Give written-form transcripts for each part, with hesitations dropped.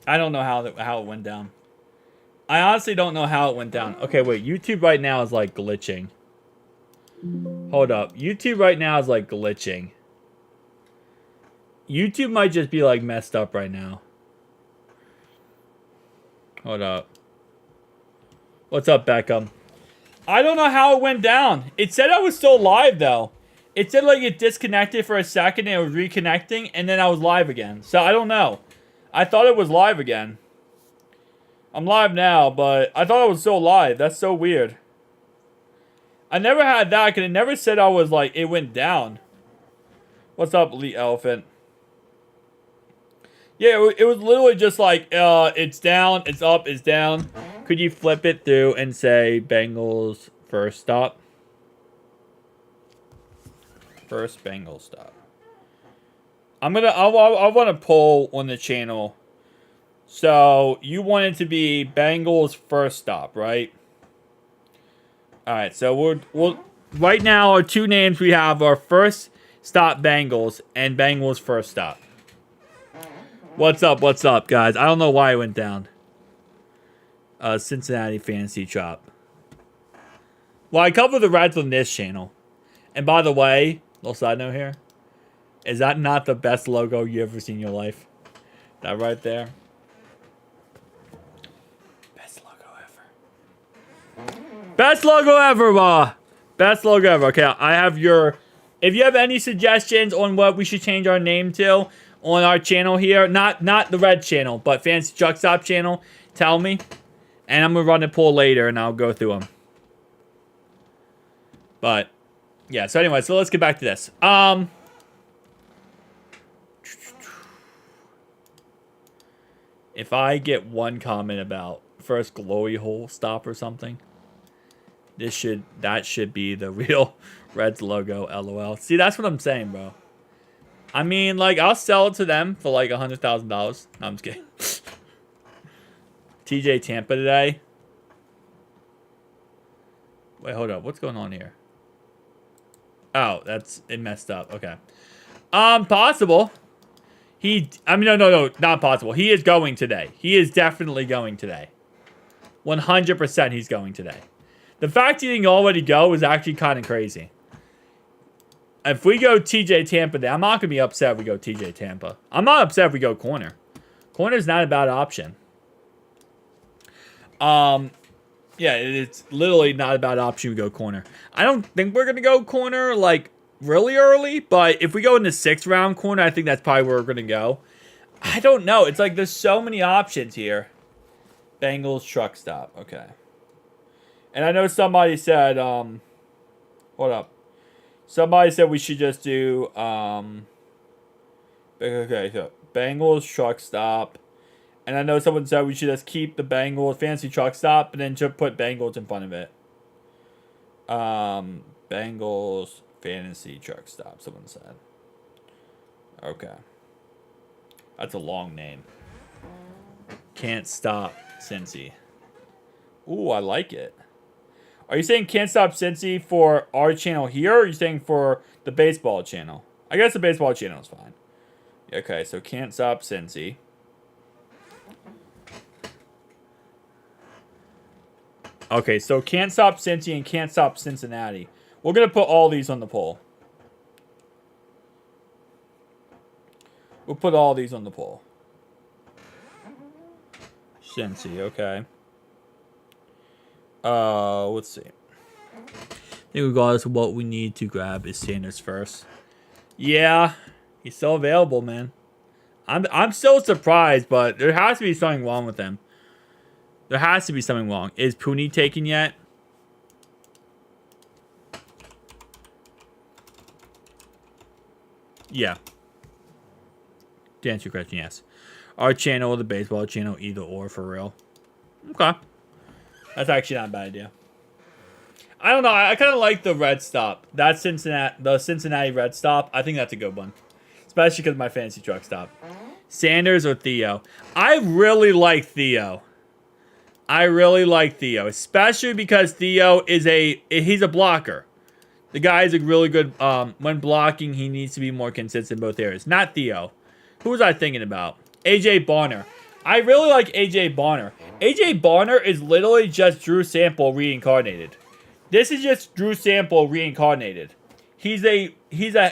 I don't know how it went down. I honestly don't know how it went down. Okay, wait. YouTube right now is like glitching. Hold up. YouTube right now is like glitching. YouTube might just be like messed up right now. Hold up. What's up, Beckham? I don't know how it went down. It said I was still live, though. It said, like, it disconnected for a second and it was reconnecting, and then I was live again. So, I don't know. I thought it was live again. I'm live now, but I thought I was still live. That's so weird. I never had that, because it never said I was, like, it went down. What's up, Elite Elephant? Yeah, it was literally just like, it's down, it's up, it's down. Could you flip it through and say Bengals first stop? First Bengals stop. I want to poll on the channel. So, you want it to be Bengals first stop, right? Alright, so we'll right now our two names we have are first stop Bengals and Bengals first stop. What's up, guys? I don't know why it went down. Cincinnati Fantasy Chop. Well, I cover the Reds on this channel. And by the way, little side note here. Is that not the best logo you ever seen in your life? That right there. Best logo ever. Best logo ever, ma! Best logo ever. Okay, I have your... If you have any suggestions on what we should change our name to on our channel here, not the Red channel, but Fantasy Truck Stop channel, tell me. And I'm going to run a poll later, and I'll go through them. But, yeah. So, anyway. So, let's get back to this. If I get one comment about first glory hole stop or something, that should be the real Reds logo, LOL. See, that's what I'm saying, bro. I mean, like, I'll sell it to them for, like, $100,000. No, I'm just kidding. TJ Tampa today. Wait, hold up. What's going on here? Oh, it messed up. Okay. Possible. No, not possible. He is going today. He is definitely going today. 100% he's going today. The fact he didn't already go is actually kind of crazy. If we go TJ Tampa, I'm not going to be upset if we go TJ Tampa. I'm not upset if we go corner. Corner's not a bad option. Yeah, it's literally not a bad option to go corner. I don't think we're going to go corner, like, really early. But if we go in the 6th round corner, I think that's probably where we're going to go. I don't know. It's like there's so many options here. Bengals truck stop. Okay. And I know somebody said, hold up. Somebody said we should just do, okay, so Bengals truck stop. And I know someone said we should just keep the Bengals fantasy truck stop and then just put Bengals in front of it. Bengals fantasy truck stop, someone said. Okay. That's a long name. Can't stop Cincy. Ooh, I like it. Are you saying can't stop Cincy for our channel here, or are you saying for the baseball channel? I guess the baseball channel is fine. Okay, so can't stop Cincy. Okay, so can't stop Cincy and can't stop Cincinnati. We're going to put all these on the poll. We'll put all these on the poll. Cincy, okay. Let's see. I think regardless of what we need to grab is Sanders first. Yeah, he's still available, man. I'm still surprised, but there has to be something wrong with him. There has to be something wrong. Is Pooney taken yet? Yeah. To answer your question, yes. Our channel or the baseball channel, either or, for real. Okay. That's actually not a bad idea. I don't know. I kind of like the red stop. That Cincinnati red stop. I think that's a good one. Especially because of my fantasy truck stop. Sanders or Theo? I really like Theo. Especially because Theo he's a blocker. The guy is a really good, when blocking, he needs to be more consistent in both areas. Not Theo. Who was I thinking about? AJ Barner. I really like A.J. Bonner. A.J. Bonner is literally just Drew Sample reincarnated. This is just Drew Sample reincarnated. He's a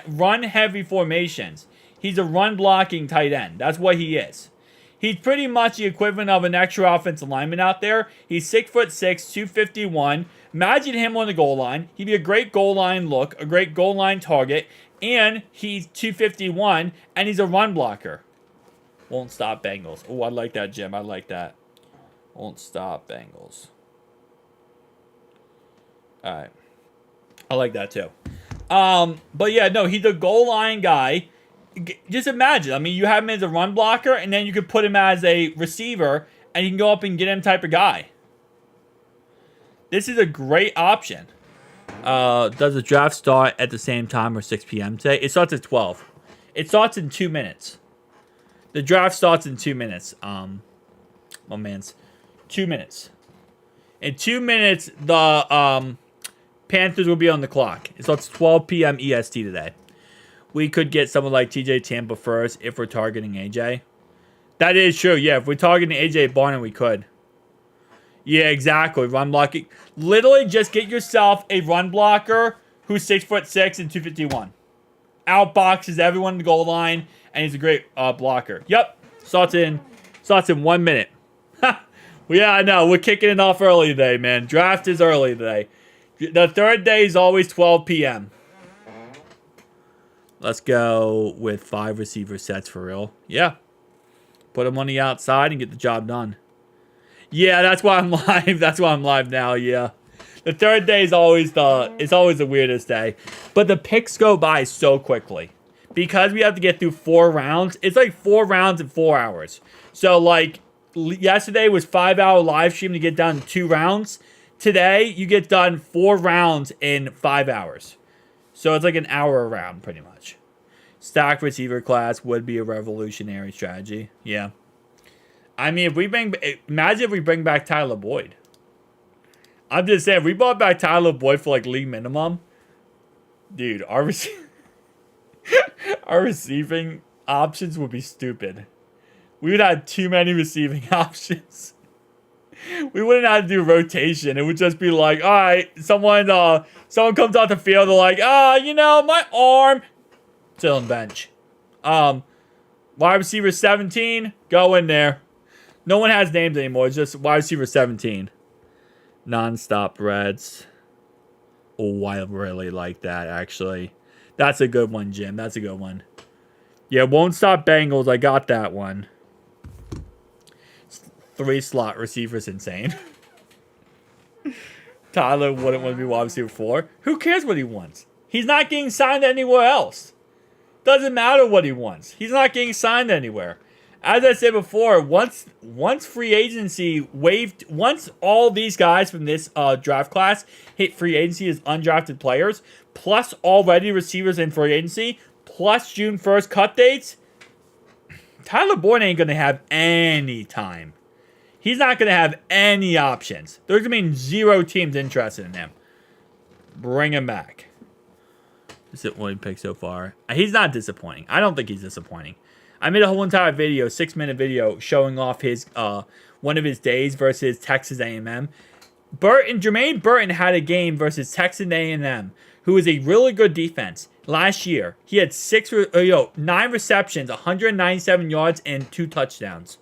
run-heavy formations. He's a run-blocking tight end. That's what he is. He's pretty much the equivalent of an extra offensive lineman out there. He's 6'6", 251. Imagine him on the goal line. He'd be a great goal line look, a great goal line target, and he's 251, and he's a run blocker. Won't stop Bengals. Oh, I like that, Jim. I like that. Won't stop Bengals. All right. I like that, too. But yeah, no, he's a goal line guy. Just imagine. I mean, you have him as a run blocker, and then you could put him as a receiver, and you can go up and get him type of guy. This is a great option. Does the draft start at the same time or 6 p.m. today? It starts at 12. It starts in 2 minutes. The draft starts in 2 minutes. My man's 2 minutes. In 2 minutes, the Panthers will be on the clock. It starts 12 p.m. EST today. We could get someone like TJ Tampa first if we're targeting AJ. That is true. Yeah, if we're targeting AJ Barnum, we could. Yeah, exactly. Run blocking. Literally just get yourself a run blocker who's 6'6" and 251. Outboxes everyone in the goal line, and he's a great blocker. Yep. Starts in 1 minute. Yeah, I know. We're kicking it off early today, man. Draft is early today. The third day is always 12 p.m. Let's go with 5 receiver sets for real. Yeah. Put them on the outside and get the job done. Yeah, that's why I'm live. That's why I'm live now, yeah. The third day is always the weirdest day. But the picks go by so quickly. Because we have to get through 4 rounds. It's like 4 rounds in 4 hours. So, like, yesterday was 5-hour live stream to get done 2 rounds. Today, you get done 4 rounds in 5 hours. So it's like an hour a round, pretty much. Stack receiver class would be a revolutionary strategy. Yeah. I mean, imagine if we bring back Tyler Boyd. I'm just saying, if we brought back Tyler Boyd for like league minimum, dude, our receiving options would be stupid. We would have too many receiving options. We wouldn't have to do rotation. It would just be like, all right, someone comes off the field, they're like, my arm. Still on bench. Wide receiver 17, go in there. No one has names anymore. It's just wide receiver 17. Non-stop Reds. Oh, I really like that, actually. That's a good one, Jim. That's a good one. Yeah, won't stop Bengals. I got that one. 3 slot receivers, insane. Tyler wouldn't want to be wide receiver 4. Who cares what he wants? He's not getting signed anywhere else. Doesn't matter what he wants. He's not getting signed anywhere. As I said before, once free agency waived, once all these guys from this draft class hit free agency as undrafted players, plus already receivers in free agency, plus June 1st cut dates, Tyler Boyd ain't going to have any time. He's not going to have any options. There's going to be 0 teams interested in him. Bring him back. This is what he picked so far. He's not disappointing. I don't think he's disappointing. I made a whole entire video, 6-minute video, showing off his one of his days versus Texas A&M. Jermaine Burton had a game versus Texas A&M, who is a really good defense. Last year, he had 9 receptions, 197 yards, and 2 touchdowns.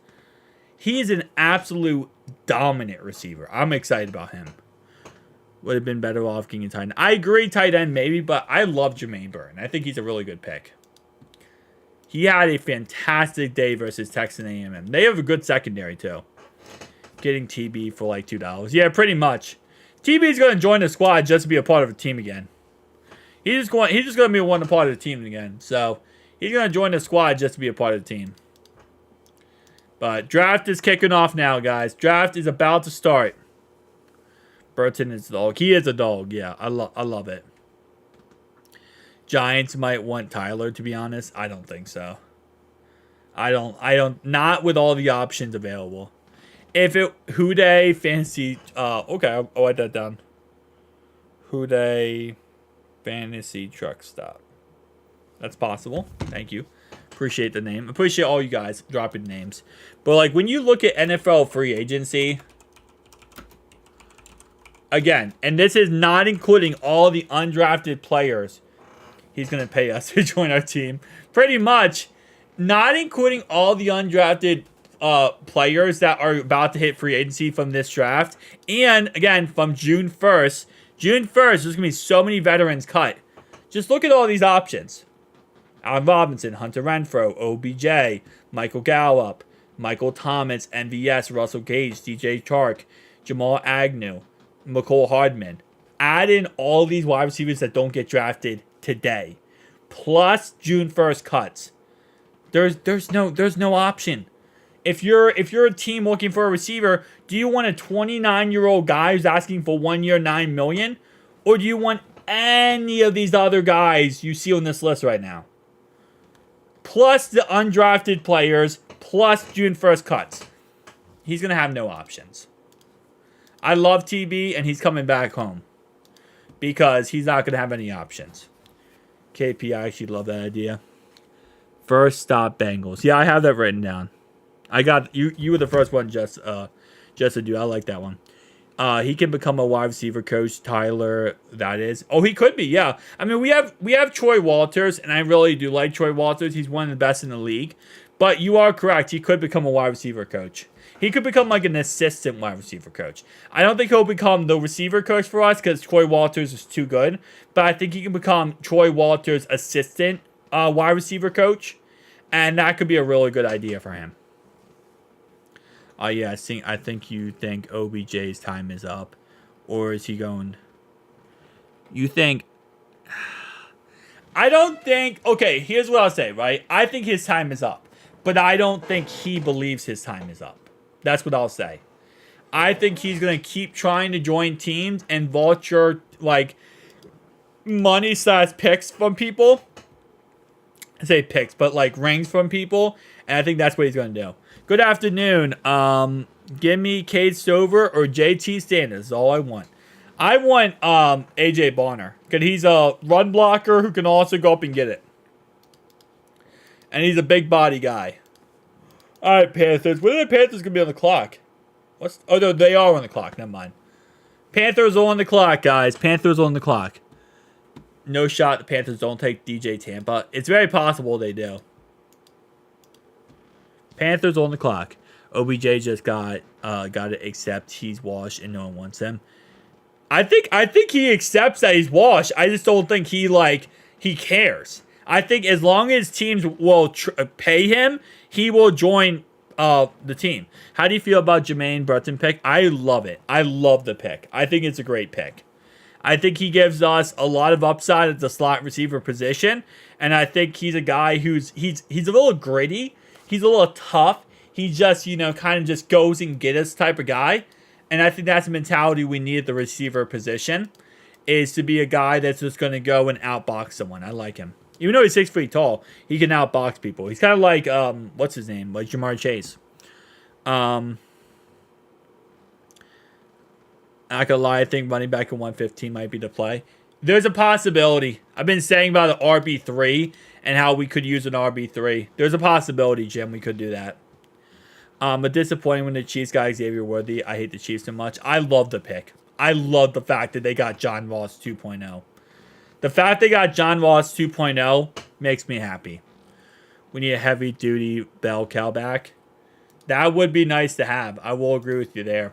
He is an absolute dominant receiver. I'm excited about him. Would have been better off getting a tight end. I agree, tight end maybe, but I love Jermaine Burton. I think he's a really good pick. He had a fantastic day versus Texas A&M. They have a good secondary, too. Getting TB for like $2. Yeah, pretty much. TB's going to join the squad just to be a part of a team again. He's just going to be one part of the team again. So, he's going to join the squad just to be a part of the team. But draft is kicking off now, guys. Draft is about to start. Burton is the dog. He is a dog. Yeah, I love it. Giants might want Tyler, to be honest. I don't think so. Not with all the options available. If it, Houday, fantasy, okay, I'll write that down. Houday, fantasy truck stop. That's possible. Thank you Appreciate the name. Appreciate all you guys dropping names. But, like, when you look at NFL free agency, again, and this is not including all the undrafted players he's going to pay us to join our team. Pretty much, not including all the undrafted players that are about to hit free agency from this draft. And, again, from June 1st. June 1st, there's going to be so many veterans cut. Just look at all these options. Allen Robinson, Hunter Renfrow, OBJ, Michael Gallup, Michael Thomas, MVS, Russell Gage, DJ Chark, Jamal Agnew, McCole Hardman. Add in all these wide receivers that don't get drafted today, plus June 1st cuts. There's no option. If you're a team looking for a receiver, do you want a 29-year-old guy who's asking for 1 year, $9 million, or do you want any of these other guys you see on this list right now? Plus the undrafted players, plus June 1st cuts. He's going to have no options. I love TB, and he's coming back home because he's not going to have any options. KP, I actually love that idea. First stop Bengals. Yeah, I have that written down. I got you. You were the first one, just to do. I like that one. He can become a wide receiver coach. Tyler, that is. Oh, he could be. Yeah. I mean, we have Troy Walters, and I really do like Troy Walters. He's one of the best in the league. But you are correct. He could become a wide receiver coach. He could become like an assistant wide receiver coach. I don't think he'll become the receiver coach for us because Troy Walters is too good. But I think he can become Troy Walters' assistant wide receiver coach. And that could be a really good idea for him. Yeah, I think you think OBJ's time is up. Or is he going... You think... I don't think... Okay, here's what I'll say, right? I think his time is up. But I don't think he believes his time is up. That's what I'll say. I think he's going to keep trying to join teams and vulture, like, money/slash picks from people. I say picks, but, like, rings from people. And I think that's what he's going to do. Good afternoon. Give me Cade Stover or JT Sanders is all I want. I want AJ Bonner. Because he's a run blocker who can also go up and get it. And he's a big body guy. All right, Panthers. When are the Panthers going to be on the clock? Oh, no, they are on the clock. Never mind. Panthers are on the clock, guys. Panthers on the clock. No shot the Panthers don't take DJ Tampa. It's very possible they do. Panthers on the clock. OBJ just got to accept he's washed and no one wants him. I think he accepts that he's washed. I just don't think he cares. I think as long as teams will pay him, he will join the team. How do you feel about Jermaine Burton pick? I love it. I love the pick. I think it's a great pick. I think he gives us a lot of upside at the slot receiver position, and I think he's a guy he's a little gritty. He's a little tough. He just, kind of just goes and get us type of guy. And I think that's the mentality we need at the receiver position, is to be a guy that's just going to go and outbox someone. I like him. Even though he's 6 feet tall, he can outbox people. He's kind of like, what's his name? Like Jamar Chase. Not gonna lie, I think running back in 115 might be the play. There's a possibility. I've been saying about an RB3 and how we could use an RB3. There's a possibility, Jim, we could do that. But disappointing when the Chiefs got Xavier Worthy. I hate the Chiefs so much. I love the pick. I love the fact that they got John Ross 2.0. The fact they got John Ross 2.0 makes me happy. We need a heavy-duty bell cow back. That would be nice to have. I will agree with you there.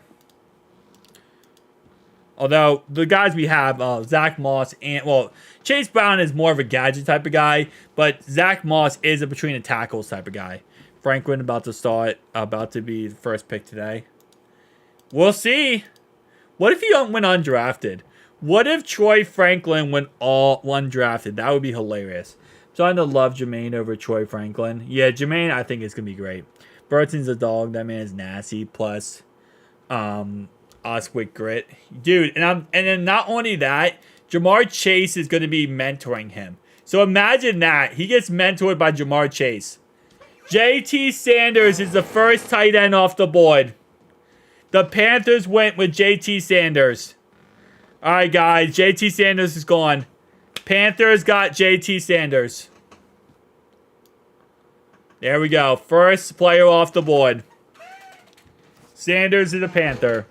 Although, the guys we have, Zach Moss and... Well, Chase Brown is more of a gadget type of guy, but Zach Moss is a between the tackles type of guy. Franklin about to start, about to be the first pick today. We'll see. What if he went undrafted? What if Troy Franklin went all undrafted? That would be hilarious. I'm starting to love Jermaine over Troy Franklin. Yeah, Jermaine, I think it's going to be great. Burton's a dog. That man's nasty. Plus, us with grit. Dude, and then not only that, Jamar Chase is going to be mentoring him. So imagine that. He gets mentored by Jamar Chase. JT Sanders is the first tight end off the board. The Panthers went with JT Sanders. All right, guys. JT Sanders is gone. Panthers got JT Sanders. There we go. First player off the board. Sanders is a Panther.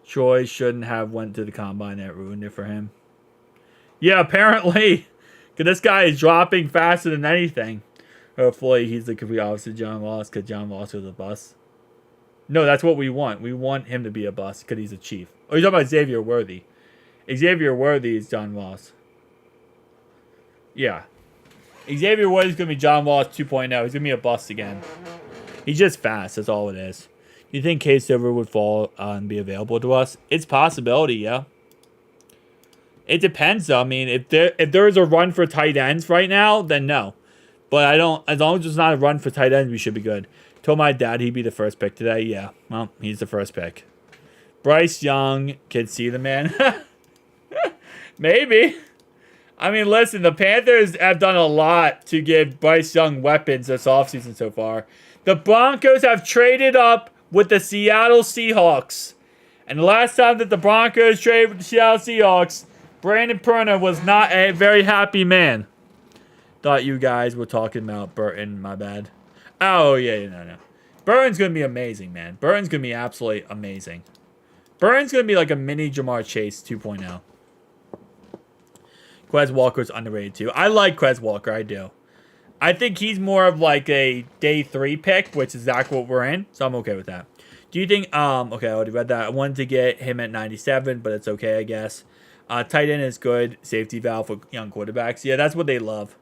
Troy shouldn't have went to the combine. That ruined it for him. Yeah, apparently. Because this guy is dropping faster than anything. Hopefully he's the complete opposite of John Ross, because John Ross was a bust. No, that's what we want. We want him to be a bust because he's a Chief. Oh, you're talking about Xavier Worthy. Xavier Worthy is John Ross. Yeah. Xavier Worthy is going to be John Ross 2.0. He's going to be a bust again. He's just fast. That's all it is. You think Cade Stover would fall and be available to us? It's a possibility, yeah. It depends, though. I mean, if there's a run for tight ends right now, then no. But I don't. As long as there's not a run for tight ends, we should be good. Told my dad he'd be the first pick today. Yeah, well, he's the first pick. Bryce Young can see the man. Maybe. I mean, listen, the Panthers have done a lot to give Bryce Young weapons this offseason so far. The Broncos have traded up with the Seattle Seahawks. And the last time that the Broncos traded with the Seattle Seahawks, Brandon Perna was not a very happy man. Thought you guys were talking about Burton, my bad. Oh, yeah, no. Burton's going to be amazing, man. Burton's going to be absolutely amazing. Burton's going to be like a mini Jamar Chase 2.0. Quez Walker's underrated, too. I like Quez Walker, I do. I think he's more of like a day 3 pick, which is exactly what we're in, so I'm okay with that. Do you think, okay, I already read that. I wanted to get him at 97, but it's okay, I guess. Tight end is good. Safety valve for young quarterbacks. Yeah, that's what they love.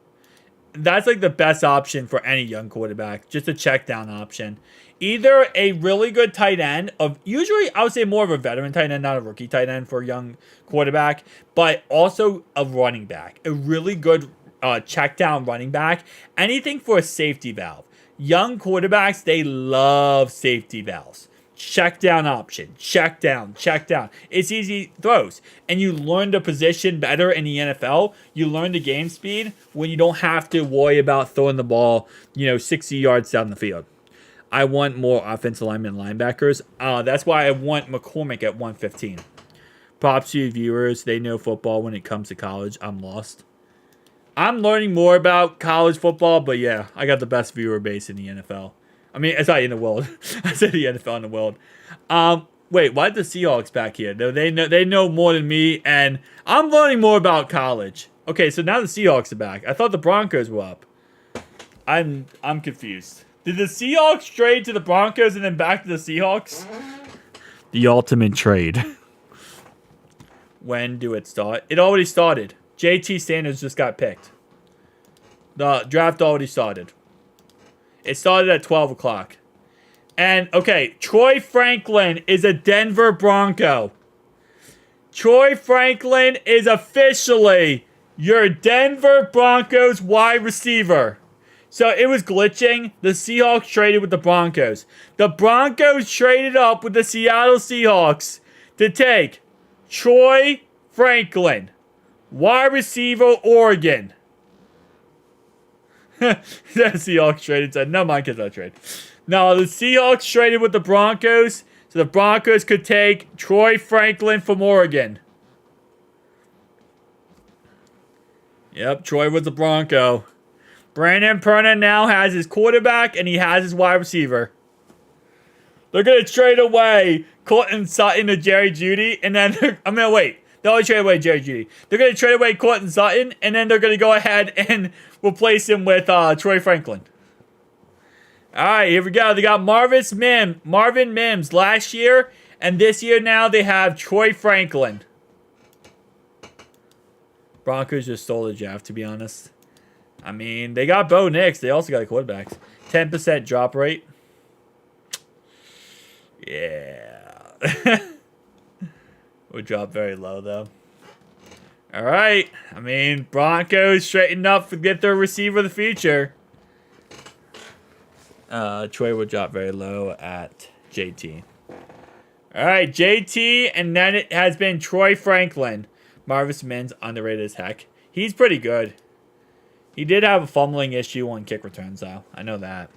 That's like the best option for any young quarterback. Just a check down option. Either a really good tight end of usually I would say more of a veteran tight end, not a rookie tight end for a young quarterback, but also a running back. A really good check down running back. Anything for a safety valve. Young quarterbacks, they love safety valves. Check down option. Check down. It's easy throws. And you learn the position better in the NFL. You learn the game speed when you don't have to worry about throwing the ball, 60 yards down the field. I want more offensive linemen and linebackers. That's why I want McCormick at 115. Props to you viewers. They know football. When it comes to college, I'm lost. I'm learning more about college football, but yeah, I got the best viewer base in the NFL. I mean, it's not in the world. I said the NFL in the world. Wait, why the Seahawks back here? They know more than me, and I'm learning more about college. Okay, so now the Seahawks are back. I thought the Broncos were up. I'm confused. Did the Seahawks trade to the Broncos and then back to the Seahawks? The ultimate trade. When do it start? It already started. JT Sanders just got picked. The draft already started. It started at 12 o'clock. And, okay, Troy Franklin is a Denver Bronco. Troy Franklin is officially your Denver Broncos wide receiver. So it was glitching. The Seahawks traded with the Broncos. The Broncos traded up with the Seattle Seahawks to take Troy Franklin, wide receiver, Oregon. The Seahawks traded. Said, no, mine gets that trade. No, the Seahawks traded with the Broncos, so the Broncos could take Troy Franklin from Oregon. Yep, Troy was the Bronco. Brandon Perna now has his quarterback, and he has his wide receiver. They're going to trade away Courtland Sutton to Jerry Jeudy, and then they're only trade away Jerry Jeudy. They're going to trade away Courtland Sutton, and then they're going to go ahead and replace him with Troy Franklin. All right, here we go. They got Marvin Mims last year, and this year now they have Troy Franklin. Broncos just stole the draft, to be honest. I mean, they got Bo Nix. They also got the quarterbacks. 10% drop rate. Yeah. Would drop very low, though. All right. I mean, Broncos straightened up to get their receiver of the future. Troy would drop very low at JT. All right, JT, and then it has been Troy Franklin. Marvin Mims, underrated as heck. He's pretty good. He did have a fumbling issue on kick returns, though. I know that.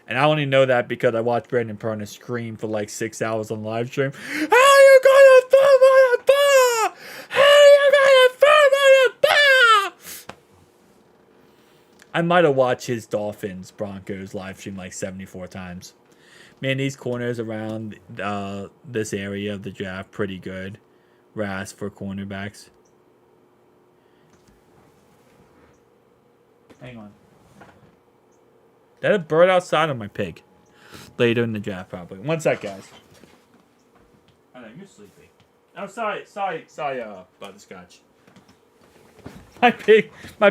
And I only know that because I watched Brandon Perna scream for like 6 hours on the live stream. How are you going to fumble the ball? How are you going to fumble the ball? I might have watched his Dolphins Broncos live stream like 74 times. Man, these corners around this area of the draft pretty good. RAS for cornerbacks. Hang on. That a bird outside on my pig. Later in the draft, probably. One sec, guys. I know, you're sleepy. Oh, sorry, butterscotch. My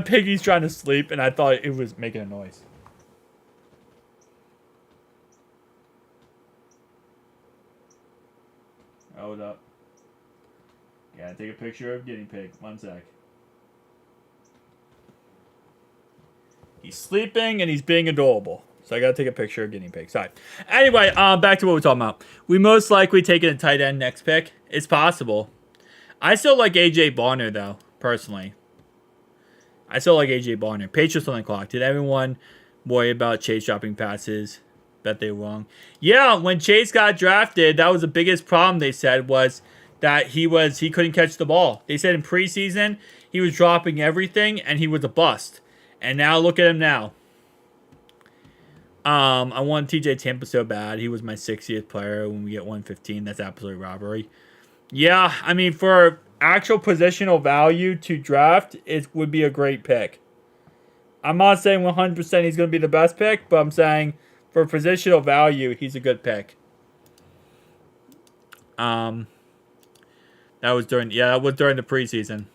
piggy's trying to sleep, and I thought it was making a noise. Hold up. Yeah, take a picture of guinea pig. One sec. He's sleeping and he's being adorable. So I gotta take a picture of guinea pig. Sorry. Anyway, back to what we're talking about. We most likely taking a tight end next pick. It's possible. I still like AJ Barner though, personally. I still like AJ Barner. Patriots on the clock. Did everyone worry about Chase dropping passes? Bet they were wrong. Yeah, when Chase got drafted, that was the biggest problem they said was that he couldn't catch the ball. They said in preseason he was dropping everything and he was a bust. And now look at him now. I want TJ Tampa so bad. He was my 60th player when we get 115. That's absolutely robbery. Yeah, I mean, for actual positional value to draft, it would be a great pick. I'm not saying 100% he's going to be the best pick, but I'm saying for positional value, he's a good pick. That was during the preseason.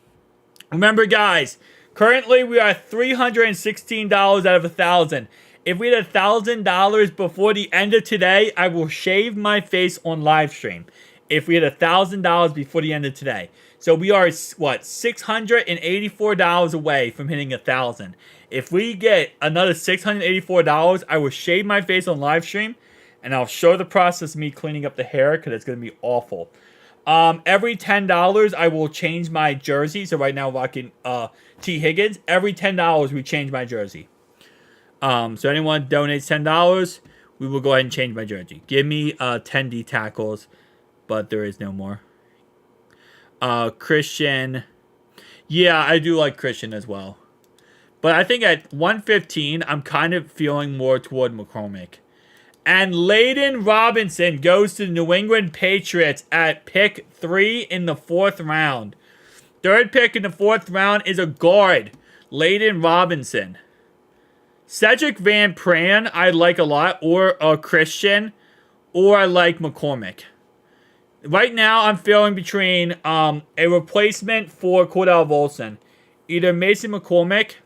Remember, guys, currently we are $316 out of 1,000. If we had $1,000 before the end of today, I will shave my face on live stream. If we had $1,000 before the end of today. So we are, what, $684 away from hitting 1,000. If we get another $684, I will shave my face on live stream. And I'll show the process of me cleaning up the hair because it's going to be awful. Every $10, I will change my jersey. So right now, I'm rocking T. Higgins. Every $10, we change my jersey. So anyone donates $10, we will go ahead and change my jersey. Give me 10 D tackles, but there is no more. Christian. Yeah, I do like Christian as well. But I think at 115, I'm kind of feeling more toward McCormick. And Layden Robinson goes to the New England Patriots at pick 3 in the 4th round. Third pick in the 4th round is a guard, Layden Robinson. Cedric Van Pran, I like a lot, or a Christian, or I like McCormick. Right now, I'm feeling between a replacement for Cordell Volson. Either Mason McCormick.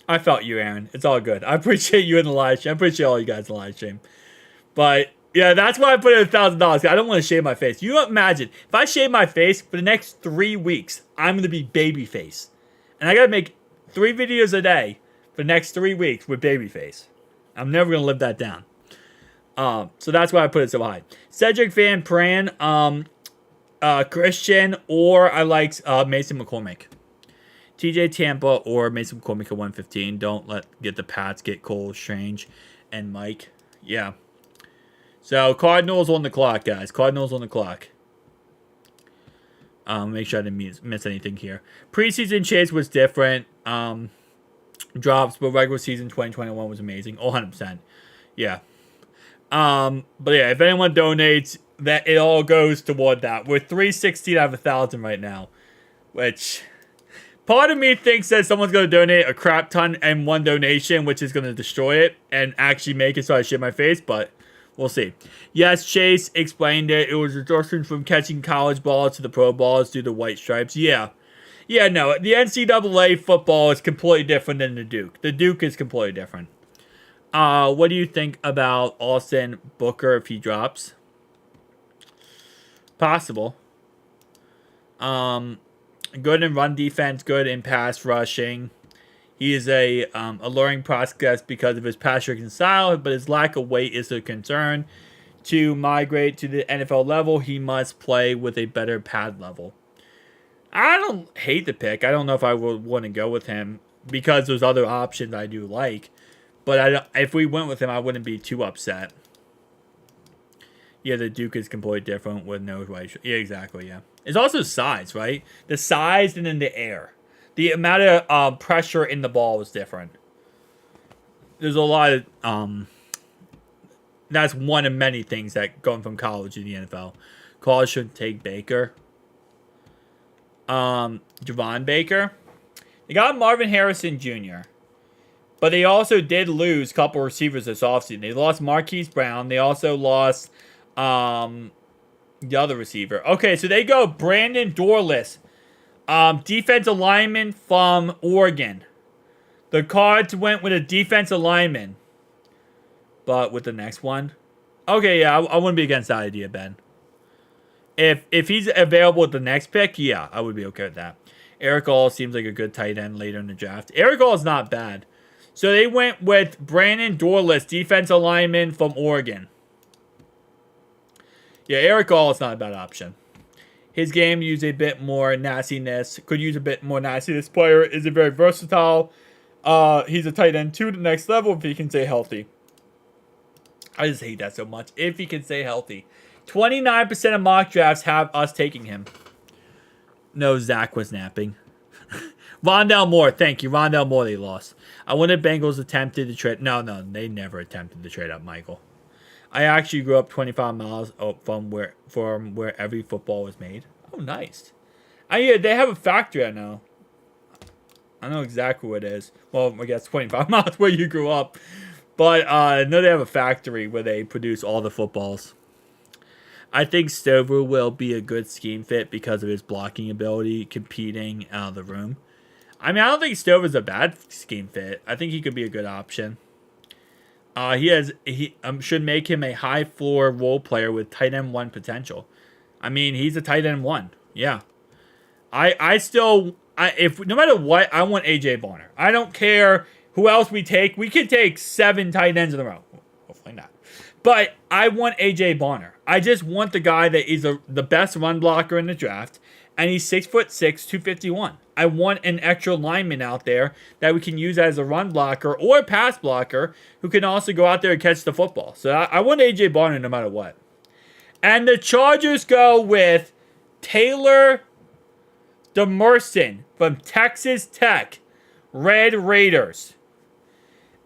I felt you, Aaron. It's all good. I appreciate you in the live stream. I appreciate all you guys in the live stream. But, yeah, that's why I put in $1,000. I don't want to shave my face. You imagine, if I shave my face for the next 3 weeks, I'm going to be babyface. And I got to make 3 videos a day for the next 3 weeks with babyface. I'm never going to live that down. So that's why I put it so high. Cedric Van Pran, Christian, or I like Mason McCormick. TJ Tampa or Mason McCormick at 115. Don't get the Pats get Cole Strange and Mike. Yeah. So Cardinals on the clock, guys. Cardinals on the clock. Make sure I didn't miss anything here. Preseason Chase was different. Drops, but regular season 2021 was amazing. 100%. Yeah. But yeah, if anyone donates, that it all goes toward that. We're 316 out of 1,000 right now, which part of me thinks that someone's going to donate a crap ton and one donation, which is going to destroy it and actually make it so I shave my face, but we'll see. Yes, Chase explained it. It was adjustment from catching college balls to the pro balls due to white stripes. Yeah. Yeah, no, the NCAA football is completely different than the Duke. The Duke is completely different. What do you think about Austin Booker if he drops? Possible. Good in run defense, good in pass rushing. He is a alluring prospect because of his pass-rushing style, but his lack of weight is a concern. To migrate to the NFL level, he must play with a better pad level. I don't hate the pick. I don't know if I would want to go with him because there's other options I do like. But if we went with him, I wouldn't be too upset. Yeah, the Duke is completely different with no white. Yeah, exactly, yeah. It's also size, right? The size and then the air. the amount of pressure in the ball was different. There's a lot of that's one of many things that going from college to the NFL. College should take Baker. Javon Baker. They got Marvin Harrison Jr. But they also did lose a couple receivers this offseason. They lost Marquise Brown. They also lost the other receiver. Okay, so they go Brandon Dorless, defensive lineman from Oregon. The Cards went with a defensive lineman. But with the next one. Okay, yeah, I wouldn't be against that idea, Ben. If he's available with the next pick, yeah, I would be okay with that. Eric All seems like a good tight end later in the draft. Eric All is not bad. So they went with Brandon Dorless, defensive lineman from Oregon. Yeah, Eric All is not a bad option. His game used a bit more nastiness. Could use a bit more nastiness. Player is a very versatile. He's a tight end to the next level if he can stay healthy. I just hate that so much. If he can stay healthy. 29% of mock drafts have us taking him. No, Zach was napping. Rondell Moore, thank you. Rondell Moore, they lost. I wonder if Bengals attempted to trade. No, they never attempted to trade up Michael. I actually grew up 25 miles from where every football was made. Oh, nice. Yeah, they have a factory, I know. I know exactly what it is. Well, I guess 25 miles where you grew up. But I know they have a factory where they produce all the footballs. I think Stover will be a good scheme fit because of his blocking ability, competing out of the room. I mean, I don't think Stover's a bad scheme fit. I think he could be a good option. He should make him a high floor role player with tight end 1 potential. I mean, he's a tight end 1. Yeah. If no matter what, I want AJ Bonner. I don't care who else we take. We could take 7 tight ends in a row. Hopefully not. But I want AJ Bonner. I just want the guy that is the best run blocker in the draft. And he's 6'6", 251. I want an extra lineman out there that we can use as a run blocker or a pass blocker who can also go out there and catch the football. So I want AJ Bonner no matter what. And the Chargers go with Taylor Demerson from Texas Tech, Red Raiders.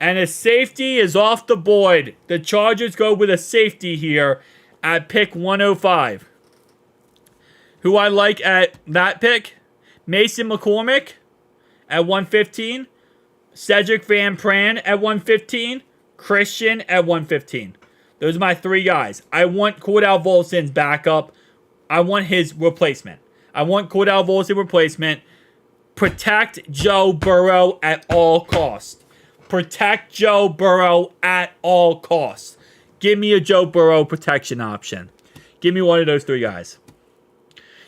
And a safety is off the board. The Chargers go with a safety here at pick 105. Who I like at that pick? Mason McCormick at 115. Cedric Van Pran at 115. Christian at 115. Those are my 3 guys. I want Cordell Volson's backup. I want his replacement. I want Cordell Volson replacement. Protect Joe Burrow at all costs. Protect Joe Burrow at all costs. Give me a Joe Burrow protection option. Give me one of those 3 guys.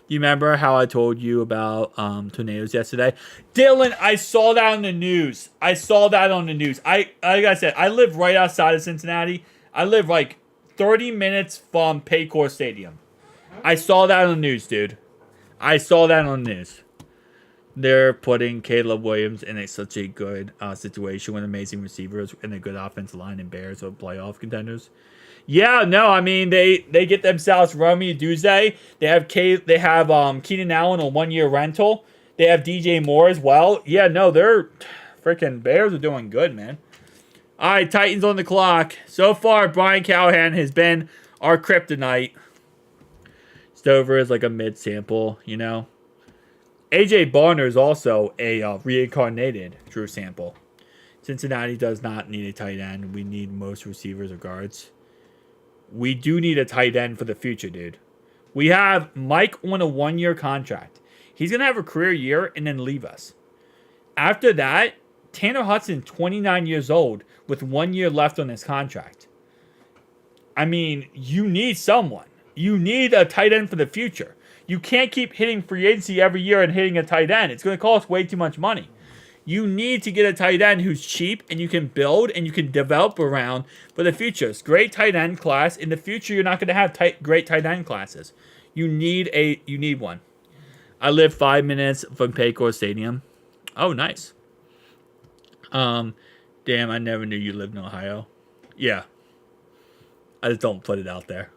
You remember how I told you about tornadoes yesterday? Dylan, I saw that on the news. Like I said, I live right outside of Cincinnati. I live like 30 minutes from Paycor Stadium. I saw that on the news, dude. I saw that on the news. They're putting Caleb Williams in such a good situation with amazing receivers and a good offensive line and Bears are playoff contenders. Yeah, no, I mean they get themselves Romeo Duzay. They have Keenan Allen on 1-year rental. They have DJ Moore as well. Yeah, no, they're freaking Bears are doing good, man. All right, Titans on the clock. So far, Brian Callahan has been our kryptonite. Stover is like a mid sample, you know. AJ Bonner is also a reincarnated Drew Sample. Cincinnati does not need a tight end. We need most receivers or guards. We do need a tight end for the future, dude. We have Mike on a 1-year contract. He's going to have a career year and then leave us. After that, Tanner Hudson, 29 years old, with 1 year left on his contract. I mean, you need someone. You need a tight end for the future. You can't keep hitting free agency every year and hitting a tight end. It's going to cost way too much money. You need to get a tight end who's cheap and you can build and you can develop around for the future. It's great tight end class. In the future, you're not going to have great tight end classes. You need one. I live 5 minutes from Paycor Stadium. Oh, nice. Damn, I never knew you lived in Ohio. Yeah. I just don't put it out there.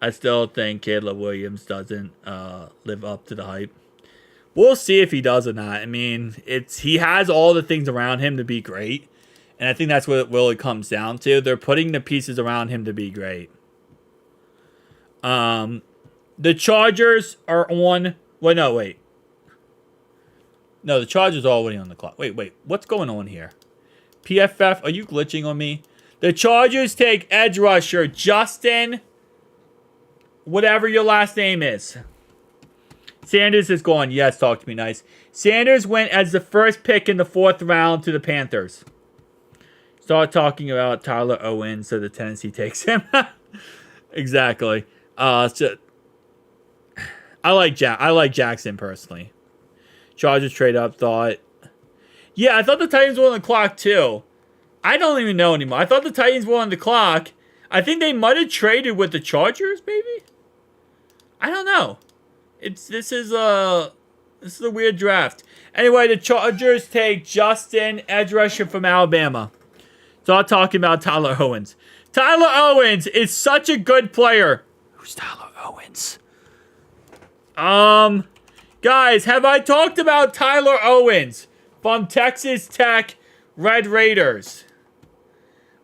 I still think Caleb Williams doesn't live up to the hype. We'll see if he does or not. I mean, he has all the things around him to be great. And I think that's what it really comes down to. They're putting the pieces around him to be great. The Chargers are on... Well, no, wait. No, the Chargers are already on the clock. Wait. What's going on here? PFF, are you glitching on me? The Chargers take edge rusher Justin... Whatever your last name is. Sanders is gone. Yes, talk to me nice. Sanders went as the first pick in the 4th round to the Panthers. Start talking about Tyler Owens so the Tennessee takes him. Exactly. So I like Jackson personally. Chargers trade up thought. Yeah, I thought the Titans were on the clock too. I don't even know anymore. I thought the Titans were on the clock. I think they might have traded with the Chargers, maybe? I don't know. This is a weird draft. Anyway, the Chargers take Justin, edge rusher from Alabama. Start talking about Tyler Owens. Tyler Owens is such a good player. Who's Tyler Owens? Guys, have I talked about Tyler Owens from Texas Tech Red Raiders?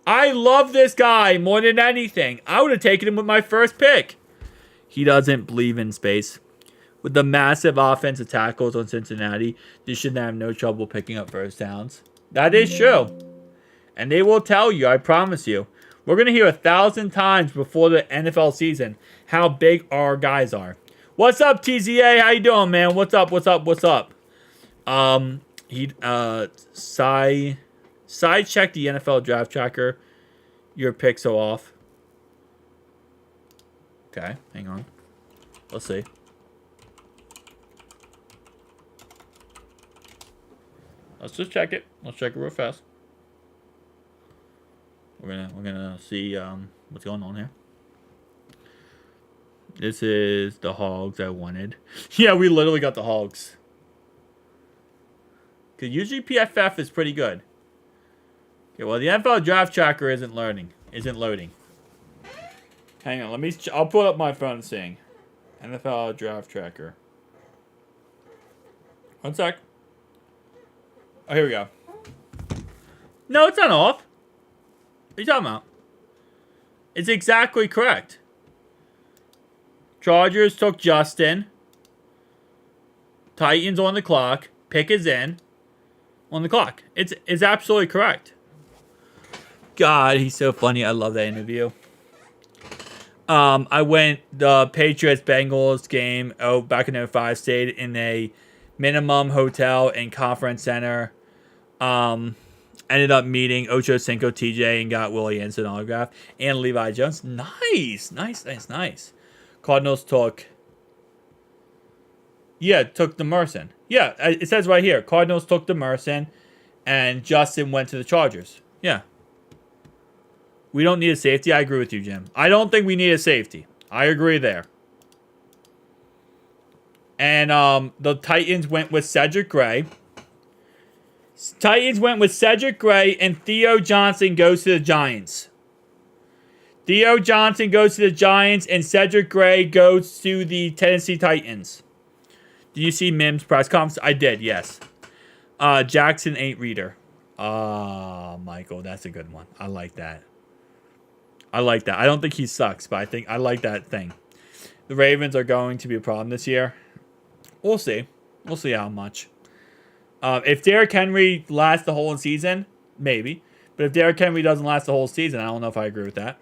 I love this guy more than anything. I would have taken him with my first pick. He doesn't believe in space. With the massive offensive tackles on Cincinnati, they should have no trouble picking up first downs. That is true. And they will tell you, I promise you. We're going to hear 1,000 times before the NFL season how big our guys are. What's up, TZA? How you doing, man? What's up? Side check the NFL draft tracker. Your picks are off. Okay, hang on. Let's see. Let's just check it. Let's check it real fast. We're gonna see what's going on here. This is the Hogs I wanted. Yeah, we literally got the Hogs. Cause usually PFF is pretty good. Okay, well the NFL draft tracker isn't loading. Hang on, I'll pull up my phone and sing. NFL draft tracker. One sec. Oh, here we go. No, it's not off. What are you talking about? It's exactly correct. Chargers took Justin. Titans on the clock. Pick is in. On the clock. It's absolutely correct. God, he's so funny. I love that interview. I went the Patriots-Bengals game back in 05, stayed in a minimum hotel and conference center. Ended up meeting Ocho Cinco TJ and got Willie Anderson autograph and Levi Jones. Nice. Cardinals took the Merson. Yeah, it says right here. Cardinals took the Merson and Justin went to the Chargers. Yeah. We don't need a safety. I agree with you, Jim. I don't think we need a safety. I agree there. And the Titans went with Cedric Gray. And Theo Johnson goes to the Giants. And Cedric Gray goes to the Tennessee Titans. Did you see Mims' press conference? I did, yes. Jackson ain't reader. Michael, that's a good one. I like that. I don't think he sucks, but I like that thing. The Ravens are going to be a problem this year. We'll see. We'll see how much. If Derrick Henry lasts the whole season, maybe. But if Derrick Henry doesn't last the whole season, I don't know if I agree with that.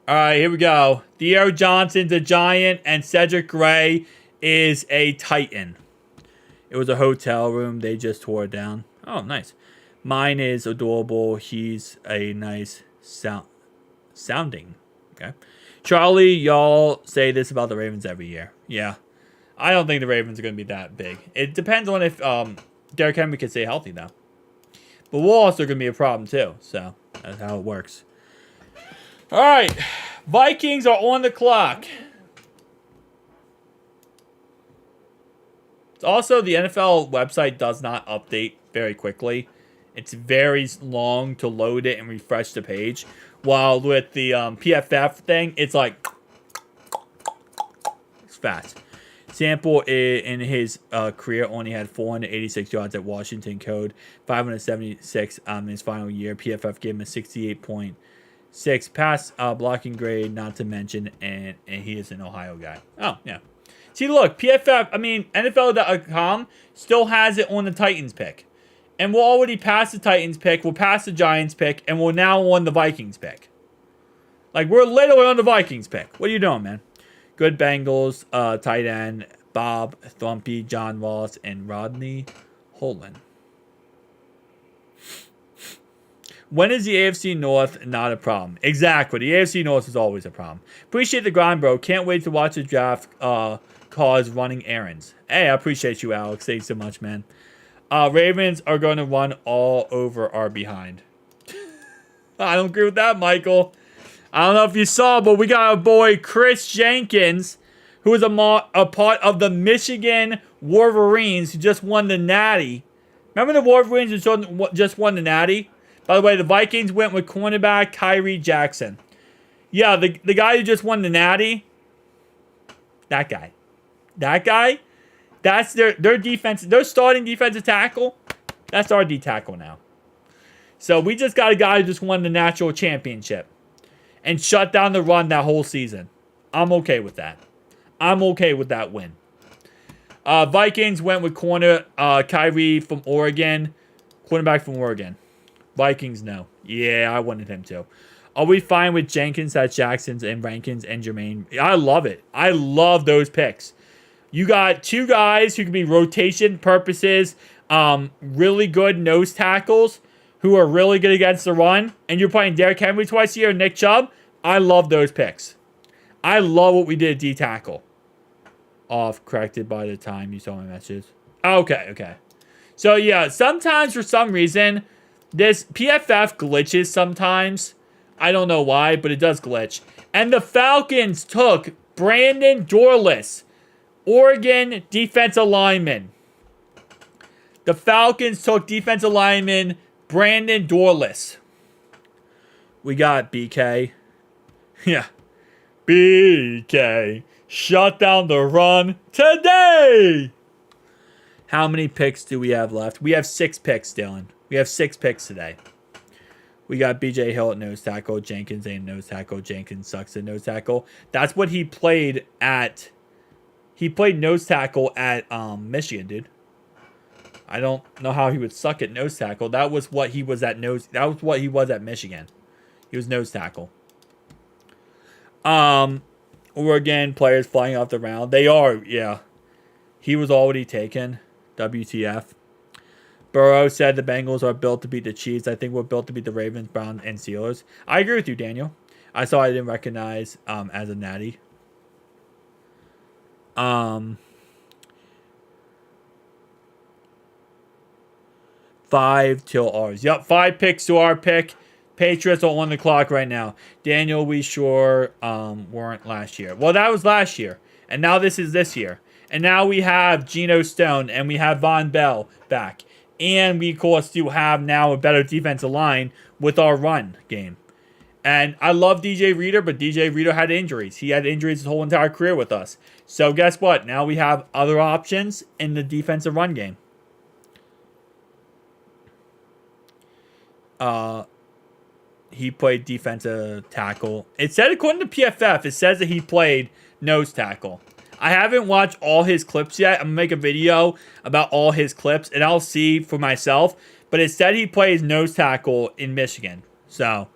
All right, here we go. Theo Johnson's a Giant, and Cedric Gray is a Titan. It was a hotel room. They just tore it down. Oh, nice. Mine is adorable. He's a nice sounding. Okay. Charlie, y'all say this about the Ravens every year. Yeah. I don't think the Ravens are going to be that big. It depends on if Derrick Henry can stay healthy, though. But we're also going to be a problem, too. So, that's how it works. All right. Vikings are on the clock. Also, the NFL website does not update very quickly. It's very long to load it and refresh the page. While with the PFF thing, it's like, it's fast. Sample in his career only had 486 yards at Washington Code, 576 in his final year. PFF gave him a 68.6 pass blocking grade, not to mention, and he is an Ohio guy. Oh, yeah. See, look, PFF, I mean, NFL.com still has it on the Titans pick. And we'll already pass the Titans pick, we'll pass the Giants pick, and we're now on the Vikings pick. Like, we're literally on the Vikings pick. What are you doing, man? Good Bengals, tight end, Bob, Thumpy, John Ross, and Rodney Holland. When is the AFC North not a problem? Exactly. The AFC North is always a problem. Appreciate the grind, bro. Can't wait to watch the draft cause running errands. Hey, I appreciate you, Alex. Thanks so much, man. Ravens are going to run all over our behind. I don't agree with that, Michael. I don't know if you saw, but we got our boy Chris Jenkins, who is a part of the Michigan Wolverines, who just won the Natty. Remember the Wolverines who just won the Natty? By the way, the Vikings went with cornerback Kyrie Jackson. Yeah, the guy who just won the Natty. That guy. That's their defense. Their starting defensive tackle. That's our D tackle now. So we just got a guy who just won the national championship and shut down the run that whole season. I'm okay with that. I'm okay with that win. Vikings went with corner Kyrie from Oregon. Cornerback from Oregon. Vikings, no. Yeah, I wanted him to. Are we fine with Jenkins at Jackson's and Rankins and Jermaine? I love it. I love those picks. You got two guys who can be rotation purposes, really good nose tackles who are really good against the run, and you're playing Derrick Henry twice a year and Nick Chubb. I love those picks. I love what we did at D tackle. Off, corrected by the time you saw my messages. Okay. So, yeah, sometimes for some reason, this PFF glitches sometimes. I don't know why, but it does glitch. And the Falcons took Brandon Dorless, Oregon defensive lineman. The Falcons took defensive lineman Brandon Dorless. We got BK. Yeah. BK. Shut down the run today. How many picks do we have left? We have 6 picks, Dylan. We have 6 picks today. We got BJ Hill at nose tackle. Jenkins ain't nose tackle. Jenkins sucks at nose tackle. That's what he played at. He played nose tackle at Michigan, dude. I don't know how he would suck at nose tackle. That was what he was at nose. That was what he was at Michigan. He was nose tackle. Oregon players flying off the round. They are, yeah. He was already taken. WTF. Burrow said the Bengals are built to beat the Chiefs. I think we're built to beat the Ravens, Browns, and Steelers. I agree with you, Daniel. I didn't recognize as a natty. 5 till ours. Yep, 5 picks to our pick. Patriots are on the clock right now. Daniel, we sure weren't last year. Well, that was last year. And now this is this year. And now we have Geno Stone and we have Von Bell back. And we, of course, do have now a better defensive line with our run game. And I love DJ Reader, but DJ Reader had injuries. He had injuries his whole entire career with us. So guess what? Now we have other options in the defensive run game. He played defensive tackle. It said, according to PFF, it says that he played nose tackle. I haven't watched all his clips yet. I'm going to make a video about all his clips, and I'll see for myself. But it said he plays nose tackle in Michigan. So,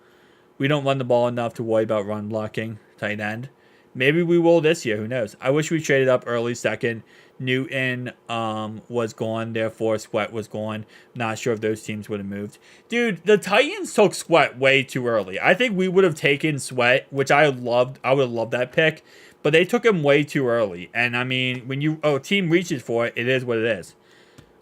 we don't run the ball enough to worry about run blocking, tight end. Maybe we will this year. Who knows? I wish we traded up early second. Newton was gone. Therefore, Sweat was gone. Not sure if those teams would have moved. Dude, the Titans took Sweat way too early. I think we would have taken Sweat, which I loved. I would have loved that pick. But they took him way too early. And, I mean, when a team reaches for it, it is what it is.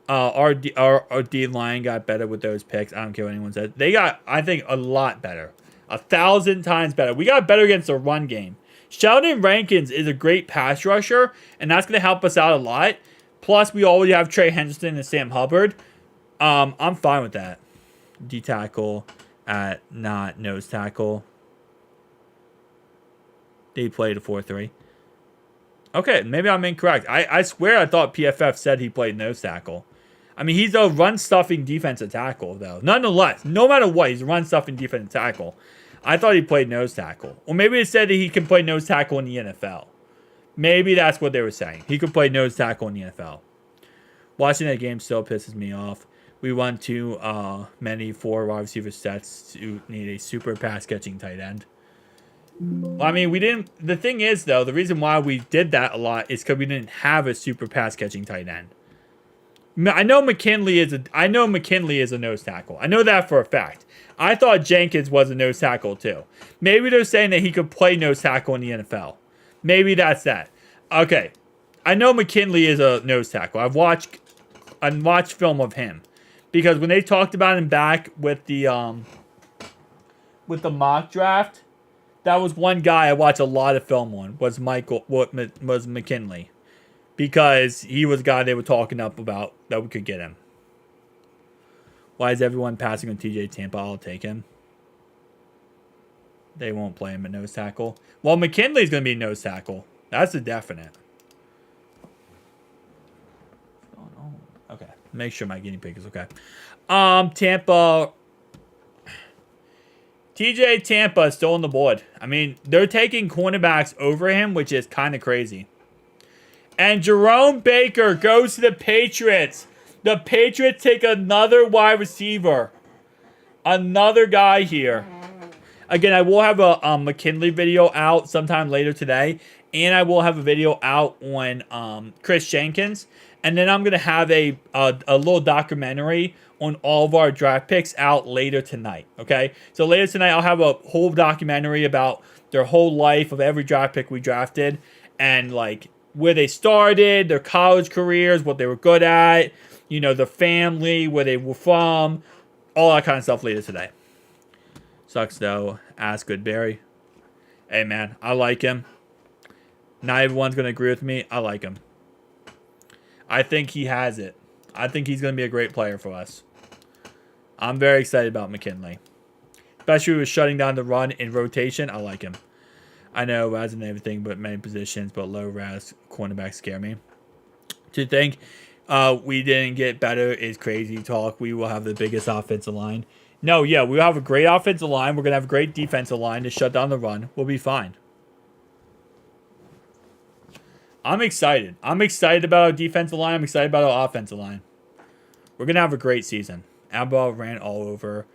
Our D-line got better with those picks. I don't care what anyone says. They got, I think, a lot better. 1,000 times better. We got better against the run game. Sheldon Rankins is a great pass rusher, and that's going to help us out a lot. Plus, we already have Trey Henderson and Sam Hubbard. I'm fine with that. D tackle at not nose tackle. He played a 4-3. Okay, maybe I'm incorrect. I swear I thought PFF said he played nose tackle. I mean, he's a run-stuffing defensive tackle, though. Nonetheless, no matter what, he's a run-stuffing defensive tackle. I thought he played nose tackle. Or maybe it said that he can play nose tackle in the NFL. Maybe that's what they were saying. He could play nose tackle in the NFL. Watching that game still pisses me off. We won too many 4 wide receiver sets to need a super pass-catching tight end. Well, I mean, we didn't... The thing is, though, the reason why we did that a lot is because we didn't have a super pass-catching tight end. I know McKinley is a nose tackle. I know that for a fact. I thought Jenkins was a nose tackle too. Maybe they're saying that he could play nose tackle in the NFL. Maybe that's that. Okay. I know McKinley is a nose tackle. I've watched film of him. Because when they talked about him back with the mock draft, that was one guy I watched a lot of film on, was McKinley. Because he was a guy they were talking up about that we could get him. Why is everyone passing on TJ Tampa? I'll take him. They won't play him at nose tackle. Well, McKinley's going to be nose tackle. That's a definite. Oh, no. Okay. Make sure my guinea pig is okay. Tampa. TJ Tampa is still on the board. I mean, they're taking cornerbacks over him, which is kind of crazy. And Jerome Baker goes to the Patriots. The Patriots take another wide receiver. Another guy here. Again, I will have a McKinley video out sometime later today. And I will have a video out on Chris Jenkins. And then I'm going to have a little documentary on all of our draft picks out later tonight. Okay? So later tonight, I'll have a whole documentary about their whole life of every draft pick we drafted. And like where they started, their college careers, what they were good at, you know, the family, where they were from, all that kind of stuff later today. Sucks though. Ask Goodberry. Hey man, I like him. Not everyone's going to agree with me. I like him. I think he has it. I think he's going to be a great player for us. I'm very excited about McKinley. Especially with shutting down the run in rotation. I like him. I know Raz and everything but many positions, but low Raz cornerbacks scare me. To think we didn't get better is crazy talk. We will have the biggest offensive line. No, yeah, we'll have a great offensive line. We're going to have a great defensive line to shut down the run. We'll be fine. I'm excited. I'm excited about our defensive line. I'm excited about our offensive line. We're going to have a great season. Alabama ran all over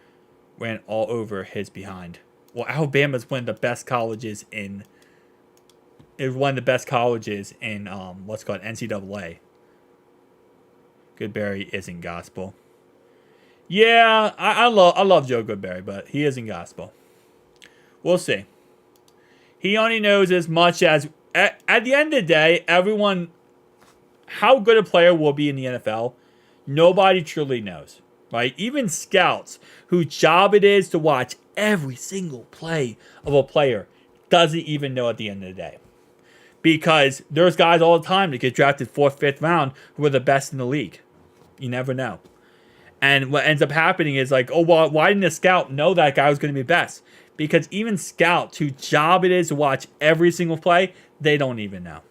his behind. Well, Alabama's one of the best colleges in what's called NCAA. Goodberry isn't gospel. Yeah, I love Joe Goodberry, but he isn't gospel. We'll see. He only knows as much as at the end of the day, everyone, how good a player will be in the NFL, nobody truly knows, right? Even scouts whose job it is to watch every single play of a player doesn't even know at the end of the day. Because there's guys all the time that get drafted 4th, 5th round who are the best in the league. You never know. And what ends up happening is like, oh, well, why didn't a scout know that guy was going to be best? Because even scouts whose job it is to watch every single play, they don't even know.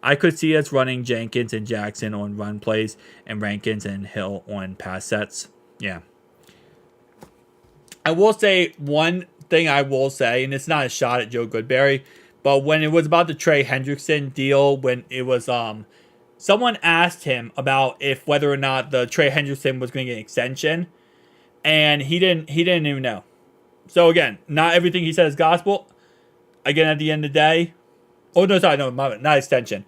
I could see us running Jenkins and Jackson on run plays and Rankins and Hill on pass sets. Yeah. I will say one thing I will say, and it's not a shot at Joe Goodberry, but when it was about the Trey Hendrickson deal, when it was someone asked him about if whether or not the Trey Hendrickson was going to get an extension, and he didn't even know. So again, not everything he said is gospel. Again, at the end of the day, not extension.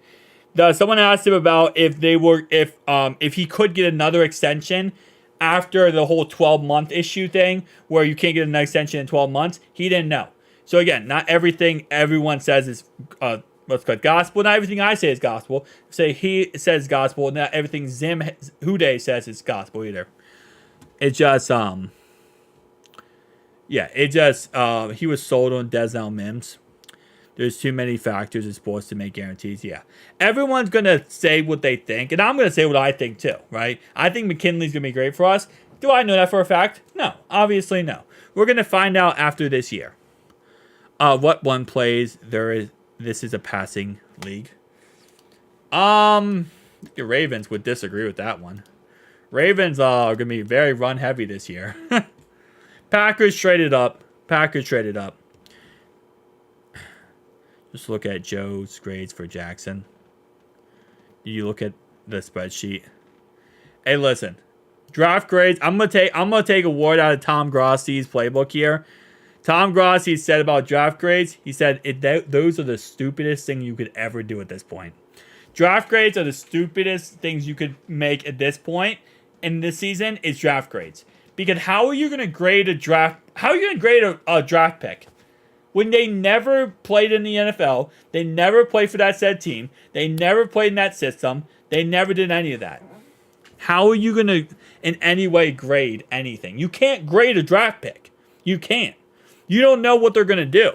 Someone asked him about if he could get another extension after the whole 12-month issue thing, where you can't get an extension in 12 months. He didn't know. So again, not everything everyone says is what's called gospel. Not everything I say is gospel. Say he says gospel. Not everything Zim Hude says is gospel either. It just he was sold on Desnell Mims. There's too many factors in sports to make guarantees. Yeah. Everyone's going to say what they think, and I'm going to say what I think too, right? I think McKinley's going to be great for us. Do I know that for a fact? No, obviously no. We're going to find out after this year. What one plays this is a passing league. The Ravens would disagree with that one. Ravens are going to be very run heavy this year. Packers traded up. Just look at Joe's grades for Jackson. You look at the spreadsheet. Hey, listen. Draft grades. I'm gonna take a word out of Tom Grossi's playbook here. Tom Grossi said about draft grades. He said those are the stupidest thing you could ever do at this point. Draft grades are the stupidest things you could make at this point in this season. Is draft grades, because how are you gonna grade a draft? How are you gonna grade a draft pick when they never played in the NFL? They never played for that said team. They never played in that system. They never did any of that. How are you going to, in any way, grade anything? You can't grade a draft pick. You can't. You don't know what they're going to do.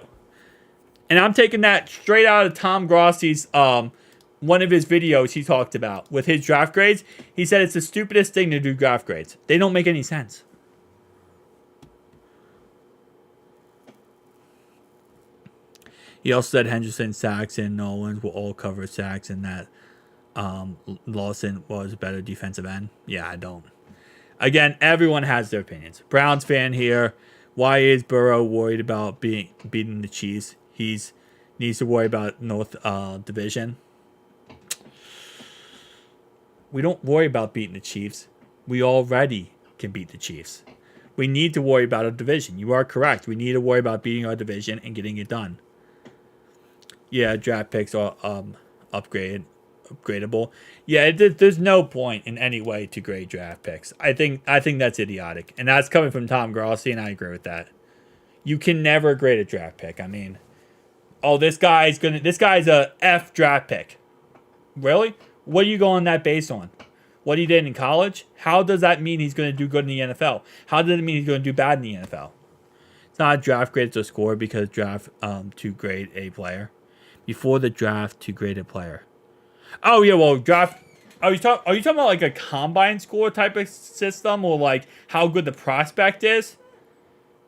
And I'm taking that straight out of Tom Grossi's, one of his videos he talked about with his draft grades. He said it's the stupidest thing to do draft grades. They don't make any sense. He also said Henderson, Saxon, Nolans will all cover sacks, and that Lawson was a better defensive end. Yeah, I don't. Again, everyone has their opinions. Browns fan here. Why is Burrow worried about beating the Chiefs? He needs to worry about North Division. We don't worry about beating the Chiefs. We already can beat the Chiefs. We need to worry about a division. You are correct. We need to worry about beating our division and getting it done. Yeah, draft picks are upgradable. Yeah, there's no point in any way to grade draft picks. I think that's idiotic, and that's coming from Tom Grossi, and I agree with that. You can never grade a draft pick. I mean, oh, this guy's a F draft pick. Really? What are you going that based on? What he did in college? How does that mean he's going to do good in the NFL? How does it mean he's going to do bad in the NFL? It's not a draft grade to score because draft to grade a player. Before the draft to grade a player. Oh yeah, well draft. Are you talking about like a combine score type of system, or like how good the prospect is?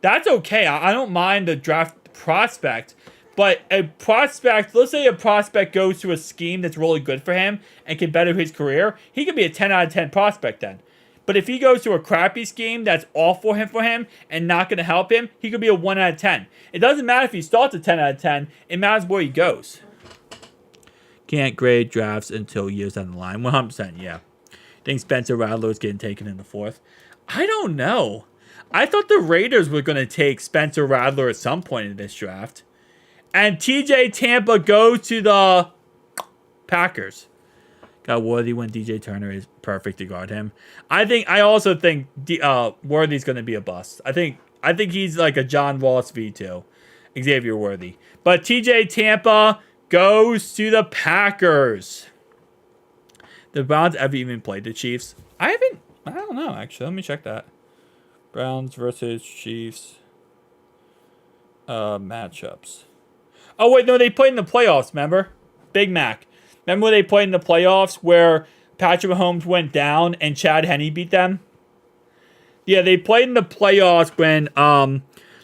That's okay. I don't mind the draft prospect, but a prospect. Let's say a prospect goes to a scheme that's really good for him and can better his career. He could be a 10 out of 10 prospect then. But if he goes to a crappy scheme that's awful for him and not going to help him, he could be a 1 out of 10. It doesn't matter if he starts a 10 out of 10. It matters where he goes. Can't grade drafts until years down the line. 100%, yeah. Think Spencer Rattler is getting taken in the 4th? I don't know. I thought the Raiders were going to take Spencer Rattler at some point in this draft. And TJ Tampa goes to the Packers. Got Worthy when DJ Turner is perfect to guard him. I also think Worthy's going to be a bust. I think he's like a John Ross V2. Xavier Worthy. But TJ Tampa goes to the Packers. The Browns ever even played the Chiefs? I don't know, actually. Let me check that. Browns versus Chiefs matchups. Oh, wait, no, they played in the playoffs, remember? Big Mac. Remember when they played in the playoffs where Patrick Mahomes went down and Chad Henne beat them? Yeah, they played in the playoffs when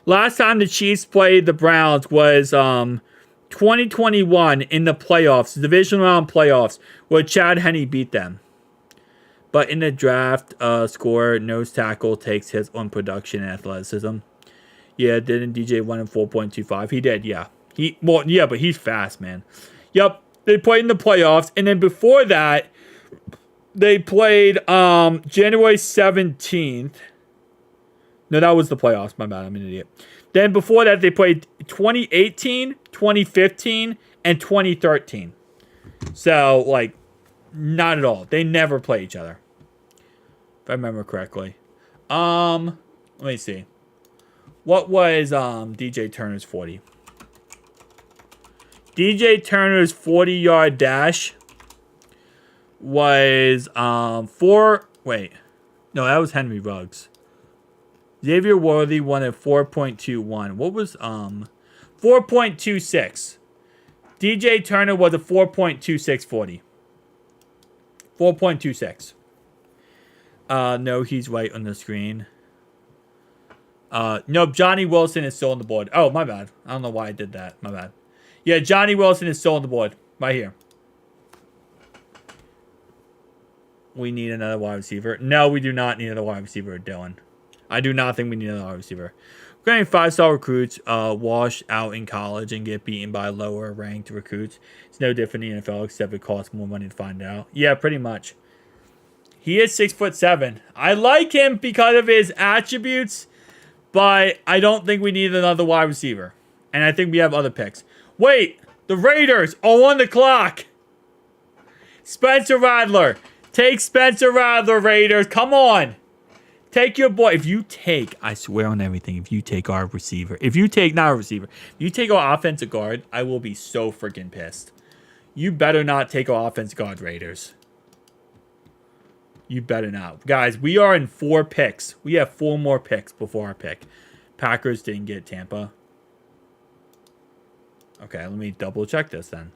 last time the Chiefs played the Browns was 2021 in the playoffs, the division round playoffs, where Chad Henne beat them. But in the draft score, nose tackle takes his own production and athleticism. Yeah, didn't DJ run in 4.25? He did, yeah. But he's fast, man. Yep. They played in the playoffs, and then before that, they played January 17th. No, that was the playoffs. My bad, I'm an idiot. Then before that, they played 2018, 2015, and 2013. So, like, not at all. They never play each other, if I remember correctly. Let me see. What was DJ Turner's 40? DJ Turner's 40-yard dash was wait. No, that was Henry Ruggs. Xavier Worthy won at 4.21. What was 4.26? DJ Turner was a 4.26 40. 4.26. No, he's right on the screen. Nope, Johnny Wilson is still on the board. Oh, my bad. I don't know why I did that. My bad. Yeah, Johnny Wilson is still on the board. Right here. We need another wide receiver. No, we do not need another wide receiver, Dylan. I do not think we need another wide receiver. We're getting 5-star recruits wash out in college and get beaten by lower ranked recruits. It's no different in the NFL, except it costs more money to find out. Yeah, pretty much. He is 6'7". I like him because of his attributes, but I don't think we need another wide receiver. And I think we have other picks. Wait, the Raiders are on the clock. Spencer Rattler. Take Spencer Rattler, Raiders. Come on. Take your boy. If you take, I swear on everything, if you take our receiver, if you take, not a receiver, if you take our offensive guard, I will be so freaking pissed. You better not take our offensive guard, Raiders. You better not. Guys, we are in 4 picks. We have 4 more picks before our pick. Packers didn't get Tampa. Okay, let me double check this then.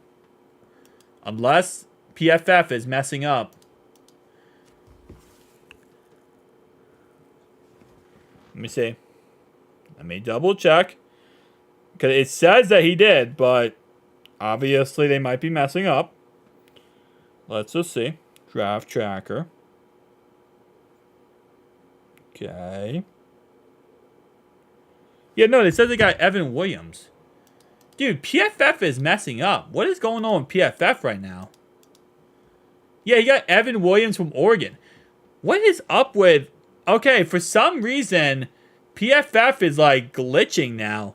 Unless PFF is messing up. Let me see. Let me double check. Because it says that he did, but obviously they might be messing up. Let's just see. Draft tracker. Okay. Yeah, no, it says they got Evan Williams. Dude, PFF is messing up. What is going on with PFF right now? Yeah, you got Evan Williams from Oregon. What is up with... Okay, for some reason, PFF is like glitching now.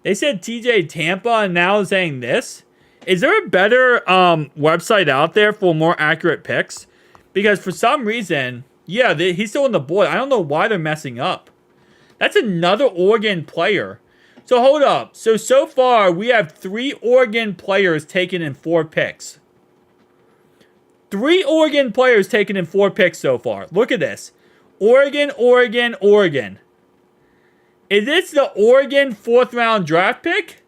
They said TJ Tampa and now saying this. Is there a better website out there for more accurate picks? Because for some reason, yeah, he's still on the board. I don't know why they're messing up. That's another Oregon player. So hold up. So far, we have 3 Oregon players taken in 4 picks. 3 Oregon players taken in 4 picks so far. Look at this. Oregon, Oregon, Oregon. Is this the Oregon 4th round draft pick?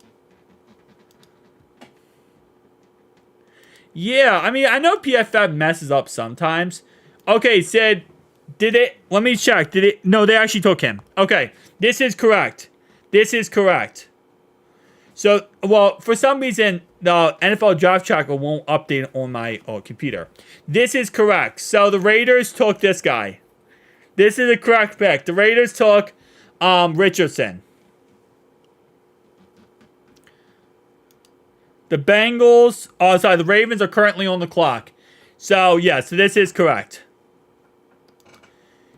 Yeah, I mean, I know PFF messes up sometimes. Okay, Sid, did it... Let me check. Did it... No, they actually took him. Okay, this is correct. This is correct. So, well, for some reason, the NFL draft tracker won't update on my computer. This is correct. So, the Raiders took this guy. This is a correct pick. The Raiders took Richardson. The Bengals... Oh, sorry. The Ravens are currently on the clock. So, yeah. So, this is correct.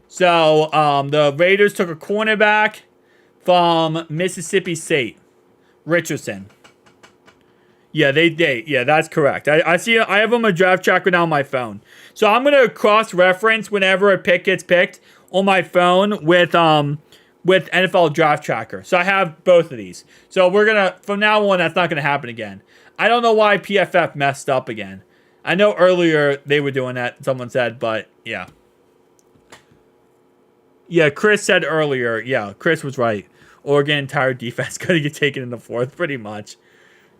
So, the Raiders took a cornerback from Mississippi State. Richardson. Yeah, yeah, that's correct. I see. I have them a draft tracker now on my phone. So I'm gonna cross-reference whenever a pick gets picked on my phone with NFL draft tracker. So I have both of these. So we're gonna, from now on, that's not gonna happen again. I don't know why PFF messed up again. I know earlier they were doing that. Someone said, but yeah. Yeah, Chris said earlier. Yeah, Chris was right. Oregon entire defense gonna get taken in the 4th, pretty much.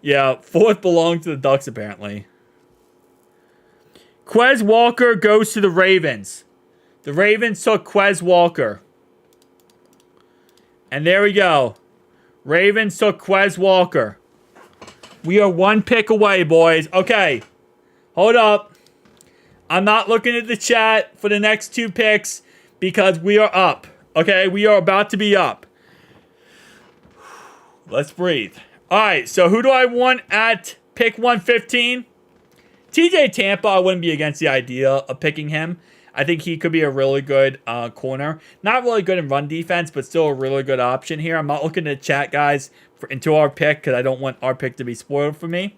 Yeah, 4th belongs to the Ducks, apparently. Quez Walker goes to the Ravens. The Ravens took Quez Walker. And there we go. Ravens took Quez Walker. We are 1 pick away, boys. Okay. Hold up. I'm not looking at the chat for the next 2 picks because we are up. Okay, we are about to be up. Let's breathe. All right, so who do I want at pick 115? TJ Tampa, I wouldn't be against the idea of picking him. I think he could be a really good corner. Not really good in run defense, but still a really good option here. I'm not looking at chat, guys, into our pick because I don't want our pick to be spoiled for me.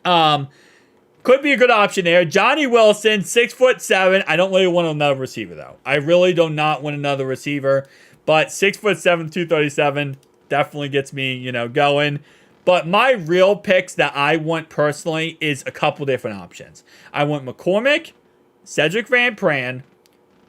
Could be a good option there. Johnny Wilson, 6'7". I don't really want another receiver, though. I really do not want another receiver. But 6'7", 237 definitely gets me, going. But my real picks that I want personally is a couple different options. I want McCormick, Cedric Van Pran,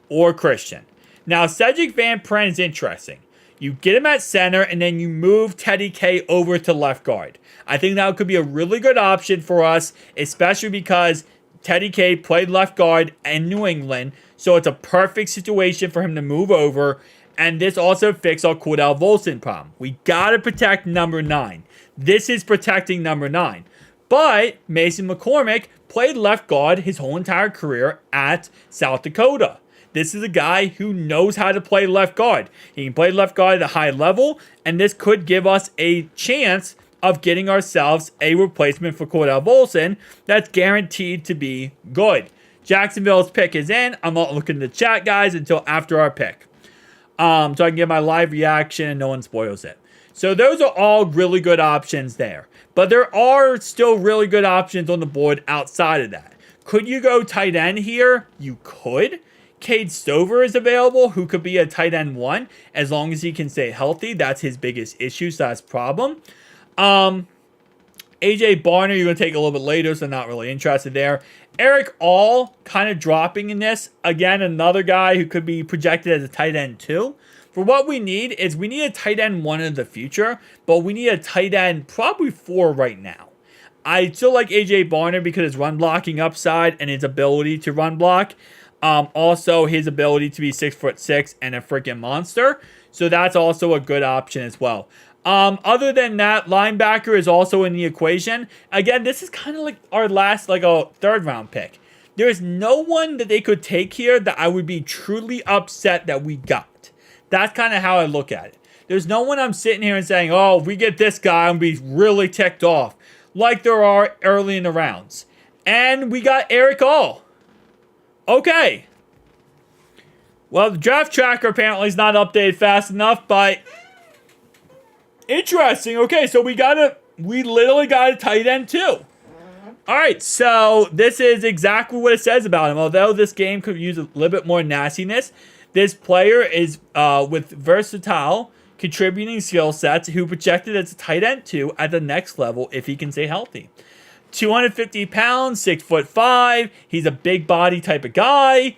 or Christian. Now, Cedric Van Pran is interesting. You get him at center, and then you move Teddy K over to left guard. I think that could be a really good option for us, especially because Teddy K played left guard in New England. So it's a perfect situation for him to move over. And this also fixes our Cordell Volson problem. We got to protect number 9. This is protecting number 9. But Mason McCormick played left guard his whole entire career at South Dakota. This is a guy who knows how to play left guard. He can play left guard at a high level, and this could give us a chance of getting ourselves a replacement for Cordell Volson that's guaranteed to be good. Jacksonville's pick is in. I'm not looking at the chat, guys, until after our pick. So I can get my live reaction and no one spoils it. So those are all really good options there. But there are still really good options on the board outside of that. Could you go tight end here? You could. Cade Stover is available, who could be a tight end 1 as long as he can stay healthy. That's his biggest issue, so that's problem. AJ Barner, you're going to take a little bit later, so not really interested there. Eric All, kind of dropping in this. Again, another guy who could be projected as a tight end 2. For what we need is we need a tight end 1 in the future, but we need a tight end probably 4 right now. I still like AJ Barner because his run blocking upside and his ability to run block. Also, his ability to be 6'6" and a freaking monster. So that's also a good option as well. Other than that, linebacker is also in the equation. Again, this is kind of like our last, like a 3rd round pick. There's no one that they could take here that I would be truly upset that we got. That's kind of how I look at it. There's no one I'm sitting here and saying, oh, if we get this guy, I'm going to be really ticked off. Like there are early in the rounds. And we got Eric All. Okay. Well, the draft tracker apparently is not updated fast enough, but interesting. Okay, so we literally got a tight end too. All right, so this is exactly what it says about him. Although this game could use a little bit more nastiness, this player is with versatile contributing skill sets who projected as a tight end 2 at the next level if he can stay healthy. 250 pounds, 6'5". He's a big body type of guy.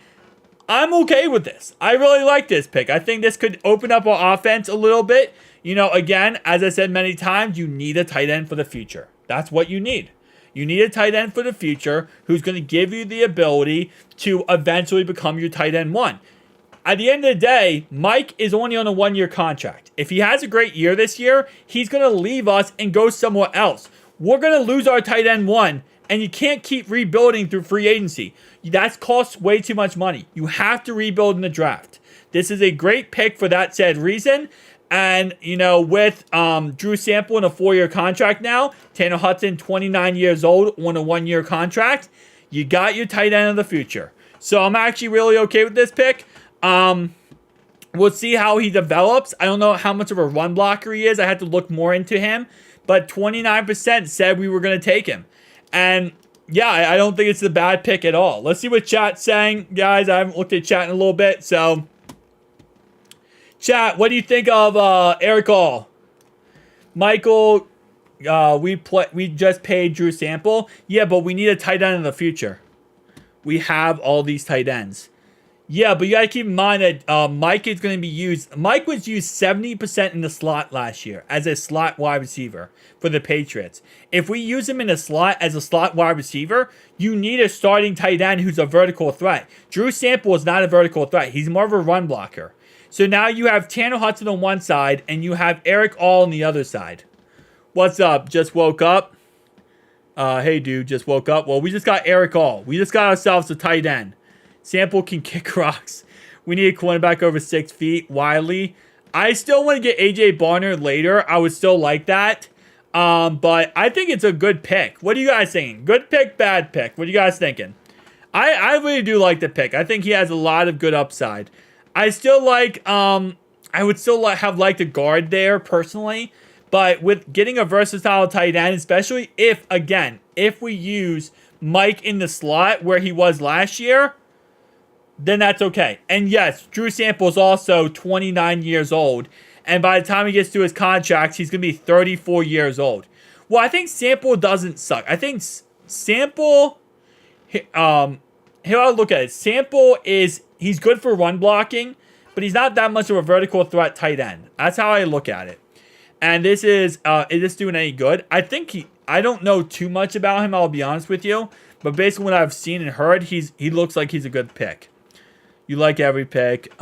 I'm okay with this. I really like this pick. I think this could open up our offense a little bit. You know, again, as I said many times, you need a tight end for the future. That's what you need. You need a tight end for the future who's going to give you the ability to eventually become your tight end 1. At the end of the day, Mike is only on a 1-year contract. If he has a great year this year, he's going to leave us and go somewhere else. We're going to lose our tight end 1, and you can't keep rebuilding through free agency. That costs way too much money. You have to rebuild in the draft. This is a great pick for that said reason. And, you know, with Drew Sample in a 4-year contract now, Tanner Hudson, 29 years old, on a 1-year contract, you got your tight end of the future. So I'm actually really okay with this pick. We'll see how he develops. I don't know how much of a run blocker he is. I had to look more into him. But 29% said we were going to take him. And, yeah, I don't think it's a bad pick at all. Let's see what chat's saying. Guys, I haven't looked at chat in a little bit, so chat, what do you think of Eric All? Michael, we just paid Drew Sample. Yeah, but we need a tight end in the future. We have all these tight ends. Yeah, but you got to keep in mind that Mike is going to be used. Mike was used 70% in the slot last year as a slot wide receiver for the Patriots. If we use him in a slot as a slot wide receiver, you need a starting tight end who's a vertical threat. Drew Sample is not a vertical threat. He's more of a run blocker. So now you have Tanner Hudson on one side, and you have Eric All on the other side. What's up? Just woke up? Hey, dude, just woke up. Well, we just got Eric All. We just got ourselves a tight end. Sample can kick rocks. We need a cornerback over 6 feet. Wiley. I still want to get AJ Barner later. I would still like that. But I think it's a good pick. What are you guys thinking? Good pick, bad pick? What are you guys thinking? I really do like the pick. I think he has a lot of good upside. I still like, I would still have liked a guard there personally. But with getting a versatile tight end, especially if we use Mike in the slot where he was last year, then that's okay. And yes, Drew Sample is also 29 years old. And by the time he gets to his contract, he's going to be 34 years old. Well, I think Sample doesn't suck. I think Sample, here I'll look at it. Sample he's good for run blocking, but he's not that much of a vertical threat tight end. That's how I look at it. And this is this doing any good? I don't know too much about him, I'll be honest with you. But based on what I've seen and heard, he looks like he's a good pick. You like every pick.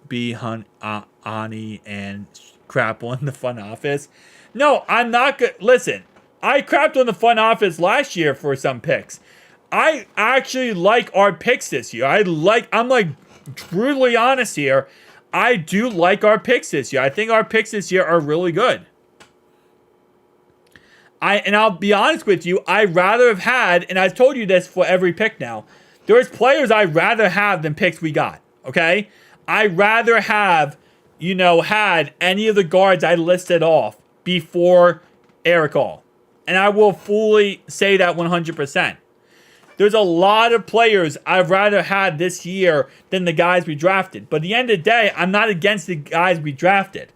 B. Ani and crap on the front office. No, I'm not good. Listen, I crapped on the front office last year for some picks. I actually like our picks this year. I'm like brutally honest here. I do like our picks this year. I think our picks this year are really good. And I'll be honest with you, I'd rather have had, and I've told you this for every pick now, there's players I'd rather have than picks we got, okay? I'd rather have, had any of the guards I listed off before Eric All. And I will fully say that 100%. There's a lot of players I'd rather had this year than the guys we drafted. But at the end of the day, I'm not against the guys we drafted.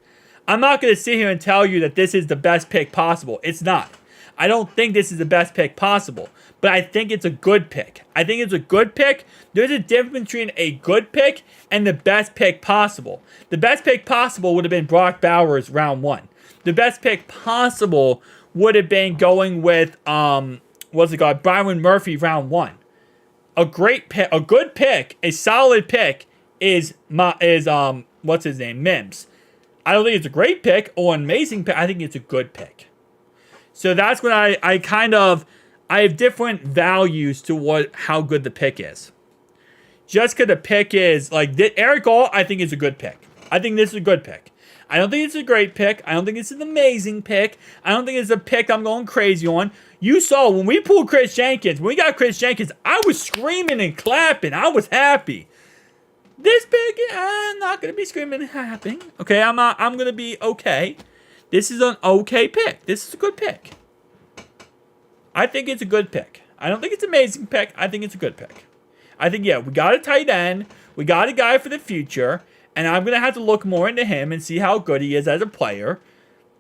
I'm not going to sit here and tell you that this is the best pick possible. It's not. I don't think this is the best pick possible. But I think it's a good pick. I think it's a good pick. There's a difference between a good pick and the best pick possible. The best pick possible would have been Brock Bowers round 1. The best pick possible would have been going with Byron Murphy round 1. A great pick, a good pick, a solid pick is what's his name? Mims. I don't think it's a great pick or an amazing pick. I think it's a good pick. So that's when I have different values to how good the pick is. Just because the pick is Eric All, I think is a good pick. I think this is a good pick. I don't think it's a great pick. I don't think it's an amazing pick. I don't think it's a pick I'm going crazy on. You saw when we pulled Chris Jenkins, when we got Chris Jenkins, I was screaming and clapping. I was happy. This pick, I'm not going to be screaming and clapping. Okay, I'm going to be okay. This is an okay pick. This is a good pick. I think it's a good pick. I don't think it's an amazing pick. I think it's a good pick. I think, we got a tight end. We got a guy for the future. And I'm going to have to look more into him and see how good he is as a player.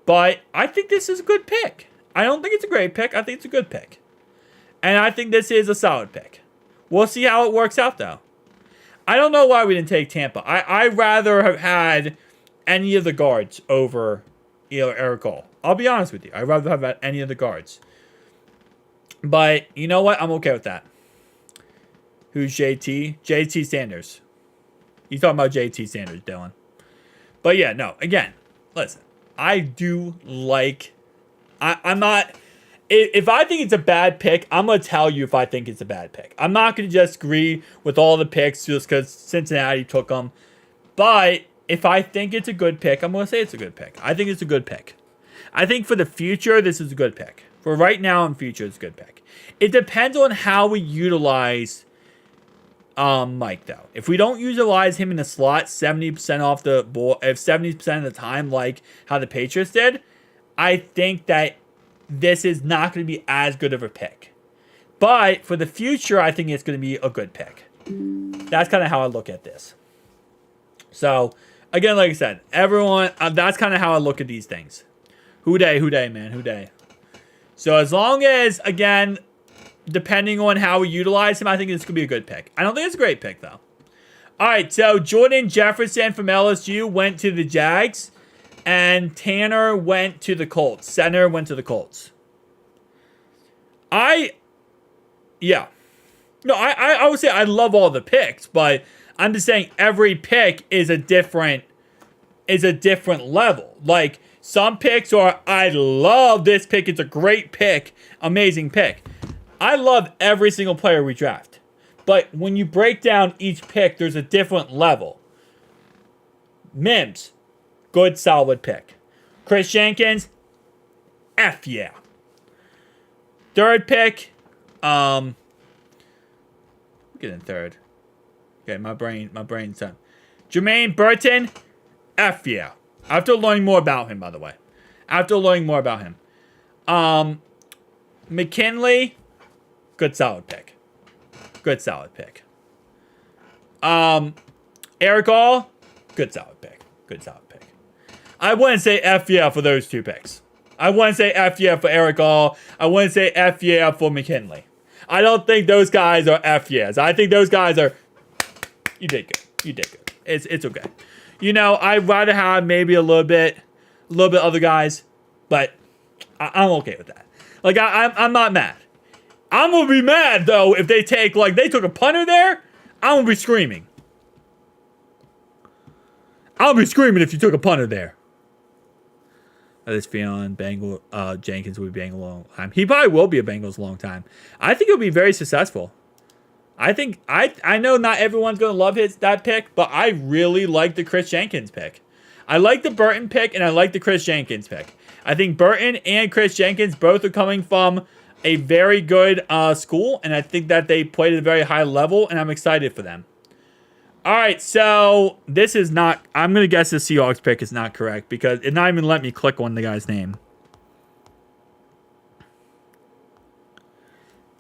But I think this is a good pick. I don't think it's a great pick. I think it's a good pick. And I think this is a solid pick. We'll see how it works out, though. I don't know why we didn't take Tampa. I'd rather have had any of the guards over Eric All. I'll be honest with you. I'd rather have had any of the guards. But you know what? I'm okay with that. Who's JT? JT Sanders. You talking about JT Sanders, Dylan. But yeah, no. Again, listen. I do like... I'm not... If I think it's a bad pick, I'm going to tell you if I think it's a bad pick. I'm not going to just agree with all the picks just because Cincinnati took them. But if I think it's a good pick, I'm going to say it's a good pick. I think it's a good pick. I think for the future, this is a good pick. For right now and future, it's a good pick. It depends on how we utilize... Mike, though. If we don't utilize him in the slot 70% off the ball, if 70% of the time, like how the Patriots did, I think that this is not going to be as good of a pick. But for the future, I think it's going to be a good pick. That's kind of how I look at this. So, again, like I said, everyone, that's kind of how I look at these things. Who day, man, who day. So, as long as, again... depending on how we utilize him, I think it's going to be a good pick. I don't think it's a great pick, though. All right, so Jordan Jefferson from LSU went to the Jags, and Tanner went to the Colts. Center went to the Colts. I would say I love all the picks, but I'm just saying every pick is a different level. Like, some picks are, I love this pick, it's a great pick, amazing pick. I love every single player we draft. But when you break down each pick, there's a different level. Mims, good, solid pick. Chris Jenkins, F yeah. Third pick, get in third. Okay, my brain's done. Jermaine Burton, F yeah. After learning more about him, by the way. McKinley, good solid pick. Eric All, good solid pick. I wouldn't say F yeah for those two picks. I wouldn't say F yeah for Eric All. I wouldn't say F yeah for McKinley. I don't think those guys are F yeahs. I think those guys are, you did good. It's okay. I'd rather have maybe a little bit other guys, but I'm okay with that. Like, I'm not mad. I'm going to be mad, though, if they took a punter there, I'm going to be screaming. I'll be screaming if you took a punter there. I just feeling Jenkins will be Bengals a long time. He probably will be a Bengals a long time. I think he'll be very successful. I know not everyone's gonna love that pick, but I really like the Chris Jenkins pick. I like the Burton pick and I like the Chris Jenkins pick. I think Burton and Chris Jenkins both are coming from a very good school, and I think that they played at a very high level, and I'm excited for them. All right, so this is not... I'm going to guess the Seahawks pick is not correct because it not even let me click on the guy's name.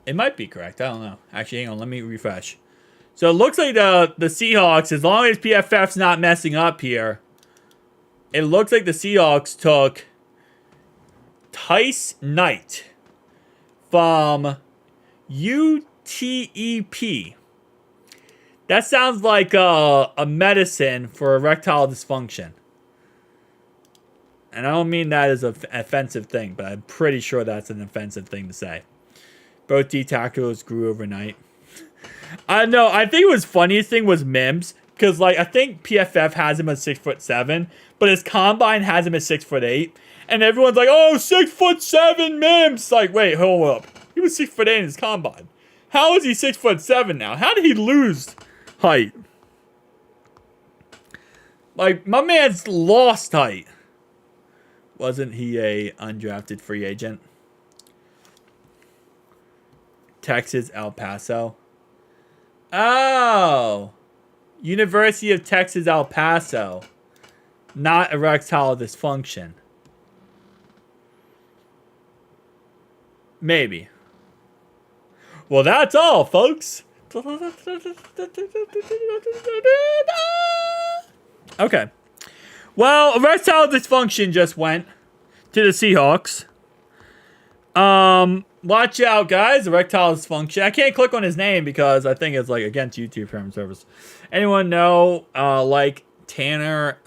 It might be correct. I don't know. Actually, hang on. Let me refresh. So it looks like the Seahawks, as long as PFF's not messing up here, it looks like the Seahawks took Tice Knight from UTEP. That sounds like a medicine for erectile dysfunction. And I don't mean that as an offensive thing, but I'm pretty sure that's an offensive thing to say. Both D tackles grew overnight. I know. I think it was funniest thing was Mims. Because, like, I think PFF has him at 6'7", but his combine has him at 6'8". And everyone's like, oh, 6'7" Mims. Like, wait, hold up. He was 6'8" in his combine. How is he 6'7" now? How did he lose height? Like, my man's lost height. Wasn't he a undrafted free agent? Texas, El Paso. Oh. University of Texas, El Paso. Not erectile dysfunction. Maybe. Well, that's all, folks. Okay. Well, erectile dysfunction just went to the Seahawks. Watch out, guys. Erectile dysfunction. I can't click on his name because I think it's like against YouTube Term Service. Anyone know, like Tanner?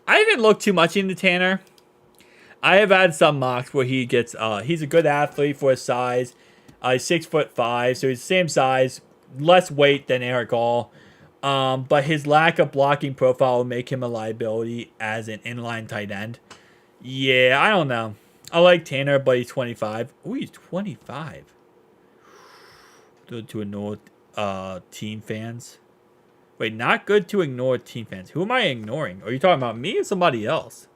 I haven't looked too much into Tanner. I have had some mocks where he gets, he's a good athlete for his size. He's 6'5", so he's the same size, less weight than Eric All. But his lack of blocking profile will make him a liability as an inline tight end. Yeah, I don't know. I like Tanner, but he's 25. Oh, he's 25. Good to ignore team fans. Wait, not good to ignore team fans. Who am I ignoring? Are you talking about me or somebody else?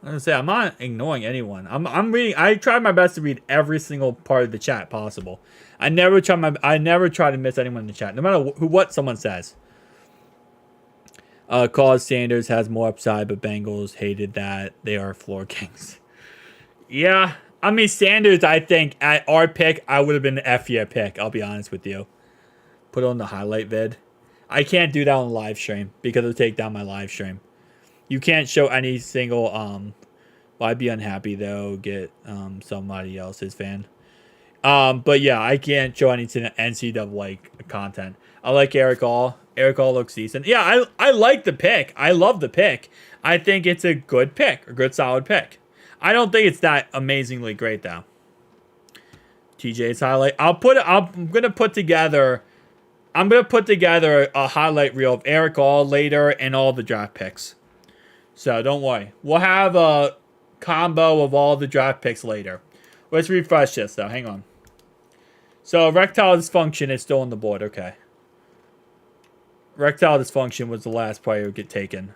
I'm gonna say I'm not ignoring anyone. I'm reading. I try my best to read every single part of the chat possible. I never try to miss anyone in the chat, no matter what someone says. Cause Sanders has more upside, but Bengals hated that they are floor kings. Yeah, I mean Sanders. I think at our pick, I would have been the F-year pick. I'll be honest with you. Put on the highlight vid. I can't do that on live stream because it'll take down my live stream. You can't show any single, well, I'd be unhappy though, get somebody else's fan. But yeah, I can't show any NCAA content. I like Eric All. Eric All looks decent. Yeah, I like the pick. I love the pick. I think it's a good pick, a good solid pick. I don't think it's that amazingly great though. TJ's highlight. I'm gonna put together a highlight reel of Eric All later and all the draft picks. So don't worry. We'll have a combo of all the draft picks later. Let's refresh this though. Hang on. So erectile dysfunction is still on the board. Okay. Erectile dysfunction was the last player to get taken.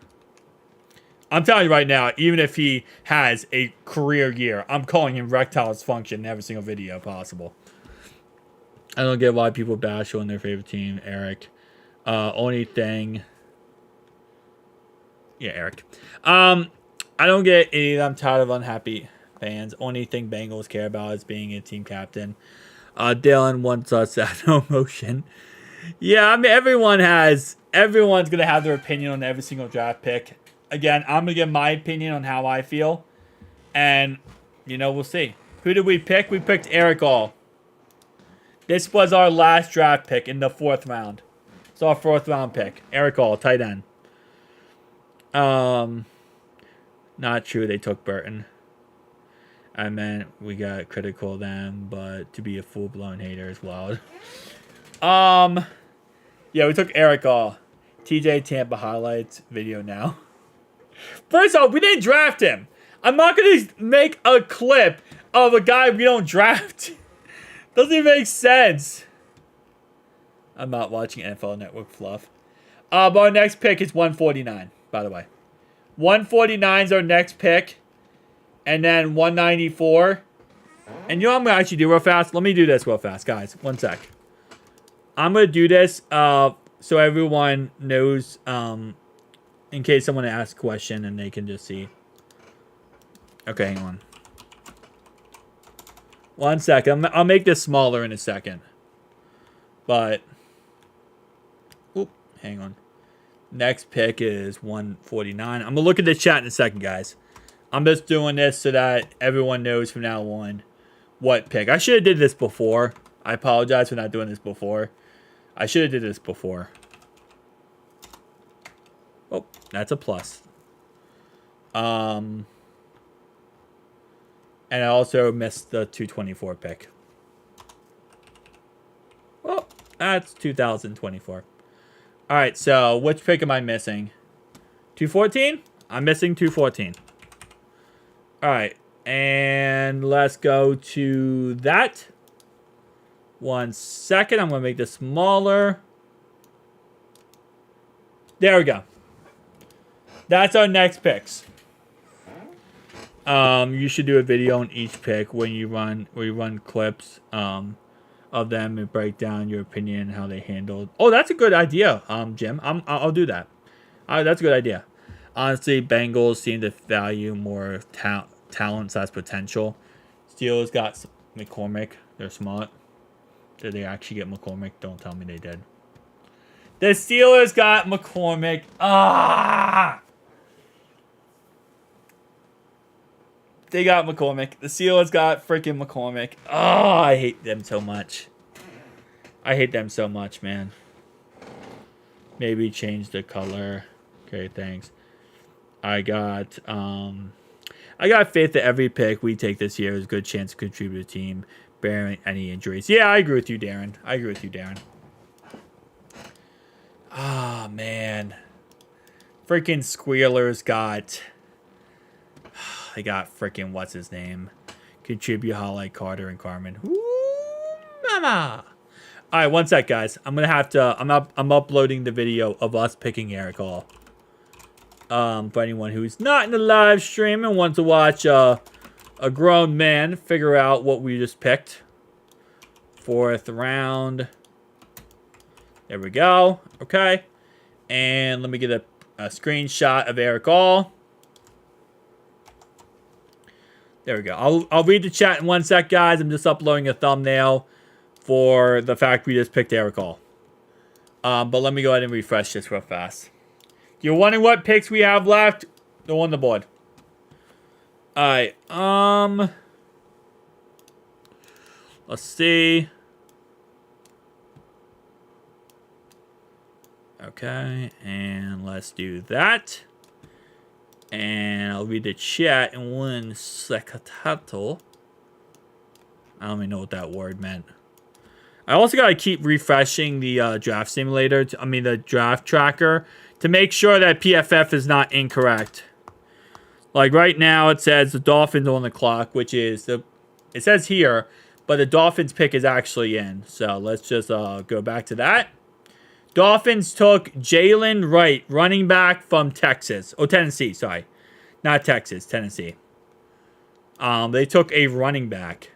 I'm telling you right now, even if he has a career year, I'm calling him erectile dysfunction in every single video possible. I don't get why people bash on their favorite team, Eric. Only thing... Yeah, Eric. I don't get any of them. I'm tired of unhappy fans. Only thing Bengals care about is being a team captain. Dylan wants us to have no emotion. Yeah, I mean, everyone's going to have their opinion on every single draft pick. Again, I'm going to give my opinion on how I feel. And, you know, we'll see. Who did we pick? We picked Eric All. This was our last draft pick in the 4th round. It's our 4th round pick. Eric All, tight end. Not true. They took Burton. I meant we got critical of them, but to be a full-blown hater is wild. Yeah, we took Eric All. TJ Tampa highlights video now. First off, we didn't draft him. I'm not going to make a clip of a guy we don't draft. Doesn't even make sense. I'm not watching NFL Network fluff. But our next pick is 149, by the way. 149 is our next pick. And then 194. And you know what I'm going to actually do real fast? Let me do this real fast, guys. One sec. I'm going to do this so everyone knows, in case someone asks a question and they can just see. Okay, hang on. One second. I'll make this smaller in a second. But, oop, hang on. Next pick is 149. I'm going to look at the chat in a second, guys. I'm just doing this so that everyone knows from now on what pick. I should have did this before. I apologize for not doing this before. I should have did this before. Oh, that's a plus. And I also missed the 224 pick. Well, that's 2024. All right, so which pick am I missing? 214? I'm missing 214. All right, and let's go to that. 1 second. I'm going to make this smaller. There we go. That's our next picks. You should do a video on each pick when you run clips of them and break down your opinion and how they handled. Oh, that's a good idea, Jim. I'll do that. That's a good idea. Honestly, Bengals seem to value more talent / potential. Steelers got McCormick. They're smart. Did they actually get McCormick? Don't tell me they did. The Steelers got McCormick. They got McCormick. The Steelers got freaking McCormick. I hate them so much. I hate them so much, man. Maybe change the color. Okay, thanks. I got faith that every pick we take this year is a good chance to contribute to the team, bearing any injuries. Yeah, I agree with you, Darren. Ah, man. Freaking Squealers got... They got freaking what's his name? Contribute highlight Carter and Carmen. Ooh, mama. All right, one sec, guys. I'm gonna have to. I'm uploading the video of us picking Eric Hall. For anyone who's not in the live stream and wants to watch a grown man figure out what we just picked. 4th round. There we go. Okay, and let me get a screenshot of Eric Hall. There we go. I'll read the chat in 1 sec, guys. I'm just uploading a thumbnail for the fact we just picked Eric Hall. But let me go ahead and refresh this real fast. If you're wondering what picks we have left, they're on the board. Alright. Let's see. Okay, and let's do that. And I'll read the chat in 1 second. I don't even know what that word meant. I also got to keep refreshing the draft simulator. The draft tracker to make sure that PFF is not incorrect. Like right now, it says the Dolphins on the clock, which is it says here, but the Dolphins pick is actually in. So let's just go back to that. Dolphins took Jalen Wright, running back from Texas. Oh, Tennessee, sorry. Not Texas, Tennessee. They took a running back.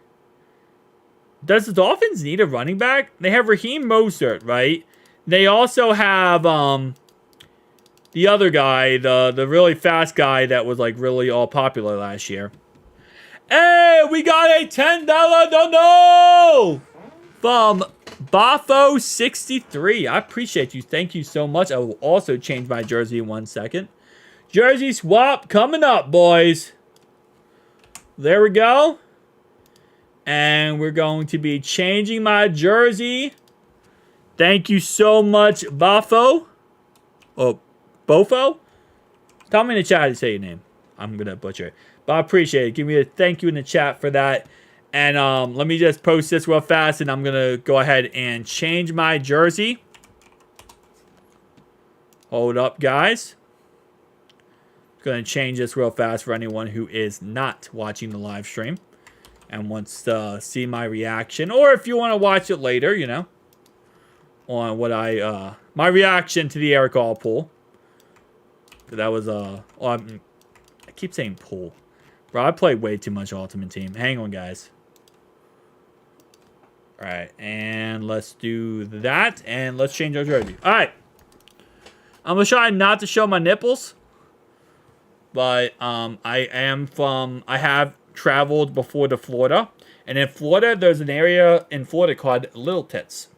Does the Dolphins need a running back? They have Raheem Mostert, right? They also have the other guy, the really fast guy that was like really all popular last year. Hey, we got a $10 dono from Bafo63. I appreciate you. Thank you so much. I will also change my jersey in 1 second. Jersey swap coming up, boys. There we go. And we're going to be changing my jersey. Thank you so much, Bafo. Oh, Bofo? Tell me in the chat how to say your name. I'm going to butcher it. But I appreciate it. Give me a thank you in the chat for that. And let me just post this real fast, and I'm going to go ahead and change my jersey. Hold up, guys. Going to change this real fast for anyone who is not watching the live stream and wants to see my reaction. Or if you want to watch it later, you know, on what my reaction to the Eric All pool. That was, I keep saying pool. Bro, I played way too much Ultimate Team. Hang on, guys. All right, and let's do that, and let's change our jersey. All right. I'm going to try not to show my nipples, but I have traveled before to Florida, and in Florida, there's an area in Florida called Little Tits.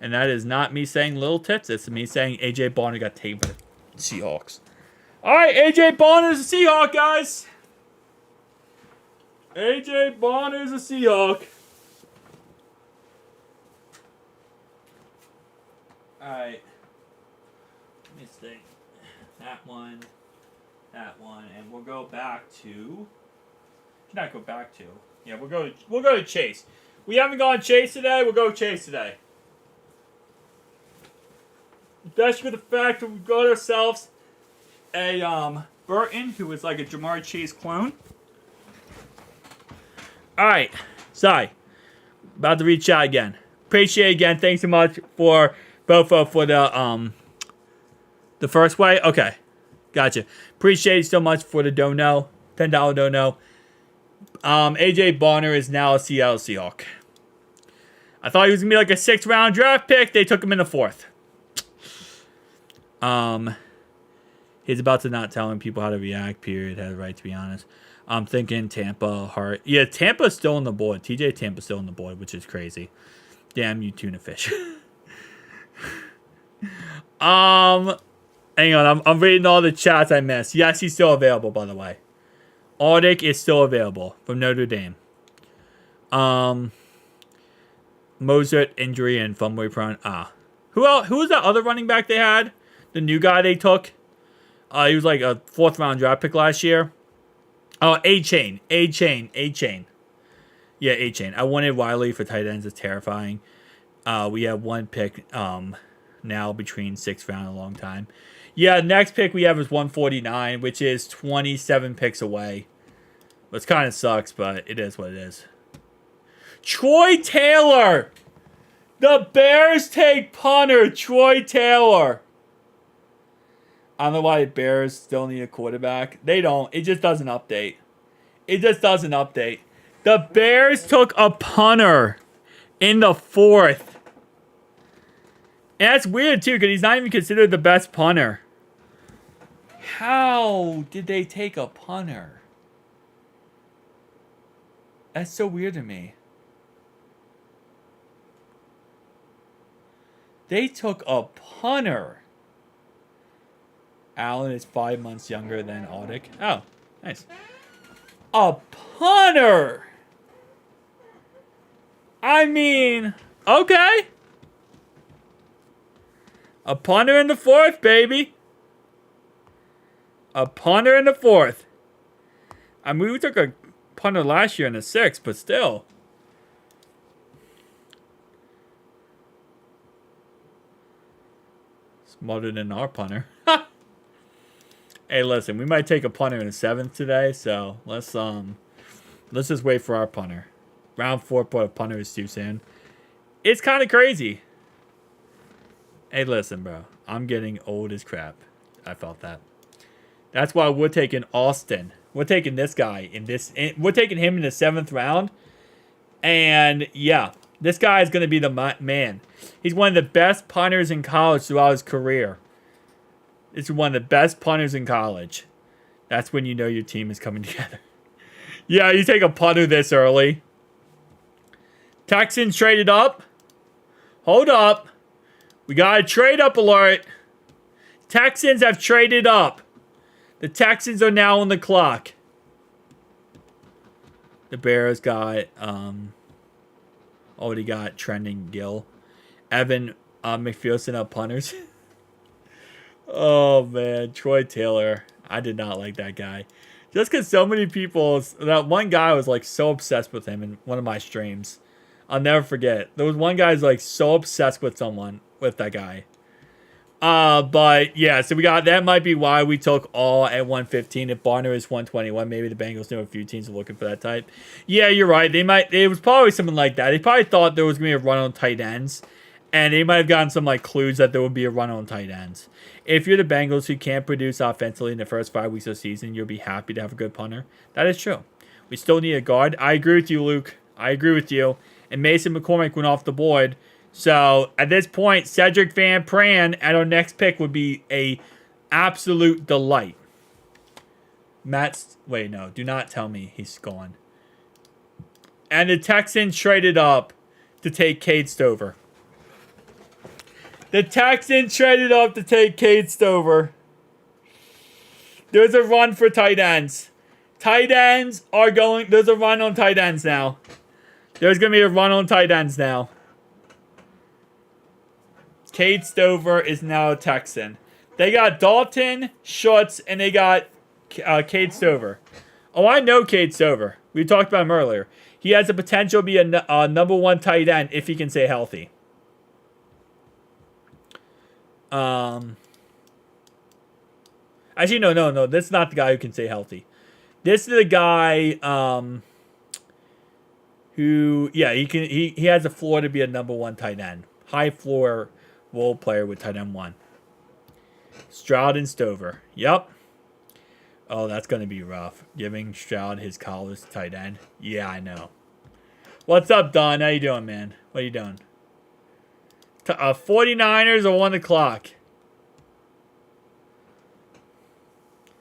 And that is not me saying Little Tits, it's me saying A.J. Bonner got taken by the Seahawks. All right, A.J. Bonner's a Seahawk, guys. A.J. Bonner's a Seahawk. All right. Let me see. That one, and we'll go back to. Not go back to. Yeah, we'll go to Chase. We haven't gone Chase today. We'll go Chase today. Especially with the fact that we got ourselves a Burton, who is like a Jamar Chase clone. All right, sorry, about to reach out again. Appreciate it again. Thanks so much for both for the first way. Okay, gotcha. Appreciate it so much for the dono, $10 dono. AJ Bonner is now a Seattle Seahawk. I thought he was gonna be like a 6th round draft pick. They took him in the 4th. He's about to not telling people how to react. Period. Has a right to be honest. I'm thinking Tampa, Hart. Yeah, Tampa's still on the board. TJ Tampa's still on the board, which is crazy. Damn you, tuna fish. Hang on. I'm reading all the chats I missed. Yes, he's still available, by the way. Audic is still available from Notre Dame. Mozart injury and fumble prone. Who else? Who was that other running back they had? The new guy they took. He was like a 4th round draft pick last year. Oh, A-Chain. Yeah, A-Chain. I wanted Wiley for tight ends. It's terrifying. We have one pick now between 6th round and a long time. Yeah, next pick we have is 149, which is 27 picks away. Which kind of sucks, but it is what it is. Troy Taylor! The Bears take punter, Troy Taylor. I don't know why the Bears still need a quarterback. They don't. It just doesn't update. The Bears took a punter in the 4th. And that's weird, too, because he's not even considered the best punter. How did they take a punter? That's so weird to me. They took a punter. Allen is 5 months younger than Audic. Oh, nice. A punter! I mean, okay. A punter in the 4th, baby. A punter in the 4th. I mean, we took a punter last year in the 6th, but still. Smarter than our punter. Hey, listen, we might take a punter in the 7th today, so let's just wait for our punter. Round 4 for a punter is too soon. It's kind of crazy. Hey, listen, bro. I'm getting old as crap. I felt that. That's why we're taking Austin. We're taking this guy we're taking him in the 7th round. And yeah, this guy is going to be the man. He's one of the best punters in college throughout his career. This is one of the best punters in college. That's when you know your team is coming together. Yeah, you take a punter this early. Texans traded up. Hold up. We got a trade up alert. Texans have traded up. The Texans are now on the clock. The Bears got already got Trending Gill. Evan McPherson up punters. Oh, man. Troy Taylor. I did not like that guy. Just because so many people... That one guy was, like, so obsessed with him in one of my streams. I'll never forget. There was one guy who's, like, so obsessed with someone. With that guy. But yeah, so we got that might be why we took all at 115. If Barner is 121, maybe the Bengals knew a few teams were looking for that type. Yeah, you're right. It was probably something like that. They probably thought there was gonna be a run on tight ends, and they might have gotten some like clues that there would be a run on tight ends. If you're the Bengals who can't produce offensively in the first 5 weeks of the season, you'll be happy to have a good punter. That is true. We still need a guard. I agree with you, Luke. I agree with you. And Mason McCormick went off the board. So, at this point, Cedric Van Pran at our next pick would be a absolute delight. Wait, no. Do not tell me he's gone. And the Texans traded up to take Cade Stover. The Texans traded up to take Cade Stover. There's a run for tight ends. Tight ends are going... There's a run on tight ends now. There's going to be a run on tight ends now. Cade Stover is now a Texan. They got Dalton, Schutz, and they got Cade Stover. Oh, I know Cade Stover. We talked about him earlier. He has the potential to be a number 1 tight end if he can stay healthy. Actually, no. This is not the guy who can stay healthy. This is the guy who, yeah, he has a floor to be a number 1 tight end. High floor role player with tight end 1. Stroud and Stover. Yep. Oh, that's going to be rough. Giving Stroud his college tight end. Yeah, I know. What's up, Don? How you doing, man? What are you doing? 49ers or 1 o'clock?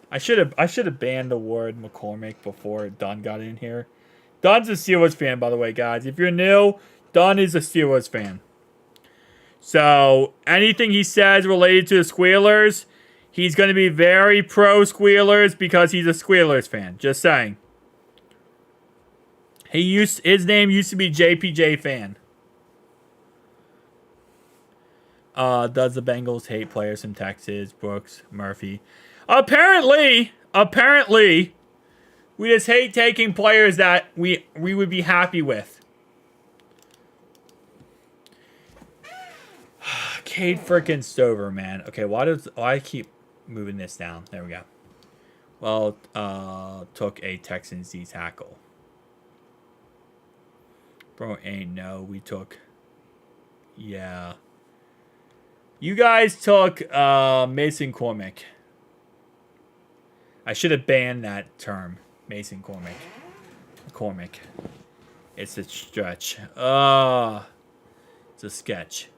I should have banned the word McCormick before Don got in here. Don's a Steelers fan, by the way, guys. If you're new, Don is a Steelers fan. So, anything he says related to the Squealers, he's going to be very pro-Squealers because he's a Squealers fan. Just saying. His name used to be JPJ fan. Does the Bengals hate players from Texas? Brooks, Murphy. Apparently, we just hate taking players that we would be happy with. Cade freaking Stover, man. Okay, why I keep moving this down? There we go. Well, took a Texans D tackle. Bro, we took. Yeah. You guys took Mason Cormick. I should have banned that term, Mason Cormick. Cormick. It's a stretch. It's a sketch.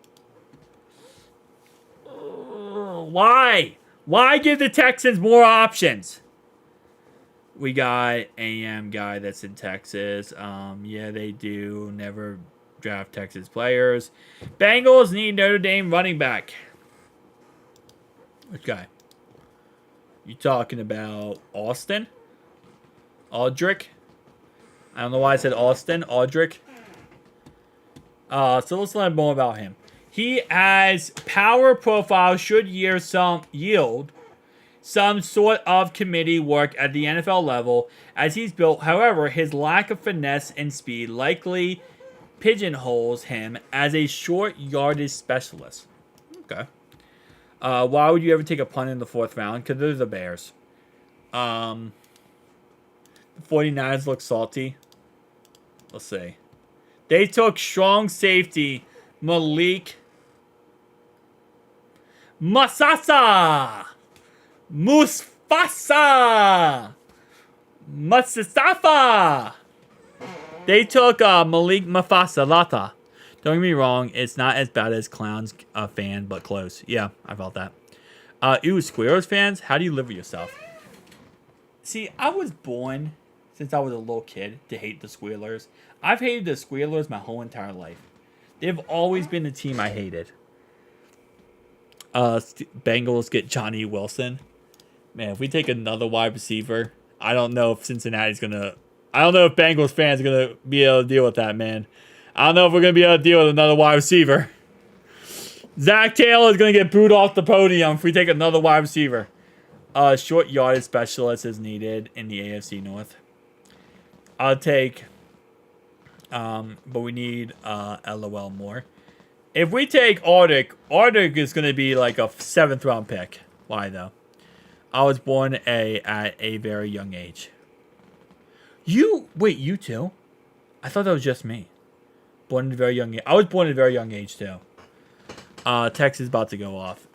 Why? Why give the Texans more options? We got AM guy that's in Texas. Yeah, they do. Never draft Texas players. Bengals need Notre Dame running back. Which guy? You talking about Austin? Aldrich? I don't know why I said Austin. Aldrich. So let's learn more about him. He has power profile, should yield some sort of committee work at the NFL level as he's built. However, his lack of finesse and speed likely pigeonholes him as a short yardage specialist. Okay. Why would you ever take a punt in the 4th round? Because they're the Bears. The 49ers look salty. Let's see. They took strong safety Malik Mustafa. They took Malik Mustafa. Don't get me wrong, it's not as bad as Clown's fan, but close. Yeah, I felt that. Squares fans, how do you live with yourself? See, I was born, since I was a little kid, to hate the Squealers. I've hated the Squealers my whole entire life. They've always been the team I hated. Bengals get Johnny Wilson. Man, if we take another wide receiver, I don't know if Cincinnati's going to... I don't know if Bengals fans are going to be able to deal with that, man. I don't know if we're going to be able to deal with another wide receiver. Zach Taylor is going to get booed off the podium if we take another wide receiver. Short yardage specialist is needed in the AFC North. I'll take... but we need LOL more. If we take Arctic is going to be like a 7th round pick. Why though? I was born at a very young age. Wait, you too? I thought that was just me. Born at a very young age. I was born at a very young age too. Texas is about to go off.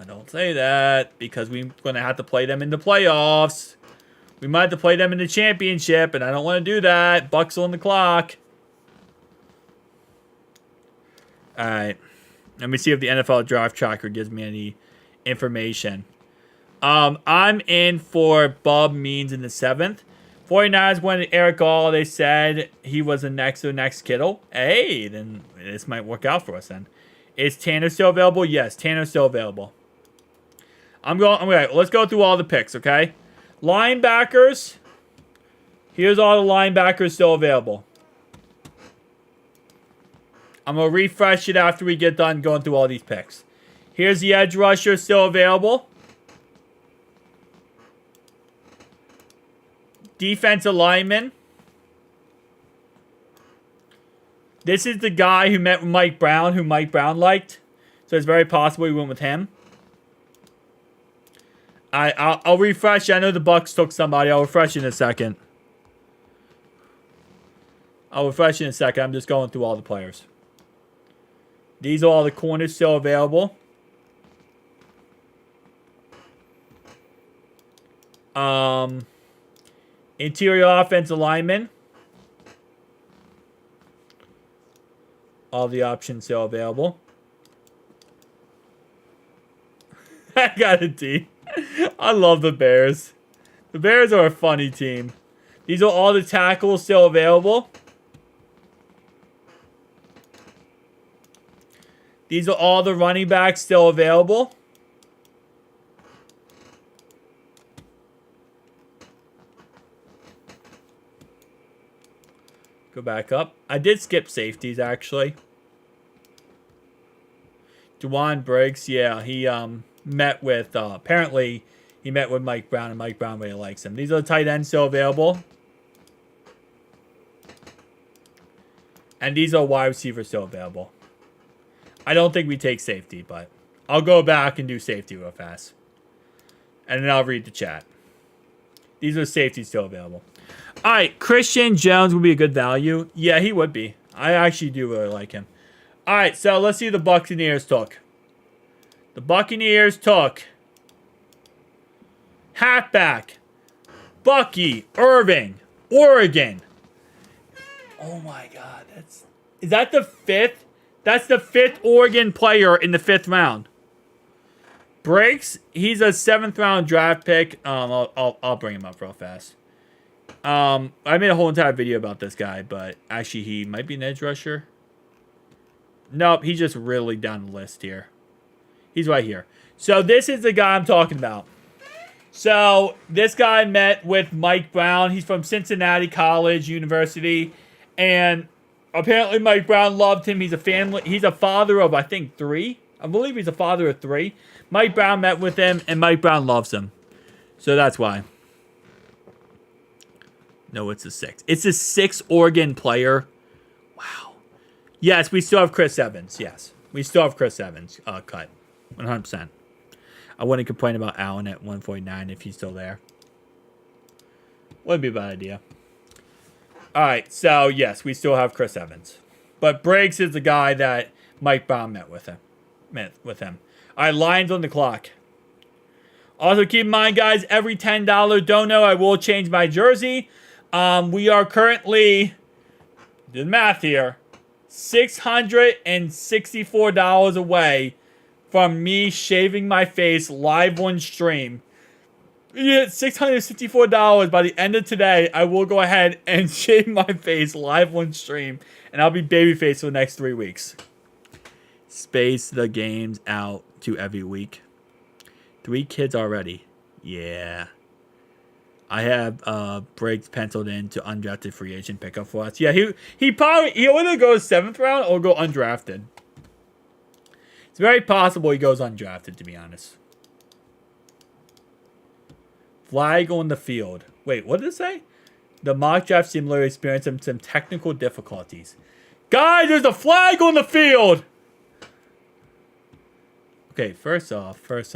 Don't say that because we're going to have to play them in the playoffs. We might have to play them in the championship, and I don't want to do that. Bucks on the clock. All right. Let me see if the NFL draft tracker gives me any information. I'm in for Bob Means in the 7th. 49ers wanted Eric All. They said he was the next Kittle. Hey, then this might work out for us then. Is Tanner still available? Yes, Tanner's still available. Let's go through all the picks, okay? Linebackers. Here's all the linebackers still available. I'm going to refresh it after we get done going through all these picks. Here's the edge rusher still available. Defensive lineman. This is the guy who met with Mike Brown, who Mike Brown liked. So it's very possible he went with him. I'll refresh. I know the Bucks took somebody. I'll refresh in a second. I'm just going through all the players. These are all the corners still available. Interior offensive lineman. All the options still available. I got a D. I love the Bears. The Bears are a funny team. These are all the tackles still available. These are all the running backs still available. Go back up. I did skip safeties, actually. Juwan Briggs, yeah, he met with, apparently, he met with Mike Brown, and Mike Brown really likes him. These are the tight ends still available. And these are wide receivers still available. I don't think we take safety, but I'll go back and do safety real fast. And then I'll read the chat. These are safeties still available. All right, Christian Jones would be a good value. Yeah, he would be. I actually do really like him. All right, so let's see who the Buccaneers took. The Buccaneers took halfback Bucky Irving, Oregon. Oh my God, is that the 5th? That's the 5th Oregon player in the 5th round. Briggs, he's a 7th round draft pick. I'll bring him up real fast. I made a whole entire video about this guy, but actually he might be an edge rusher. Nope, he's just really down the list here. He's right here. So this is the guy I'm talking about. So this guy met with Mike Brown. He's from Cincinnati College University, and apparently Mike Brown loved him. He's a father of, I think, 3. I believe he's a father of 3. Mike Brown met with him, and Mike Brown loves him. So that's why. No, it's a 6. It's a 6 Oregon player. Wow. Yes, we still have Chris Evans. Yes. We still have Chris Evans cut. 100%. I wouldn't complain about Allen at 149 if he's still there. Wouldn't be a bad idea. All right, so yes, we still have Chris Evans. But Briggs is the guy that Mike Brown met with him. All right, Lions on the clock. Also, keep in mind, guys, every $10 dono, I will change my jersey. We are currently, do the math here, $664 away from me shaving my face live on stream. You get $664 by the end of today. I will go ahead and shave my face live on stream, and I'll be babyface for the next 3 weeks. Space the games out to every week. 3 kids already. Yeah. I have Briggs penciled in to undrafted free agent pickup for us. Yeah, he'll either go 7th round or go undrafted. It's very possible he goes undrafted, to be honest. Flag on the field. Wait, what did it say? The mock draft simulator experienced some technical difficulties. Guys, there's a flag on the field! Okay, first off. What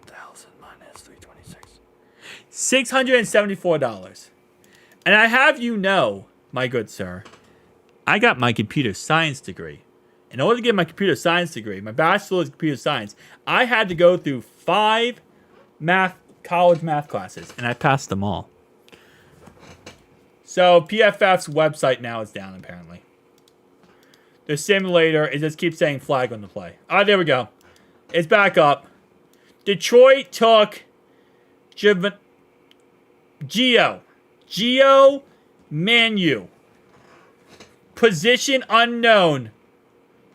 the hell is minus 326? $674. And I have you know, my good sir, I got my computer science degree. In order to get my computer science degree, my bachelor's in computer science, I had to go through 5 college math classes, and I passed them all. So PFF's website now is down, apparently. The simulator, it just keeps saying flag on the play. There we go. It's back up. Detroit took Gio Manu. Position unknown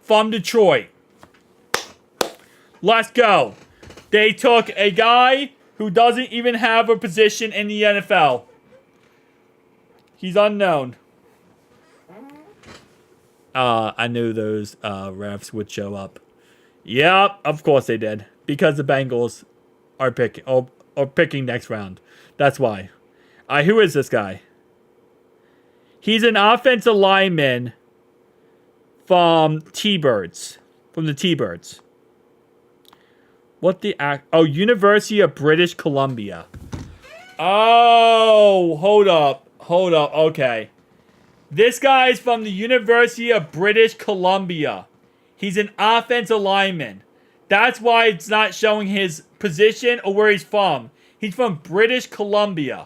from Detroit. Let's go. They took a guy who doesn't even have a position in the NFL. He's unknown. I knew those refs would show up. Yep, of course they did. Because the Bengals are picking next round. That's why. Who is this guy? He's an offensive lineman from T-Birds. From the T-Birds. What the University of British Columbia. Oh, hold up. Okay. This guy's from the University of British Columbia. He's an offensive lineman. That's why it's not showing his position or where he's from. He's from British Columbia.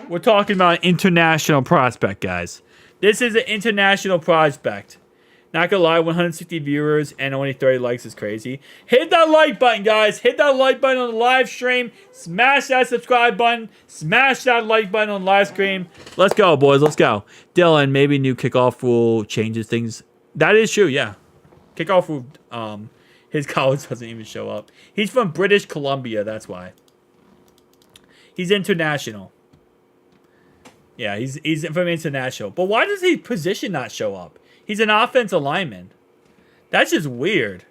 We're talking about an international prospect, guys. This is an international prospect. Not gonna lie, 160 viewers and only 30 likes is crazy. Hit that like button, guys. Hit that like button on the live stream. Smash that subscribe button. Smash that like button on the live stream. Let's go, boys. Let's go. Dylan, maybe new kickoff rule changes things. That is true, yeah. Kickoff rule, his college doesn't even show up. He's from British Columbia, that's why. He's international. Yeah, he's from international. But why does his position not show up? He's an offensive lineman. That's just weird.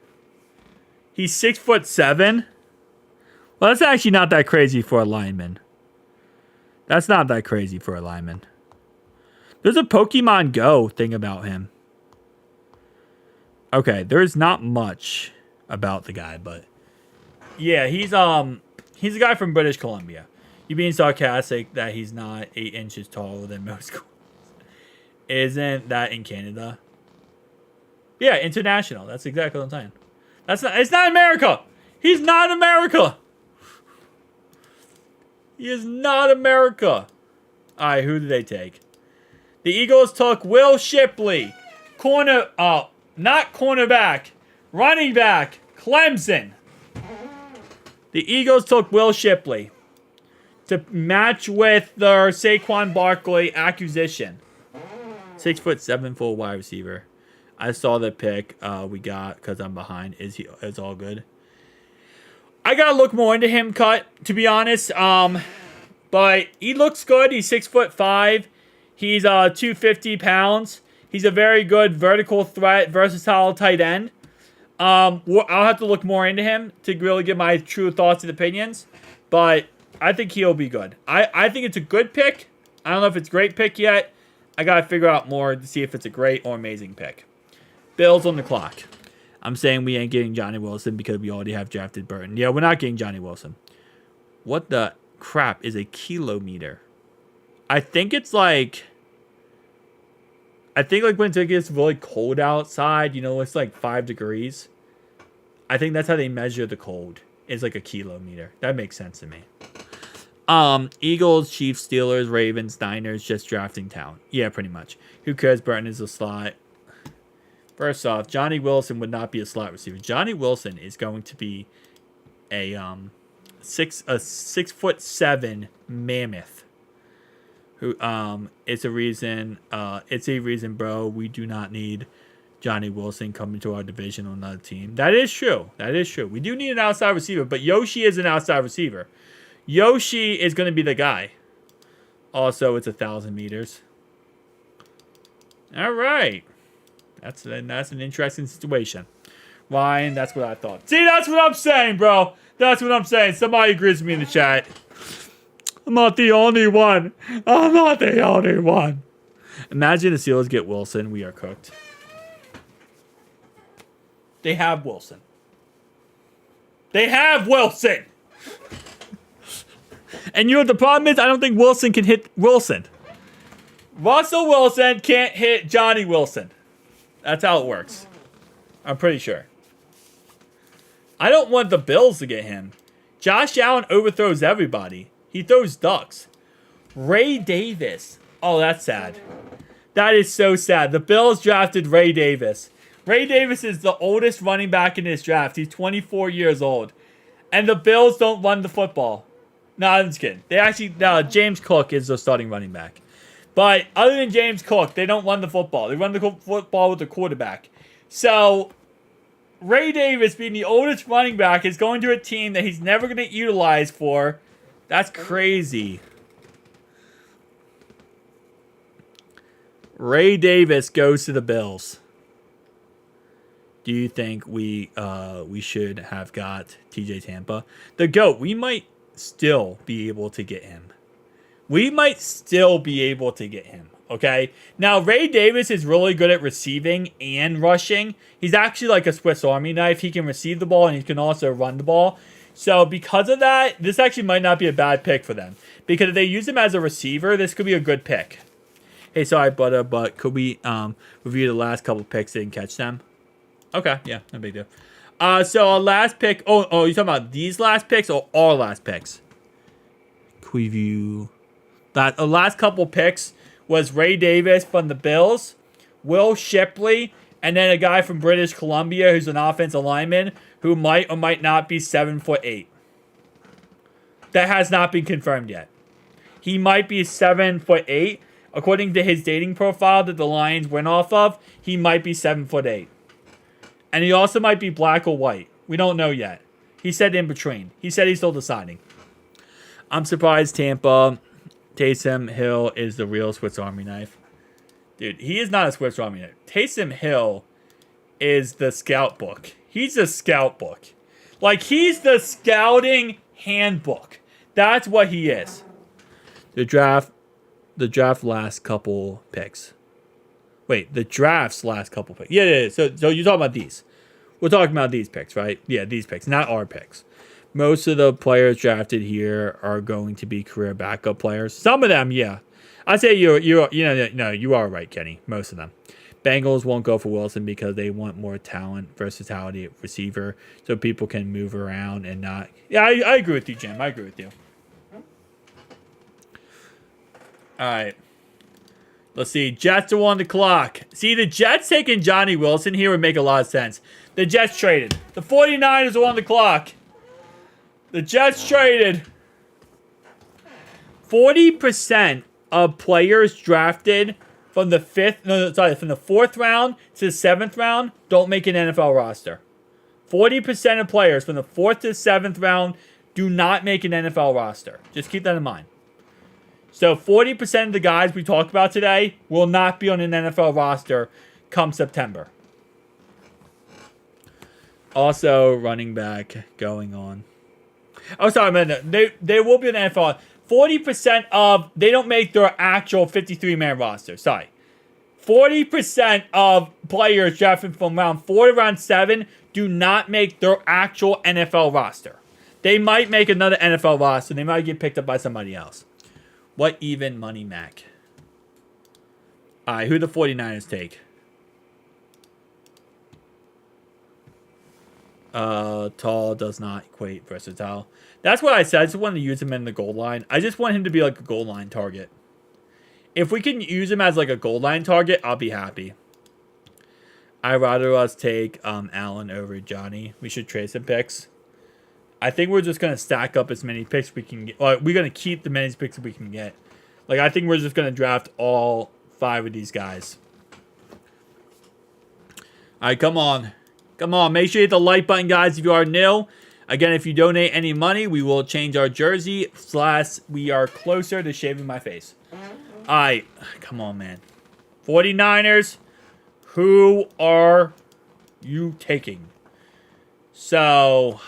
He's 6'7". Well, that's actually not that crazy for a lineman. That's not that crazy for a lineman. There's a Pokemon Go thing about him. Okay, there's not much about the guy, but yeah, he's a guy from British Columbia. You being sarcastic that he's not 8 inches taller than most schools. Isn't that in Canada? Yeah, international. That's exactly what I'm saying. It's not America. He's not America. He is not America. All right, who did they take? The Eagles took Will Shipley. Not cornerback. Running back. Clemson. The Eagles took Will Shipley to match with their Saquon Barkley acquisition. 6'7" full wide receiver. I saw the pick we got because I'm behind. Is all good? I gotta look more into him, to be honest. But he looks good. He's 6'5". He's 250 pounds. He's a very good vertical threat, versatile tight end. I'll have to look more into him to really get my true thoughts and opinions. But I think he'll be good. I think it's a good pick. I don't know if it's a great pick yet. I got to figure out more to see if it's a great or amazing pick. Bills on the clock. I'm saying we ain't getting Johnny Wilson because we already have drafted Burton. Yeah, we're not getting Johnny Wilson. What the crap is a kilometer? I think like when it gets really cold outside, it's like 5 degrees. I think that's how they measure the cold. It's like a kilometer. That makes sense to me. Eagles, Chiefs, Steelers, Ravens, Niners, just drafting talent. Yeah, pretty much. Who cares? Burton is a slot. First off, Johnny Wilson would not be a slot receiver. Johnny Wilson is going to be a 6'7" mammoth. Who it's a reason, bro. We do not need Johnny Wilson coming to our division on another team. That is true. We do need an outside receiver, but Yoshi is an outside receiver. Yoshi is going to be the guy. Also, it's 1,000 meters. All right. That's an interesting situation. Ryan, that's what I thought. See, that's what I'm saying, bro. That's what I'm saying. Somebody agrees with me in the chat. I'm not the only one. Imagine the Steelers get Wilson. We are cooked. They have Wilson. They have Wilson! And you know what the problem is? I don't think Wilson can hit Wilson. Russell Wilson can't hit Johnny Wilson. That's how it works. I'm pretty sure. I don't want the Bills to get him. Josh Allen overthrows everybody. He throws ducks. Ray Davis. Oh, that's sad. That is so sad. The Bills drafted Ray Davis. Ray Davis is the oldest running back in this draft. He's 24 years old. And the Bills don't run the football. No, I'm just kidding. They actually, no, James Cook is the starting running back. But other than James Cook, they don't run the football. They run the football with the quarterback. So, Ray Davis, being the oldest running back, is going to a team that he's never going to utilize for. That's crazy. Ray Davis goes to the Bills. Do you think we should have got TJ Tampa? The GOAT, we might still be able to get him. Okay? Now, Ray Davis is really good at receiving and rushing. He's actually like a Swiss Army knife. He can receive the ball and he can also run the ball. So, because of that, this actually might not be a bad pick for them. Because if they use him as a receiver, this could be a good pick. Hey, sorry, Butter, but could we review the last couple picks so you can catch them? Okay, yeah, no big deal. So our last pick. Oh, you talking about these last picks or our last picks? Preview. That the last couple picks was Ray Davis from the Bills, Will Shipley, and then a guy from British Columbia who's an offensive lineman who might or might not be 7'8". That has not been confirmed yet. He might be 7'8". According to his dating profile that the Lions went off of, he might be 7'8". And he also might be black or white. We don't know yet. He said in between. He said he's still deciding. I'm surprised Tampa, Taysom Hill is the real Swiss Army knife. Dude, he is not a Swiss Army knife. Taysom Hill is the scout book. He's the scout book. Like, he's the scouting handbook. That's what he is. The draft last couple picks. Wait, the draft's last couple picks. Yeah. So you're talking about these. We're talking about these picks, right? Yeah, these picks, not our picks. Most of the players drafted here are going to be career backup players. Some of them, yeah. I say you are right, Kenny. Most of them. Bengals won't go for Wilson because they want more talent, versatility at receiver, so people can move around and not. Yeah, I agree with you, Jim. I agree with you. All right. Let's see. Jets are on the clock. See, the Jets taking Johnny Wilson here would make a lot of sense. The Jets traded. The 49ers are on the clock. The Jets traded. 40% of players drafted from the from the 4th round to the 7th round don't make an NFL roster. 40% of players from the 4th to 7th round do not make an NFL roster. Just keep that in mind. So 40% of the guys we talked about today will not be on an NFL roster come September. Also, running back going on. Oh, sorry, man. They will be an NFL. 40% of they don't make their actual 53-man roster. Sorry. 40% of players drafted from round 4 to round 7 do not make their actual NFL roster. They might make another NFL roster. They might get picked up by somebody else. What even money, Mac? All right, who the 49ers take? Tall does not equate versatile. That's what I said. I just wanted to use him in the goal line. I just want him to be like a goal line target. If we can use him as like a goal line target, I'll be happy. I'd rather us take Allen over Johnny. We should trade some picks. I think we're just going to stack up as many picks we can get. We're going to keep the many picks we can get. Like, I think we're just going to draft all 5 of these guys. All right, come on. Come on. Make sure you hit the like button, guys, if you are new. Again, if you donate any money, we will change our jersey. / we are closer to shaving my face. All right. Come on, man. 49ers, who are you taking? So...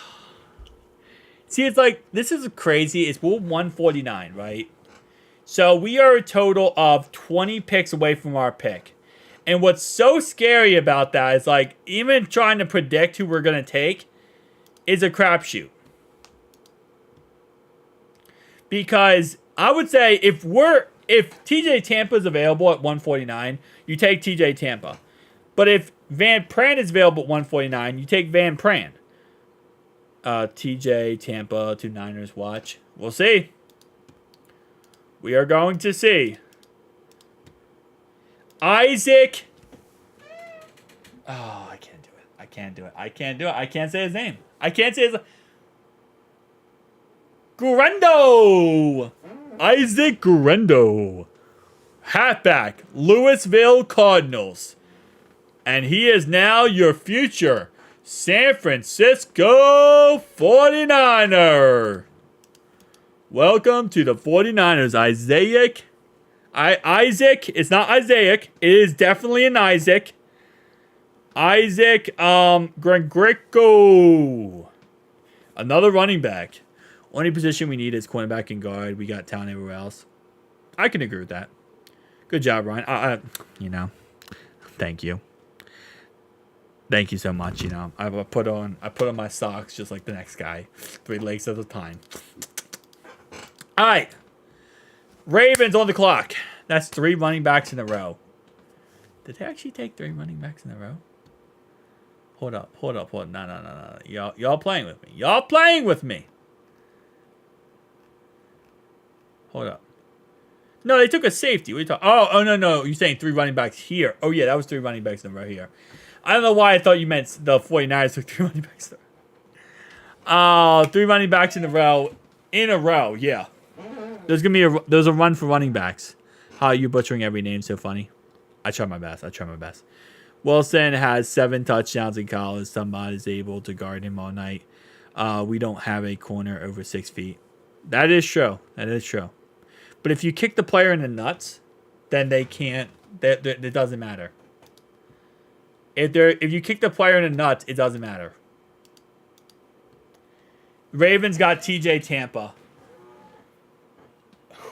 See, it's like, this is crazy. It's Rule 149, right? So we are a total of 20 picks away from our pick. And what's so scary about that is, like, even trying to predict who we're going to take is a crapshoot. Because I would say if TJ Tampa is available at 149, you take TJ Tampa. But if Van Pran is available at 149, you take Van Pran. TJ Tampa to Niners watch. We'll see. We are going to see. Isaac. Oh, I can't do it. I can't do it. I can't do it. I can't say his name. I can't say his Gurendo. Isaac Gurendo. Halfback. Louisville Cardinals. And he is now your future San Francisco 49er. Welcome to the 49ers, Isaac. Isaac. It's not Isaac. It is definitely an Isaac. Isaac Grigrico. Another running back. Only position we need is cornerback and guard. We got talent everywhere else. I can agree with that. Good job, Ryan. Thank you. Thank you so much. I put on my socks just like the next guy. 3 legs at a time. All right. Ravens on the clock. That's 3 running backs in a row. Did they actually take 3 running backs in a row? Hold up. No. Y'all playing with me. Hold up. No, they took a safety. What are you talking? Oh, no. You're saying 3 running backs here. Oh, yeah, that was 3 running backs in a row here. I don't know why I thought you meant the 49ers took 3 running backs. 3 running backs in a row. Yeah. There's a run for running backs. How are you butchering every name so funny? I try my best. Wilson has 7 touchdowns in college. Somebody's able to guard him all night. We don't have a corner over 6 feet. That is true. But if you kick the player in the nuts, then they can't. It doesn't matter. If you kick the player in the nuts, it doesn't matter. Ravens got TJ Tampa.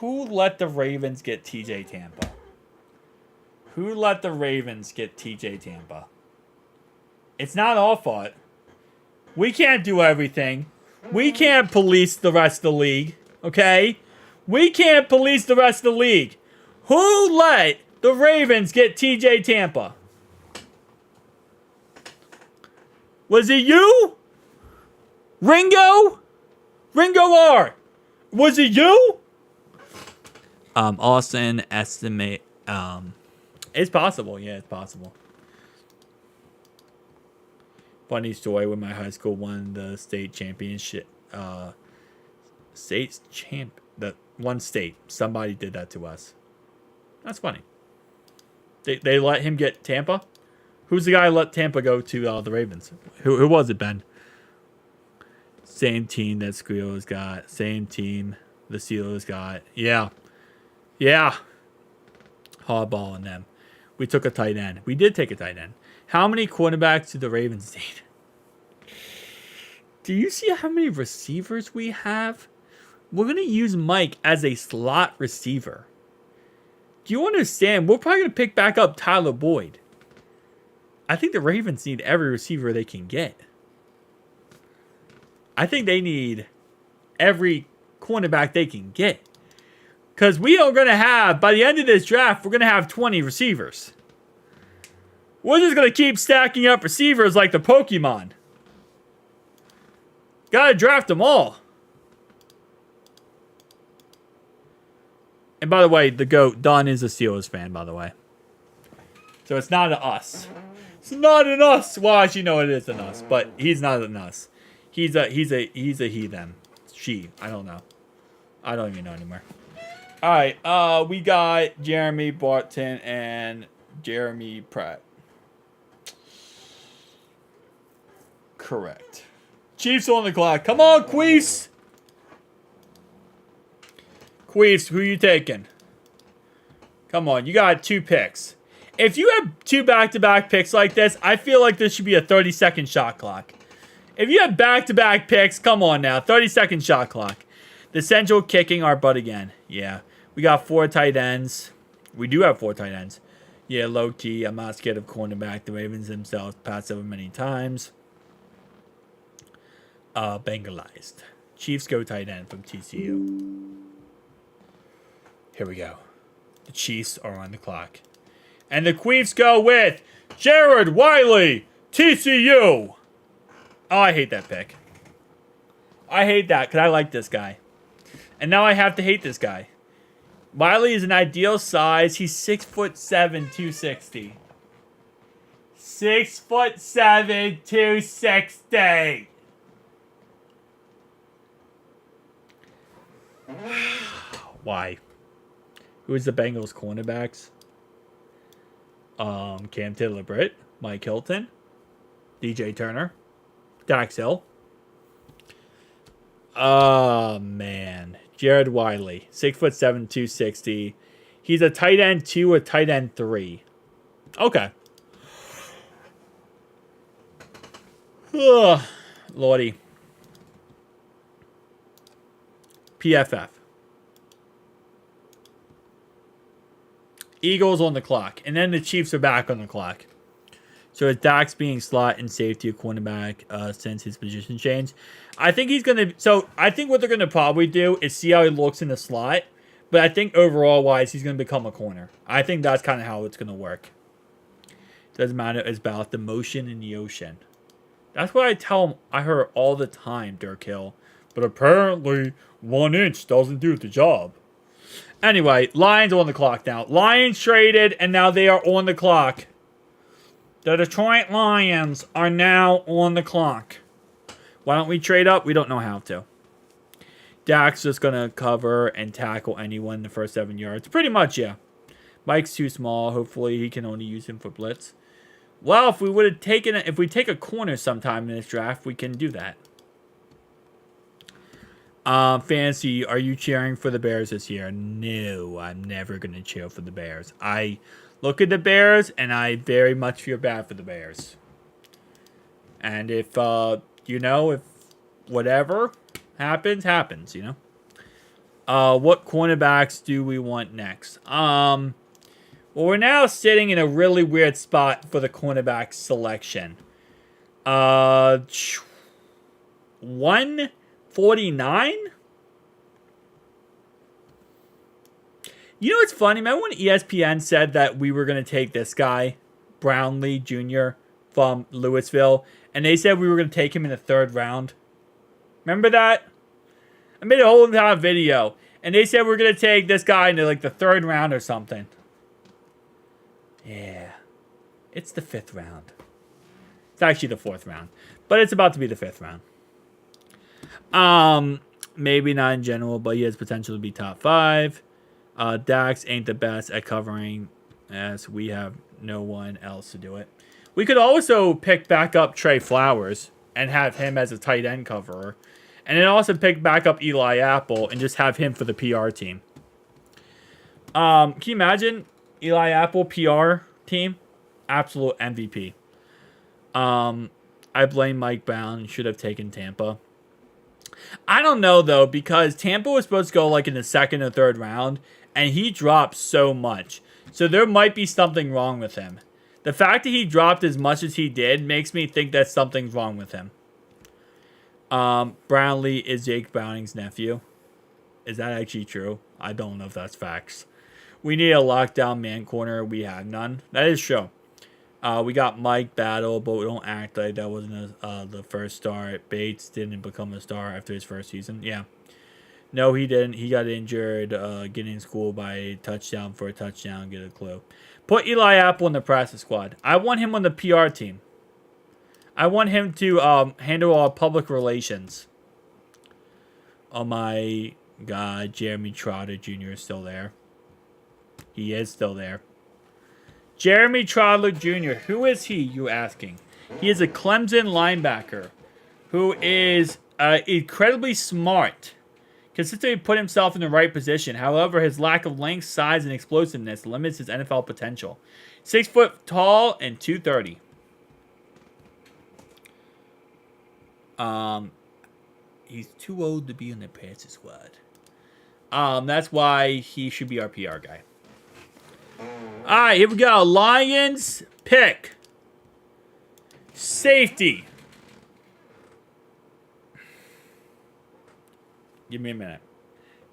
Who let the Ravens get TJ Tampa? It's not our fault. We can't do everything. We can't police the rest of the league. Okay? We can't police the rest of the league. Who let the Ravens get TJ Tampa? Was it you? Ringo R. Was it you? Austin estimate. It's possible. Yeah, it's possible. Funny story when my high school won the state championship. The one state. Somebody did that to us. That's funny. They let him get Tampa? Who's the guy who let Tampa go to the Ravens? Who was it, Ben? Same team that Squeal's got. Same team the Steelers got. Yeah. Hardball on them. We took a tight end. We did take a tight end. How many quarterbacks did the Ravens need? Do you see how many receivers we have? We're going to use Mike as a slot receiver. Do you understand? We're probably going to pick back up Tyler Boyd. I think the Ravens need every receiver they can get. I think they need every cornerback they can get. Because we are going to have, by the end of this draft, we're going to have 20 receivers. We're just going to keep stacking up receivers like the Pokemon. Got to draft them all. And by the way, the GOAT, Don, is a Steelers fan, by the way. So it's not an us. It's not an us. Well, actually, no, it is an us. But he's not an us. He's a he, them. She. I don't know. I don't even know anymore. All right. We got Jeremy Burton and Jeremy Pratt. Correct. Chiefs on the clock. Come on, Queefs. Queefs, who you taking? Come on, you got 2 picks. If you have 2 back-to-back picks like this, I feel like this should be a 30-second shot clock. If you have back-to-back picks, come on now, 30-second shot clock. The Central kicking our butt again. Yeah, We got 4 tight ends. We do have 4 tight ends. Yeah, low key. I'm not scared of cornerback. The Ravens themselves passed over many times. Bengalized. Chiefs go tight end from TCU. Here we go. The Chiefs are on the clock. And the Queefs go with Jared Wiley, TCU. Oh, I hate that pick. I hate that because I like this guy. And now I have to hate this guy. Wiley is an ideal size. He's 6'7", 260. 6'7", 260. Why? Who is the Bengals cornerbacks? Cam Taylor-Britt, Mike Hilton, DJ Turner, Dax Hill. Oh, man. Jared Wiley, 6'7", 260. He's a tight end 2 or tight end 3. Okay. Ugh, Lordy. PFF. Eagles on the clock. And then the Chiefs are back on the clock. So is Dax being slot and safety of cornerback since his position change? I think he's going to... So I think what they're going to probably do is see how he looks in the slot. But I think overall-wise, he's going to become a corner. I think that's kind of how it's going to work. Doesn't matter. It's about the motion in the ocean. That's what I tell him. I heard all the time, Dirk Hill. But apparently, 1 inch doesn't do the job. Anyway, Lions on the clock now. Lions traded, and now they are on the clock. The Detroit Lions are now on the clock. Why don't we trade up? We don't know how to. Dak's just going to cover and tackle anyone in the first 7 yards. Pretty much, yeah. Mike's too small. Hopefully, he can only use him for blitz. Well, if we would have taken it, if we take a corner sometime in this draft, we can do that. Fancy, are you cheering for the Bears this year? No, I'm never going to cheer for the Bears. I look at the Bears, and I very much feel bad for the Bears. And if, if whatever happens, what cornerbacks do we want next? Well, we're now sitting in a really weird spot for the cornerback selection. 149? You know what's funny? Remember when ESPN said that we were going to take this guy, Brownlee Jr. from Louisville, and they said we were going to take him in the 3rd round? Remember that? I made a whole entire video, and they said we were going to take this guy into like the 3rd round or something. Yeah. It's the 5th round. It's actually the 4th round, but it's about to be the 5th round. Maybe not in general, but he has potential to be top 5. Dax ain't the best at covering, as we have no one else to do it. We could also pick back up Trey Flowers and have him as a tight end coverer. And then also pick back up Eli Apple and just have him for the PR team. Can you imagine Eli Apple PR team? Absolute MVP. I blame Mike Brown. He should have taken Tampa. I don't know, though, because Tampa was supposed to go like in the 2nd or 3rd round, and he dropped so much. So there might be something wrong with him. The fact that he dropped as much as he did makes me think that something's wrong with him. Brownlee is Jake Browning's nephew. Is that actually true? I don't know if that's facts. We need a lockdown man corner. We have none. That is true. We got Mike Battle, but we don't act like that wasn't the first start. Bates didn't become a star after his first season. Yeah. No, he didn't. He got injured getting schooled by a touchdown for a touchdown. Get a clue. Put Eli Apple in the practice squad. I want him on the PR team. I want him to handle our public relations. Oh my God, Jeremy Trotter Jr. is still there. He is still there. Jeremy Trotter Jr. Who is he, you asking? He is a Clemson linebacker who is incredibly smart. Consistently put himself in the right position. However, his lack of length, size, and explosiveness limits his NFL potential. 6 foot tall and 230. He's too old to be in the practice squad. That's why he should be our PR guy. All right, here we go. Lions pick. Safety. Give me a minute.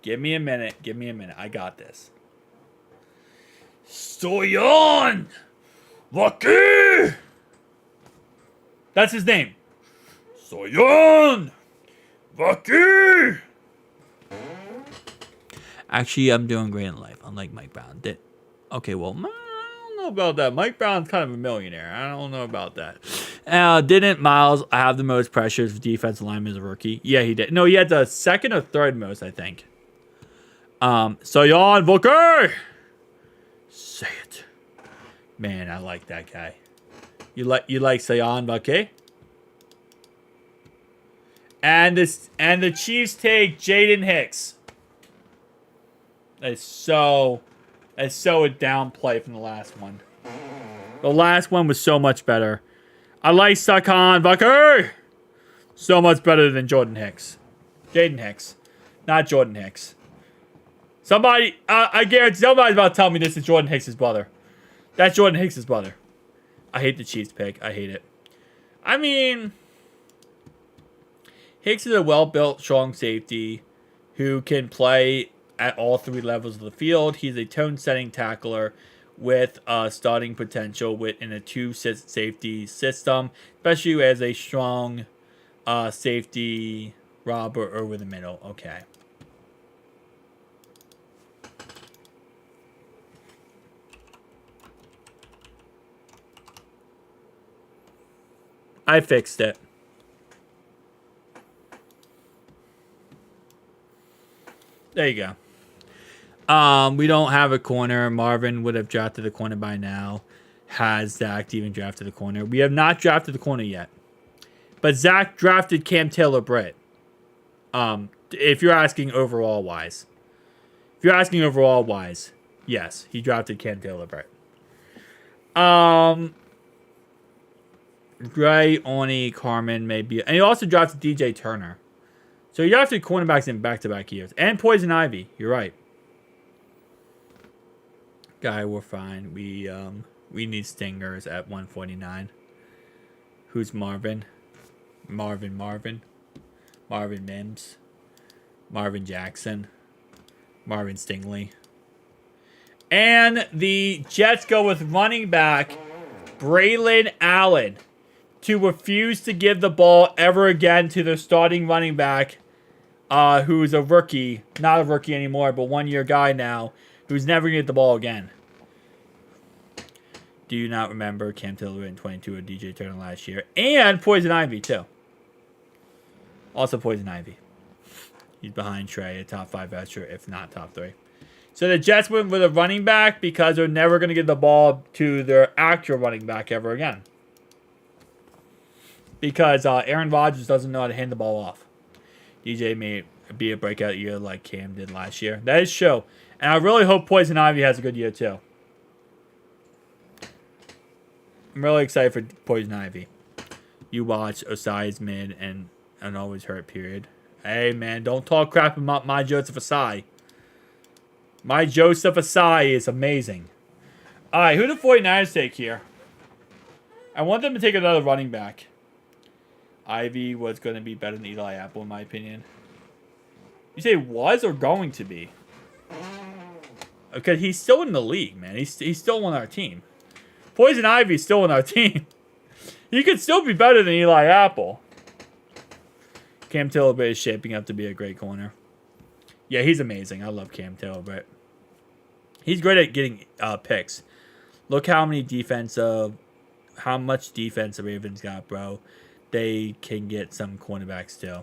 Give me a minute. Give me a minute. I got this. Stoyan Lucky. That's his name. Stoyan Lucky. Actually, I'm doing great in life, unlike Mike Brown. Okay, well, I don't know about that. Mike Brown's kind of a millionaire. I don't know about that. Didn't Miles have the most pressures for defensive lineman as a rookie? Yeah, he did. No, he had the second or third most, I think. Stoyan Lucky. Say it. Man, I like that guy. You like Stoyan Lucky? And the Chiefs take Jaden Hicks. That's so a downplay from the last one. The last one was so much better. I like Stoyan Lucky. So much better than Jordan Hicks. Jaden Hicks. Not Jordan Hicks. Somebody, I guarantee somebody's about to tell me this is Jordan Hicks' brother. That's Jordan Hicks' brother. I hate the Chiefs pick. I hate it. I mean, Hicks is a well-built, strong safety who can play at all three levels of the field. He's a tone-setting tackler with starting potential in a two-safety system, especially as a strong safety robber over the middle. Okay. I fixed it. There you go. We don't have a corner. Marvin would have drafted the corner by now. Has Zach even drafted the corner? We have not drafted the corner yet. But Zach drafted Cam Taylor-Britt. If you're asking overall wise. Yes, he drafted Cam Taylor-Britt. Gray, Oni, Carmen, maybe. And he also drafted DJ Turner. So you drafted cornerbacks in back-to-back years. And Poison Ivy. You're right. Guy, we're fine. We need stingers at 149. Who's Marvin? Marvin Mims. Marvin Jackson. Marvin Stingley. And the Jets go with running back Braylon Allen to refuse to give the ball ever again to their starting running back, who's a rookie, not a rookie anymore, but 1 year guy now, who's never going to get the ball again. Do you not remember Cam Taylor in 22 with DJ Turner last year? And Poison Ivy, too. Also Poison Ivy. He's behind Trey, a top 5 rusher, if not top 3. So the Jets went with a running back because they're never going to give the ball to their actual running back ever again. Because Aaron Rodgers doesn't know how to hand the ball off. DJ may be a breakout year like Cam did last year. That is true. And I really hope Poison Ivy has a good year too. I'm really excited for Poison Ivy. You watch Osai's mid and always hurt, period. Hey, man, don't talk crap about my Joseph Osai. My Joseph Osai is amazing. All right, who do the 49ers take here? I want them to take another running back. Ivy was going to be better than Eli Apple, in my opinion. You say was or going to be? Okay, he's still in the league, man. He's still on our team. Poison Ivy's still on our team. He could still be better than Eli Apple. Cam Taylor-Britt is shaping up to be a great corner. Yeah, he's amazing. I love Cam Taylor-Britt. He's great at getting picks. Look how much defense the Ravens got, bro. They can get some cornerbacks too.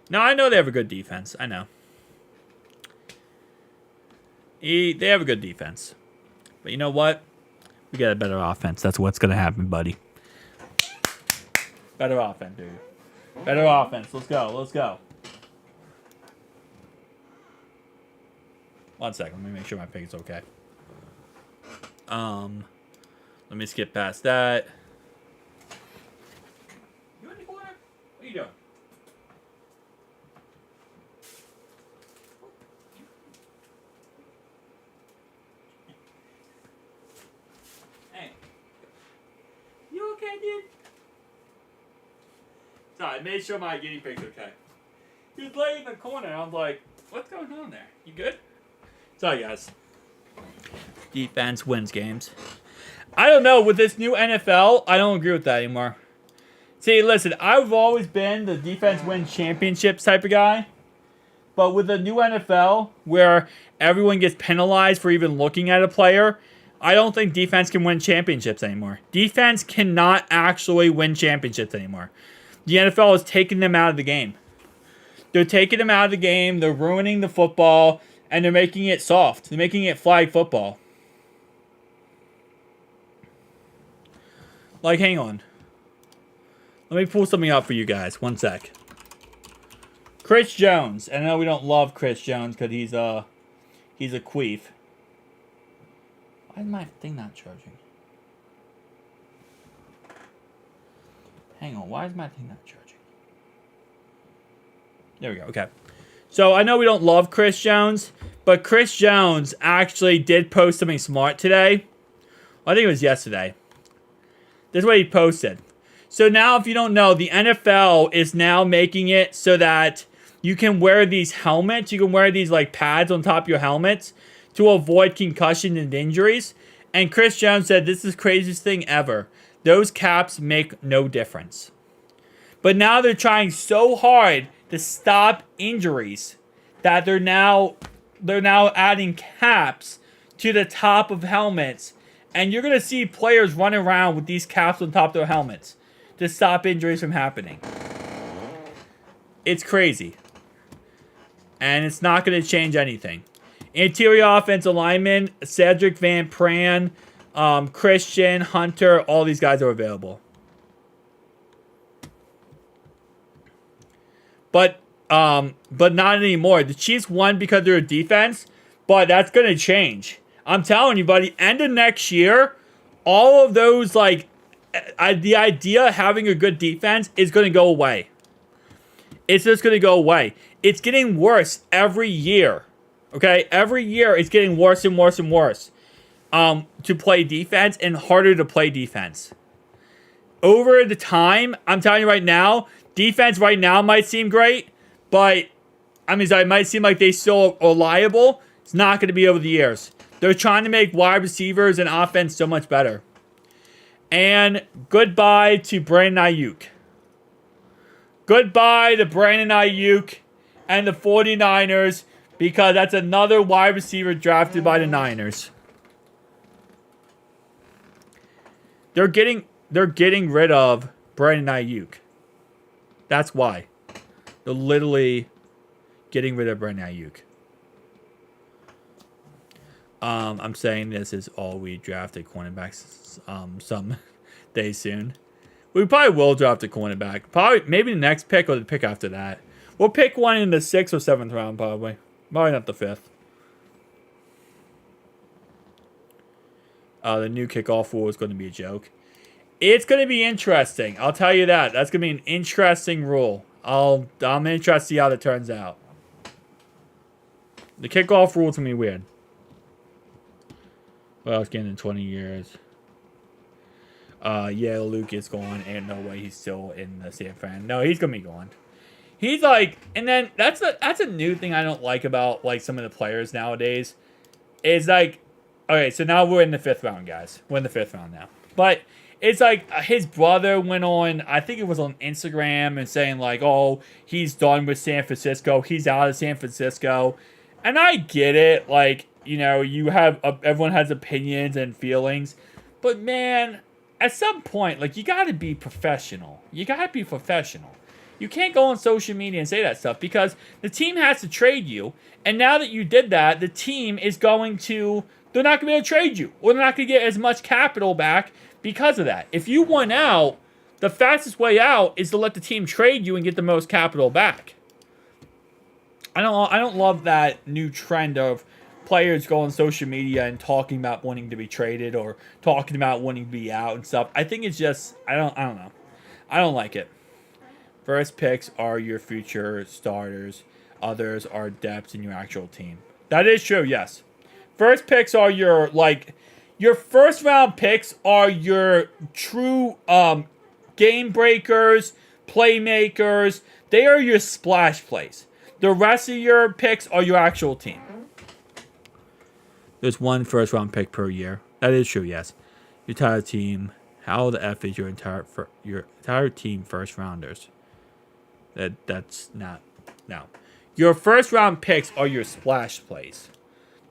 Now, I know they have a good defense. I know. They have a good defense. But you know what? We got a better offense. That's what's going to happen, buddy. Better offense, dude. Better offense. Let's go. 1 second. Let me make sure my pick is okay. Let me skip past that. You in the corner? What are you doing? I made sure my guinea pig's okay. He was laying in the corner. I'm like, what's going on there? You good? Sorry, guys. Defense wins games. I don't know. With this new NFL, I don't agree with that anymore. See, listen, I've always been the defense wins championships type of guy. But with the new NFL, where everyone gets penalized for even looking at a player, I don't think defense can win championships anymore. Defense cannot actually win championships anymore. The NFL is taking them out of the game. They're taking them out of the game. They're ruining the football. And they're making it soft. They're making it flag football. Like, hang on. Let me pull something up for you guys. One sec. Chris Jones. I know we don't love Chris Jones because he's a queef. Why is my thing not charging? Hang on. Why is my thing not charging? There we go. Okay. So, I know we don't love Chris Jones, but Chris Jones actually did post something smart today. I think it was yesterday. This is what he posted. So, now if you don't know, the NFL is now making it so that you can wear these helmets. You can wear these, like, pads on top of your helmets to avoid concussion and injuries. And Chris Jones said, this is the craziest thing ever. Those caps make no difference. But now they're trying so hard to stop injuries that they're now adding caps to the top of helmets, and you're going to see players run around with these caps on top of their helmets to stop injuries from happening. It's crazy, and it's not going to change anything. Interior offensive linemen, Cedric Van Pran, Christian, Hunter, all these guys are available. But not anymore. The Chiefs won because of their defense, but that's going to change. I'm telling you, by the end of next year, all of those, like, the idea of having a good defense is going to go away. It's just going to go away. It's getting worse every year. Okay? Every year, it's getting worse and worse and worse to play defense and harder to play defense. Over the time, I'm telling you right now, defense right now might seem great, but, I mean, it might seem like they still are reliable. It's not going to be over the years. They're trying to make wide receivers and offense so much better. And goodbye to Brandon Ayuk. Goodbye to Brandon Ayuk and the 49ers, because that's another wide receiver drafted by the Niners. They're getting rid of Brandon Ayuk. That's why. They're literally getting rid of Brandon Ayuk. I'm saying this is all we drafted cornerbacks some day soon. We probably will draft a cornerback. Probably maybe the next pick or the pick after that. We'll pick one in the 6th or 7th round probably. Probably not the 5th. The new kickoff rule is going to be a joke. It's going to be interesting. I'll tell you that. That's going to be an interesting rule. I'm interested to see how that turns out. The kickoff rule is going to be weird. Well, it's getting in 20 years. Yeah, Luke is gone. Ain't no way he's still in the San Fran. No, he's going to be gone. He's like, and then that's a new thing I don't like about, like, some of the players nowadays. Is like, okay, so now we're in the 5th round, guys. We're in the 5th round now. But it's like his brother went on, I think it was on Instagram, and saying like, oh, he's done with San Francisco. He's out of San Francisco. And I get it. Like, you know, everyone has opinions and feelings. But man, at some point, like, you got to be professional. You got to be professional. You can't go on social media and say that stuff because the team has to trade you. And now that you did that, the team is going to, they're not going to be able to trade you. Or they're not going to get as much capital back because of that. If you won out, the fastest way out is to let the team trade you and get the most capital back. I don't love that new trend of players going on social media and talking about wanting to be traded or talking about wanting to be out and stuff. I think it's just, I don't know. I don't like it. First picks are your future starters. Others are depths in your actual team. That is true, yes. First picks are your first round picks are your true game breakers, playmakers. They are your splash plays. The rest of your picks are your actual team. There's one first round pick per year. That is true, yes. Your entire team. How the F is your entire team first rounders? That's not. No. Your first round picks are your splash plays.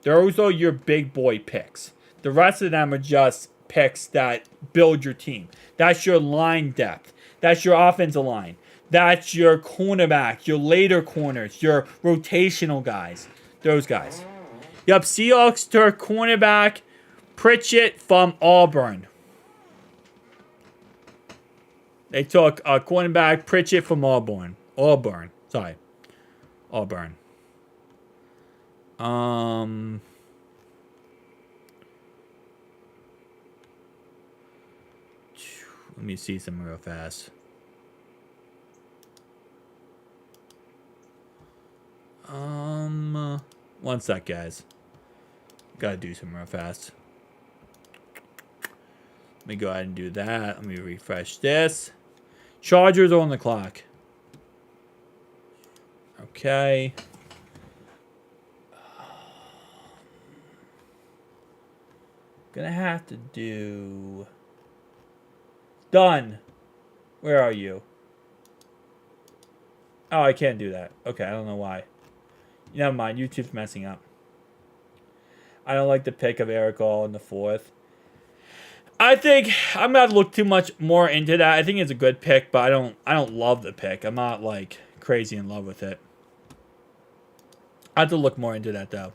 Those are your big boy picks. The rest of them are just picks that build your team. That's your line depth. That's your offensive line. That's your cornerback, your later corners, your rotational guys. Those guys. Yep, Seahawks took cornerback Pritchett from Auburn. They took a cornerback Pritchett from Auburn. Auburn. Let me see some real fast. One sec, guys. Gotta do some real fast. Let me go ahead and do that. Let me refresh this. Chargers are on the clock. Okay. Gonna have to do... Done. Where are you? Oh, I can't do that. Okay, I don't know why. Never mind, YouTube's messing up. I don't like the pick of Eric All in the 4th. I think I'm not to look too much more into that. I think it's a good pick, but I don't love the pick. I'm not like crazy in love with it. I have to look more into that though.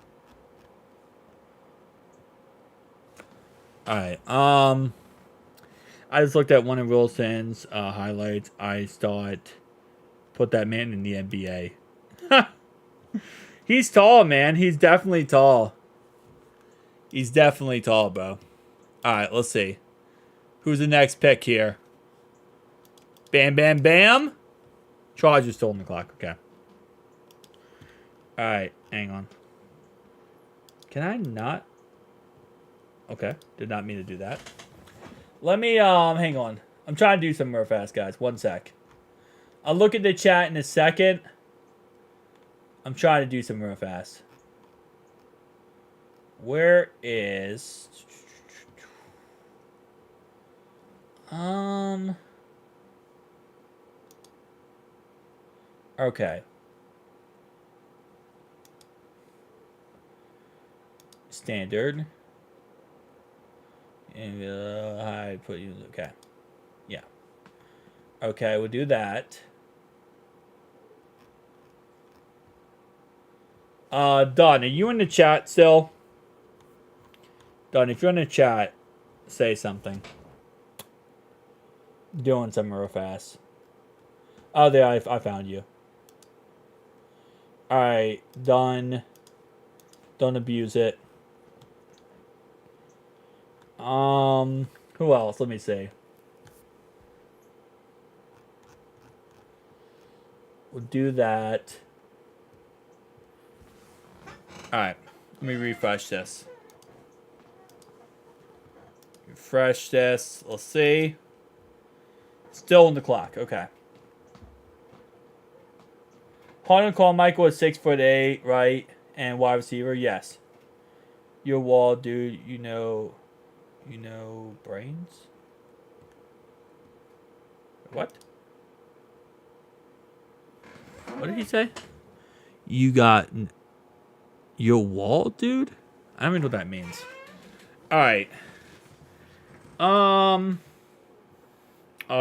Alright, I just looked at one of Wilson's highlights. I thought, put that man in the NBA. He's tall, man. He's definitely tall. He's definitely tall, bro. Alright, let's see. Who's the next pick here? Bam, bam, bam. Chargers still on the clock. Okay. Alright, hang on. Can I not? Okay, did not mean to do that. Let me, hang on. I'm trying to do something real fast, guys. One sec. I'll look at the chat in a second. I'm trying to do something real fast. Where is... Okay. Standard. And I put you... Okay. Yeah. Okay, we'll do that. Don, are you in the chat still? Don, if you're in the chat, say something. Doing something real fast. Oh, there, I found you. Alright, done. Don't abuse it. Who else? Let me see. We'll do that. Alright, let me refresh this. Refresh this. Let's see. Still on the clock. Okay. Hunter Carmichael is 6'8", right? And wide receiver, yes. Your wall, dude. You know brains. What? What did he say? You got your wall, dude? I don't even know what that means. All right. Oh,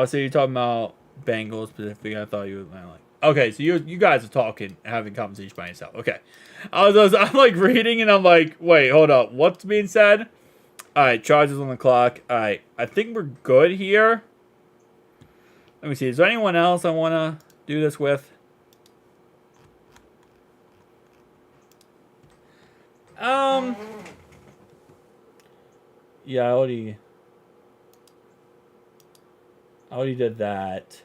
so you're talking about Bengals specifically? I thought you were like. Okay, so you guys are talking, having conversation by yourself. Okay, I'm like reading and I'm like, wait, hold up, what's being said? All right, Chargers on the clock. All right, I think we're good here. Let me see. Is there anyone else I want to do this with? Yeah, I already did that.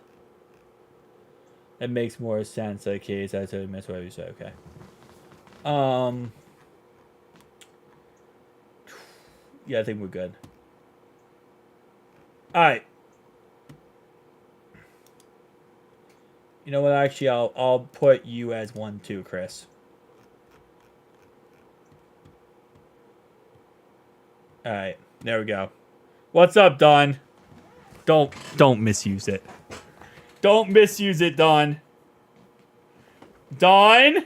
It makes more sense in case I totally missed whatever you said. Okay. Yeah, I think we're good. All right. You know what? Actually, I'll put you as 1 too, Chris. All right, there we go. What's up, Don? Don't misuse it. Don't misuse it, Don. Don,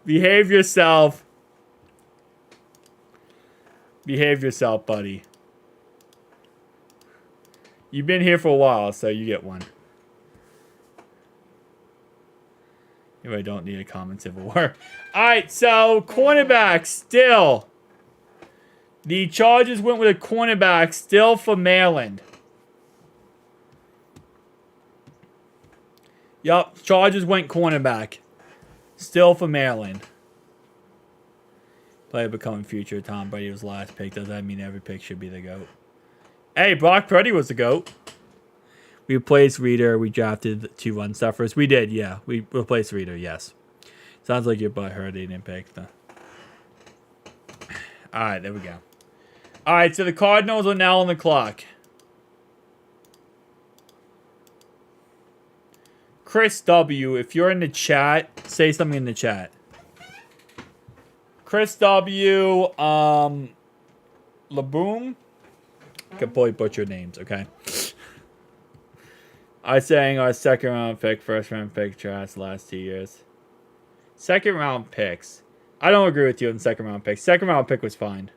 behave yourself. Behave yourself, buddy. You've been here for a while, so you get one. Anyway, I don't need a common Civil War. Alright, so cornerback still. The Chargers went with a cornerback still for Maryland. Yup, Chargers went cornerback. Still for Maryland. Player becoming future. Tom Brady was last pick. Does that mean every pick should be the GOAT? Hey, Brock Purdy was the GOAT. We replaced Reader. We drafted 2 run stuffers. We did, yeah. We replaced Reader, yes. Sounds like your butt hurt. They didn't pick the... Alright, there we go. Alright, so the Cardinals are now on the clock. Chris W., if you're in the chat, say something in the chat. Chris W., Laboom? I could probably butcher names, okay? I was saying our second round pick, first round pick, trash last 2 years. Second round picks. I don't agree with you on second round picks. Second round pick was fine.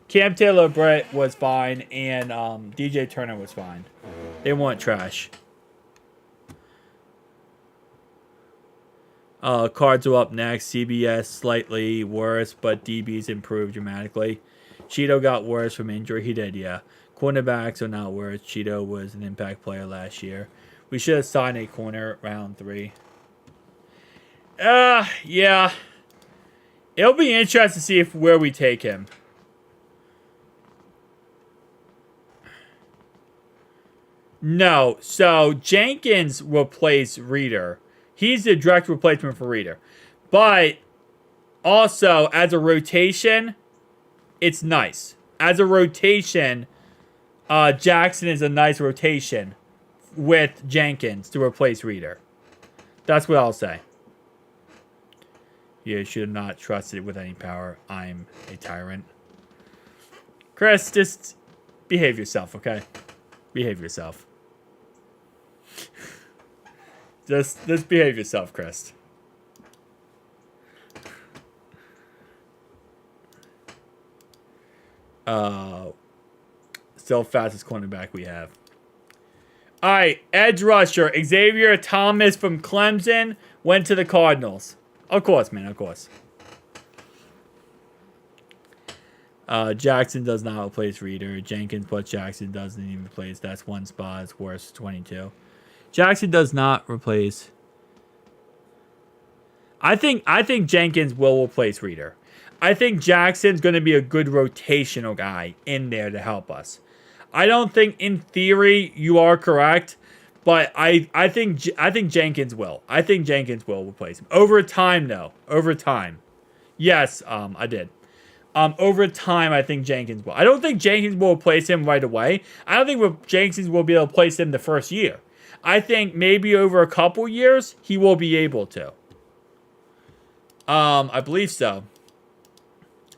Cam Taylor-Britt was fine, and DJ Turner was fine. They weren't trash. Cards are up next. CBS slightly worse, but DB's improved dramatically. Cheeto got worse from injury. He did, yeah. Cornerbacks are not worse. Cheeto was an impact player last year. We should have signed a corner round 3. Yeah. It'll be interesting to see where we take him. No. So, Jenkins will replace Reader. He's the direct replacement for Reader. But, also, as a rotation, it's nice. As a rotation, Jackson is a nice rotation with Jenkins to replace Reader. That's what I'll say. You should not trust it with any power. I'm a tyrant. Chris, just behave yourself, okay? Behave yourself. Just behave yourself, Chris. Still fastest cornerback we have. Alright, edge rusher. Xavier Thomas from Clemson went to the Cardinals. Of course, man, of course. Jackson does not replace Reader. Jenkins plus Jackson doesn't even replace. That's 1 spot. It's worse, 22. Jackson does not replace. I think Jenkins will replace Reader. I think Jackson's going to be a good rotational guy in there to help us. I don't think, in theory, you are correct, but I think Jenkins will. I think Jenkins will replace him. Over time, though. Over time. Yes, I did. Over time, I think Jenkins will. I don't think Jenkins will replace him right away. I don't think Jenkins will be able to replace him the first year. I think maybe over a couple years, he will be able to. I believe so.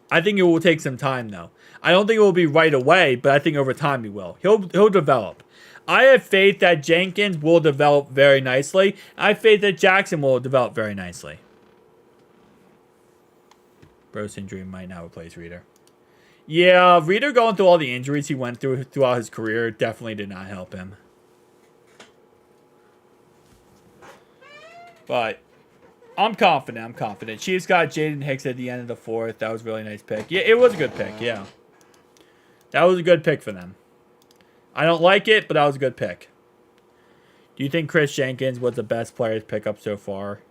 I think it will take some time, though. I don't think it will be right away, but I think over time he will. He'll develop. I have faith that Jenkins will develop very nicely. I have faith that Jackson will develop very nicely. Gross injury might not replace Reader. Yeah, Reader going through all the injuries he went through throughout his career definitely did not help him. But I'm confident. Chiefs got Jaden Hicks at the end of the 4th. That was a really nice pick. Yeah, it was a good pick, yeah. That was a good pick for them. I don't like it, but that was a good pick. Do you think Chris Jenkins was the best player to pick up so far?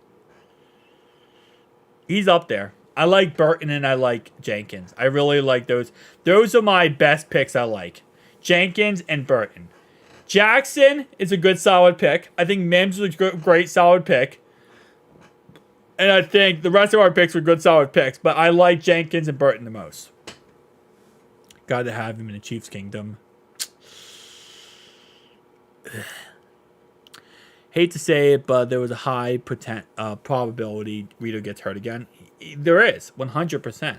He's up there. I like Burton and I like Jenkins. I really like those. Those are my best picks I like. Jenkins and Burton. Jackson is a good, solid pick. I think Mims was a great, solid pick. And I think the rest of our picks were good, solid picks. But I like Jenkins and Burton the most. Got to have him in the Chiefs' kingdom. Hate to say it, but there was a high probability Reader gets hurt again. There is, 100%.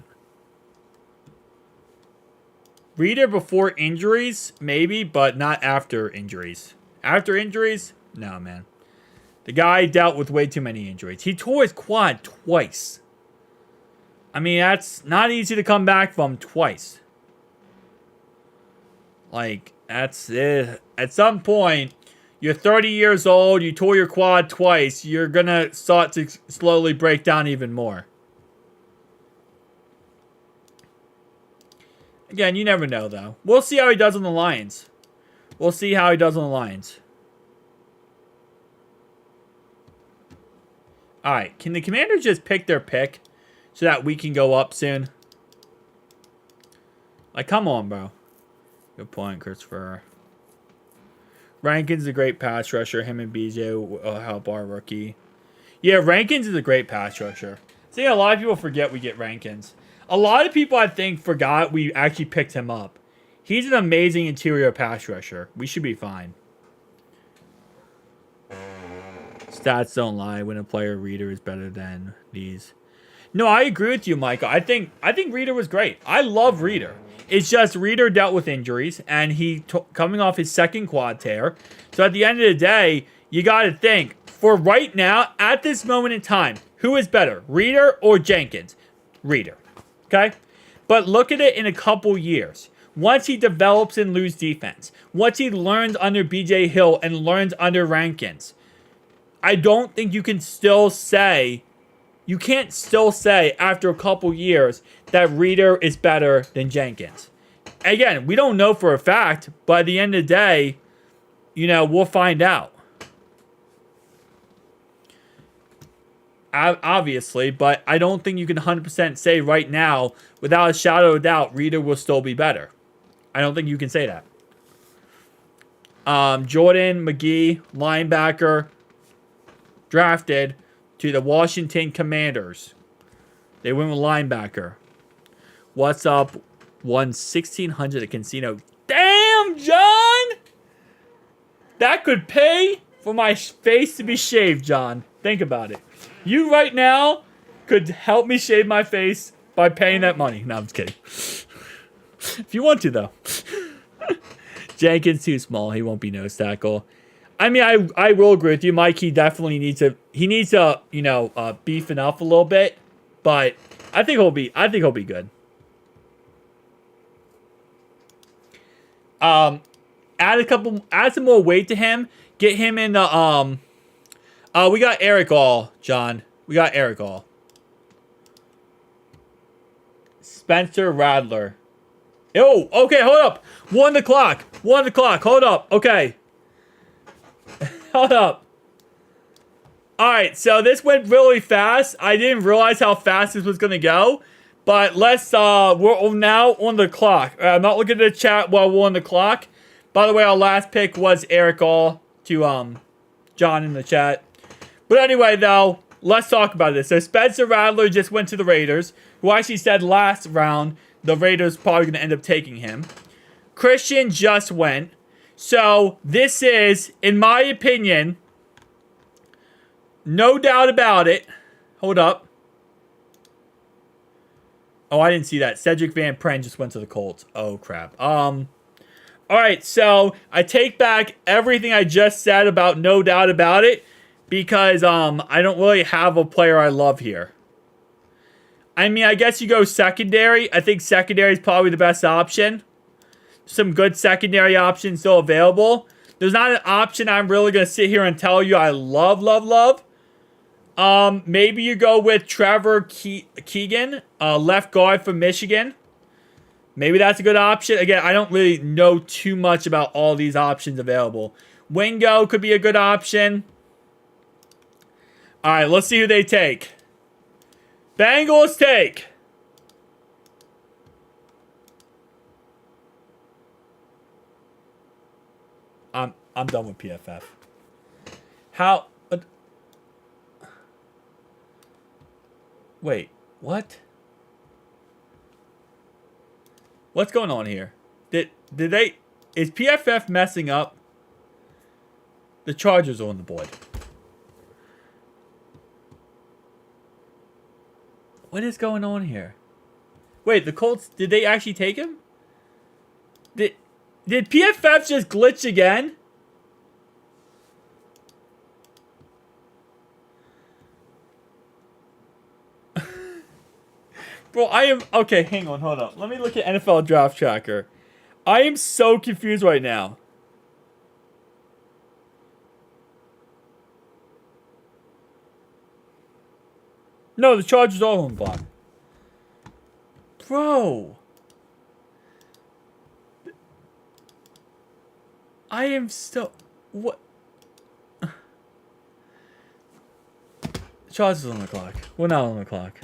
Reader before injuries, maybe, but not after injuries. After injuries, no, man. The guy dealt with way too many injuries. He tore his quad twice. I mean, that's not easy to come back from twice. Like, that's it. At some point, you're 30 years old, you tore your quad twice, you're going to start to slowly break down even more. Again, you never know, though. We'll see how he does on the Lions. We'll see how he does on the Lions. Alright, can the Commanders just pick their pick so that we can go up soon? Like, come on, bro. Good point, Christopher. Rankins is a great pass rusher. Him and BJ will help our rookie. Yeah, Rankins is a great pass rusher. See, a lot of people forget we get Rankins. A lot of people, I think, forgot we actually picked him up. He's an amazing interior pass rusher. We should be fine. Stats don't lie. When a player Reader is better than these. No, I agree with you, Michael. I think Reader was great. I love Reader. It's just Reader dealt with injuries, and he coming off his second quad tear. So at the end of the day, you got to think, for right now, at this moment in time, who is better, Reader or Jenkins? Reader. Okay? But look at it in a couple years. Once he develops in loose defense, once he learns under BJ Hill and learns under Rankins, I don't think you can still say, you can't still say after a couple years that Reader is better than Jenkins. Again, we don't know for a fact, but at the end of the day, we'll find out. Obviously, but I don't think you can 100% say right now, without a shadow of doubt, Reader will still be better. I don't think you can say that. Jordan McGee, linebacker, drafted to the Washington Commanders. They went with linebacker. What's up? Won 1,600 at Casino. Damn, John! That could pay for my face to be shaved, John. Think about it. You right now could help me shave my face by paying that money. No, I'm just kidding. If you want to, though. Jenkins too small. He won't be nose tackle. I mean, I will agree with you, Mike. He definitely needs to. He needs to, beef it up a little bit. But I think he'll be good. Add some more weight to him. Get him in the we got Eric All, John. We got Eric All. Spencer Rattler. Oh, okay, hold up. 1 o'clock. 1 o'clock. Hold up. Okay. Hold up. Alright, so this went really fast. I didn't realize how fast this was going to go. But let's, we're now on the clock. I'm not looking at the chat while we're on the clock. By the way, our last pick was Eric All to, John in the chat. But anyway, though, let's talk about this. So Spencer Rattler just went to the Raiders, who actually said last round the Raiders probably going to end up taking him. Christian just went. So this is, in my opinion, no doubt about it. Hold up. Oh, I didn't see that. Cedric Van Pren just went to the Colts. Oh, crap. All right, so I take back everything I just said about no doubt about it. Because I don't really have a player I love here. I mean, I guess you go secondary. I think secondary is probably the best option. Some good secondary options still available. There's not an option I'm really going to sit here and tell you I love. Maybe you go with Trevor Keegan, left guard from Michigan. Maybe that's a good option. Again, I don't really know too much about all these options available. Wingo could be a good option. All right, let's see who they take. Bengals take. I'm done with PFF. How? Wait, what? What's going on here? Did they? Is PFF messing up? The Chargers are on the board. What is going on here? Wait, the Colts, did they actually take him? Did PFF just glitch again? Bro, I am... Okay, hang on, hold up. Let me look at NFL Draft Tracker. I am so confused right now. No, the Chargers are on block. Bro. I am so... What? Chargers on the clock. We're not on the clock.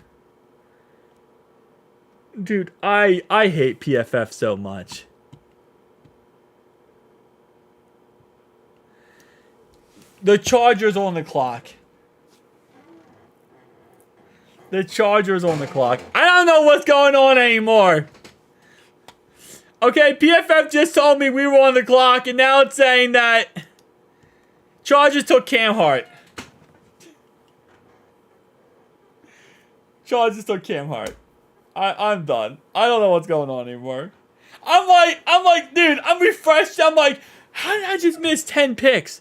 Dude, I hate PFF so much. The Chargers on the clock. The Chargers on the clock. I don't know what's going on anymore. Okay, PFF just told me we were on the clock, and now it's saying that Chargers took Cam Hart. Chargers took Cam Hart. I'm done. I don't know what's going on anymore. I'm like, dude, I'm refreshed. I'm like, how did I just miss 10 picks?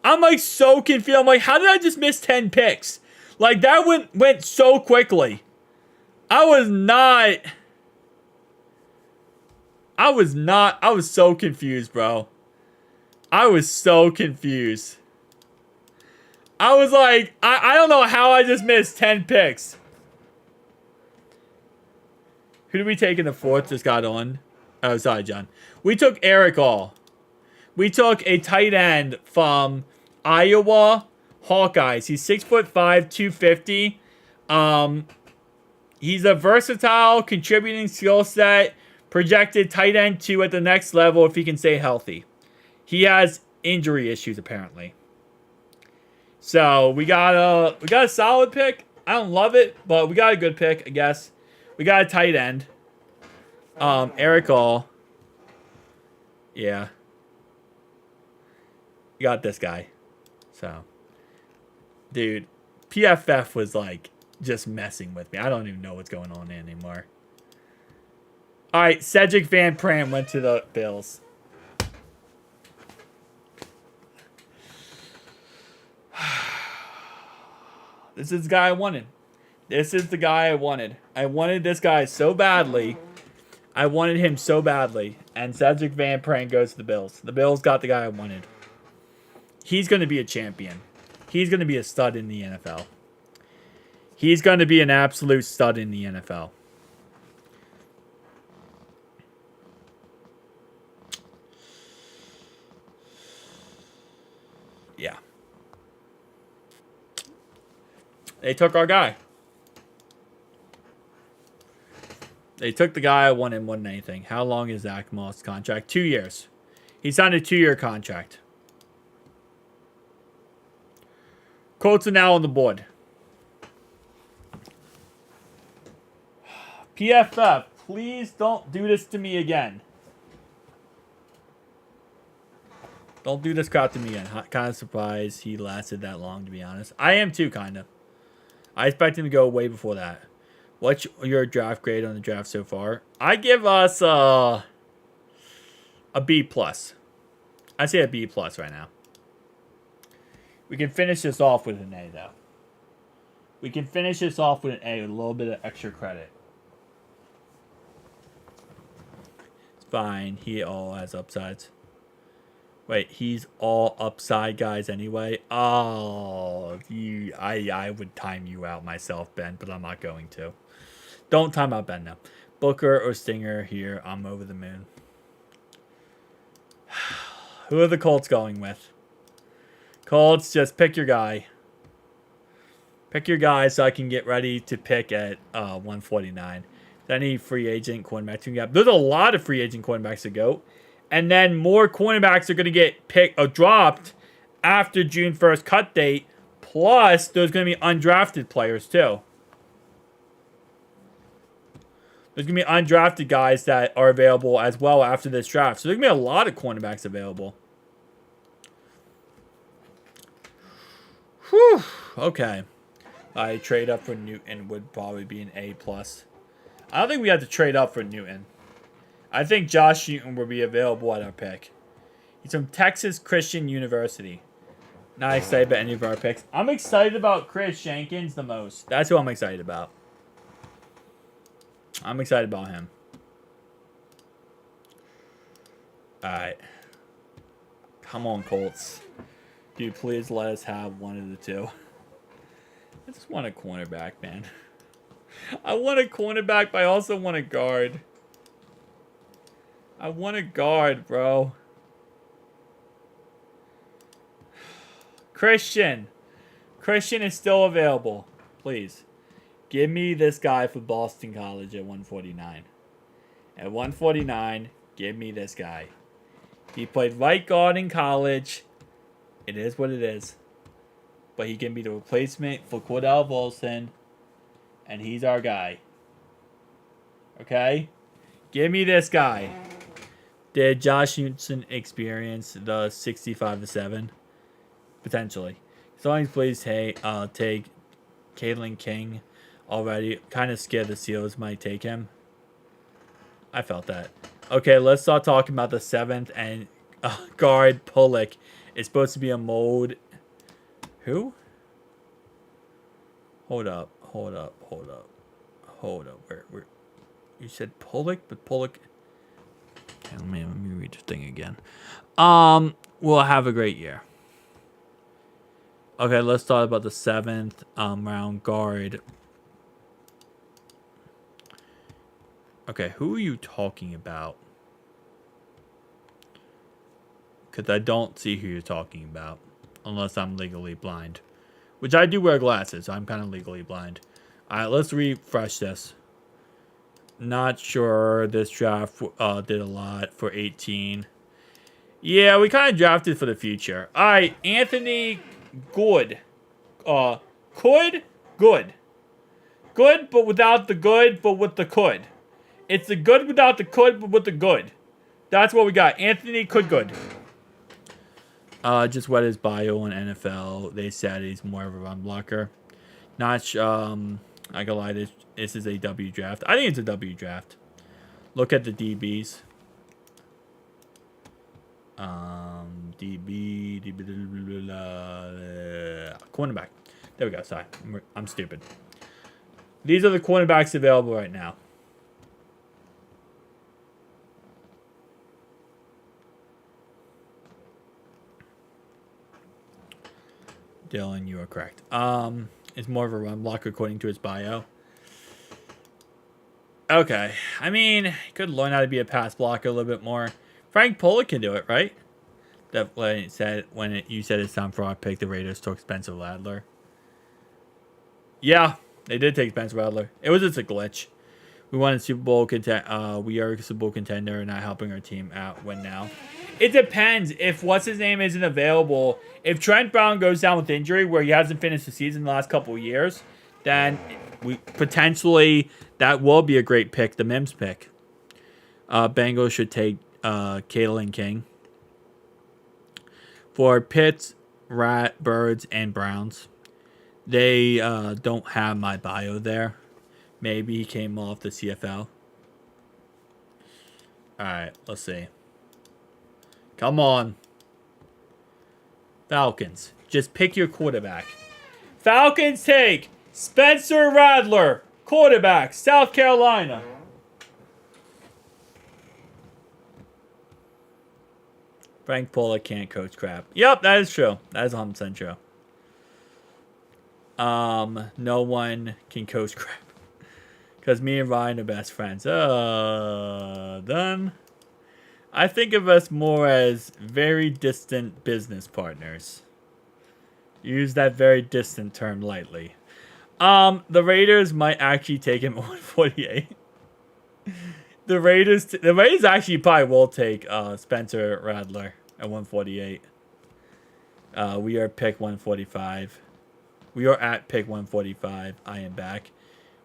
I'm like so confused. I'm like, how did I just miss 10 picks? Like that went so quickly. I was so confused, bro. I was so confused. I was like, I don't know how I just missed 10 picks. Who did we take in the fourth? Just got on. Oh, sorry, John. We took Eric All. We took a tight end from Iowa Hawkeyes. He's 6'5", 250. He's a versatile, contributing skill set. Projected tight end 2 at the next level if he can stay healthy. He has injury issues apparently. So we got a solid pick. I don't love it, but we got a good pick, I guess. We got a tight end. Eric All. Yeah. You got this guy. So. Dude, PFF was like just messing with me. I don't even know what's going on anymore. Alright, Cedric Van Pram went to the Bills. This is the guy I wanted. This is the guy I wanted. I wanted this guy so badly. I wanted him so badly. And Cedric Van Pran goes to the Bills. The Bills got the guy I wanted. He's going to be a champion. He's going to be a stud in the NFL. He's going to be an absolute stud in the NFL. Yeah. They took our guy. They took the guy I wanted more than anything. How long is Zach Moss' contract? 2 years. He signed a 2-year contract. Colts are now on the board. PFF, please don't do this to me again. Don't do this crap to me again. Kind of surprised he lasted that long, to be honest. I am too, kind of. I expect him to go way before that. What's your draft grade on the draft so far? I give us a B+. I say a B+ right now. We can finish this off with an A, though. We can finish this off with an A with a little bit of extra credit. It's fine. He all has upsides. Wait, he's all upside guys anyway? Oh, I would time you out myself, Ben, but I'm not going to. Don't time out Ben now. Booker or Stinger here. I'm over the moon. Who are the Colts going with? Colts, just pick your guy. Pick your guy so I can get ready to pick at 149. Any free agent cornerbacks you got? There's a lot of free agent cornerbacks to go. And then more cornerbacks are going to get picked or dropped after June 1st cut date. Plus, there's going to be undrafted players too. There's going to be undrafted guys that are available as well after this draft. So there's going to be a lot of cornerbacks available. Whew. Okay. I trade up for Newton would probably be an A+. I don't think we have to trade up for Newton. I think Josh Newton will be available at our pick. He's from Texas Christian University. Not excited about any of our picks. I'm excited about Chris Jenkins the most. That's who I'm excited about. I'm excited about him. Alright. Come on, Colts. Dude, please let us have one of the two. I just want a cornerback, man. I want a cornerback, but I also want a guard. I want a guard, bro. Christian. Christian is still available. Please. Give me this guy for Boston College at 149. At 149, give me this guy. He played right guard in college. It is what it is. But he can be the replacement for Cordell Volson. And he's our guy. Okay? Give me this guy. Did Josh Newton experience the 65-7? Potentially. As long as please take Caitlin King already. Kind of scared the Seals might take him. I felt that. Okay, let's start talking about the 7th and guard Pullock. It's supposed to be a mold. Who? Hold up. Where? You said Pullock, but Pullock. Okay, let me read the thing again. We'll have a great year. Okay, let's talk about the 7th round guard. Okay, who are you talking about? Because I don't see who you're talking about. Unless I'm legally blind. Which I do wear glasses. So I'm kind of legally blind. Alright, let's refresh this. Not sure this draft did a lot for 18. Yeah, we kind of drafted for the future. Alright, Anthony Good. Good? Good, but without the good, but with the could. It's the good without the could, but with the good. That's what we got. Anthony Good. Just read his bio on NFL. They said he's more of a run blocker. Not I can lie, this is a W draft. I think it's a W draft. Look at the DBs. Cornerback. There we go. Sorry, I'm stupid. These are the cornerbacks available right now. Dylan, you are correct. Is more of a run blocker according to his bio. Okay. I mean, he could learn how to be a pass blocker a little bit more. Frank Pullock can do it, right? That when you said it's time for our pick, the Raiders took Spencer Rattler. Yeah, they did take Spencer Rattler. It was just a glitch. We won a Super Bowl we are a Super Bowl contender, not helping our team out win now. It depends if what's his name isn't available. If Trent Brown goes down with injury where he hasn't finished the season the last couple of years, then we potentially that will be a great pick, the Mims pick. Bengals should take Caitlin King. For Pitts, Birds, and Browns, they don't have my bio there. Maybe he came off the CFL. Alright, let's see. Come on. Falcons. Just pick your quarterback. Falcons take Spencer Rattler, quarterback, South Carolina. Frank Pullock can't coach crap. Yep, that is true. That is 100% true. No one can coach crap. Because me and Ryan are best friends. Done. I think of us more as very distant business partners. Use that very distant term lightly. The Raiders might actually take him at 148. The Raiders actually probably will take Spencer Rattler at 148. We are pick 145. We are at pick 145. I am back.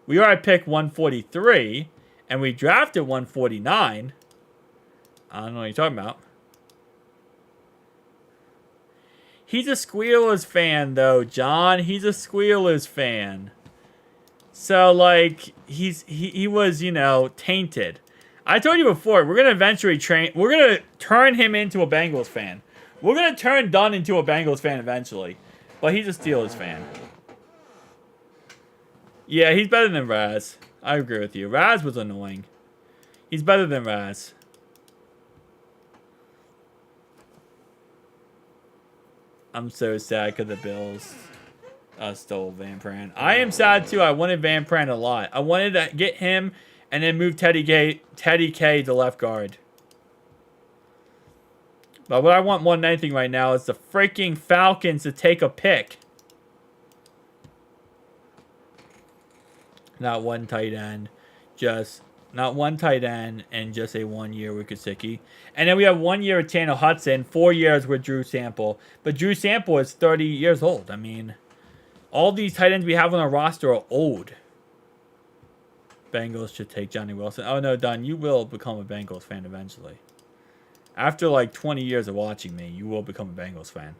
We are at pick 143, and we drafted He's a Squealers fan, though, John. He's a Squealers fan. So, like, he was, you know, tainted. I told you before, we're going to eventually we're going to turn him into a Bengals fan. We're going to turn Dunn into a Bengals fan eventually. But he's a Steelers fan. Yeah, he's better than Raz. I agree with you. Raz was annoying. He's better than Raz. I'm so sad because the Bills stole Van Pran. I am sad too. I wanted Van Pran a lot. I wanted to get him and then move Teddy K to left guard. But what I want more than anything right now is the freaking Falcons to take a pick. Not one tight end. Not one tight end and just a 1 year with Gesicki. And then we have 1 year with Tanner Hudson, 4 years with Drew Sample. But Drew Sample is 30 years old. I mean, all these tight ends we have on our roster are old. Bengals should take Johnny Wilson. Oh, no, Don, you will become a Bengals fan eventually. After like 20 years of watching me, you will become a Bengals fan.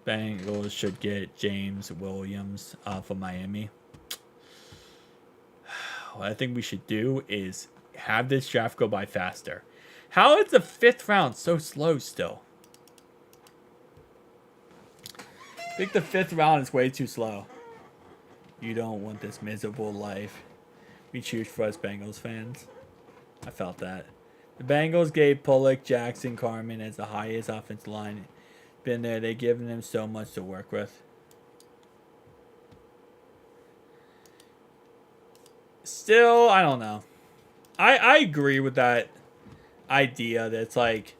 Bengals should get James Williams from Miami. What I think we should do is have this draft go by faster. How is the 5th round so slow still? I think the 5th round is way too slow. You don't want this miserable life. We choose for us Bengals fans. I felt that. The Bengals gave Bullock, Jackson, Carmen as the highest offensive line. Been there. They've given them so much to work with. Still, I don't know. I agree with that idea that it's like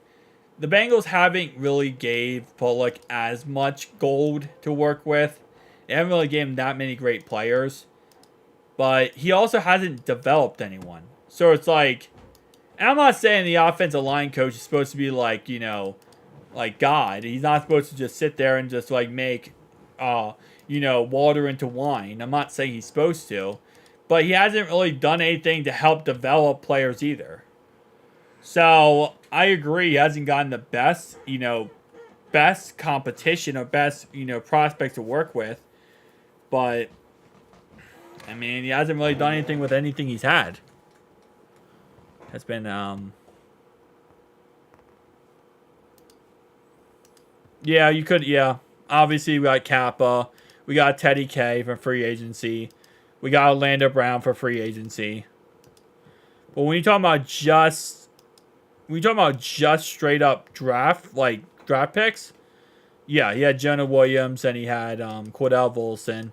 the Bengals haven't really gave Bullock as much gold to work with. They haven't really gave him that many great players. But he also hasn't developed anyone. So it's like, and I'm not saying the offensive line coach is supposed to be like, you know, like God. He's not supposed to just sit there and just like make, you know, water into wine. I'm not saying he's supposed to. But he hasn't really done anything to help develop players either. So, I agree. He hasn't gotten the best, you know, best competition or best, you know, prospects to work with. But, I mean, he hasn't really done anything with anything he's had. It's been, yeah, you could, yeah. Obviously, we got Kappa. We got Teddy K from free agency. We got Orlando Brown for free agency. But when you're talking about just straight up draft, like draft picks, yeah, he had Jonah Williams and he had Cordell Volson.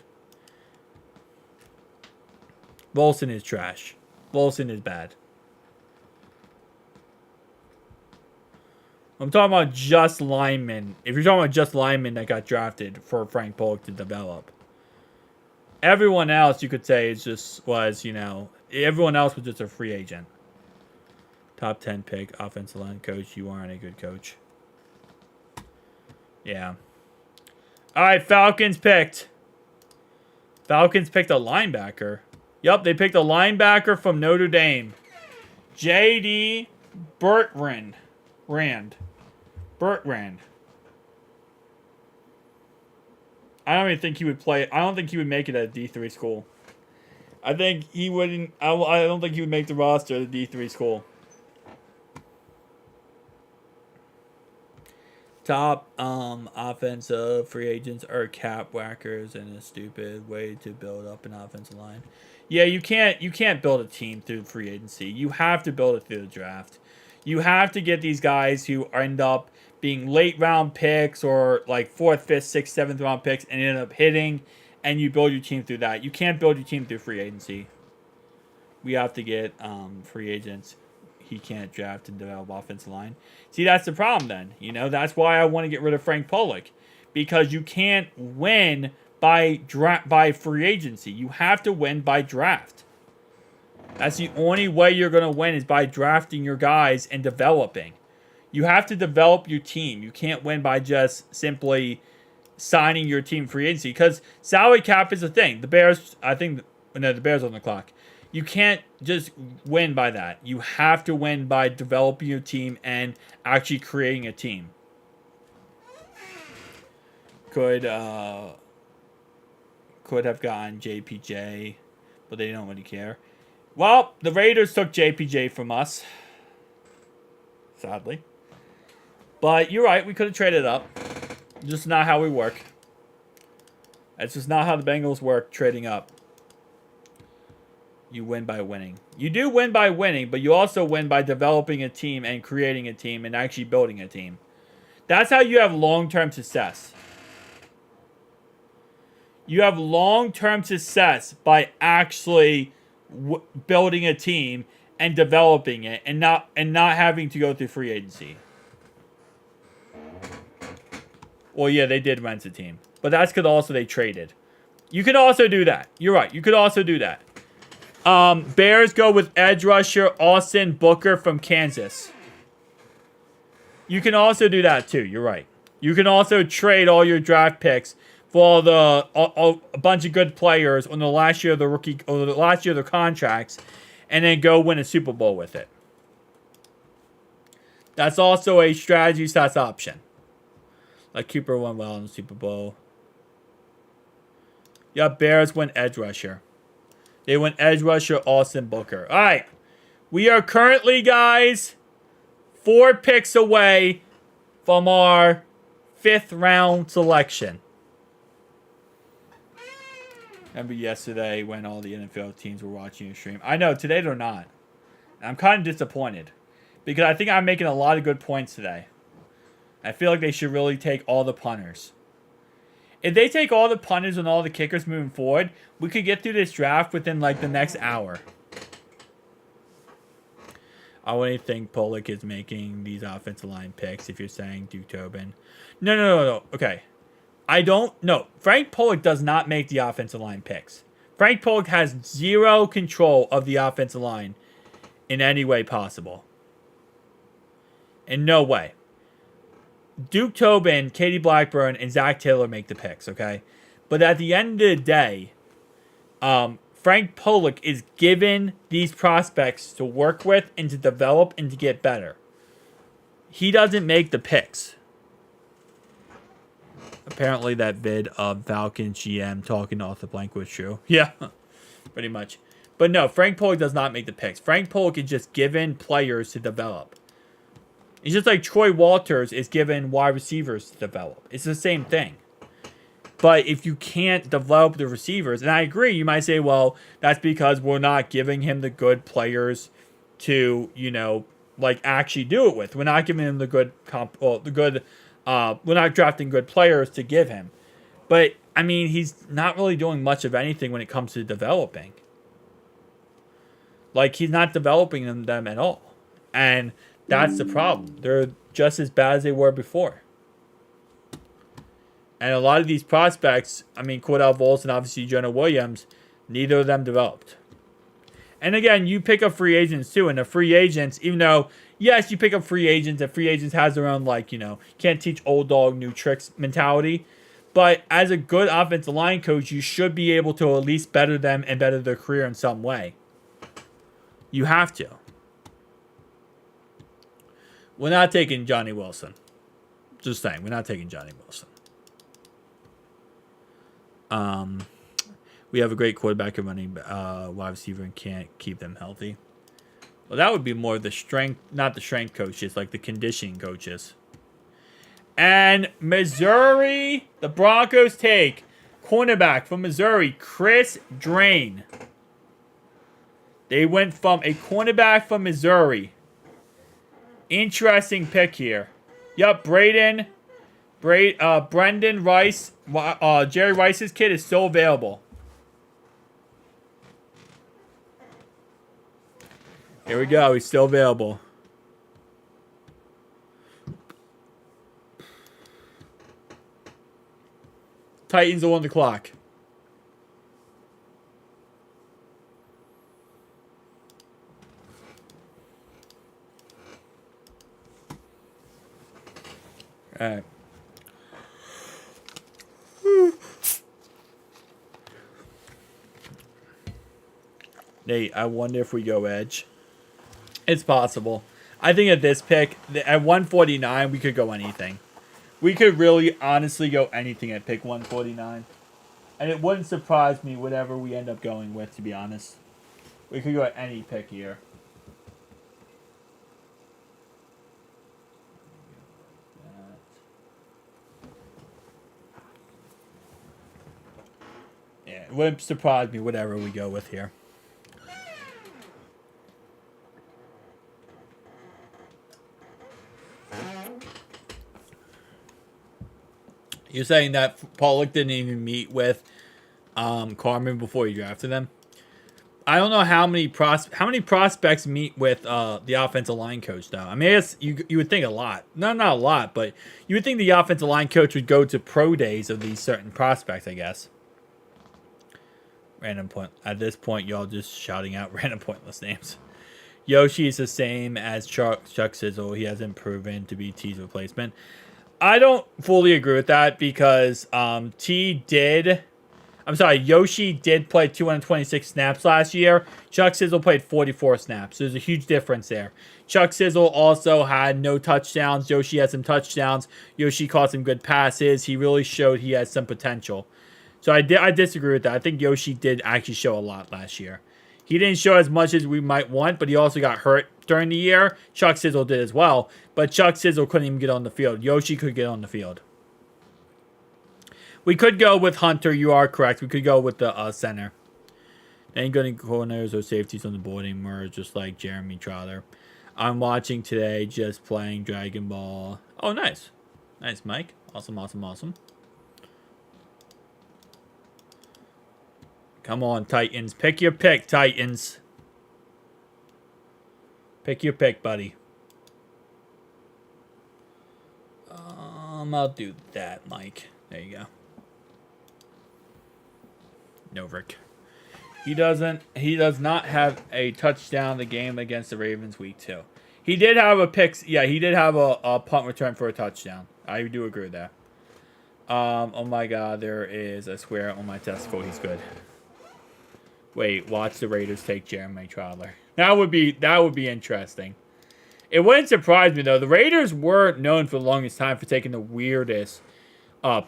Volson is trash. Volson is bad. I'm talking about just linemen. If you're talking about just linemen that got drafted for Frank Bullock to develop. Everyone else, you could say, was, you know, everyone else was just a free agent. Top 10 pick, offensive line coach. You aren't a good coach. Yeah. All right, Falcons picked. Falcons picked a linebacker. Yup, they picked a linebacker from Notre Dame. J.D. Bertrand. I don't even think he would play. I don't think he would make it at a D3 school. I think he wouldn't. I don't think he would make the roster at a D3 school. Top offensive free agents are cap whackers and a stupid way to build up an offensive line. Yeah, you can't build a team through free agency. You have to build it through the draft. You have to get these guys who end up being late round picks or like 4th, 5th, 6th, 7th round picks and end up hitting, and you build your team through that. You can't build your team through free agency. We have to get free agents. He can't draft and develop offensive line. See, that's the problem then. You know, that's why I want to get rid of Frank Bullock, because you can't win by free agency. You have to win by draft. That's the only way you're going to win, is by drafting your guys and developing. You have to develop your team. You can't win by just simply signing your team free agency, because salary cap is a thing. The Bears, the Bears are on the clock. You can't just win by that. You have to win by developing your team and actually creating a team. could have gotten JPJ, but they don't really care. Well, the Raiders took JPJ from us, sadly. But you're right, we could have traded up. Just not how we work. That's just not how the Bengals work, trading up. You win by winning. You do win by winning, but you also win by developing a team and creating a team and actually building a team. That's how you have long-term success. You have long-term success by actually building a team and developing it, and not having to go through free agency. Well, yeah, they did rent a team, but that's because also they traded. You could also do that. You're right. You could also do that. Bears go with edge rusher Austin Booker from Kansas. You can also do that too. You're right. You can also trade all your draft picks for a bunch of good players on the last year of the rookie or the last year of the contracts, and then go win a Super Bowl with it. That's also a strategy / option. Like Cooper went well in the Super Bowl. Yeah, Bears went edge rusher. They went edge rusher Austin Booker. All right. We are currently, guys, 4 picks away from our 5th round selection. Remember yesterday when all the NFL teams were watching your stream? I know, today they're not. I'm kind of disappointed. Because I think I'm making a lot of good points today. I feel like they should really take all the punters. If they take all the punters and all the kickers moving forward, we could get through this draft within like the next hour. I wouldn't think Pollock is making these offensive line picks if you're saying Duke Tobin. No. Okay. I don't know. Frank Pollock does not make the offensive line picks. Frank Pollock has zero control of the offensive line in any way possible. In no way. Duke Tobin, Katie Blackburn, and Zach Taylor make the picks, okay? But at the end of the day, Frank Pollock is given these prospects to work with and to develop and to get better. He doesn't make the picks. Apparently that vid of Falcons GM talking off the blank was true. Yeah, pretty much. But no, Frank Pollock does not make the picks. Frank Pollock is just given players to develop. It's just like Troy Walters is given wide receivers to develop. It's the same thing. But if you can't develop the receivers, and I agree, you might say, well, that's because we're not giving him the good players to, actually do it with. We're not giving him the good we're not drafting good players to give him. But, I mean, he's not really doing much of anything when it comes to developing. Like, he's not developing them at all. And that's the problem. They're just as bad as they were before. And a lot of these prospects, Cordell Volson and obviously Jonah Williams, neither of them developed. And again, you pick up free agents too. And the free agents, even though, yes, you pick up free agents, and free agents has their own, can't teach old dog new tricks mentality. But as a good offensive line coach, you should be able to at least better them and better their career in some way. You have to. We're not taking Johnny Wilson. Just saying, we're not taking Johnny Wilson. We have a great quarterback and running wide receiver and can't keep them healthy. Well, that would be more the strength, not the strength coaches, like the conditioning coaches. And Missouri, the Broncos take cornerback from Missouri, Chris Drain. They went from a cornerback from Missouri. Interesting pick here. Yep, Brendan Rice, Jerry Rice's kid is still available. Here we go. He's still available. Titans are on the clock. All right. Nate, I wonder if we go edge. It's possible. I think at this pick, at 149, we could go anything. We could really honestly go anything at pick 149. And it wouldn't surprise me whatever we end up going with, to be honest. We could go at any pick here. Yeah, it wouldn't surprise me whatever we go with here. You're saying that Pollock didn't even meet with Carmen before he drafted them? I don't know how many prospects meet with the offensive line coach, though. I mean, I guess you would think a lot. Not a lot, but you would think the offensive line coach would go to pro days of these certain prospects, I guess. Random point. At this point, y'all just shouting out random pointless names. Yoshi is the same as Chuck Sizzle. He hasn't proven to be T's replacement. I don't fully agree with that because Yoshi did play 226 snaps last year. Chuck Sizzle played 44 snaps. So there's a huge difference there. Chuck Sizzle also had no touchdowns. Yoshi had some touchdowns. Yoshi caught some good passes. He really showed he has some potential. So I disagree with that. I think Yoshi did actually show a lot last year. He didn't show as much as we might want, but he also got hurt during the year. Chuck Sizzle did as well, but Chuck Sizzle couldn't even get on the field. Yoshi could get on the field. We could go with Hunter. You are correct. We could go with the center. Ain't good corners or safeties on the board anymore, just like Jeremy Trotter. I'm watching today, just playing Dragon Ball. Oh, nice. Nice, Mike. Awesome, awesome, awesome. Come on, Titans. Pick your pick, Titans. Pick your pick, buddy. I'll do that, Mike. There you go. Novrik. He does not have a touchdown the game against the Ravens week 2. He did have a pick. Yeah, he did have a punt return for a touchdown. I do agree with that. Oh my God, there is a square on my testicle. He's good. Wait, watch the Raiders take Jermaine Trotter. That would be interesting. It wouldn't surprise me though. The Raiders were known for the longest time for taking the weirdest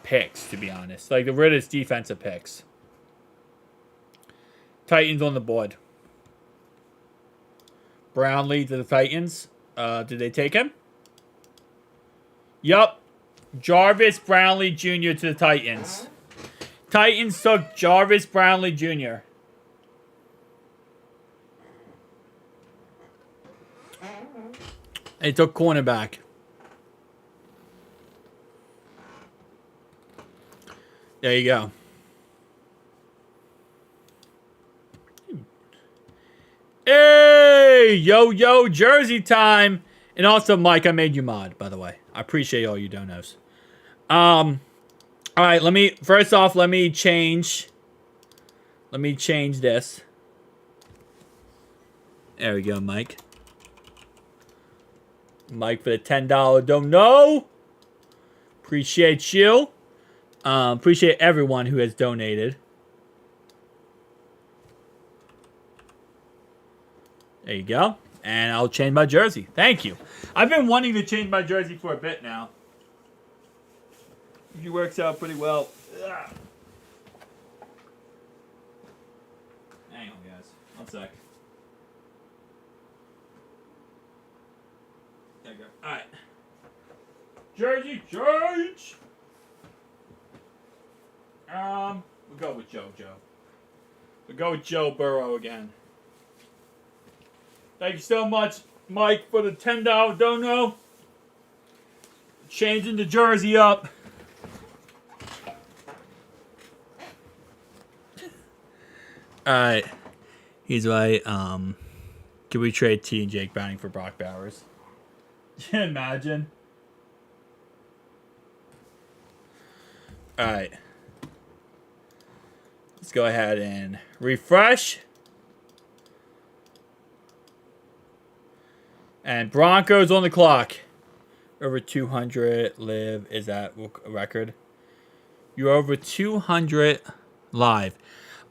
picks, to be honest. Like the weirdest defensive picks. Titans on the board. Brownlee to the Titans. Did they take him? Yup. Jarvis Brownlee Jr. to the Titans. Titans took Jarvis Brownlee Jr. They took cornerback. There you go. Hey! Yo, jersey time! And also, Mike, I made you mod, by the way. I appreciate all you donos. Alright, let me change this. There we go, Mike. Mike for the $10 dono. Appreciate you. Appreciate everyone who has donated. There you go. And I'll change my jersey. Thank you. I've been wanting to change my jersey for a bit now. It works out pretty well. Ugh. Hang on, guys. 1 sec. There you go. Alright. Jersey change! We'll go with Joe. We'll go with Joe Burrow again. Thank you so much, Mike, for the $10 dono. Changing the jersey up. Alright. He's right. Can we trade T and Jake Browning for Brock Bowers? Can you imagine? Alright. Let's go ahead and refresh. And Broncos on the clock. Over 200 live. Is that a record? You're over 200 live.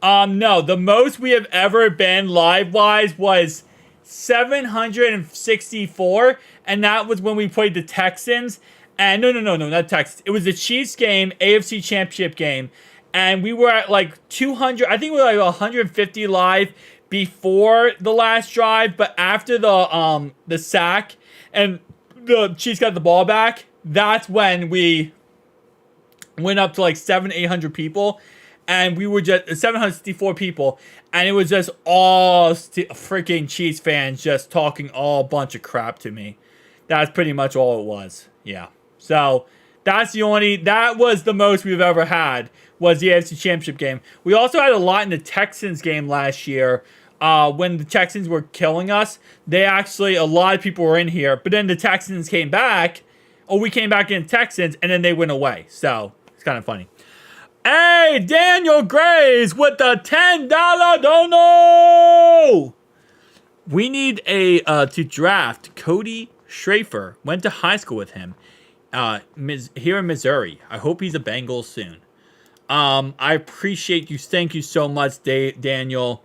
No, the most we have ever been live-wise was 764. And that was when we played the Texans. And no, not Texans. It was the Chiefs game, AFC Championship game. And we were at like 200, I think we were like 150 live before the last drive, but after the sack and the Chiefs got the ball back, that's when we went up to like 800 people, and we were just 764 people, and it was just all freaking Chiefs fans just talking all bunch of crap to me. That's pretty much all it was. Yeah. So that was the most we've ever had, was the AFC Championship game. We also had a lot in the Texans game last year. When the Texans were killing us, a lot of people were in here, but then the Texans came back, or we came back in Texans, and then they went away. So it's kind of funny. Hey, Daniel Graves with the $10 dono. We need to draft Cody Schrafer. Went to high school with him here in Missouri. I hope he's a Bengals soon. I appreciate you. Thank you so much, Daniel.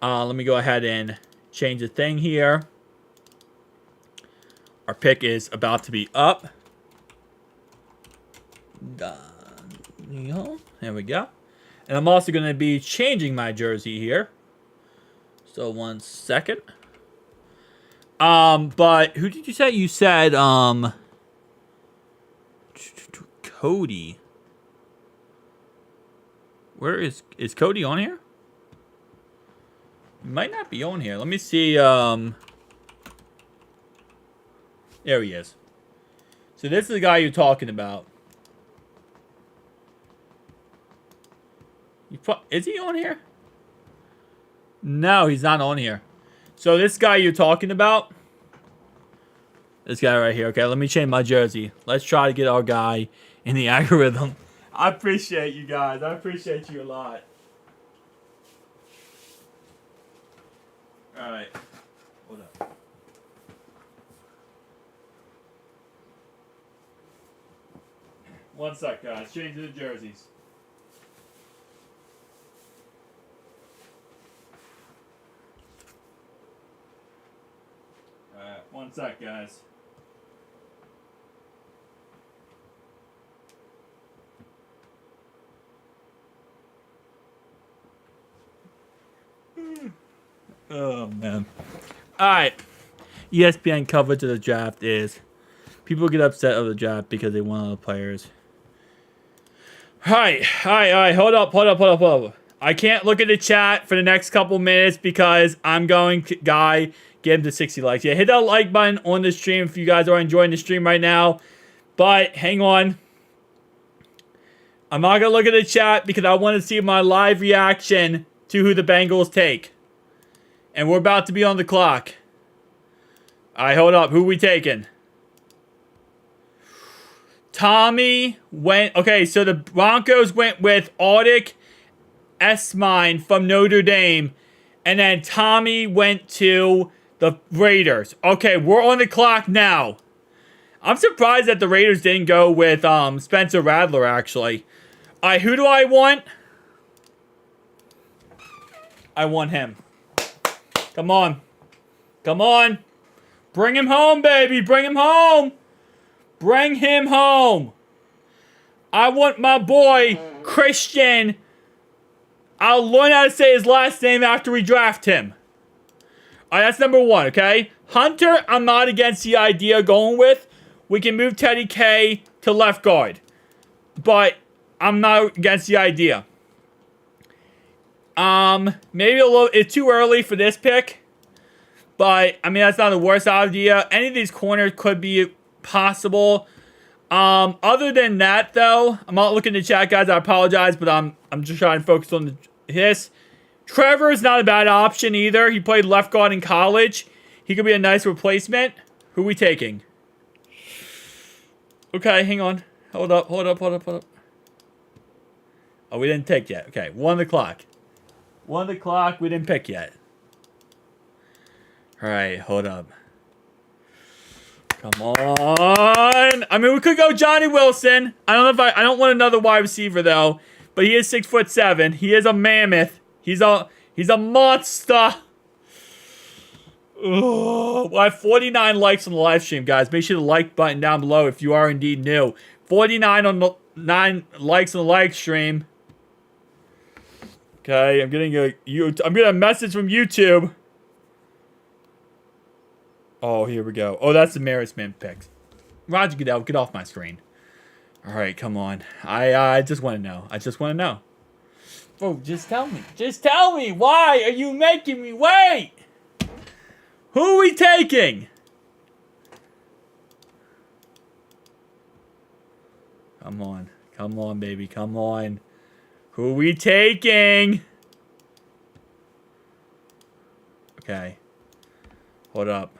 Let me go ahead and change the thing here. Our pick is about to be up. There we go. And I'm also going to be changing my jersey here. So 1 second. But who did you say? You said Cody. Where is Cody on here? He might not be on here. Let me see. There he is. So this is the guy you're talking about. Is he on here? No, he's not on here. So this guy you're talking about. This guy right here. Okay, let me change my jersey. Let's try to get our guy in the algorithm. I appreciate you guys. I appreciate you a lot. All right. Hold up. One sec, guys. Change the jerseys. All right. One sec, guys. Oh, man. All right. ESPN coverage of the draft is people get upset of the draft because they want all the players. All right. Hold up. I can't look at the chat for the next couple minutes because I'm going to, get him to 60 likes. Yeah, hit that like button on the stream if you guys are enjoying the stream right now. But hang on. I'm not going to look at the chat because I want to see my live reaction to who the Bengals take. And we're about to be on the clock. All right, hold up. Who we taking? Tommy went... Okay, so the Broncos went with Audic Esmine from Notre Dame. And then Tommy went to the Raiders. Okay, we're on the clock now. I'm surprised that the Raiders didn't go with Spencer Rattler, actually. All right, who do I want? I want him. Come on. Come on. Bring him home, baby. Bring him home. Bring him home. I want my boy, Christian. I'll learn how to say his last name after we draft him. All right, that's number one, okay? Hunter, I'm not against the idea of going with. We can move Teddy K to left guard. But I'm not against the idea. Maybe it's too early for this pick. But, I mean, that's not the worst idea. Any of these corners could be possible. Other than that, though, I'm not looking to chat, guys. I apologize, but I'm just trying to focus on this. Trevor is not a bad option either. He played left guard in college. He could be a nice replacement. Who are we taking? Okay, hang on. Hold up. Oh, we didn't pick yet. Okay, 1 o'clock. 1 o'clock, we didn't pick yet. All right, hold up. Come on. I mean, we could go Johnny Wilson. I don't want another wide receiver, though. But he is 6'7". He is a mammoth. He's a monster. Oh, well, I have 49 likes on the live stream, guys. Make sure the like button down below if you are indeed new. 49 on the 9 likes on the live stream. Okay, I'm getting a message from YouTube. Oh, here we go. Oh, that's the Maris Man pick. Roger Goodell, get off my screen. All right, come on. I just want to know. I just want to know. Oh, just tell me. Just tell me. Why are you making me wait? Who are we taking? Come on. Come on, baby. Come on. Who are we taking? Okay. Hold up.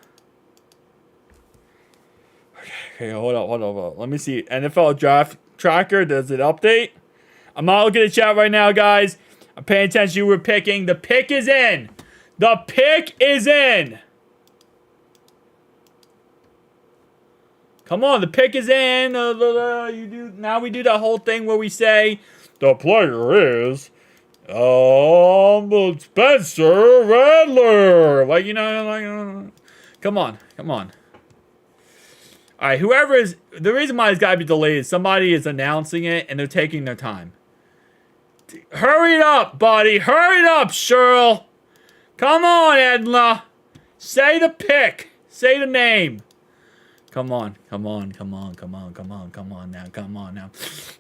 Okay, hold up. Let me see. NFL Draft Tracker, does it update? I'm not looking at chat right now, guys. I'm paying attention. You were picking. The pick is in. The pick is in. Come on, the pick is in. Now we do that whole thing where we say the player is Spencer Rattler. Like, come on. All right, whoever is... The reason why it's got to be delayed is somebody is announcing it, and they're taking their time. Hurry it up, buddy. Hurry it up, Cheryl. Come on, Edna. Say the pick. Say the name. Come on now.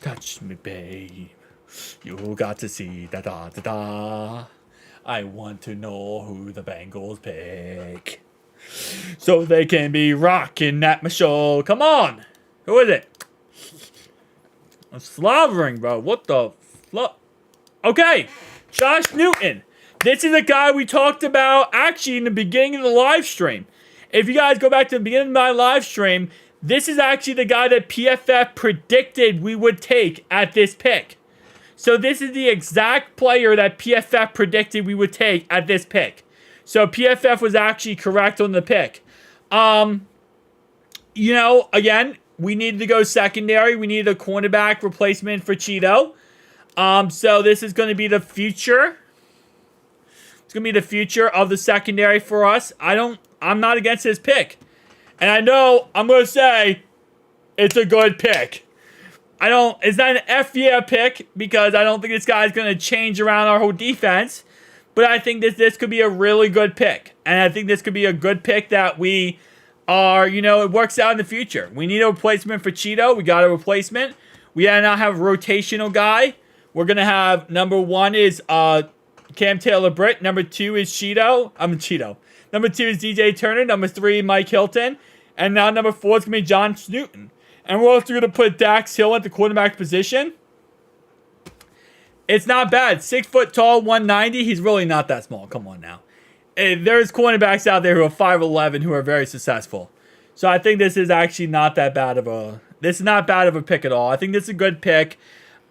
Touch me, babe. You got to see da-da-da-da. I want to know who the Bengals pick. So they can be rocking that show. Come on. Who is it? I'm slobbering, bro. What the fuck? Okay. Josh Newton. This is a guy we talked about actually in the beginning of the live stream. If you guys go back to the beginning of my live stream, this is actually the guy that PFF predicted we would take at this pick. So this is the exact player that PFF predicted we would take at this pick. So PFF was actually correct on the pick. Again, we needed to go secondary. We needed a cornerback replacement for Cheeto. So this is going to be the future. It's going to be the future of the secondary for us. I'm not against his pick. And I know I'm going to say it's a good pick. It's not an F yeah pick because I don't think this guy's going to change around our whole defense. But I think this could be a really good pick. And I think this could be a good pick that we are, it works out in the future. We need a replacement for Cheeto. We got a replacement. We now have a rotational guy. We're going to have, number 1 is Cam Taylor-Britt. Number 2 is Cheeto. Number 2 is DJ Turner. Number 3, Mike Hilton. And now number 4 is going to be John Newton. And we're also going to put Dax Hill at the quarterback position. It's not bad. 6 foot tall, 190. He's really not that small. Come on now. There's cornerbacks out there who are 5'11" who are very successful. So I think this is actually not that bad of a... This is not bad of a pick at all. I think this is a good pick.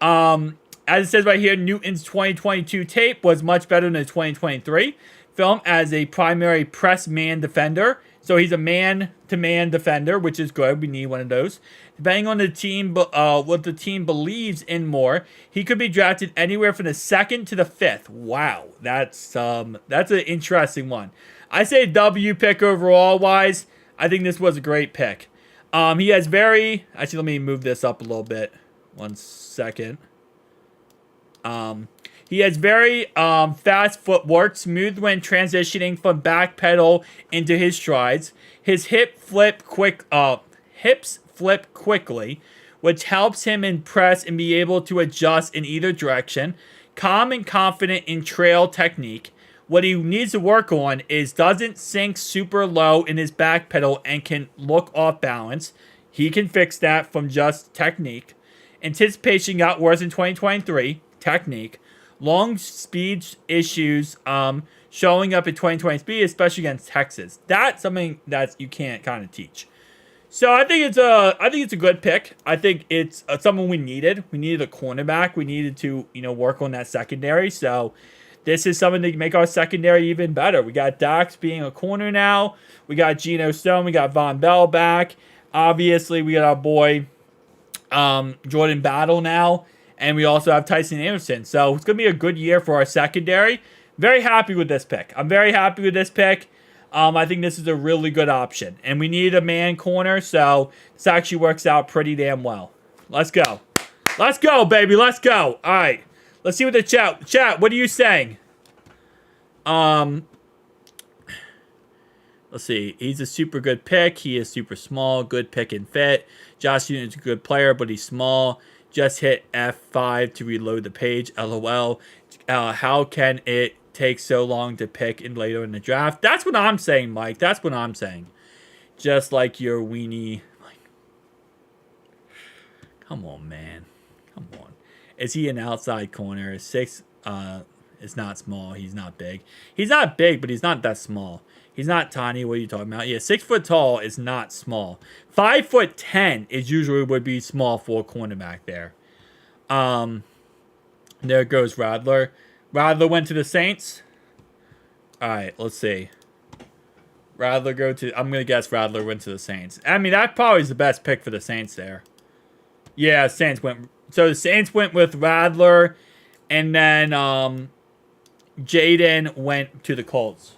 As it says right here, Newton's 2022 tape was much better than the 2023 film as a primary press man defender. So he's a man-to-man defender, which is good. We need one of those. Depending on the team, what the team believes in more, he could be drafted anywhere from the 2nd to the 5th. Wow, that's an interesting one. I say W pick overall wise. I think this was a great pick. He has actually, let me move this up a little bit. 1 second. He has very fast footwork, smooth when transitioning from back pedal into his strides. His hips flip quickly, which helps him impress and be able to adjust in either direction. Calm and confident in trail technique. What he needs to work on is doesn't sink super low in his back pedal and can look off balance. He can fix that from just technique. Anticipation got worse in 2023. Technique. Long speed issues showing up in 2023, especially against Texas. That's something that you can't kind of teach. So I think it's a good pick. I think it's someone we needed. We needed a cornerback. We needed to work on that secondary. So this is something to make our secondary even better. We got Dax being a corner now. We got Geno Stone. We got Von Bell back. Obviously, we got our boy Jordan Battle now. And we also have Tyson Anderson. So it's going to be a good year for our secondary. Very happy with this pick. I'm very happy with this pick. I think this is a really good option. And we need a man corner, so this actually works out pretty damn well. Let's go. Let's go, baby. Let's go. All right. Let's see what the chat. Chat, what are you saying? Let's see. He's a super good pick. He is super small. Good pick and fit. Josh Newton's a good player, but he's small. Just hit F5 to reload the page. LOL. How can it take so long to pick in later in the draft? That's what I'm saying, Mike. That's what I'm saying. Just like your weenie. Come on, man. Come on. Is he an outside corner? 6 is not small. He's not big. He's not big, but he's not that small. He's not tiny. What are you talking about? Yeah, 6 foot tall is not small. 5'10" is usually would be small for a cornerback there. There goes Rattler. Rattler went to the Saints. All right, let's see. Rattler go to... I'm going to guess Rattler went to the Saints. I mean, that probably is the best pick for the Saints there. Yeah, Saints went... So the Saints went with Rattler, and then Jaden went to the Colts.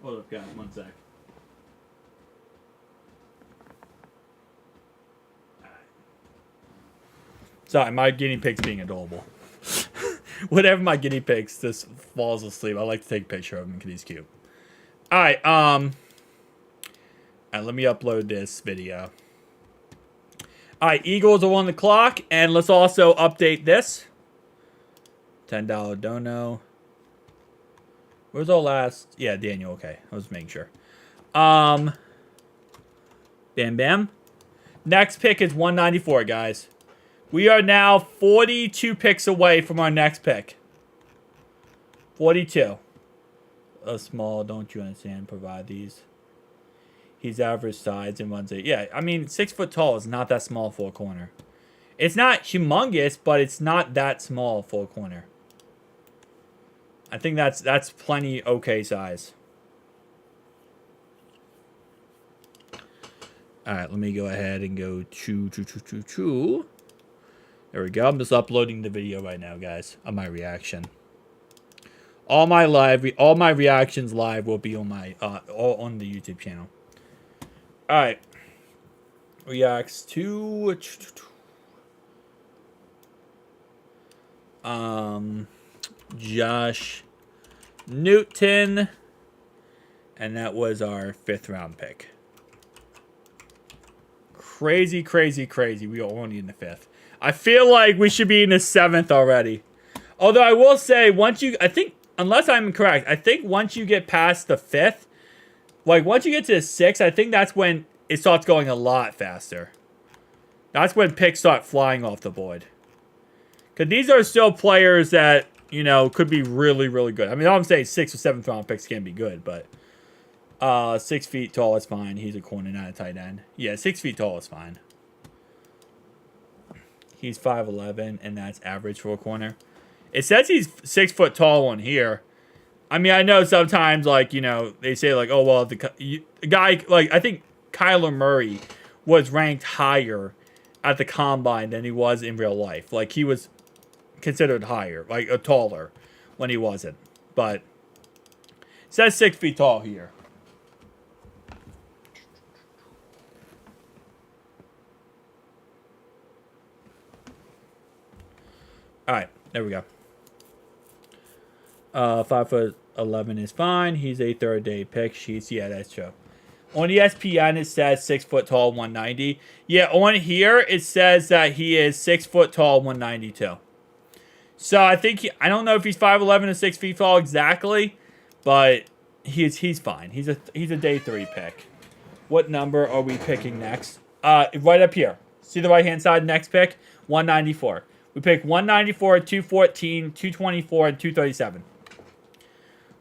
Hold up, guys. 1 sec. Sorry, my guinea pig's being adorable. Whenever my guinea pig just falls asleep, I like to take a picture of him because he's cute. Alright, let me upload this video. Alright, Eagles are on the clock, and let's also update this. $10 dono. Where's our last? Yeah, Daniel, okay. I was making sure. Bam, bam. Next pick is 194, guys. We are now 42 picks away from our next pick. 42. A small, don't you understand, provide these. He's average size and runs it. Yeah, I mean, 6 foot tall is not that small for a corner. It's not humongous, but it's not that small for a corner. I think that's plenty okay size. All right, let me go ahead and go to. There we go. I'm just uploading the video right now, guys, of my reaction. All my reactions live will be on my all on the YouTube channel. All right. Reacts to Josh Newton, and that was our 5th round pick. Crazy, crazy, crazy. We are only in the 5th. I feel like we should be in the 7th already. Although I will say, I think, unless I'm correct, I think once you get past the 5th, like once you get to the 6th, I think that's when it starts going a lot faster. That's when picks start flying off the board. Because these are still players that, you know, could be really, really good. I mean, I'm saying 6th or 7th round picks can be good, but 6 feet tall is fine. He's a corner, not a tight end. Yeah, 6 feet tall is fine. He's 5'11", and that's average for a corner. It says he's 6 foot tall on here. I mean, I know sometimes, like, you know, they say, like, oh, well, the guy, like, I think Kyler Murray was ranked higher at the combine than he was in real life. Like, he was considered higher, like, taller when he wasn't. But it says 6 feet tall here. All right, there we go. 5'11" is fine. He's a 3rd day pick. Yeah, that's true. On ESPN, it says 6 foot tall, 190. Yeah, on here, it says that he is 6 foot tall, 192. So I think I don't know if he's 5'11" or 6 feet tall exactly, but he's fine. He's a day 3 pick. What number are we picking next? Right up here. See the right hand side. Next pick, 194. We pick 194, 214, 224, and 237.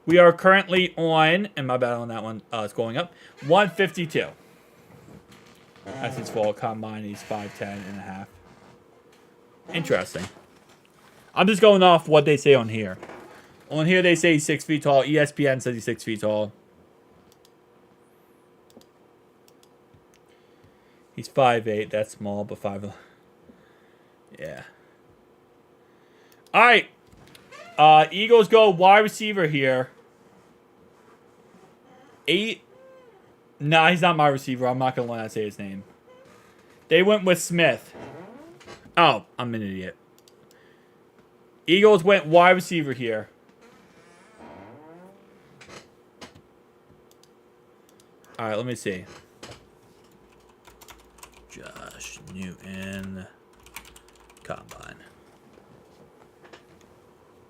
We are currently on, and my bad on that one, it's going up, 152. That's his fall combine. He's 5'10" and a half. Interesting. I'm just going off what they say on here. On here, they say he's 6 feet tall. ESPN says he's 6 feet tall. He's 5'8". That's small, but 5'11". Yeah. All right. Eagles go wide receiver here. 8. Nah, he's not my receiver. I'm not going to let that say his name. They went with Smith. Oh, I'm an idiot. Eagles went wide receiver here. All right, let me see. Josh Newton. Combine.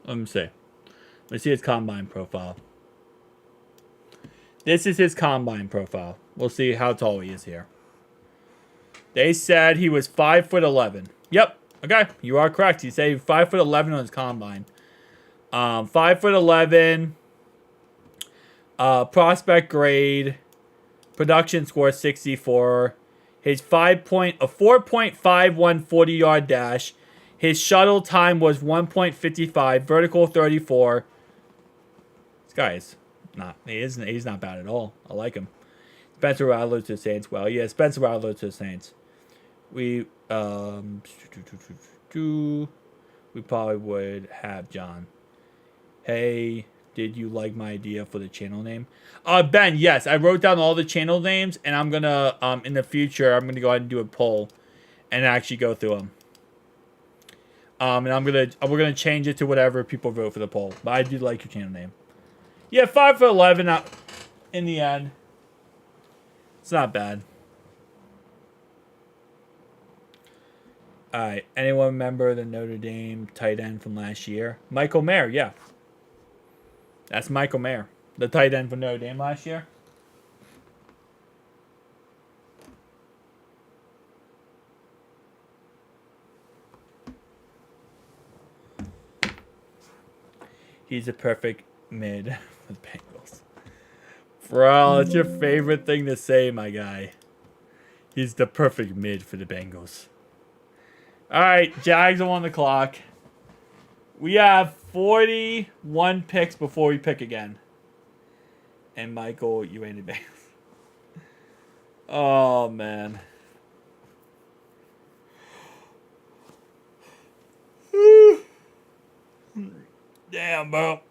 Let me see. Let's see his combine profile. This is his combine profile. We'll see how tall he is here. They said he was 5'11". Yep. Okay, you are correct. He said 5'11" on his combine. 5'11". Prospect grade. Production score 64. His 4.51 40-yard dash. His shuttle time was 1.55. Vertical 34. This guy is not. He's not bad at all. I like him. Spencer Rattler to the Saints. Well, yeah, Spencer Rattler to the Saints. We probably would have John. Hey, did you like my idea for the channel name? Ben, yes, I wrote down all the channel names, and I'm gonna in the future I'm gonna go ahead and do a poll, and actually go through them. And we're gonna change it to whatever people vote for the poll. But I do like your channel name. Yeah, 5'11" in the end. It's not bad. All right. Anyone remember the Notre Dame tight end from last year? Michael Mayer, yeah. That's Michael Mayer, the tight end from Notre Dame last year. He's a perfect mid for the Bengals. Bro, it's your favorite thing to say, my guy. He's the perfect mid for the Bengals. All right, Jags are on the clock. We have 41 picks before we pick again. And Michael, you ain't a Bengals. Oh, man. Damn, bro.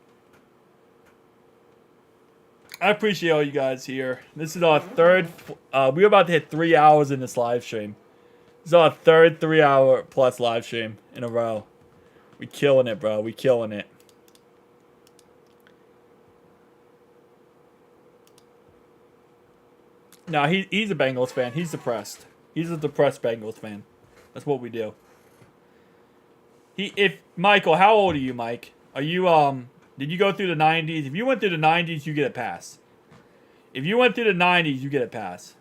I appreciate all you guys here. This is our third. We're about to hit 3 hours in this live stream. This is our third 3-hour plus live stream in a row. We killing it, bro. We killing it. No, he's a Bengals fan. He's depressed. He's a depressed Bengals fan. That's what we do. Michael, how old are you, Mike? Are you did you go through the 90s? If you went through the 90s, you get a pass. If you went through the 90s, you get a pass.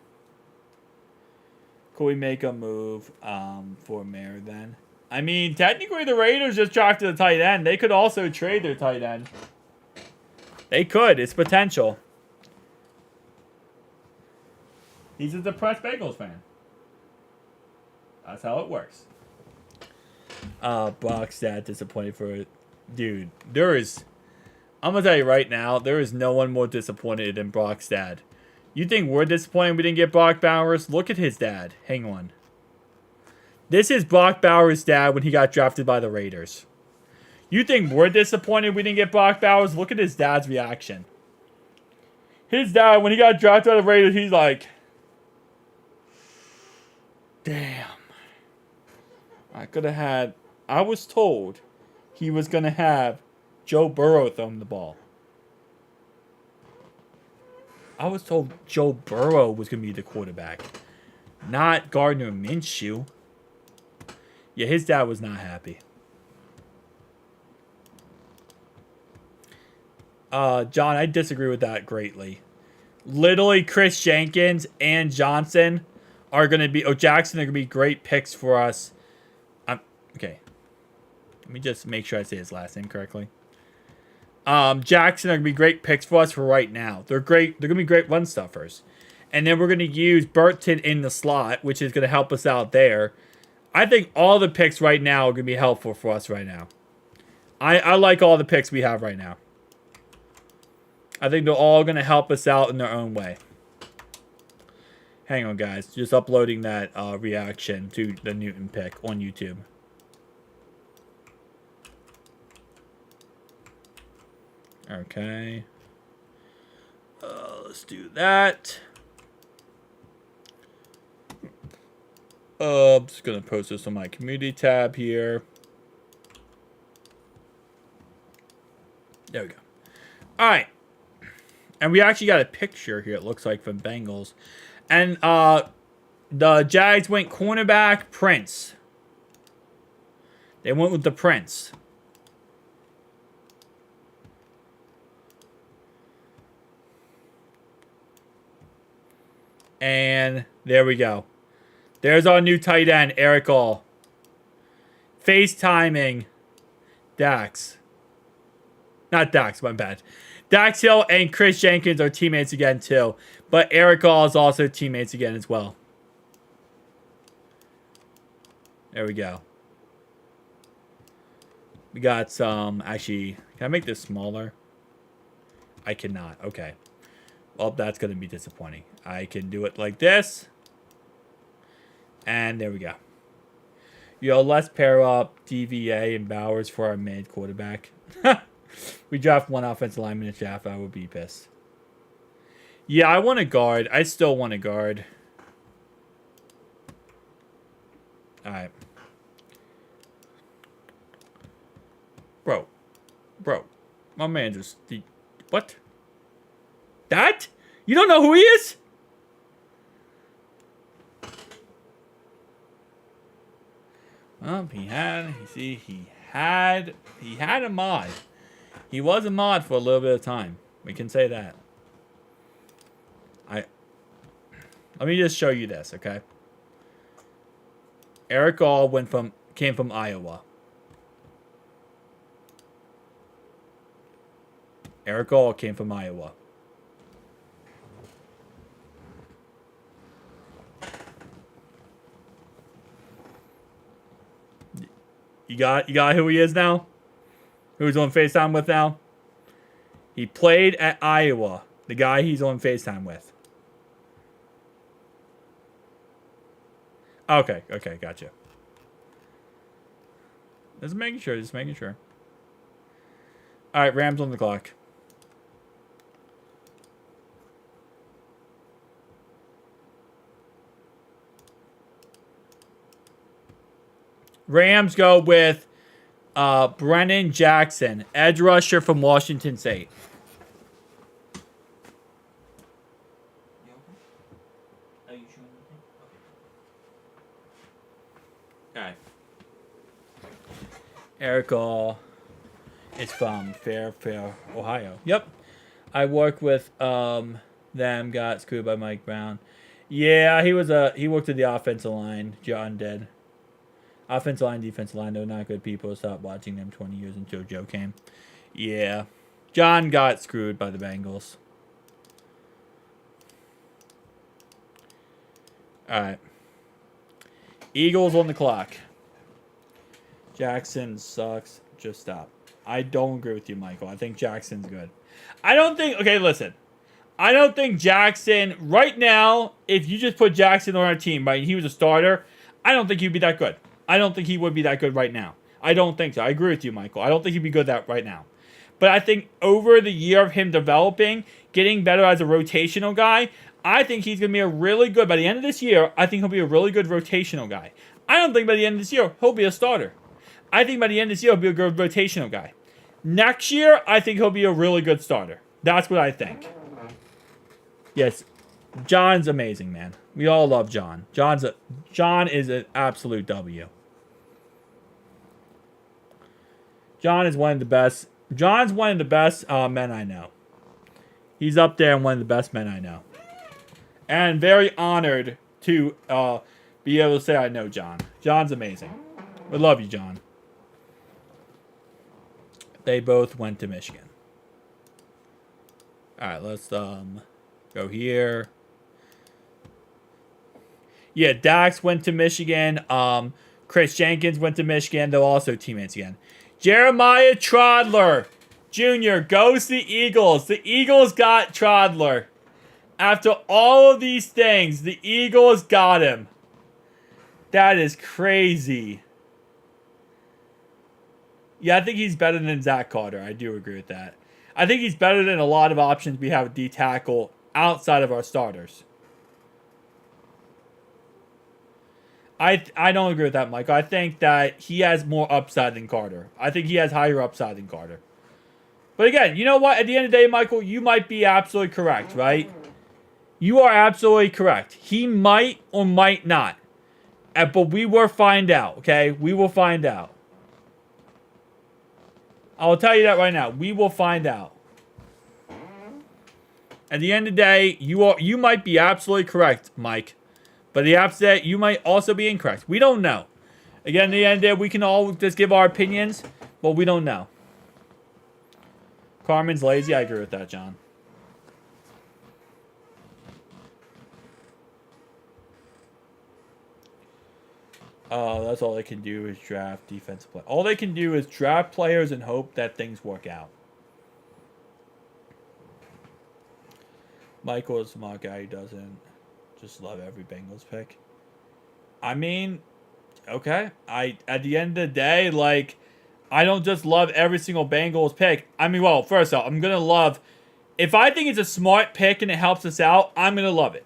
Could we make a move for Mayer then? I mean, technically the Raiders just drafted a tight end. They could also trade their tight end. They could. It's potential. He's a depressed Bengals fan. That's how it works. Brock's dad disappointed for it. Dude, I'm going to tell you right now, there is no one more disappointed than Brock's dad. You think we're disappointed we didn't get Brock Bowers? Look at his dad. Hang on. This is Brock Bowers' dad when he got drafted by the Raiders. You think we're disappointed we didn't get Brock Bowers? Look at his dad's reaction. His dad, when he got drafted by the Raiders, he's like, damn. I was told he was going to have Joe Burrow throw him the ball. I was told Joe Burrow was going to be the quarterback, not Gardner Minshew. Yeah, his dad was not happy. John, I disagree with that greatly. Literally, Chris Jenkins and Jackson are going to be great picks for us. Okay. Let me just make sure I say his last name correctly. Jackson are going to be great picks for us for right now. They're great. They're going to be great run stuffers. And then we're going to use Burton in the slot, which is going to help us out there. I think all the picks right now are going to be helpful for us right now. I like all the picks we have right now. I think they're all going to help us out in their own way. Hang on, guys. Just uploading that reaction to the Newton pick on YouTube. Okay. Let's do that. I'm just going to post this on my community tab here. There we go. All right. And we actually got a picture here, it looks like, from Bengals. And the Jags went cornerback Prince. They went with the Prince. And there we go. There's our new tight end, Eric All. FaceTiming Dax. Not Dax, my bad. Dax Hill and Chris Jenkins are teammates again, too. But Eric All is also teammates again as well. There we go. We got some... Actually, can I make this smaller? I cannot. Okay. Well, that's going to be disappointing. I can do it like this. And there we go. Yo, let's pair up DVA and Bowers for our mid quarterback. We draft one offensive lineman in the draft. I would be pissed. Yeah, I want a guard. I still want a guard. Alright. Bro. My man just... What? That? You don't know who he is? Well, he had a mod. He was a mod for a little bit of time. We can say that. Let me just show you this, okay? Eric All came from Iowa. Eric All came from Iowa. You got who he is now? Who he's on FaceTime with now? He played at Iowa. The guy he's on FaceTime with. Okay, gotcha. Just making sure. Alright, Rams on the clock. Rams go with Brennan Jackson, edge rusher from Washington State. Are you sure? Okay. Eric All is from Fairfield, Ohio. Yep. I worked with them, got screwed by Mike Brown. Yeah, he worked at the offensive line. John did. Offensive line, defensive line, they're not good people. Stopped watching them 20 years until Joe came. Yeah. John got screwed by the Bengals. Alright. Eagles on the clock. Jackson sucks. Just stop. I don't agree with you, Michael. I think Jackson's good. I don't think... Okay, listen. I don't think Jackson... Right now, if you just put Jackson on our team, right, and he was a starter, I don't think he'd be that good. I don't think he would be that good right now. I don't think so. I agree with you, Michael. I don't think he'd be good that right now. But I think over the year of him developing, getting better as a rotational guy, I think he's going to be a really good... By the end of this year, I think he'll be a really good rotational guy. I don't think by the end of this year, he'll be a starter. I think by the end of this year, he'll be a good rotational guy. Next year, I think he'll be a really good starter. That's what I think. Yes, John's amazing, man. We all love John. John is an absolute W. John is one of the best. John's one of the best men I know. He's up there and one of the best men I know. And very honored to be able to say I know John. John's amazing. We love you, John. They both went to Michigan. Alright, let's go here. Yeah, Dax went to Michigan. Chris Jenkins went to Michigan. They're also teammates again. Jeremiah Trotler Jr. goes to the Eagles. The Eagles got Trotler. After all of these things, the Eagles got him. That is crazy. Yeah, I think he's better than Zach Carter. I do agree with that. I think he's better than a lot of options we have at D tackle outside of our starters. I don't agree with that, Michael. I think that he has more upside than Carter. I think he has higher upside than Carter. But again, you know what? At the end of the day, Michael, you might be absolutely correct, right? You are absolutely correct. He might or might not. But we will find out, okay? We will find out. I'll tell you that right now. We will find out. At the end of the day, you might be absolutely correct, Mike. But the upset, you might also be incorrect. We don't know. Again, at the end of the day, we can all just give our opinions, but we don't know. Carmen's lazy. I agree with that, John. That's all they can do is draft defensive players. All they can do is draft players and hope that things work out. Michael is a smart guy. He doesn't just love every Bengals pick. I mean, okay. At the end of the day, like, I don't just love every single Bengals pick. I mean, well, first off, I'm going to love... If I think it's a smart pick and it helps us out, I'm going to love it.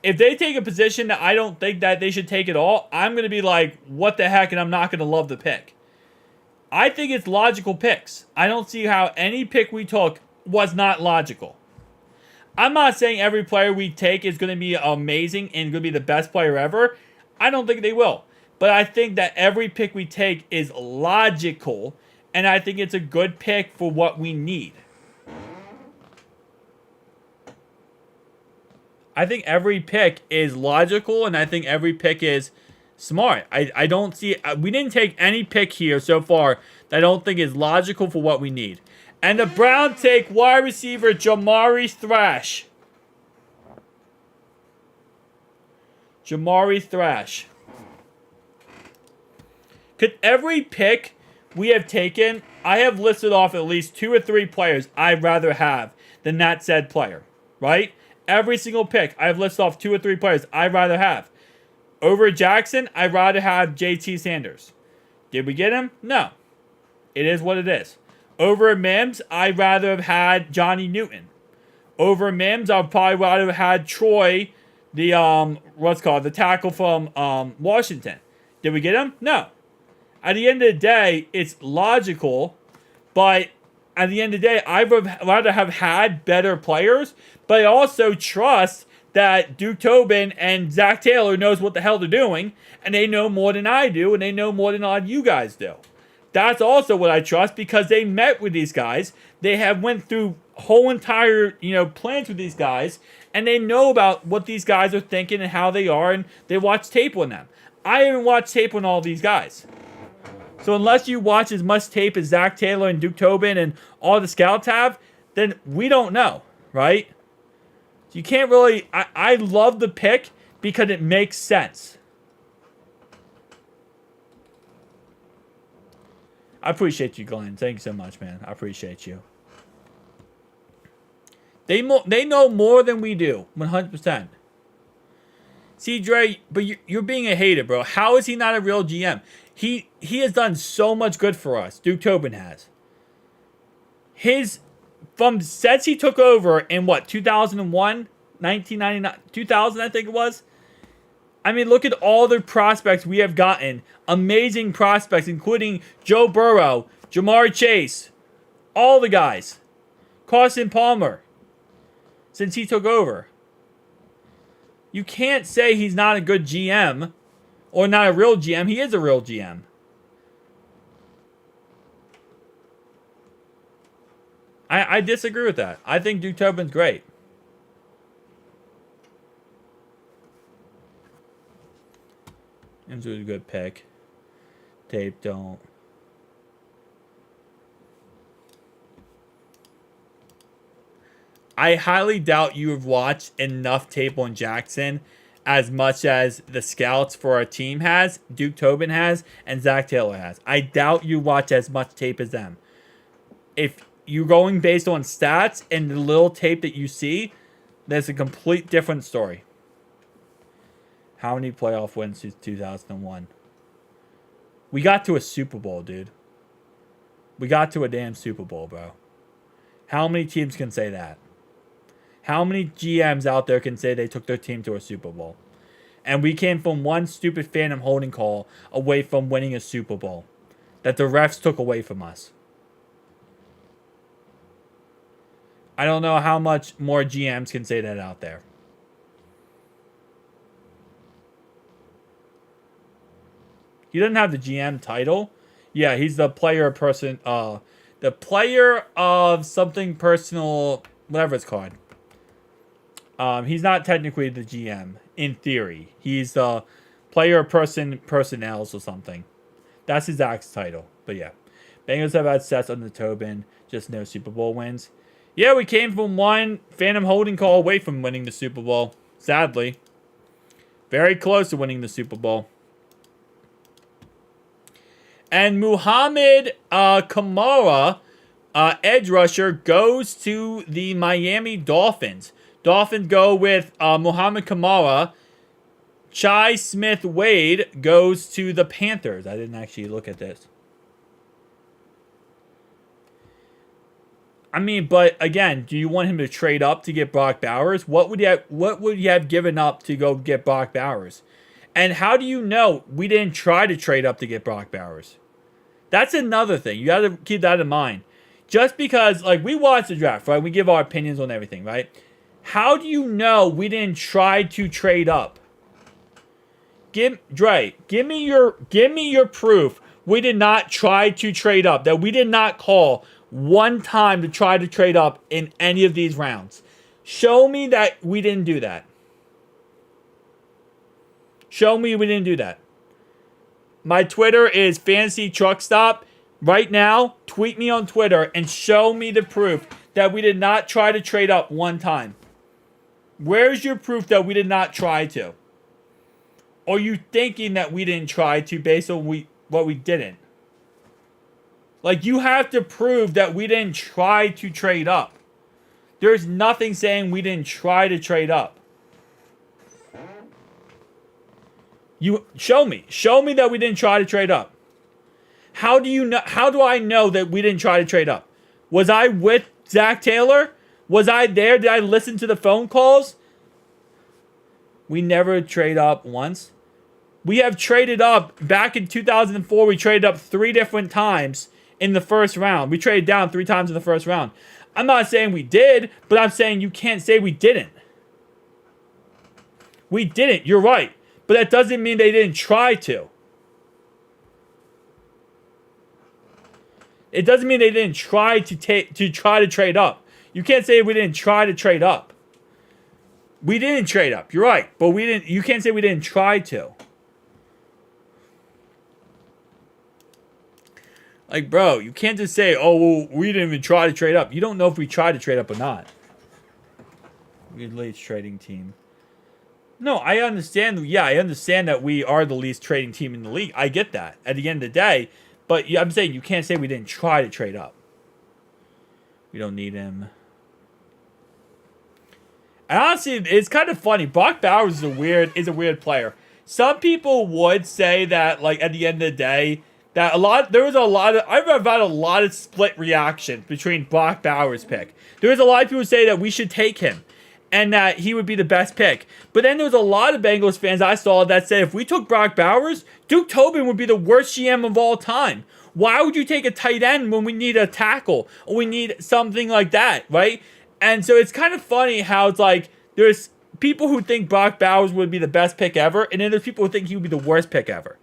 If they take a position that I don't think that they should take at all, I'm going to be like, what the heck, and I'm not going to love the pick. I think it's logical picks. I don't see how any pick we took was not logical. I'm not saying every player we take is going to be amazing and going to be the best player ever. I don't think they will. But I think that every pick we take is logical, and I think it's a good pick for what we need. I think every pick is logical, and I think every pick is smart. I don't see... We didn't take any pick here so far that I don't think is logical for what we need. And the Browns take wide receiver Jamari Thrash. Jamari Thrash. Could every pick we have taken, I have listed off at least 2 or 3 players I'd rather have than that said player, right? Every single pick, I have listed off 2 or 3 players I'd rather have. Over Jackson, I'd rather have JT Sanders. Did we get him? No. It is what it is. Over Mims, I'd rather have had Johnny Newton. Over Mims, I'd probably rather have had Troy, the the tackle from Washington. Did we get him? No. At the end of the day, it's logical, but at the end of the day, I'd rather have had better players, but I also trust that Duke Tobin and Zach Taylor knows what the hell they're doing, and they know more than I do, and they know more than a lot of you guys do. That's also what I trust, because they met with these guys. They have went through whole entire, plans with these guys, and they know about what these guys are thinking and how they are, and they watch tape on them. I haven't watched tape on all these guys. So unless you watch as much tape as Zach Taylor and Duke Tobin and all the scouts have, then we don't know, right? So you can't really... I love the pick because it makes sense. I appreciate you, Glenn. Thank you so much, man. I appreciate you. They know more than we do, 100%. See, Dre, but you're being a hater, bro. How is he not a real GM? He has done so much good for us. Duke Tobin has. Since he took over in 2001, 1999, 2000, I think it was. I mean, look at all the prospects we have gotten. Amazing prospects, including Joe Burrow, Jamar Chase, all the guys. Carson Palmer, since he took over. You can't say he's not a good GM or not a real GM. He is a real GM. I disagree with that. I think Duke Tobin's great. Into a good pick. Tape don't. I highly doubt you have watched enough tape on Jackson as much as the scouts for our team has, Duke Tobin has, and Zach Taylor has. I doubt you watch as much tape as them. If you're going based on stats and the little tape that you see, that's a complete different story. How many playoff wins since 2001? We got to a Super Bowl, dude. We got to a damn Super Bowl, bro. How many teams can say that? How many GMs out there can say they took their team to a Super Bowl? And we came from one stupid phantom holding call away from winning a Super Bowl that the refs took away from us. I don't know how much more GMs can say that out there. He doesn't have the GM title. Yeah, he's the player person. The player of something personal, whatever it's called. He's not technically the GM in theory. He's the player personnels or something. That's his exact title. But yeah, Bengals have had sets under Tobin, just no Super Bowl wins. Yeah, we came from one phantom holding call away from winning the Super Bowl. Sadly, very close to winning the Super Bowl. And Muhammad Kamara, edge rusher, goes to the Miami Dolphins. Dolphins go with Muhammad Kamara. Chai Smith-Wade goes to the Panthers. I didn't actually look at this. I mean, but again, do you want him to trade up to get Brock Bowers? What would you have given up to go get Brock Bowers? And how do you know we didn't try to trade up to get Brock Bowers? That's another thing. You got to keep that in mind. Just because, like, we watch the draft, right? We give our opinions on everything, right? How do you know we didn't try to trade up? Give me your proof we did not try to trade up. That we did not call one time to try to trade up in any of these rounds. Show me that we didn't do that. Show me we didn't do that. My Twitter is Fantasy Truck Stop. Right now, tweet me on Twitter and show me the proof that we did not try to trade up one time. Where's your proof that we did not try to? Or are you thinking that we didn't try to based on what we didn't? Like, you have to prove that we didn't try to trade up. There's nothing saying we didn't try to trade up. You show me that we didn't try to trade up. How do you know? How do I know that we didn't try to trade up? Was I with Zach Taylor? Was I there? Did I listen to the phone calls? We never trade up once. We have traded up back in 2004. We traded up 3 different times in the first round. We traded down 3 times in the first round. I'm not saying we did, but I'm saying you can't say we didn't. We didn't. You're right. But that doesn't mean they didn't try to. It doesn't mean they didn't try to trade up. You can't say we didn't try to trade up. We didn't trade up. You're right, but we didn't. You can't say we didn't try to. Like, bro, you can't just say, "Oh, well, we didn't even try to trade up." You don't know if we tried to trade up or not. We're the least trading team. No, I understand. Yeah, I understand that we are the least trading team in the league. I get that at the end of the day. But I'm saying you can't say we didn't try to trade up. We don't need him. And honestly, it's kind of funny. Brock Bowers is a weird player. Some people would say that, like, at the end of the day, that I've had a lot of split reactions between Brock Bowers' pick. There was a lot of people who say that we should take him and that he would be the best pick. But then there was a lot of Bengals fans I saw that said if we took Brock Bowers, Duke Tobin would be the worst GM of all time. Why would you take a tight end when we need a tackle or we need something like that, right? And so it's kind of funny how it's like there's people who think Brock Bowers would be the best pick ever, and then there's people who think he would be the worst pick ever.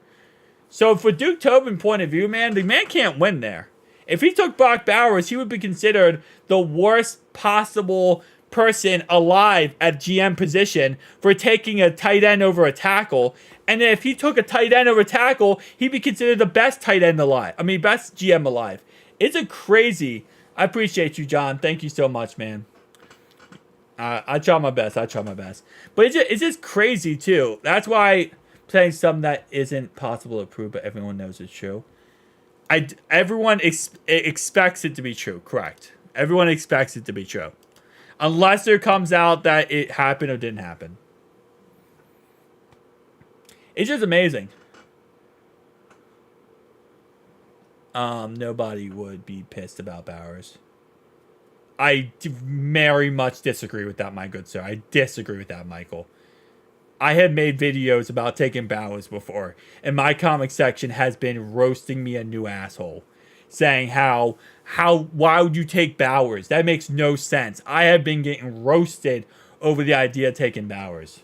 So for Duke Tobin's point of view, man, the man can't win there. If he took Brock Bowers, he would be considered the worst possible person alive at GM position for taking a tight end over a tackle. And then if he took a tight end over a tackle, he'd be considered the best tight end alive. I mean, best GM alive. It's a crazy. I appreciate you, John. Thank you so much, man. I try my best. But it's just crazy, too. That's why I'm saying something that isn't possible to prove, but everyone knows it's true. Everyone expects it to be true, correct. Everyone expects it to be true. Unless there comes out that it happened or didn't happen. It's just amazing. Nobody would be pissed about Bowers. very much disagree with that, my good sir. I disagree with that, Michael. I have made videos about taking Bowers before, and my comic section has been roasting me a new asshole, saying why would you take Bowers? That makes no sense. I have been getting roasted over the idea of taking Bowers.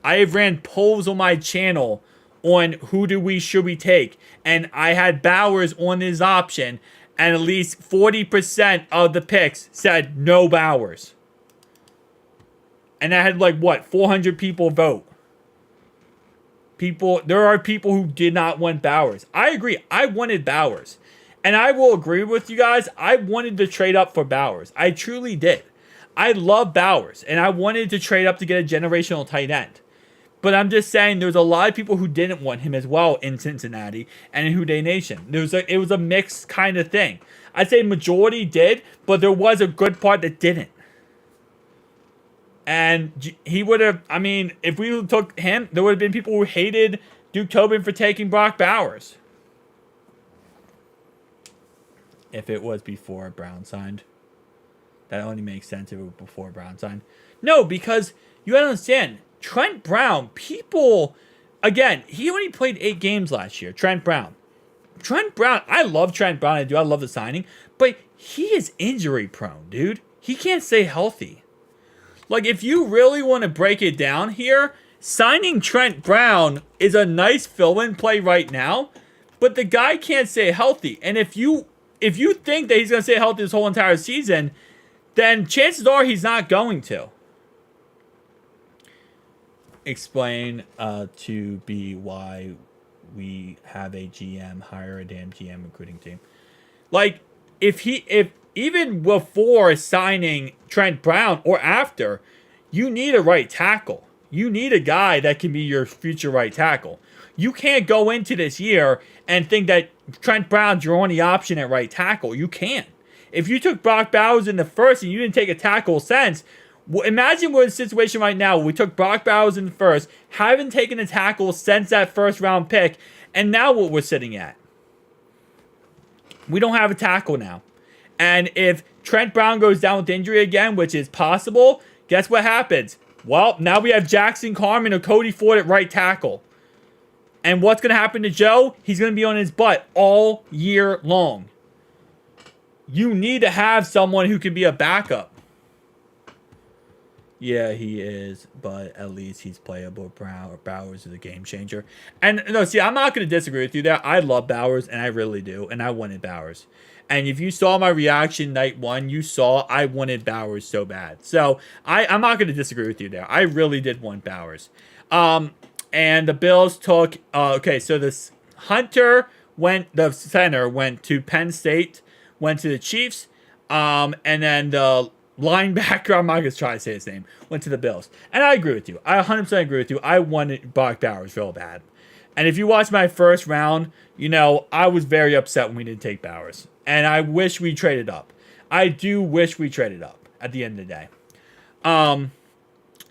I have ran polls on my channel on should we take, and I had Bowers on this option, and at least 40% of the picks said no Bowers. And I had 400 people vote. There are people who did not want Bowers. I agree. I wanted Bowers. And I will agree with you guys. I wanted to trade up for Bowers. I truly did. I love Bowers. And I wanted to trade up to get a generational tight end. But I'm just saying there's a lot of people who didn't want him as well in Cincinnati and in Houday Nation. It was a mixed kind of thing. I'd say majority did, but there was a good part that didn't. And he would have, if we took him, there would have been people who hated Duke Tobin for taking Brock Bowers. If it was before Brown signed. That only makes sense if it was before Brown signed. No, because you gotta understand, Trent Brown, again, he only played 8 games last year, Trent Brown, I love Trent Brown, I love the signing, but he is injury prone, dude. He can't stay healthy. If you really want to break it down here, signing Trent Brown is a nice fill-in play right now, but the guy can't stay healthy. And if you think that he's going to stay healthy this whole entire season, then chances are he's not going to. Explain to be why we have a GM hire a damn GM recruiting team. If even before signing Trent Brown or after, you need a right tackle. You need a guy that can be your future right tackle. You can't go into this year and think that Trent Brown's your only option at right tackle. You can't. If you took Brock Bowers in the first and you didn't take a tackle since, imagine we're in a situation right now where we took Brock Bowers in the first, haven't taken a tackle since that first round pick, and now what we're sitting at. We don't have a tackle now. And if Trent Brown goes down with injury again, which is possible, guess what happens? Well, now we have Jackson Carman or Cody Ford at right tackle. And what's going to happen to Joe? He's going to be on his butt all year long. You need to have someone who can be a backup. Yeah, he is, but at least he's playable. Bowers is a game changer. And no, see, I'm not going to disagree with you there. I love Bowers, and I really do, and I wanted Bowers. And if you saw my reaction night 1, you saw I wanted Bowers so bad. So I'm not going to disagree with you there. I really did want Bowers. And the Bills took, so this the center went to Penn State, went to the Chiefs, and then the linebacker, I'm not going to try to say his name, went to the Bills. And I agree with you. I 100% agree with you. I wanted Brock Bowers real bad. And if you watch my first round, I was very upset when we didn't take Bowers. And I wish we traded up. I do wish we traded up at the end of the day.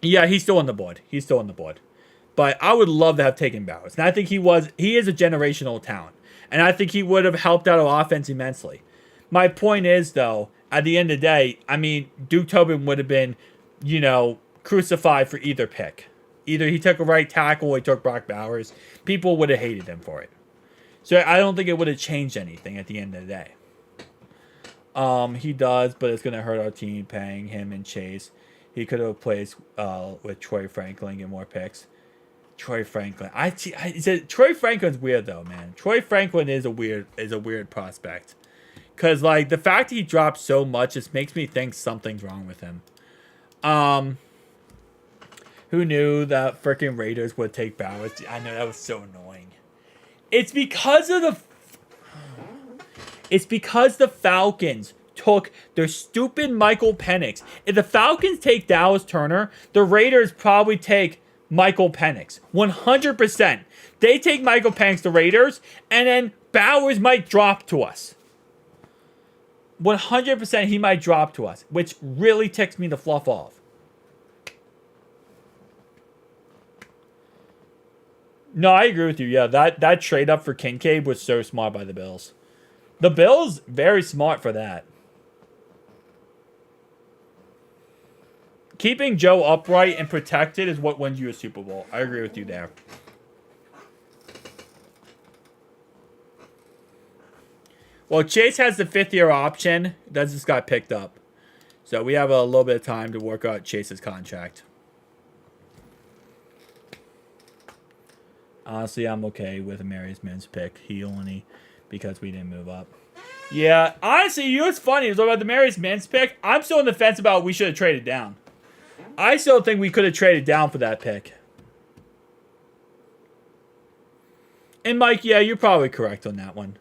Yeah, he's still on the board. But I would love to have taken Bowers. And I think he is a generational talent. And I think he would have helped out our offense immensely. My point is, though, at the end of the day, Duke Tobin would have been, crucified for either pick. Either he took a right tackle or he took Brock Bowers. People would have hated him for it. So I don't think it would have changed anything at the end of the day. He does, but it's going to hurt our team paying him and Chase. He could have replaced with Troy Franklin and more picks. Troy Franklin. Troy Franklin's weird though, man. Troy Franklin is a weird prospect. Cause the fact that he dropped so much just makes me think something's wrong with him. Who knew that freaking Raiders would take Bowers? I know that was so annoying. It's because the Falcons took their stupid Michael Penix. If the Falcons take Dallas Turner, the Raiders probably take Michael Penix. 100%. They take Michael Penix, the Raiders, and then Bowers might drop to us. 100% he might drop to us, which really ticks me the fluff off. No, I agree with you. Yeah, that trade up for Kincaid was so smart by the Bills. The Bills, very smart for that. keeping Joe upright and protected is what wins you a Super Bowl. I agree with you there. Well, Chase has the 5th-year option. That just got picked up. So we have a little bit of time to work out Chase's contract. Honestly, I'm okay with Amarius Mims pick. He only because we didn't move up. Yeah, honestly, you know what's funny is about the Amarius Mims pick. I'm still on the fence about we should have traded down. I still think we could have traded down for that pick. And Mike, yeah, you're probably correct on that one.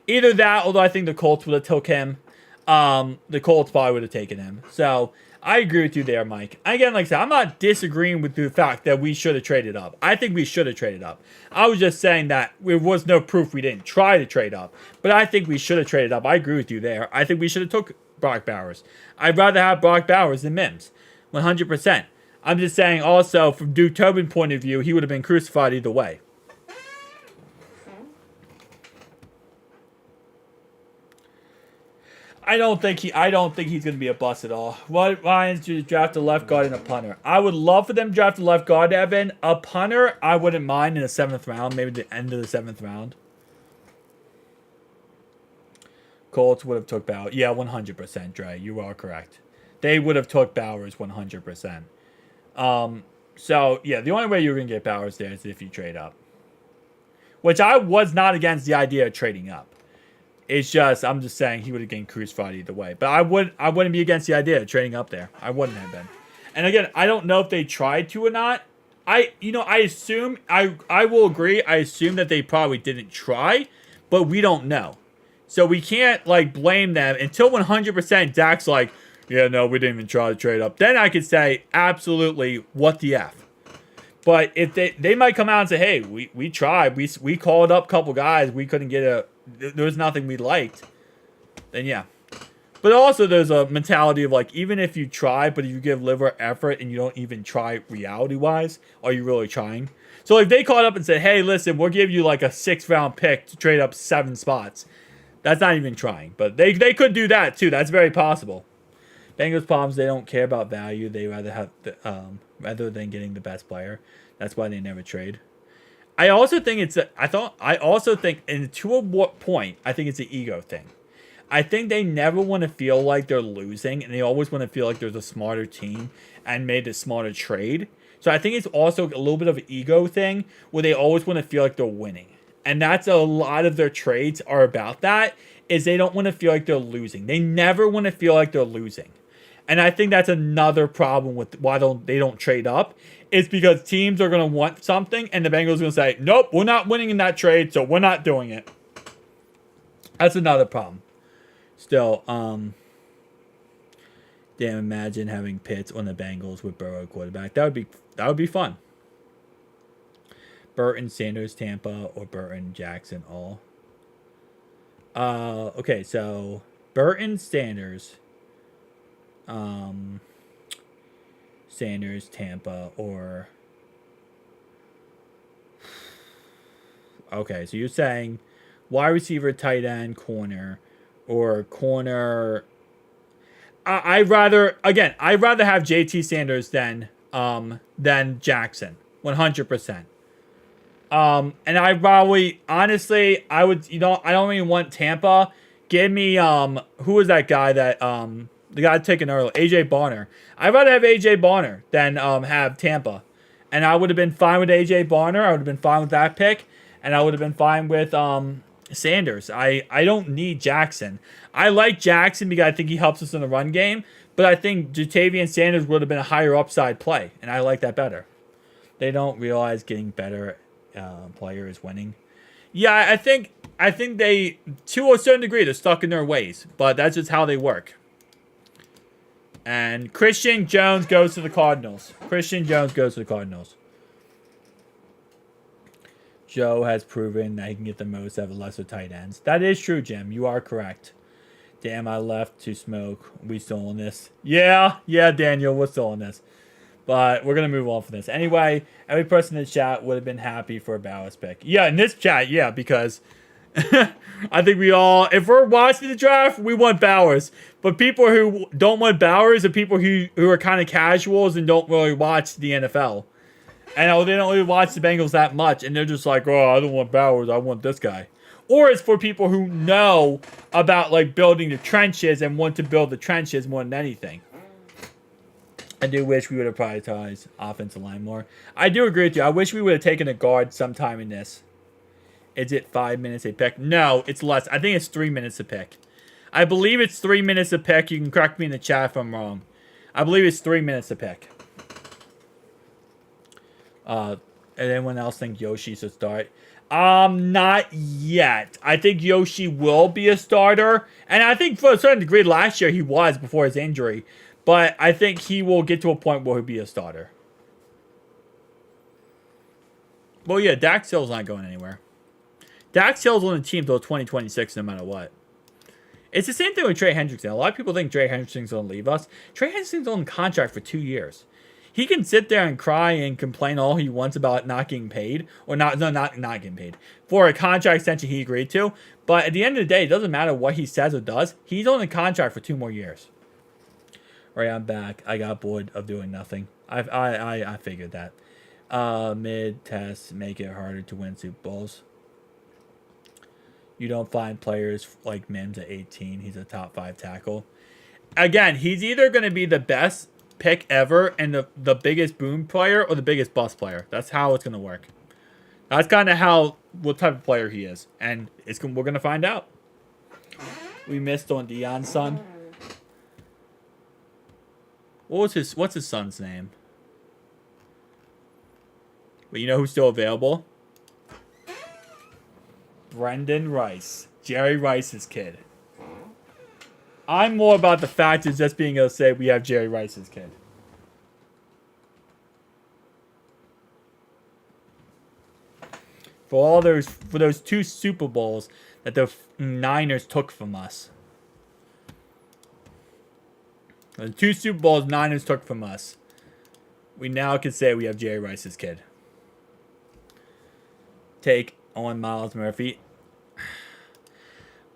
Either that, although I think the Colts would have took him. The Colts probably would have taken him. So I agree with you there, Mike. Again, like I said, I'm not disagreeing with the fact that we should have traded up. I think we should have traded up. I was just saying that there was no proof we didn't try to trade up. But I think we should have traded up. I agree with you there. I think we should have took Brock Bowers. I'd rather have Brock Bowers than Mims. 100%. I'm just saying also, from Duke Tobin's point of view, he would have been crucified either way. I don't think he's going to be a bust at all. What Lions should draft a left guard and a punter? I would love for them to draft a left guard, Evan. A punter, I wouldn't mind in the 7th round, maybe the end of the 7th round. Colts would have took Bowers. Yeah, 100%, Dre. You are correct. They would have took Bowers 100%. So, yeah, the only way you're going to get Bowers there is if you trade up. Which I was not against the idea of trading up. It's just, I'm just saying he would have gained crucified either way. But I wouldn't be against the idea of trading up there. I wouldn't have been. And again, I don't know if they tried to or not. I assume, I will agree, I assume that they probably didn't try, but we don't know. So we can't, blame them until 100% Dak's like, yeah, no, we didn't even try to trade up. Then I could say, absolutely, what the F. But if they might come out and say, hey, we tried. We called up a couple guys. We couldn't get there was nothing we liked. Then, yeah. But also there's a mentality of, even if you try, but if you give liver effort and you don't even try reality-wise, are you really trying? So if they called up and said, hey, listen, we'll give you, a 6th-round pick to trade up 7 spots. That's not even trying. But they could do that, too. That's very possible. Bengals problems, they don't care about value. They rather have rather than getting the best player. That's why they never trade. I also think and to a point, I think it's an ego thing. I think they never want to feel like they're losing, and they always want to feel like there's a smarter team and made a smarter trade. So I think it's also a little bit of an ego thing where they always want to feel like they're winning. And that's a lot of their trades are about that, is they don't want to feel like they're losing. They never want to feel like they're losing. And I think that's another problem with why they don't trade up. It's because teams are going to want something, and the Bengals are going to say, nope, we're not winning in that trade, so we're not doing it. That's another problem. Still, damn, imagine having Pitts on the Bengals with Burrow quarterback. That would be fun. Burton, Sanders, Tampa, or Burton, Jackson, all. Okay, so Burton, Sanders, Tampa, or... Okay, so you're saying wide receiver, tight end, corner, or corner... I'd rather have JT Sanders than Jackson, 100%. And I probably, honestly, I would, I don't even want Tampa. Give me, who was that guy that, the guy taken earlier, AJ Barner. I'd rather have AJ Barner than have Tampa. And I would have been fine with AJ Barner. I would have been fine with that pick. And I would have been fine with Sanders. I don't need Jackson. I like Jackson because I think he helps us in the run game. But I think Jatavian Sanders would have been a higher upside play. And I like that better. They don't realize getting better player is winning. Yeah, I think they, to a certain degree, they're stuck in their ways. But that's just how they work. And Christian Jones goes to the Cardinals. Joe has proven that he can get the most out of lesser tight ends. That is true, Jim. You are correct. Damn, I left to smoke. We still on this? Yeah, Daniel, we're still on this. But we're going to move on from this. Anyway, every person in the chat would have been happy for a Bowers pick. Yeah, in this chat, yeah, because I think we all, if we're watching the draft, we want Bowers. But people who don't want Bowers are people who are kind of casuals and don't really watch the NFL. And they don't really watch the Bengals that much. And they're just like, oh, I don't want Bowers. I want this guy. Or it's for people who know about like building the trenches and want to build the trenches more than anything. I do wish we would have prioritized offensive line more. I do agree with you. I wish we would have taken a guard sometime in this. Is it 5 minutes a pick? No, it's less. I think it's 3 minutes a pick. I believe it's 3 minutes a pick. You can correct me in the chat if I'm wrong. I believe it's 3 minutes a pick. And anyone else think Yoshi should start? Not yet. I think Yoshi will be a starter. And I think for a certain degree last year he was before his injury. But I think he will get to a point where he'll be a starter. Well, yeah, Dax Hill's not going anywhere. Dax Hill's on the team till 2026 no matter what. It's the same thing with Trey Hendrickson. A lot of people think Trey Hendrickson's going to leave us. Trey Hendrickson's on contract for 2 years. He can sit there and cry and complain all he wants about not getting paid. Or not getting paid. For a contract extension he agreed to. But at the end of the day, it doesn't matter what he says or does. He's on a contract for 2 more years. All right, I'm back. I got bored of doing nothing. I figured that. Mid-tests make it harder to win Super Bowls. You don't find players like Mims at 18. He's a top 5 tackle. Again, he's either going to be the best pick ever and the biggest boom player or the biggest bust player. That's how it's going to work. That's kind of what type of player he is. And we're going to find out. We missed on Deion's son. What's his son's name? But you know who's still available? Brendan Rice. Jerry Rice's kid. I'm more about the fact of just being able to say we have Jerry Rice's kid. For those 2 Super Bowls that the Niners took from us. The 2 Super Bowls Niners took from us. We now can say we have Jerry Rice's kid. Take on Myles Murphy.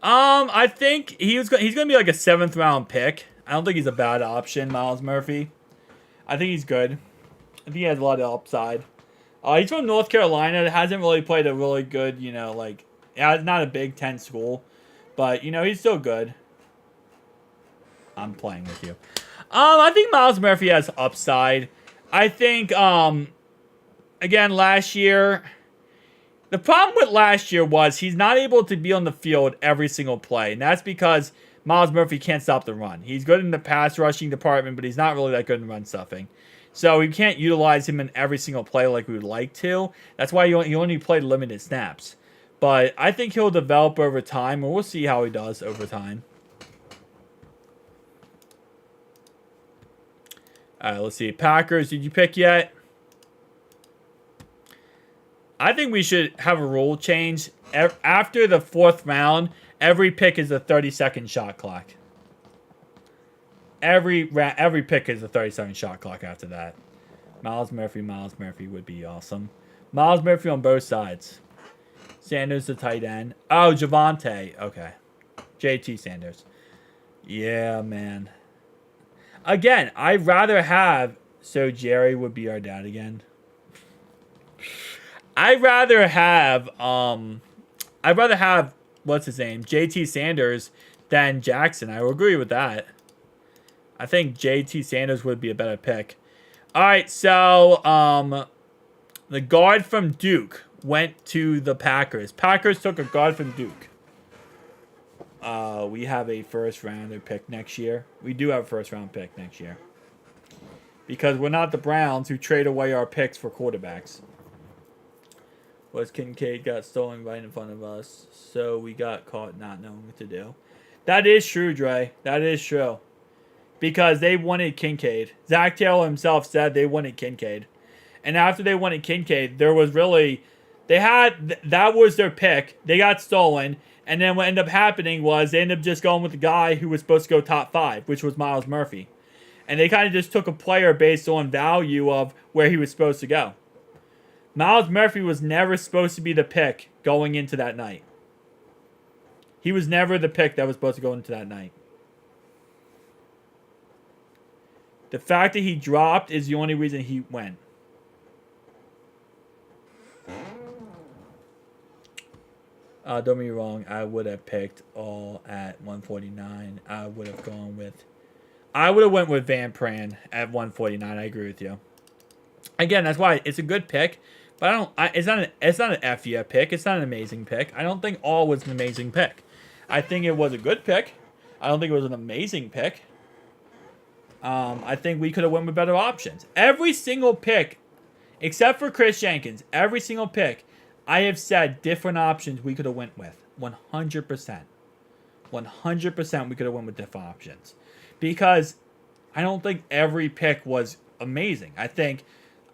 I think he's going to be like a 7th round pick. I don't think he's a bad option, Myles Murphy. I think he's good. I think he has a lot of upside. He's from North Carolina. Hasn't really played a really good, it's not a Big Ten school. But, he's still good. I'm playing with you. I think Myles Murphy has upside. I think, again, last year, the problem with last year was he's not able to be on the field every single play. And that's because Myles Murphy can't stop the run. He's good in the pass rushing department, but he's not really that good in run stuffing. So we can't utilize him in every single play like we would like to. That's why he only played limited snaps. But I think he'll develop over time, and we'll see how he does over time. All right, let's see. Packers, did you pick yet? I think we should have a rule change. After the 4th round, every pick is a 30-second shot clock. Every pick is a 30-second shot clock after that. Myles Murphy would be awesome. Myles Murphy on both sides. Sanders the tight end. Oh, Javonte. Okay. JT Sanders. Yeah, man. Again, I'd rather have... So Jerry would be our dad again. I'd rather have what's his name? JT Sanders than Jackson. I will agree with that. I think JT Sanders would be a better pick. All right, so the guard from Duke went to the Packers. Packers took a guard from Duke. We have a 1st rounder pick next year. We do have a 1st round pick next year. Because we're not the Browns who trade away our picks for quarterbacks. Was Kincaid got stolen right in front of us, so we got caught not knowing what to do. That is true, Dre. That is true. Because they wanted Kincaid. Zach Taylor himself said they wanted Kincaid. And after they wanted Kincaid, there was really... that was their pick. They got stolen. And then what ended up happening was they ended up just going with the guy who was supposed to go top 5, which was Myles Murphy. And they kind of just took a player based on value of where he was supposed to go. Myles Murphy was never supposed to be the pick going into that night. He was never the pick that was supposed to go into that night. The fact that he dropped is the only reason he went. Don't get me wrong. I would have picked all at 149. I would have went with Van Pran at 149. I agree with you. Again, that's why it's a good pick, but it's not an F year pick. It's not an amazing pick. I don't think all was an amazing pick. I think it was a good pick. I don't think it was an amazing pick. I think we could have went with better options. Every single pick, except for Chris Jenkins, every single pick, I have said different options we could have went with. 100%. 100% we could have went with different options. Because I don't think every pick was amazing. I think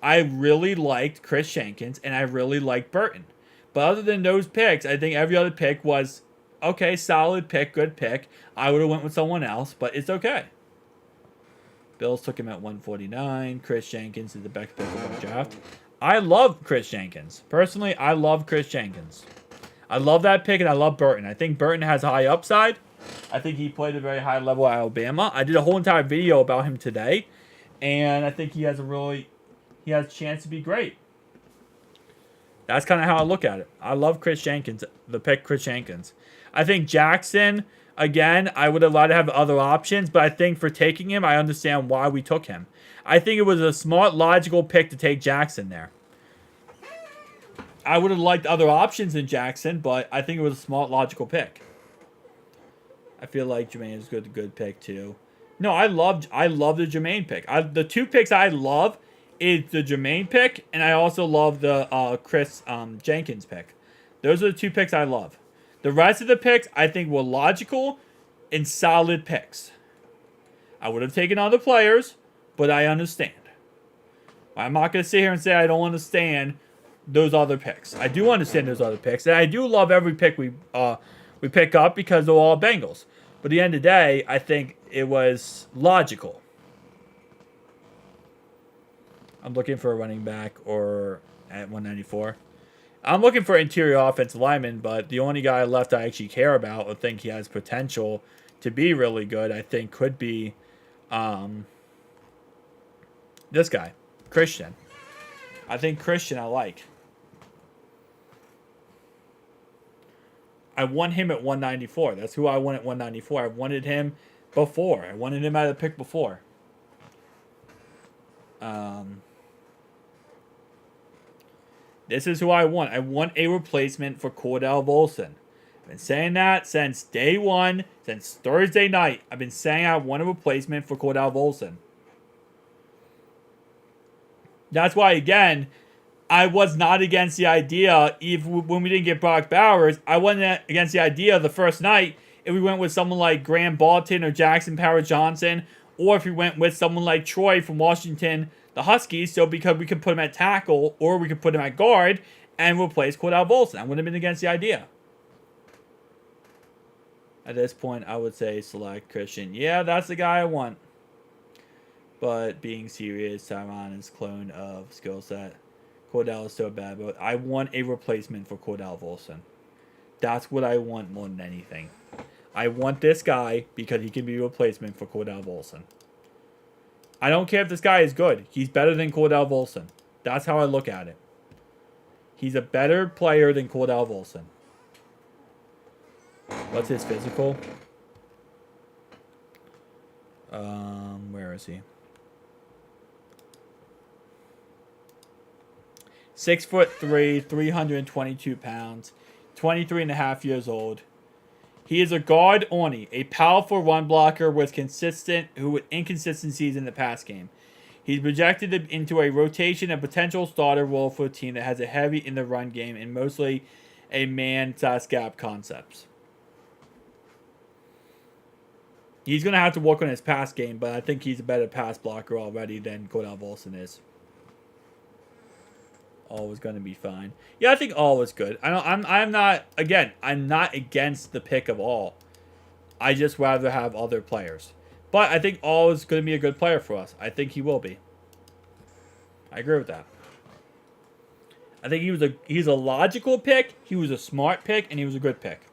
I really liked Chris Jenkins and I really liked Burton. But other than those picks, I think every other pick was, okay, solid pick, good pick. I would have went with someone else, but it's okay. Bills took him at 149. Chris Jenkins is the best pick of the draft. I love Chris Jenkins. Personally, I love Chris Jenkins. I love that pick, and I love Burton. I think Burton has high upside. I think he played a very high level at Alabama. I did a whole entire video about him today, and I think he has a chance to be great. That's kind of how I look at it. I love Chris Jenkins, the pick Chris Jenkins. I think Jackson, again, I would have liked to have other options, but I think for taking him, I understand why we took him. I think it was a smart, logical pick to take Jackson there. I would have liked other options in Jackson, but I think it was a smart, logical pick. I feel like Jermaine is a good pick too. No, I love the Jermaine pick. The two picks I love is the Jermaine pick, and I also love the Chris Jenkins pick. Those are the two picks I love. The rest of the picks I think were logical and solid picks. I would have taken other players, but I understand. I'm not going to sit here and say I don't understand those other picks. I do understand those other picks, and I do love every pick we pick up because they're all Bengals. But at the end of the day, I think it was logical. I'm looking for a running back or at 194. I'm looking for interior offensive lineman, but the only guy left I actually care about or think he has potential to be really good, I think could be this guy, Christian. I think Christian I like. I want him at 194. That's who I want at 194. I wanted him before. I wanted him out of the pick before. This is who I want. I want a replacement for Cordell Volson. I've been saying that since day one, since Thursday night. I've been saying I want a replacement for Cordell Volson. That's why, again, I was not against the idea, even when we didn't get Brock Bowers, I wasn't against the idea the first night if we went with someone like Graham Bolton or Jackson Powers-Johnson, or if we went with someone like Troy from Washington, the Huskies, so because we could put him at tackle, or we could put him at guard, and replace Cordell Volson. I wouldn't have been against the idea. At this point, I would say select Christian. Yeah, that's the guy I want. But being serious, Tyron is clone of skill set. Cordell is so bad, but I want a replacement for Cordell Volson. That's what I want more than anything. I want this guy because he can be a replacement for Cordell Volson. I don't care if this guy is good. He's better than Cordell Volson. That's how I look at it. He's a better player than Cordell Volson. What's his physical? Where is he? 6'3", 322 pounds, 23 and a half years old. He is a guard only, a powerful run blocker with inconsistencies in the pass game. He's projected into a rotation and potential starter role for a team that has a heavy in the run game and mostly a man-gap concepts. He's going to have to work on his pass game, but I think he's a better pass blocker already than Cordell Volson is. All was going to be fine. Yeah, I think all was good. I'm not against the pick of all. I just rather have other players. But I think all is going to be a good player for us. I think he will be. I agree with that. I think he's a logical pick, he was a smart pick, and he was a good pick.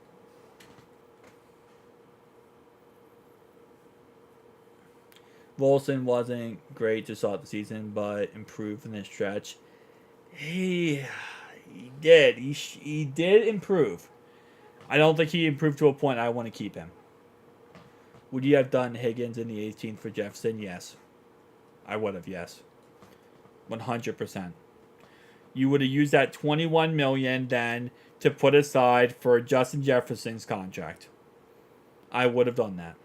Wilson wasn't great to start the season, but improved in this stretch. He did. He did improve. I don't think he improved to a point I want to keep him. Would you have done Higgins in the 18th for Jefferson? Yes. I would have, yes. 100%. You would have used that $21 million then to put aside for Justin Jefferson's contract. I would have done that.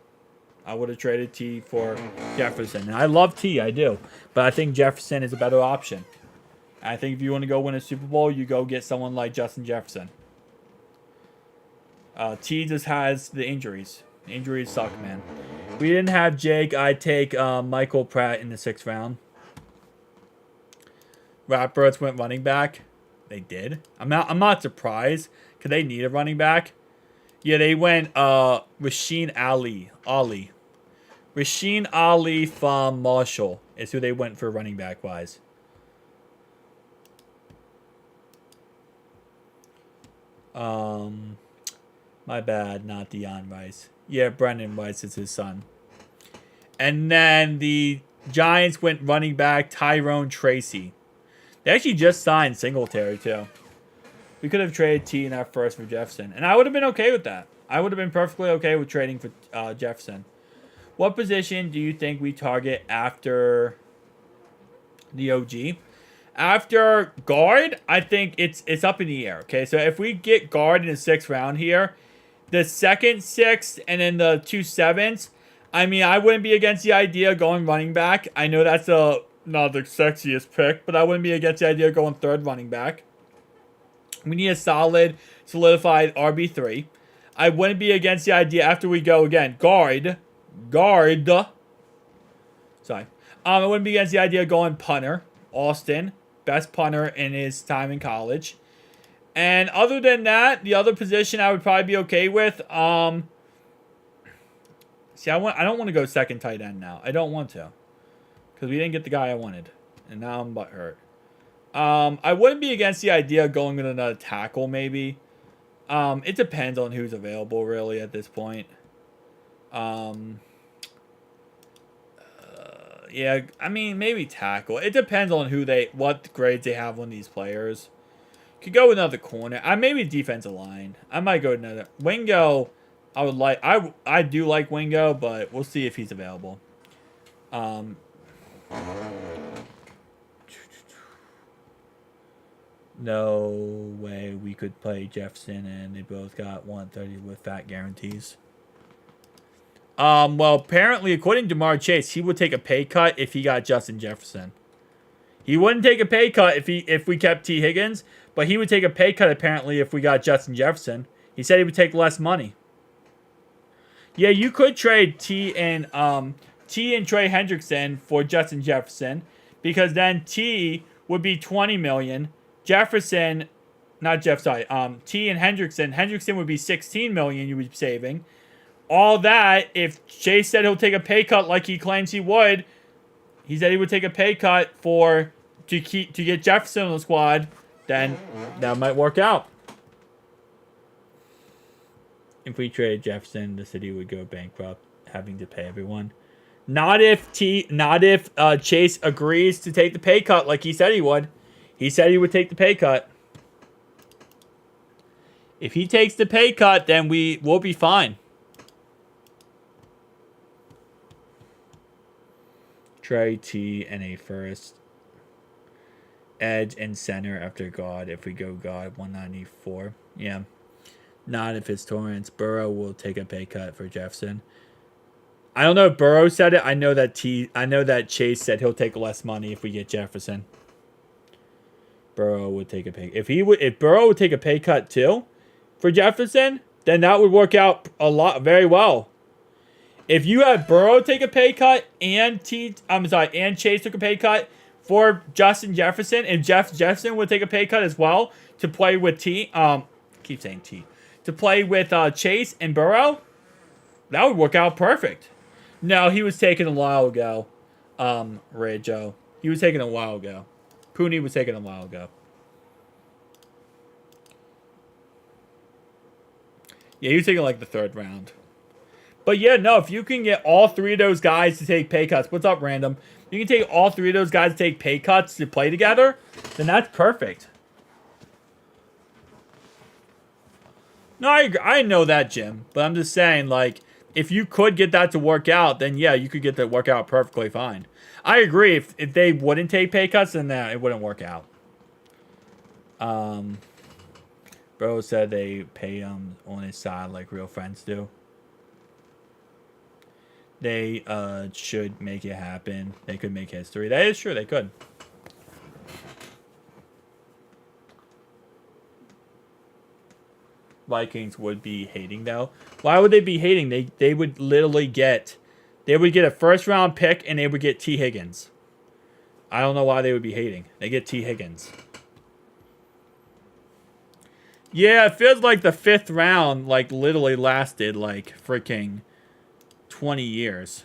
I would have traded T for Jefferson. And I love T, I do. But I think Jefferson is a better option. I think if you want to go win a Super Bowl, you go get someone like Justin Jefferson. T just has the injuries. Injuries suck, man. If we didn't have Jake, I'd take Michael Pratt in the 6th round. Ratbirds went running back. They did. I'm not surprised because they need a running back. Yeah, they went Rasheen Ali. Rasheen Ali from Marshall is who they went for running back wise. My bad, not Deion Rice. Yeah, Brendan Rice is his son. And then the Giants went running back Tyrone Tracy. They actually just signed Singletary, too. We could have traded T in our first for Jefferson. And I would have been okay with that. I would have been perfectly okay with trading for Jefferson. What position do you think we target after the OG? After guard, I think it's up in the air. Okay, so if we get guard in the 6th round here, the 2nd, 6th, and then the 2 7s, I mean, I wouldn't be against the idea of going running back. I know that's not the sexiest pick, but I wouldn't be against the idea of going 3rd running back. We need a solid, solidified RB3. I wouldn't be against the idea after we go again guard. Sorry, I wouldn't be against the idea of going punter. Austin, best punter in his time in college. And other than that, the other position I would probably be okay with. See, I don't want to go 2nd tight end now. I don't want to, because we didn't get the guy I wanted, and now I'm butthurt. I wouldn't be against the idea of going with another tackle, maybe. It depends on who's available, really, at this point. Yeah, I mean, maybe tackle. It depends on what grades they have on these players. Could go with another corner. Maybe defensive line. I might go with another. Wingo, I do like Wingo, but we'll see if he's available. No way we could play Jefferson and they both got 130 with fat guarantees. Well, apparently, according to Jamar Chase, he would take a pay cut if he got Justin Jefferson. He wouldn't take a pay cut if we kept T. Higgins, but he would take a pay cut apparently if we got Justin Jefferson. He said he would take less money. Yeah, you could trade T and Trey Hendrickson for Justin Jefferson, because then T would be $20 million. T and Hendrickson would be $16 million you would be saving. All that, if Chase said he'll take a pay cut like he claims he would, he said he would take a pay cut to get Jefferson on the squad, then that might work out. If we traded Jefferson, the city would go bankrupt, having to pay everyone. Not if Chase agrees to take the pay cut like he said he would. He said he would take the pay cut. If he takes the pay cut, then we'll be fine. Trey T and a first. Edge and center after guard. If we go guard, 194. Yeah. Not if it's Torrance. Burrow will take a pay cut for Jefferson. I don't know if Burrow said it. I know that Chase said he'll take less money if we get Jefferson. Burrow would take a pay. If Burrow would take a pay cut too for Jefferson, then that would work out very well. If you have Burrow take a pay cut and Chase took a pay cut for Justin Jefferson, and Jefferson would take a pay cut as well to play with to play with Chase and Burrow, that would work out perfect. No, he was taken a while ago. Joe. He was taken a while ago. Pooney was taken a while ago. Yeah, he was taken like the 3rd round. But yeah, no, if you can get all three of those guys to take pay cuts, what's up, random? You can take all three of those guys to take pay cuts to play together, then that's perfect. No, I agree. I know that, Jim. But I'm just saying, like, if you could get that to work out, then yeah, you could get that to work out perfectly fine. I agree. If they wouldn't take pay cuts, then it wouldn't work out. Bro said they pay him on his side like real friends do. They should make it happen. They could make history. That is true. They could. Vikings would be hating though. Why would they be hating? They would literally get a first round pick and they would get T. Higgins. I don't know why they would be hating. They get T. Higgins. Yeah, it feels like the 5th round like literally lasted like freaking 20 years.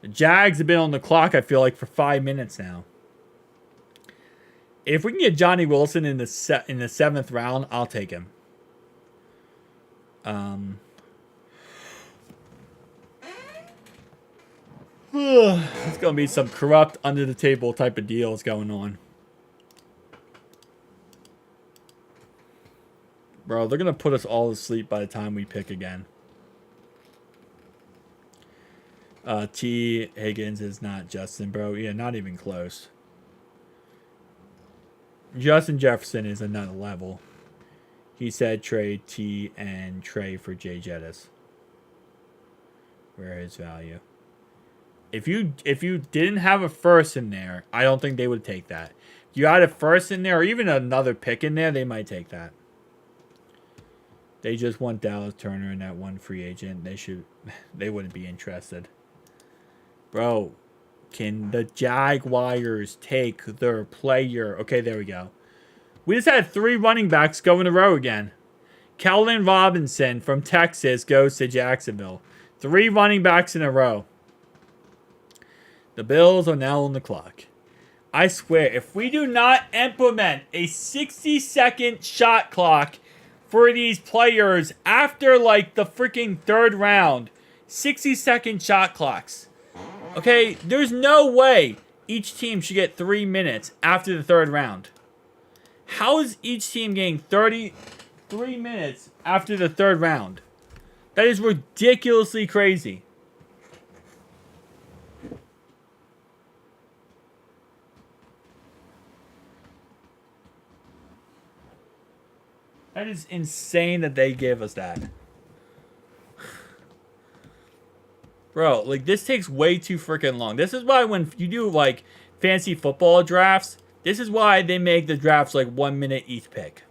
The Jags have been on the clock, I feel like, for 5 minutes now. If we can get Johnny Wilson in the 7th round, I'll take him. It's gonna be some corrupt, under the table type of deals going on. Bro, they're gonna put us all to sleep by the time we pick again. T. Higgins is not Justin, bro. Yeah, not even close. Justin Jefferson is another level. He said trade T and Trey for Jay Jettis. Where is value? If you didn't have a first in there, I don't think they would take that. If you had a first in there or even another pick in there, they might take that. They just want Dallas Turner and that one free agent. They wouldn't be interested. Bro, can the Jaguars take their player? Okay, there we go. We just had 3 running backs go in a row again. Kellen Robinson from Texas goes to Jacksonville. 3 running backs in a row. The Bills are now on the clock. I swear, if we do not implement a 60-second shot clock for these players after, like, the freaking 3rd round, 60-second shot clocks. Okay, there's no way each team should get 3 minutes after the 3rd round. How is each team getting 33 minutes after the 3rd round? That is ridiculously crazy. That is insane that they give us that. Bro, like, this takes way too freaking long. This is why when you do, like, fancy football drafts, this is why they make the drafts, like, 1 minute each pick.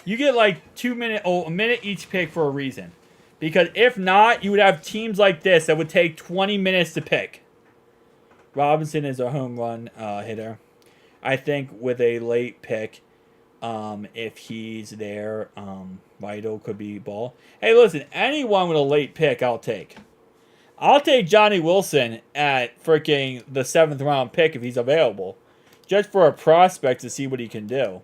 You get, like, a minute each pick for a reason. Because if not, you would have teams like this that would take 20 minutes to pick. Robinson is a home run hitter. I think with a late pick, if he's there, Vital could be ball. Hey, listen, anyone with a late pick, I'll take. I'll take Johnny Wilson at freaking the 7th round pick if he's available. Just for a prospect to see what he can do.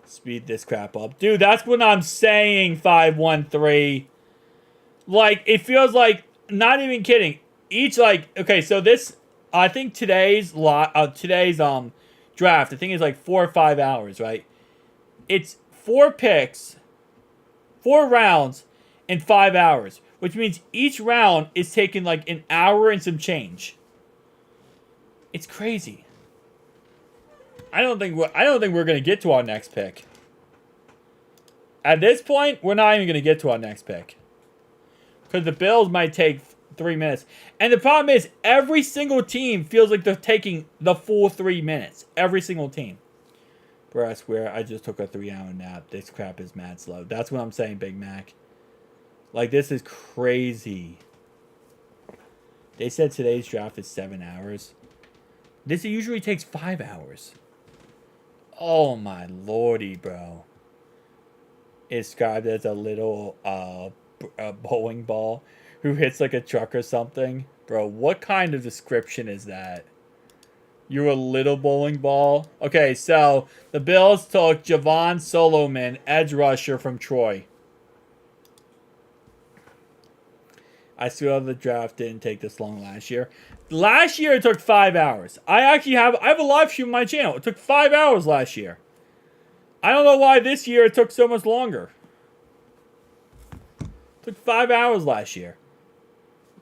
Speed this crap up. Dude, that's what I'm saying, 513. Like, it feels like, not even kidding. Each, like, okay, so this, I think today's draft, I think is like 4 or 5 hours, right? It's 4 picks, 4 rounds, in 5 hours, which means each round is taking like an hour and some change. It's crazy. I don't think we're gonna get to our next pick. At this point, we're not even gonna get to our next pick because the Bills might take 3 minutes, and the problem is every single team feels like they're taking the full 3 minutes. Every single team. Bro, I swear I just took a 3-hour nap. This crap is mad slow. That's what I'm saying, Big Mac. Like, this is crazy. They said today's draft is 7 hours. This usually takes 5 hours. Oh, my lordy, bro. It's described as a little bowling ball who hits like a truck or something. Bro, what kind of description is that? You're a little bowling ball? Okay, so the Bills took Javon Solomon, edge rusher from Troy. I swear the draft didn't take this long last year. Last year it took 5 hours. I have a live stream on my channel. It took 5 hours last year. I don't know why this year it took so much longer. It took 5 hours last year.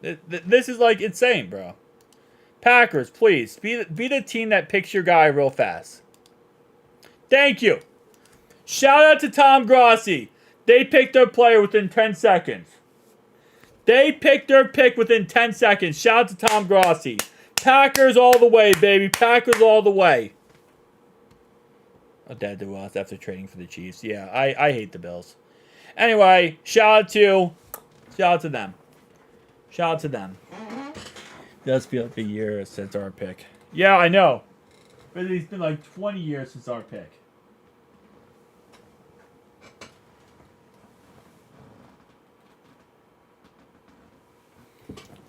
This is like insane, bro. Packers, please be the team that picks your guy real fast. Thank you. Shout out to Tom Grossi. They picked their player within 10 seconds. They picked their pick within 10 seconds. Shout out to Tom Grossi. Packers all the way, baby. Packers all the way. Oh, Dad did well after trading for the Chiefs. Yeah, I hate the Bills. Anyway, shout out to them. Shout out to them. It does feel like a year since our pick. Yeah, I know. But it's been like 20 years since our pick.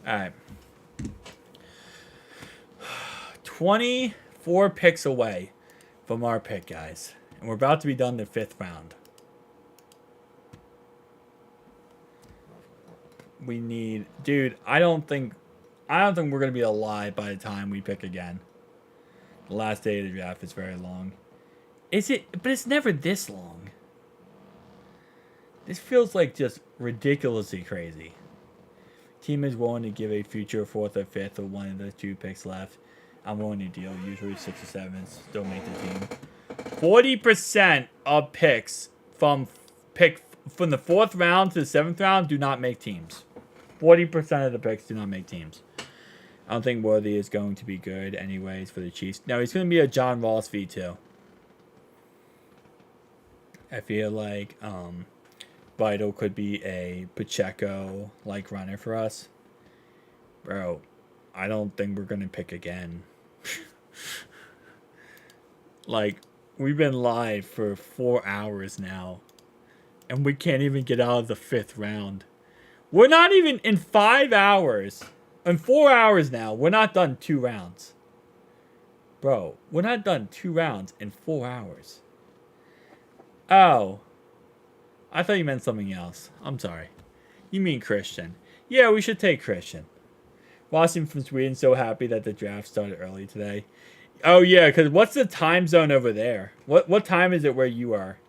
Alright. 24 picks away from our pick, guys. And we're about to be done the 5th round. We need... Dude, I don't think we're going to be alive by the time we pick again. The last day of the draft is very long. Is it? But it's never this long. This feels like just ridiculously crazy. Team is willing to give a future 4th or 5th or one of the 2 picks left. I'm willing to deal. Usually 6 or 7 still make the team. 40% of picks from the 4th round to the 7th round do not make teams. 40% of the picks do not make teams. I don't think Worthy is going to be good anyways for the Chiefs. No, he's going to be a John Ross V2. I feel like Vital could be a Pacheco-like runner for us. Bro, I don't think we're going to pick again. Like, we've been live for 4 hours now. And we can't even get out of the 5th round. We're not even in 5 hours. In 4 hours now, we're not done 2 rounds. Bro, we're not done 2 rounds in 4 hours. Oh. I thought you meant something else. I'm sorry. You mean Christian. Yeah, we should take Christian. Watching from Sweden, so happy that the draft started early today. Oh, yeah, because what's the time zone over there? What time is it where you are?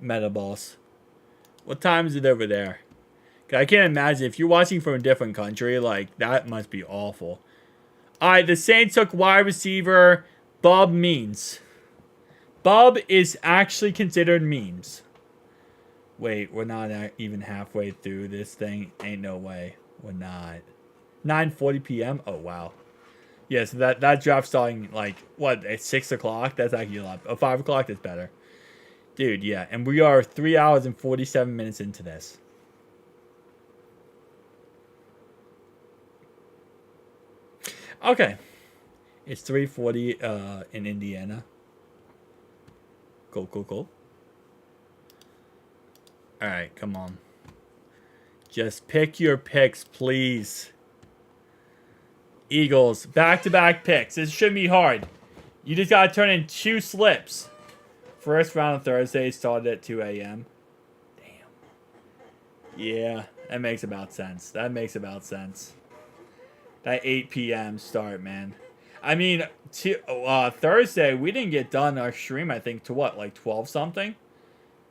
Metaboss. What time is it over there? I can't imagine. If you're watching from a different country, like, that must be awful. Alright, the Saints took wide receiver Bob Means. Bob is actually considered memes. Wait, we're not even halfway through this thing. Ain't no way. We're not. 9:40 p.m.? Oh, wow. Yeah, so that draft starting, like, what, at 6 o'clock? That's actually a lot. Oh, 5 o'clock is better. Dude, yeah. And we are 3 hours and 47 minutes into this. Okay. It's 3:40 in Indiana. Cool. Alright, come on. Just pick your picks, please. Eagles, back-to-back picks. This shouldn't be hard. You just gotta turn in 2 slips. First round on Thursday started at 2 a.m. Damn. Yeah, that makes about sense. That 8 p.m. start, man. I mean, Thursday, we didn't get done our stream, I think, to what, like 12 something?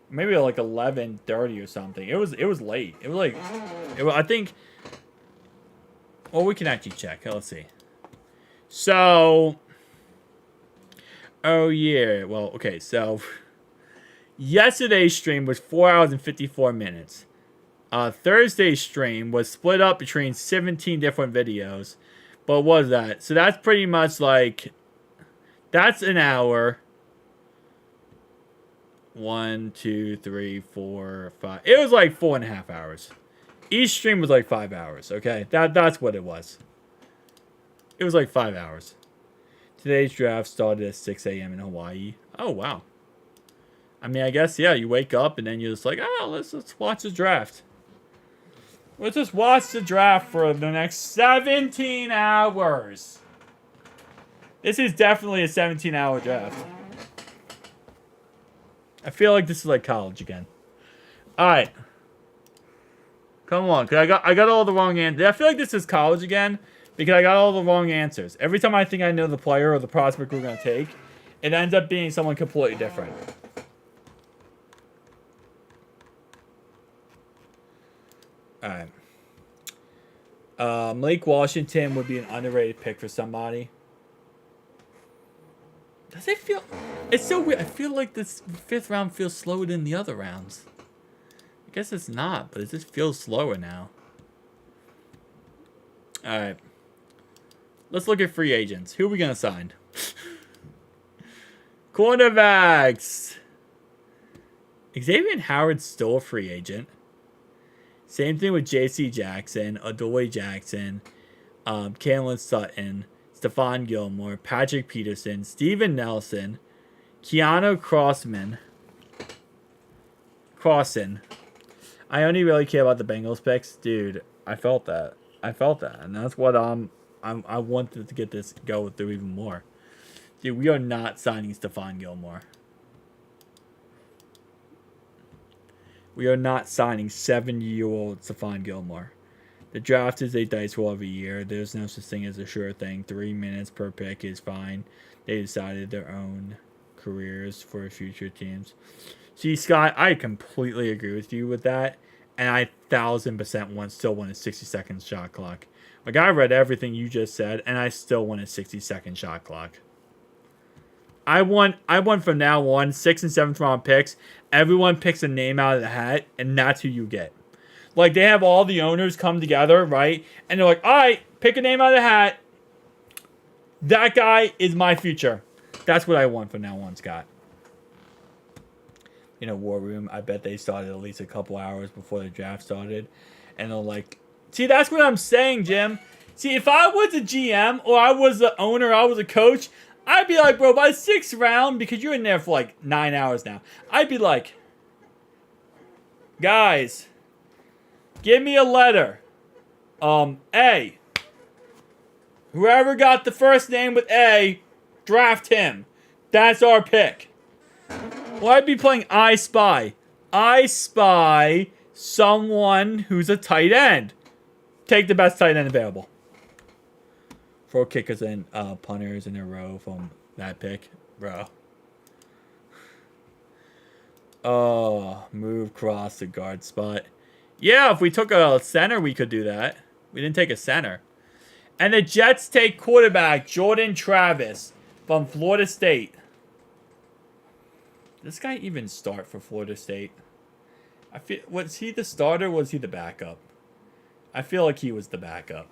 Maybe like 11:30 or something. It was late. It was like, I think, well, we can actually check. Let's see. So, oh yeah, well, okay, so, yesterday's stream was 4 hours and 54 minutes. Thursday's stream was split up between 17 different videos. But what was that? So that's pretty much like, that's an hour. 1, 2, 3, 4, 5. It was like 4.5 hours. Each stream was like 5 hours, okay? That's what it was. It was like 5 hours. Today's draft started at 6 a.m. in Hawaii. Oh, wow. I mean, I guess, yeah, you wake up and then you're just like, oh, let's watch the draft. Let's just watch the draft for the next 17 hours. This is definitely a 17-hour draft. I feel like this is like college again. Alright. Come on, cause I got all the wrong answers. I feel like this is college again because I got all the wrong answers. Every time I think I know the player or the prospect we're gonna take, it ends up being someone completely different. All right. Malik Washington would be an underrated pick for somebody. Does it feel... It's so weird. I feel like this 5th round feels slower than the other rounds. I guess it's not, but it just feels slower now. Alright. Let's look at free agents. Who are we going to sign? Cornerbacks. Xavier Howard's still a free agent. Same thing with J.C. Jackson, Adoree Jackson, Cameron Sutton, Stephon Gilmore, Patrick Peterson, Steven Nelson, Keanu Crossan. I only really care about the Bengals picks. Dude, I felt that. And that's what I wanted to get this go through even more. Dude, we are not signing Stephon Gilmore. We are not signing 7-year-old Stephon Gilmore. The draft is a dice roll every year. There's no such thing as a sure thing. 3 minutes per pick is fine. They decided their own careers for future teams. See, Scott, I completely agree with you with that. And I 1000% still want a 60-second shot clock. Like, I read everything you just said, and I still want a 60-second shot clock. I want from now on 6th and 7th round picks. Everyone picks a name out of the hat, and that's who you get. Like, they have all the owners come together, right? And they're like, all right, pick a name out of the hat. That guy is my future. That's what I want from now on, Scott. You know, War Room, I bet they started at least a couple hours before the draft started. And they're like, see, that's what I'm saying, Jim. See, if I was a GM or I was the owner, I was a coach, I'd be like, bro, by the 6th round, because you're in there for like 9 hours now, I'd be like, guys, give me a letter. A. Whoever got the first name with A, draft him. That's our pick. Well, I'd be playing I Spy. I spy someone who's a tight end. Take the best tight end available. 4 kickers and punters in a row from that pick, bro. Oh, move cross the guard spot. Yeah, if we took a center, we could do that. We didn't take a center. And the Jets take quarterback Jordan Travis from Florida State. Did this guy even start for Florida State? Was he the starter or was he the backup? I feel like he was the backup.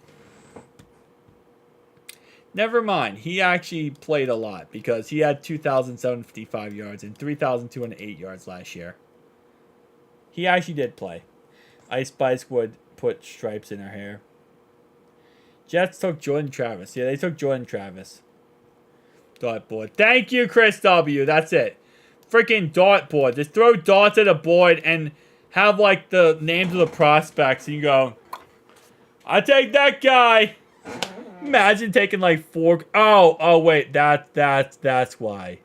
Never mind. He actually played a lot because he had 2,755 yards and 3,208 yards last year. He actually did play. Ice Spice would put stripes in her hair. Jets took Jordan Travis. Yeah, they took Jordan Travis. Dartboard. Thank you, Chris W. That's it. Freaking dartboard. Just throw darts at a board and have like the names of the prospects and you go, I take that guy. Imagine taking like 4. Oh wait, that's why.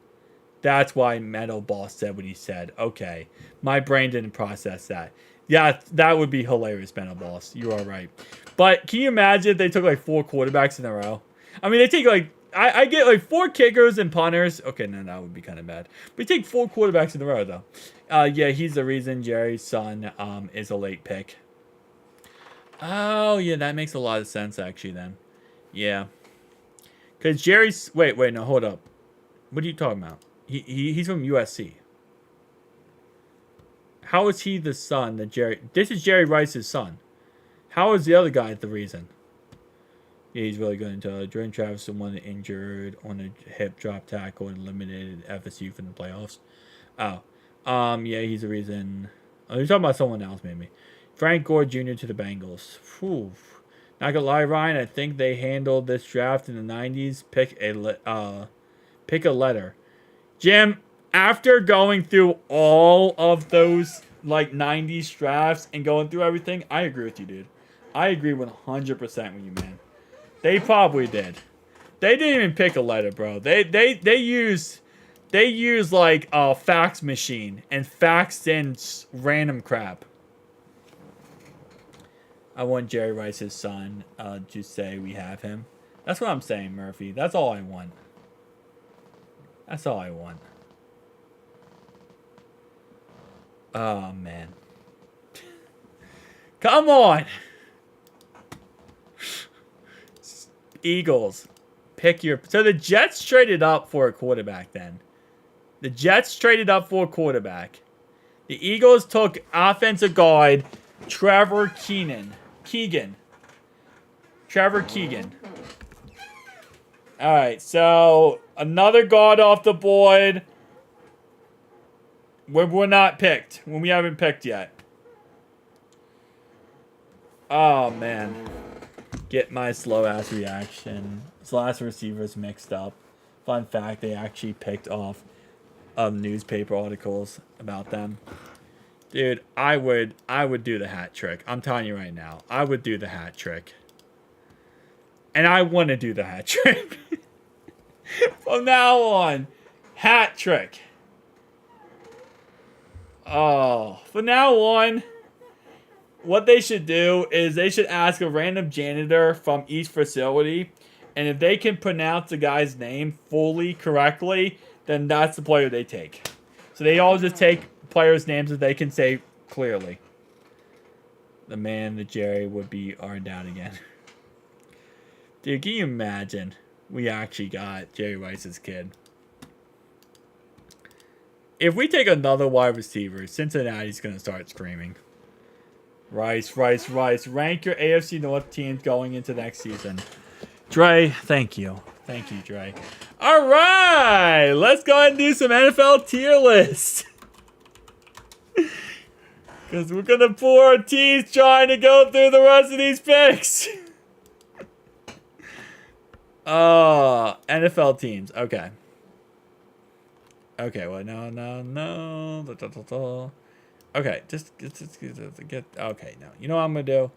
That's why Metal Boss said what he said. Okay, my brain didn't process that. Yeah, that would be hilarious, Metal Boss. You are right. But can you imagine if they took like 4 quarterbacks in a row? I mean, they take like I get like 4 kickers and punters. Okay, no, that would be kind of bad. But you take 4 quarterbacks in a row though. Yeah, he's the reason Jerry's son is a late pick. Oh yeah, that makes a lot of sense actually then. Yeah. Because Jerry's... Wait, no, hold up. What are you talking about? He's from USC. How is he the son that Jerry... This is Jerry Rice's son. How is the other guy the reason? Yeah, he's really good into Jordan Travis, the one injured on a hip drop tackle and limited FSU from the playoffs. Oh. Yeah, he's the reason... Oh, you're talking about someone else, maybe. Frank Gore Jr. to the Bengals. Whew. Not gonna lie, Ryan. I think they handled this draft in the 90s. Pick a letter. Jim, after going through all of those like 90s drafts and going through everything, I agree with you, dude. I agree 100% with you, man. They probably did. They didn't even pick a letter, bro. They used like a fax machine and faxed in random crap. I want Jerry Rice's son to say we have him. That's what I'm saying, Murphy. That's all I want. That's all I want. Oh, man. Come on. Eagles. Pick your... So the Jets traded up for a quarterback then. The Jets traded up for a quarterback. The Eagles took offensive guard Trevor Keegan. Trevor Keegan. All right, so another guard off the board. We're not picked. When we haven't picked yet. Oh, man. Get my slow-ass reaction. His last receivers mixed up. Fun fact, they actually picked off newspaper articles about them. Dude, I would do the hat trick. I'm telling you right now. I would do the hat trick. And I want to do the hat trick. From now on, hat trick. Oh, from now on, what they should do is they should ask a random janitor from each facility, and if they can pronounce the guy's name fully correctly, then that's the player they take. So they all just take players' names that they can say clearly. The man, the Jerry, would be our down again. Dude, can you imagine? We actually got Jerry Rice's kid. If we take another wide receiver, Cincinnati's going to start screaming. Rice. Rank your AFC North teams going into next season. Dre, thank you. Thank you, Dre. All right. Let's go ahead and do some NFL tier lists. Because we're going to pull our teeth trying to go through the rest of these picks. NFL teams. Okay. Okay, well, no. Okay, just get... Okay, no. You know what I'm going to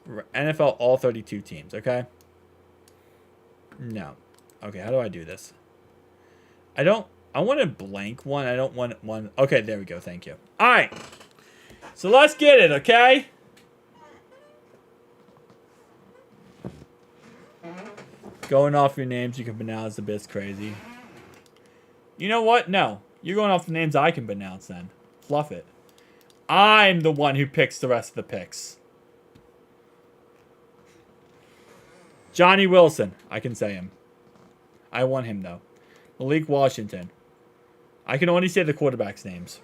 do? NFL all 32 teams, okay? No. Okay, how do I do this? I want a blank one. I don't want one... Okay, there we go. Thank you. All right. So let's get it, okay? Going off your names you can pronounce a bit crazy. You know what? No. You're going off the names I can pronounce then. Fluff it. I'm the one who picks the rest of the picks. Johnny Wilson. I can say him. I want him, though. Malik Washington. I can only say the quarterbacks' names.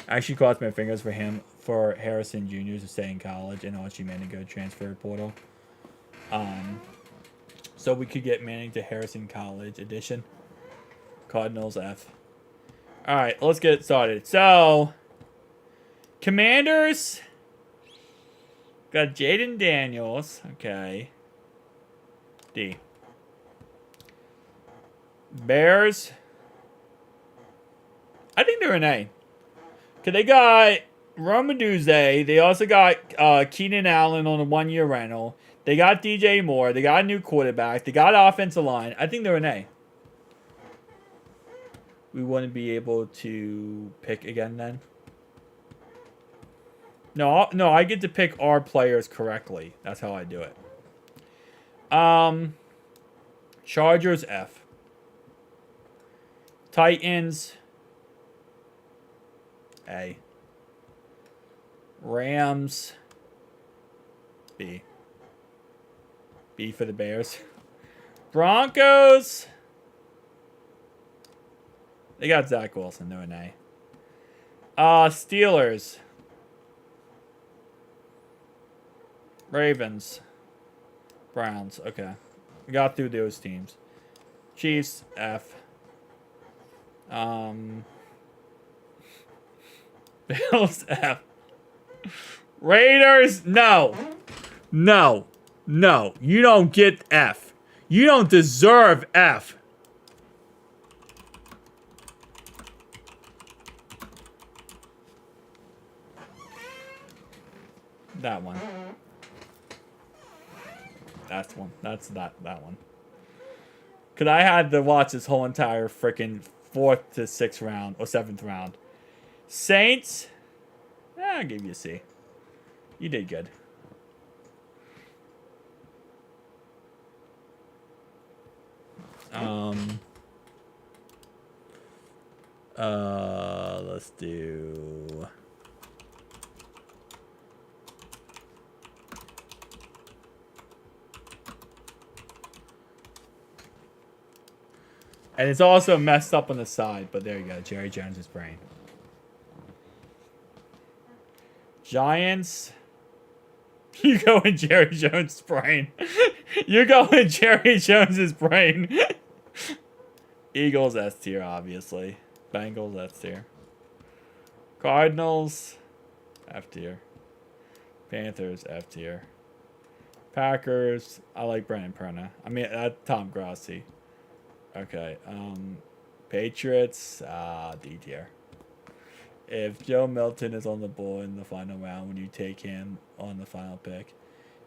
I actually crossed my fingers for him, for Harrison Jr. to stay in college and Archie Manning to go transfer portal. So we could get Manning to Harrison College edition. Cardinals F. Alright, let's get started. So, Commanders. Got Jaden Daniels. Okay. D. Bears. I think they're an A. Because they got Romaduzzi. They also got Keenan Allen on a 1-year rental. They got DJ Moore. They got a new quarterback. They got offensive line. I think they're an A. We wouldn't be able to pick again then. No, I get to pick our players correctly. That's how I do it. Chargers F. Titans A. Rams B. B for the Bears. Broncos. They got Zach Wilson. They're an A. Steelers. Ravens. Browns. Okay. We got through those teams. Chiefs F. Bills F. Raiders. No. You don't get F. You don't deserve F. That one. That's one. That's that one. Because I had to watch this whole entire freaking 4th to 6th round or 7th round. Saints. I'll give you a C. You did good. Let's do. And it's also messed up on the side, but there you go. Jerry Jones' brain. Giants. You go in Jerry Jones' brain. You go in Jerry Jones' brain. Eagles, S tier, obviously. Bengals, S tier. Cardinals, F tier. Panthers, F tier. Packers, I like Brandon Perna. I mean, Tom Grossi. Okay. Patriots, D tier. If Joe Milton is on the board in the final round, would you take him on the final pick?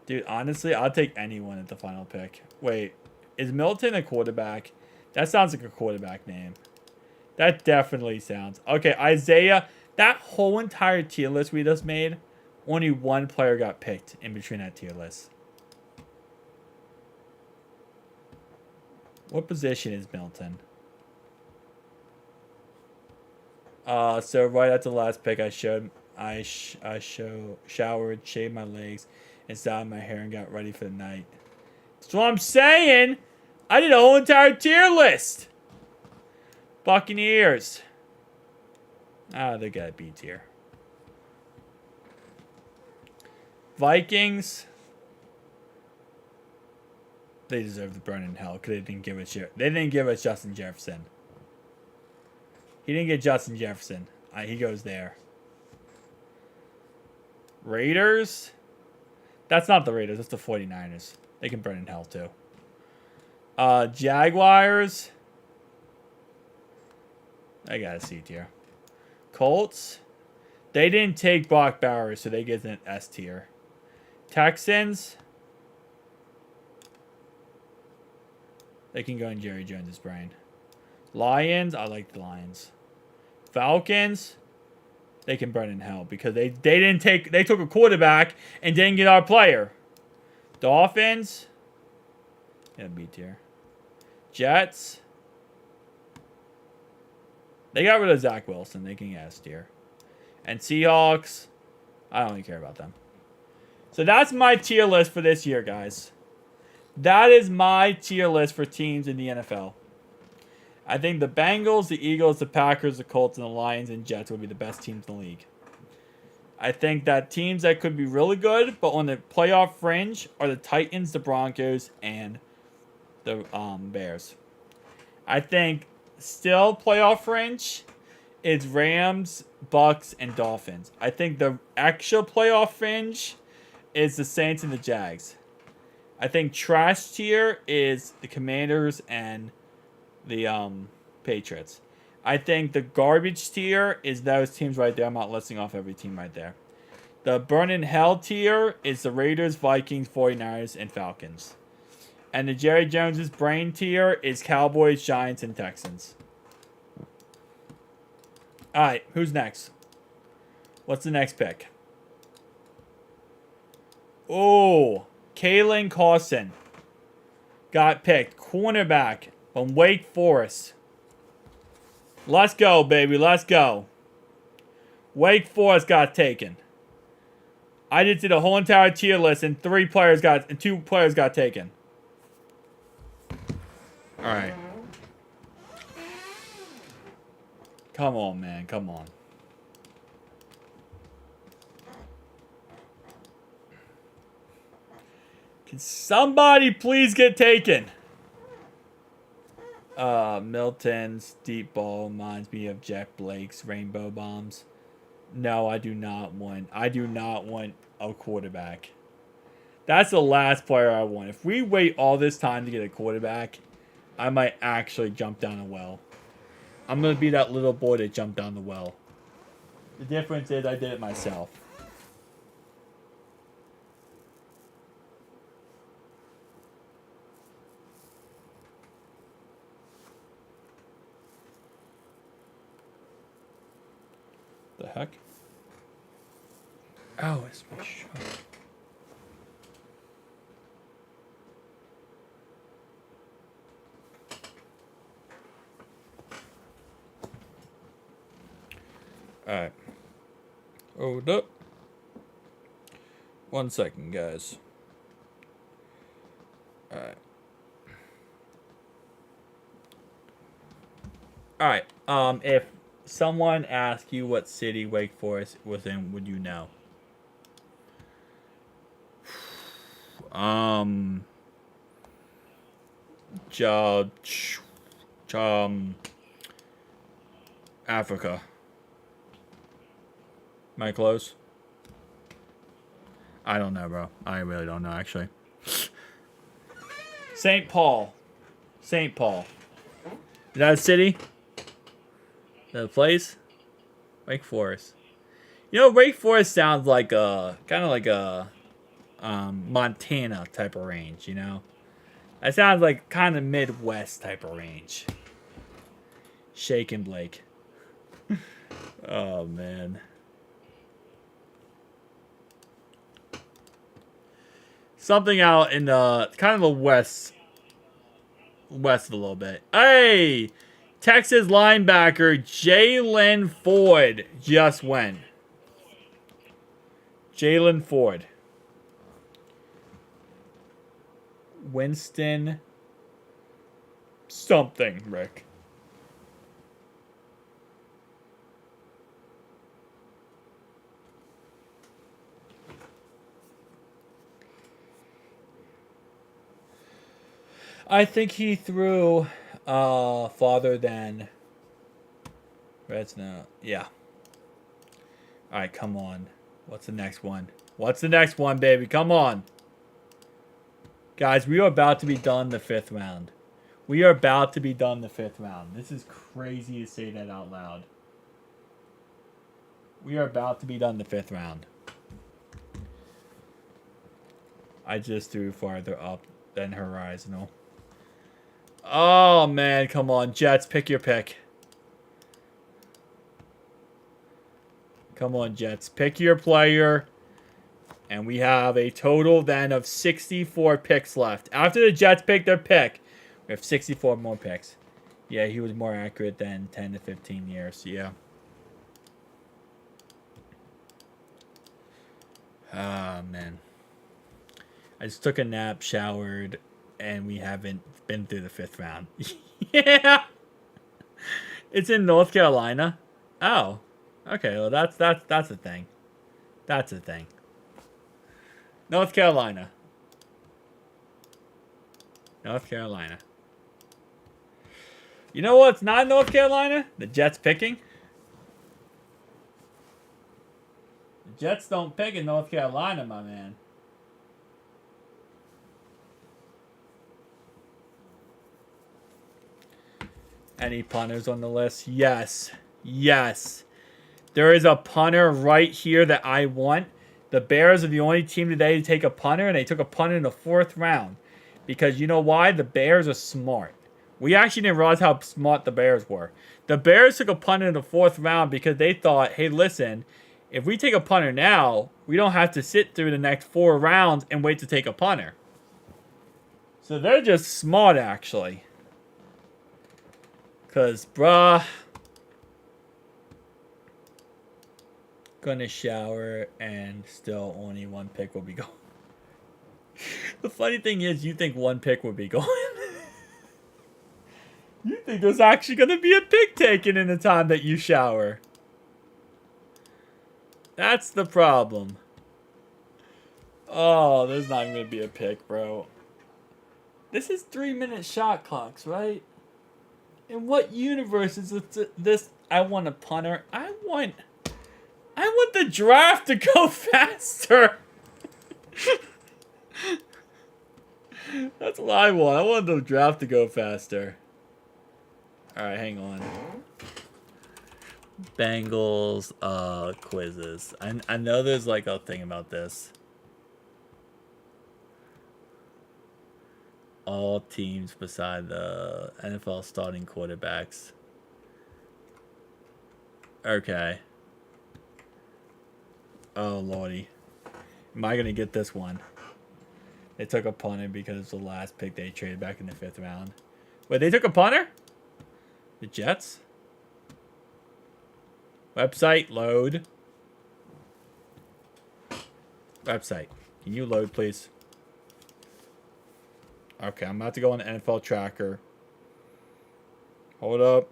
Dude, honestly, I'll take anyone at the final pick. Wait, is Milton a quarterback? That sounds like a quarterback name. That definitely sounds... Okay, Isaiah, that whole entire tier list we just made, only one player got picked in between that tier list. What position is Milton? So right after the last pick, I showered, shaved my legs, and styled my hair and got ready for the night. That's what I'm saying. I did a whole entire tier list. Buccaneers. They got a B tier. Vikings. They deserve the burn in hell because they didn't give us Justin Jefferson. He didn't get Justin Jefferson. He goes there. Raiders. That's not the Raiders. That's the 49ers. They can burn in hell too. Jaguars. I got a C tier. Colts. They didn't take Brock Bowers, so they get an S tier. Texans. They can go in Jerry Jones' brain. Lions. I like the Lions. Falcons. They can burn in hell because they took a quarterback and didn't get our player. Dolphins. Yeah, B tier. Jets. They got rid of Zach Wilson. They can get S tier. And Seahawks. I don't really care about them. So that's my tier list for this year, guys. That is my tier list for teams in the NFL. I think the Bengals, the Eagles, the Packers, the Colts, and the Lions and Jets would be the best teams in the league. I think that teams that could be really good, but on the playoff fringe, are the Titans, the Broncos, and the Bears. I think still playoff fringe is Rams, Bucks, and Dolphins. I think the actual playoff fringe is the Saints and the Jags. I think trash tier is the Commanders and the Patriots. I think the garbage tier is those teams right there. I'm not listing off every team right there. The burn in hell tier is the Raiders, Vikings, 49ers, and Falcons. And the Jerry Jones' brain tier is Cowboys, Giants, and Texans. Alright, who's next? What's the next pick? Oh, Kalen Carson got picked. Cornerback from Wake Forest. Let's go, baby. Let's go. Wake Forest got taken. I just did a whole entire tier list and two players got taken. Alright. Come on, man. Come on. Can somebody please get taken? Milton's deep ball reminds me of Jeff Blake's rainbow bombs. No, I do not want a quarterback. That's the last player I want. If we wait all this time to get a quarterback, I might actually jump down a well. I'm going to be that little boy that jumped down the well. The difference is I did it myself. The heck? Oh, it's my shirt. Alright. Hold up. 1 second, guys. Alright. Alright. If someone asked you what city Wake Forest was in, would you know? Africa. Am I close? I don't know, bro. I really don't know, actually. St. Paul. St. Paul. Is that a city? Is that a place? Wake Forest. You know, Wake Forest sounds like a kind of like a Montana type of range, you know? That sounds like kind of Midwest type of range. Shake and Blake. Oh, man. Something out in the kind of the west a little bit. Hey! Texas linebacker Jalen Ford just went. Jalen Ford. Winston something, Rick. I think he threw farther than Red's now. Yeah. Alright, come on. What's the next one? What's the next one, baby? Come on. Guys, we are about to be done the 5th round. We are about to be done the 5th round. This is crazy to say that out loud. We are about to be done the 5th round. I just threw farther up than horizontal. Oh, man. Come on, Jets. Pick your pick. Come on, Jets. Pick your player. And we have a total then of 64 picks left. After the Jets pick their pick, we have 64 more picks. Yeah, he was more accurate than 10 to 15 years. Yeah. Ah, man. I just took a nap, showered, and we haven't been through the 5th round. Yeah. It's in North Carolina. Oh. Okay, well that's a thing. That's a thing. North Carolina. North Carolina. You know what's not North Carolina? The Jets picking. The Jets don't pick in North Carolina, my man. Any punters on the list? Yes. Yes. There is a punter right here that I want. The Bears are the only team today to take a punter, and they took a punter in the 4th round. Because you know why? The Bears are smart. We actually didn't realize how smart the Bears were. The Bears took a punter in the 4th round because they thought, hey, listen, if we take a punter now, we don't have to sit through the next 4 rounds and wait to take a punter. So they're just smart, actually. Because, bruh, gonna shower and still only 1 pick will be going. The funny thing is, you think 1 pick will be going. You think there's actually gonna be a pick taken in the time that you shower. That's the problem. Oh, there's not even gonna be a pick, bro. This is 3-minute shot clocks, right? In what universe is this? I want a punter. I want the draft to go faster. That's what I want. I want the draft to go faster. Alright, hang on. Bengals quizzes. I know there's like a thing about this. All teams beside the NFL starting quarterbacks. Okay. Oh, lordy. Am I going to get this one? They took a punter because it's the last pick they traded back in the 5th round. Wait, they took a punter? The Jets? Website, load. Website. Can you load, please? Okay, I'm about to go on the NFL tracker. Hold up.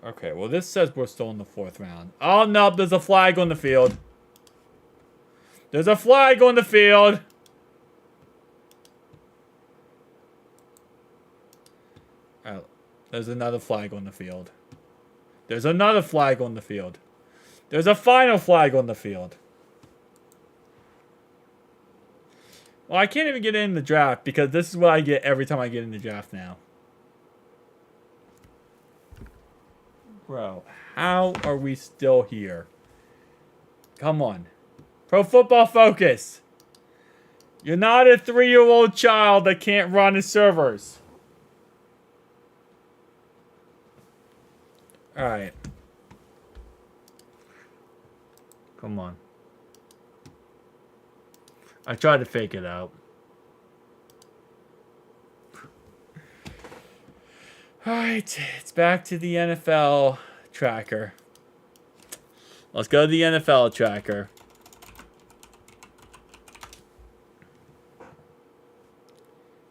Okay, well, this says we're still in the 4th round. Oh, no, there's a flag on the field. There's a flag on the field. Oh, there's another flag on the field. There's another flag on the field. There's a final flag on the field. Well, I can't even get in the draft because this is what I get every time I get in the draft now. Bro, how are we still here? Come on. Pro Football Focus. You're not a 3-year-old child that can't run his servers. Alright. Come on. I tried to fake it out. Alright, it's back to the NFL tracker. Let's go to the NFL tracker.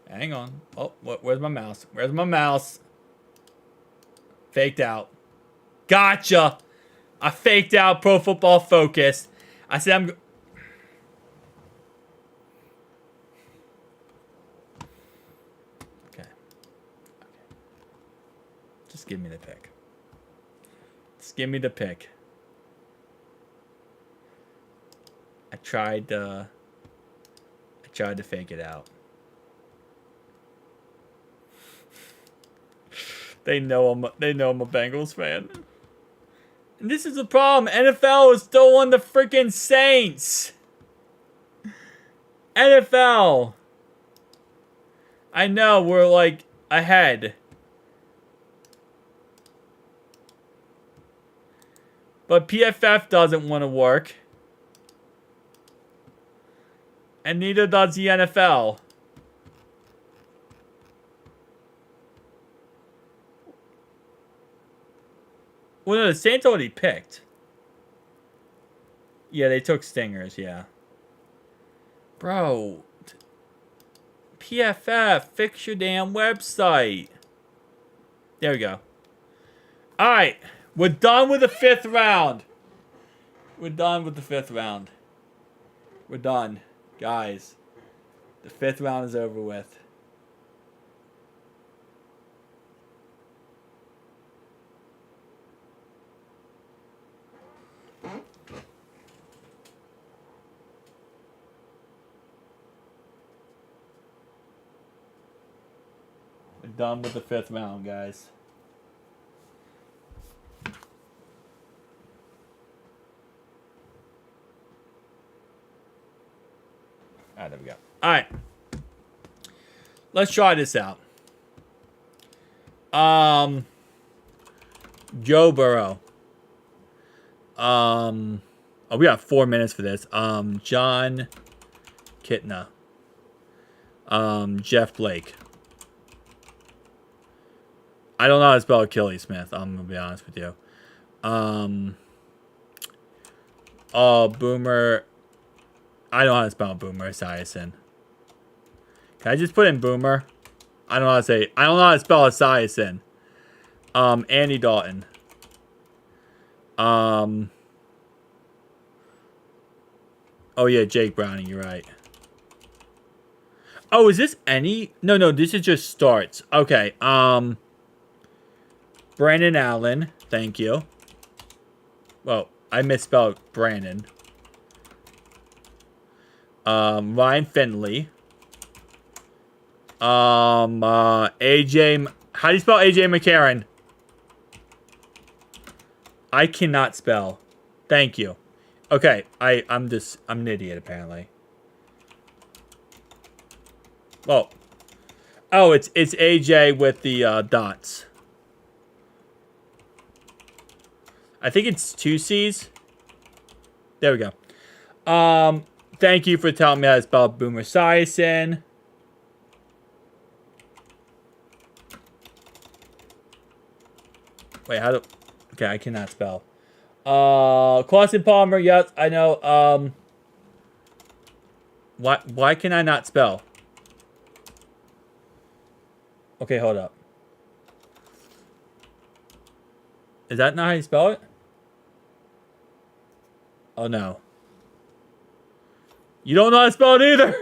Hang on. Oh, where's my mouse? Where's my mouse? Faked out. Gotcha! I faked out Pro Football Focus. I said I'm... Okay. Just give me the pick. Just give me the pick. I tried to fake it out. They know I'm a Bengals fan. And this is the problem. NFL is still on the freaking Saints. NFL. I know we're like ahead. But PFF doesn't want to work. And neither does the NFL. Well, no, the Saints already picked. Yeah, they took Stingers, yeah. Bro. PFF, fix your damn website. There we go. Alright. We're done with the 5th round. We're done with the 5th round. We're done. Guys. The 5th round is over with. We're done with the 5th round, guys. Alright, there we go. Alright. Let's try this out. Joe Burrow. Oh, we got 4 minutes for this. John Kitna. Jeff Blake. I don't know how to spell Achilles Smith. I'm gonna be honest with you. Boomer. I don't know how to spell Boomer Esiason. Can I just put in Boomer? I don't know how to say. I don't know how to spell Esiason. Andy Dalton. Oh yeah, Jake Browning. You're right. Oh, is this any? No. This is just starts. Okay. Brandon Allen. Thank you. Well, I misspelled Brandon. Ryan Finley. AJ. How do you spell AJ McCarron? I cannot spell. Thank you. Okay, I'm an idiot apparently. Well, oh, it's AJ with the dots. I think it's 2 C's. There we go. Thank you for telling me how to spell Boomer Esiason. Wait, how do... Okay, I cannot spell. Clausen Palmer, yes, I know. Why can I not spell? Okay, hold up. Is that not how you spell it? Oh, no. You don't know how to spell it either.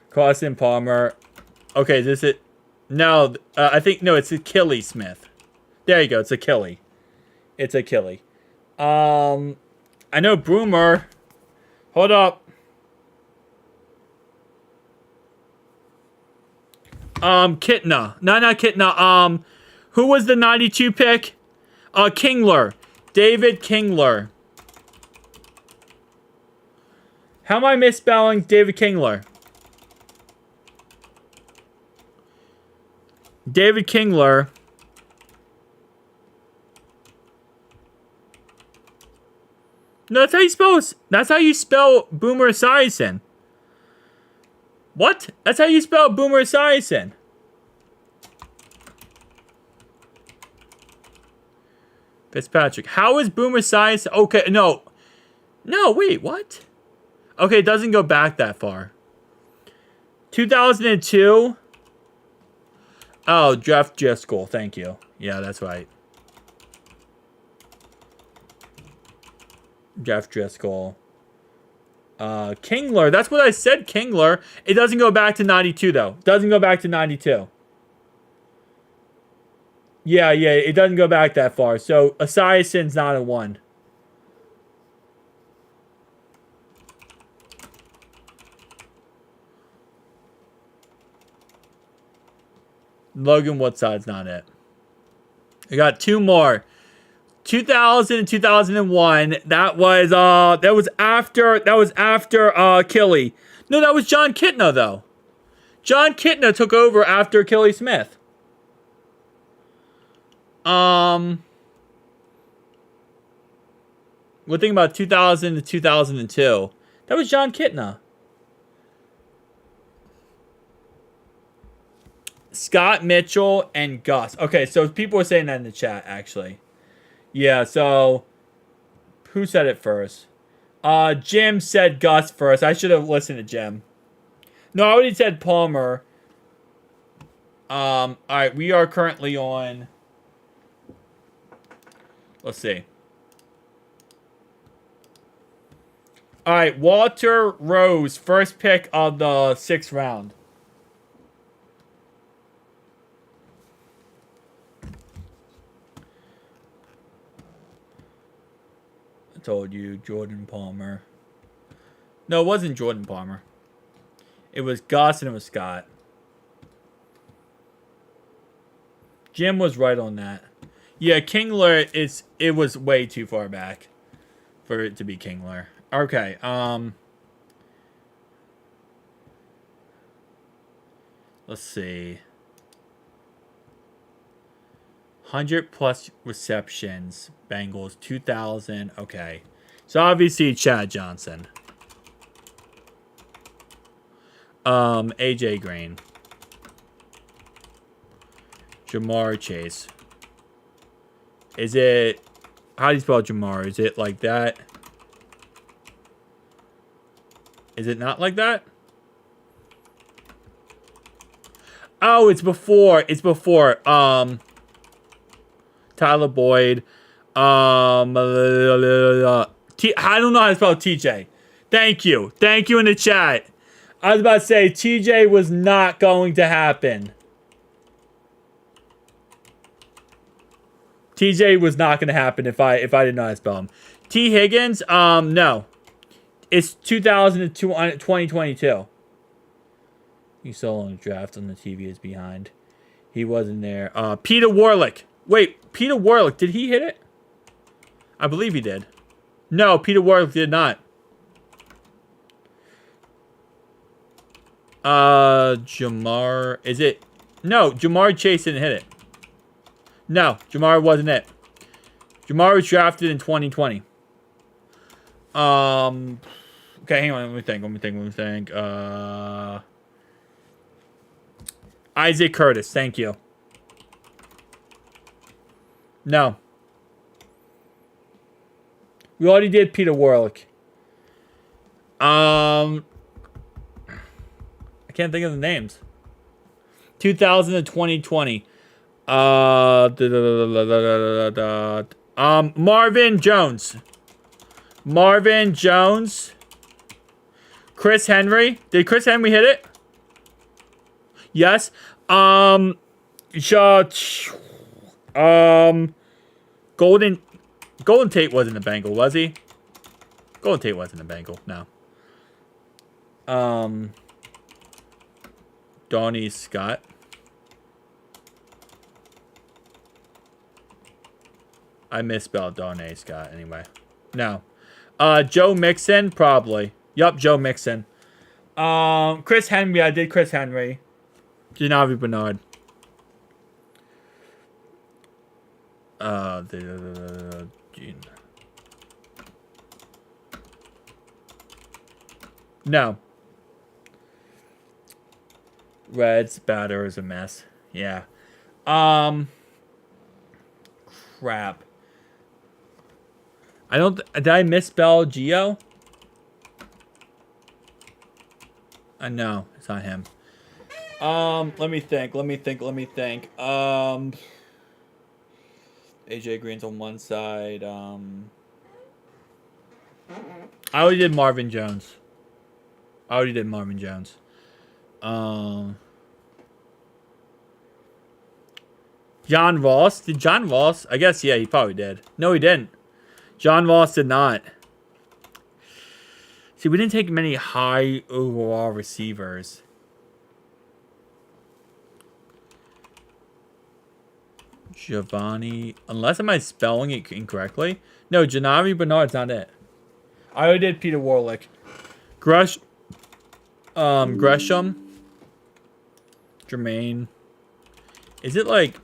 Clausen Palmer. Okay, is this it? No, I think, no, it's Achilles Smith. There you go, it's Achilles. It's Achilles. I know Boomer. Hold up. Kitna. No, not Kitna. Who was the 92 pick? Kingler. David Kingler. How am I misspelling David Kingler? David Kingler. No, that's how you spell. That's how you spell Boomer Esiason. What? That's how you spell Boomer Esiason. Fitzpatrick. How is Boomer Esiason? Okay, no. No, wait, what? Okay, it doesn't go back that far. 2002. Oh, Jeff Driscoll. Thank you. Yeah, that's right. Jeff Driscoll. Kingler. That's what I said, Kingler. It doesn't go back to 92, though. Doesn't go back to 92. Yeah, it doesn't go back that far. So, Esiason's not a 1. Logan Woodside's not it. I got 2 more. 2000 and 2001. That was after Achilles. No, that was John Kitna though. John Kitna took over after Achilles Smith. We're thinking about 2000 to 2002. That was John Kitna. Scott Mitchell and Gus. Okay, so people were saying that in the chat, actually. Yeah, so who said it first? Jim said Gus first. I should have listened to Jim. No, I already said Palmer. All right, we are currently on... Let's see. All right, Walter Rose, first pick of the 6th round. Told you, Jordan Palmer. No, it wasn't Jordan Palmer. It was Gus and it was Scott. Jim was right on that. Yeah, Kingler it was way too far back for it to be Kingler. Okay, let's see. 100 plus receptions. Bengals 2000. Okay. So obviously Chad Johnson. AJ Green. Jamar Chase. Is it... How do you spell Jamar? Is it like that? Is it not like that? Oh, it's before. It's before. Tyler Boyd. I don't know how to spell TJ. Thank you. Thank you in the chat. I was about to say TJ was not going to happen. TJ was not going to happen if I didn't know how to spell him. T Higgins, no. It's 2022. You saw on the draft on the TV is behind. He wasn't there. Peter Warlick. Wait, Peter Warlick, did he hit it? I believe he did. No, Peter Warlick did not. Jamar, is it? No, Jamar Chase didn't hit it. No, Jamar wasn't it. Jamar was drafted in 2020. Okay, hang on, let me think. Isaac Curtis, thank you. No. We already did Peter Warlick. I can't think of the names. 2000 to 2020. Marvin Jones. Marvin Jones. Chris Henry. Did Chris Henry hit it? Yes. Golden Tate wasn't a Bengal, was he? Golden Tate wasn't a Bengal, no. Donnie Scott. I misspelled Donnie Scott anyway. No. Joe Mixon, probably. Yup, Joe Mixon. Chris Henry, I did Chris Henry. Janavi Bernard. No. Reds batter is a mess. Yeah. Crap. I don't. Did I misspell Geo? No, it's not him. Let me think. AJ Green's on one side. I already did Marvin Jones. John Ross. Did John Ross? I guess, yeah, he probably did. No, he didn't. John Ross did not. See, we didn't take many high overall receivers. Giovanni. Unless am I spelling it incorrectly? No, Janavi Bernard's not it. I already did Peter Warlick. Gresham. Jermaine. Is it like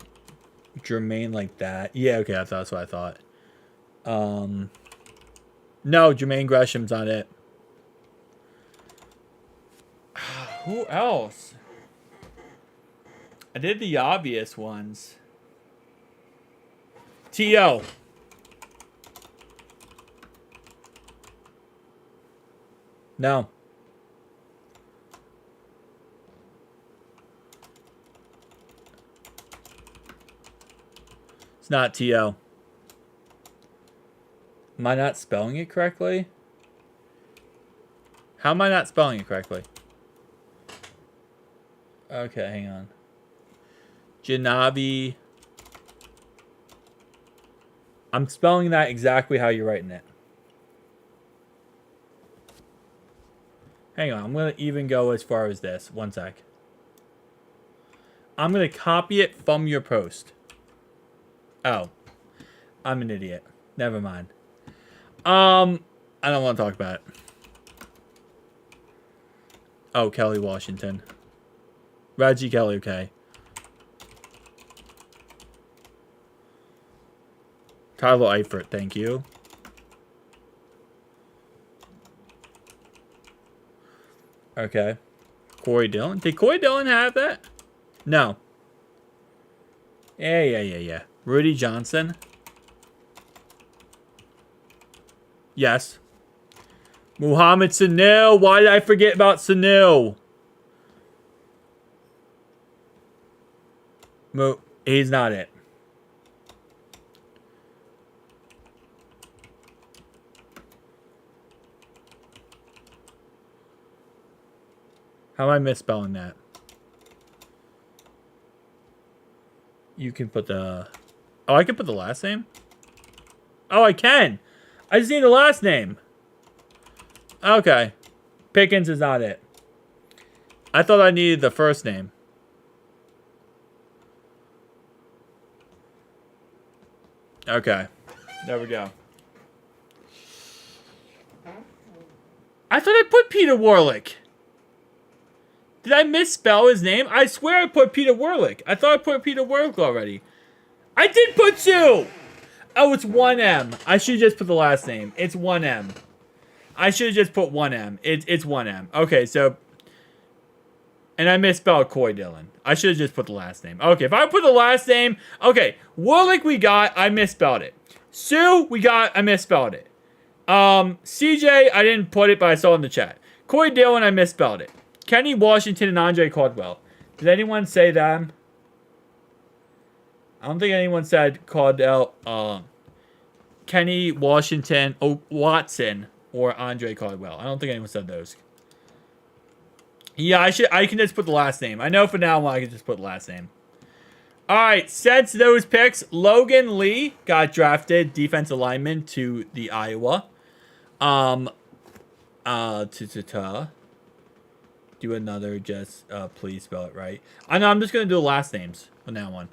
Jermaine like that? Yeah, okay, that's what I thought. No, Jermaine Gresham's not it. Who else? I did the obvious ones. T.O. No. It's not T.O. Am I not spelling it correctly? How am I not spelling it correctly? Okay, hang on. Janavi. I'm spelling that exactly how you're writing it. Hang on, I'm going to even go as far as this. One sec. I'm going to copy it from your post. Oh. I'm an idiot. Never mind. I don't want to talk about it. Oh, Kelly Washington. Reggie Kelly, okay. Tyler Eifert, thank you. Okay. Corey Dillon. Did Corey Dillon have that? No. Yeah. Rudy Johnson. Yes. Muhammad Sanil. Why did I forget about Sanil? He's not it. How am I misspelling that? You can put the... Oh, I can put the last name? Oh, I can. I just need the last name. Okay. Pickens is not it. I thought I needed the first name. Okay. There we go. I thought I put Peter Warlick. Did I misspell his name? I swear I put Peter Warlick. I thought I put Peter Warlick already. I did put two! Oh, it's 1M. I should just put the last name. It's 1M. I should have just put 1M. It's 1M. Okay, so... And I misspelled Coy Dillon. I should have just put the last name. Okay, if I put the last name... Okay, Warlick we got, I misspelled it. Sue, we got, I misspelled it. CJ, I didn't put it, but I saw it in the chat. Coy Dillon, I misspelled it. Kenny Washington and Andre Caldwell. Did anyone say that? I don't think anyone said Caldwell, Kenny Washington, Watson, or Andre Caldwell. I don't think anyone said those. Yeah, I can just put the last name. I know for now on I can just put the last name. Alright, since those picks, Logan Lee got drafted, defensive lineman, to the Iowa. Do another, just please spell it right. I know, I'm just gonna do the last names on that one.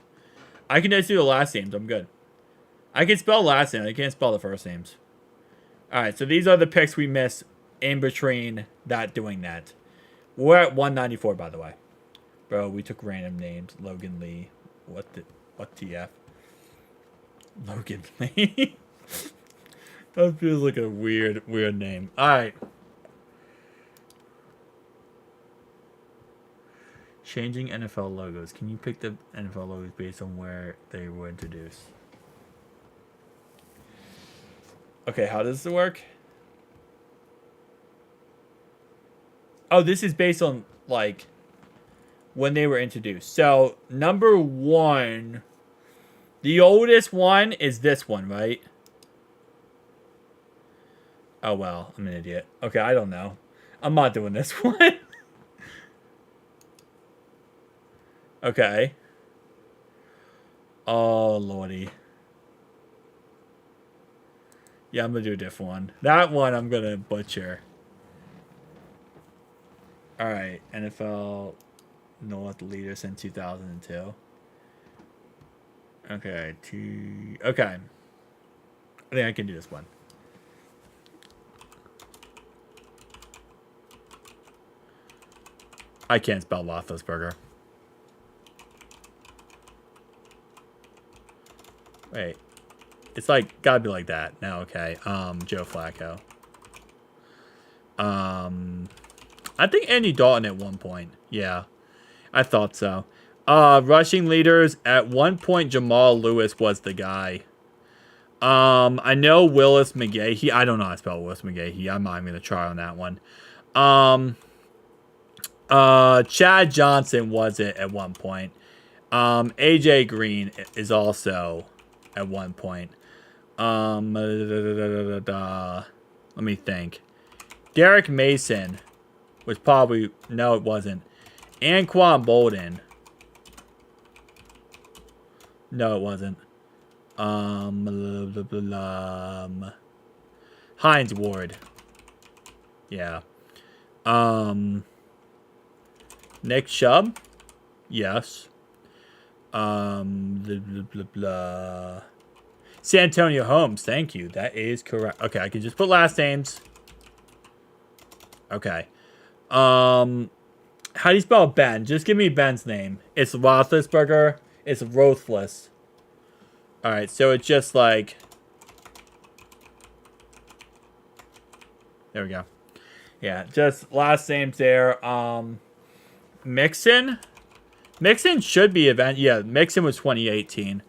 I can just do the last names, I'm good. I can spell last name, I can't spell the first names. Alright, so these are the picks we missed in between that doing that. We're at 194, by the way. Bro, we took random names. Logan Lee. What TF? Logan Lee. That feels like a weird name. Alright. Changing NFL logos. Can you pick the NFL logos based on where they were introduced? Okay, how does it work? Oh, this is based on, like, when they were introduced. So, number 1, the oldest one is this one, right? Oh, well, I'm an idiot. Okay, I don't know. I'm not doing this one. Okay. Oh, lordy. Yeah, I'm going to do a different one. That one I'm going to butcher. Alright, NFL North leader since 2002. Okay, okay. I think I can do this one. I can't spell Roethlisberger. Wait. It's like, gotta be like that. No, okay. Joe Flacco. I think Andy Dalton at one point. Yeah, I thought so. Rushing leaders. At one point, Jamal Lewis was the guy. I know Willis McGahee. I don't know how to spell Willis McGahee. I'm not even going to try on that one. Chad Johnson was it at one point. AJ Green is also at one point. Let me think. Derek Mason was probably... No, it wasn't. Anquan Bolden. No, it wasn't. Hines Ward. Yeah. Nick Chubb? Yes. Santonio Holmes, thank you. That is correct. Okay, I can just put last names. Okay. How do you spell Ben? Just give me Ben's name. It's Roethlisberger. It's Rothless. Alright, so it's just like... There we go. Yeah, just last names there. Mixon? Mixon should be event. Yeah, Mixon was 2018.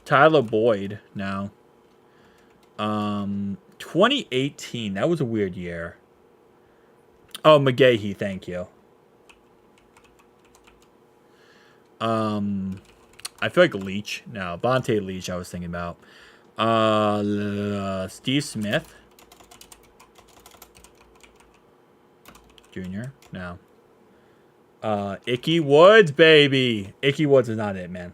Tyler Boyd now. 2018. That was a weird year. Oh, McGahee, thank you. I feel like Leach. No, Bonte Leach I was thinking about. Steve Smith. Junior? No. Icky Woods, baby. Icky Woods is not it, man.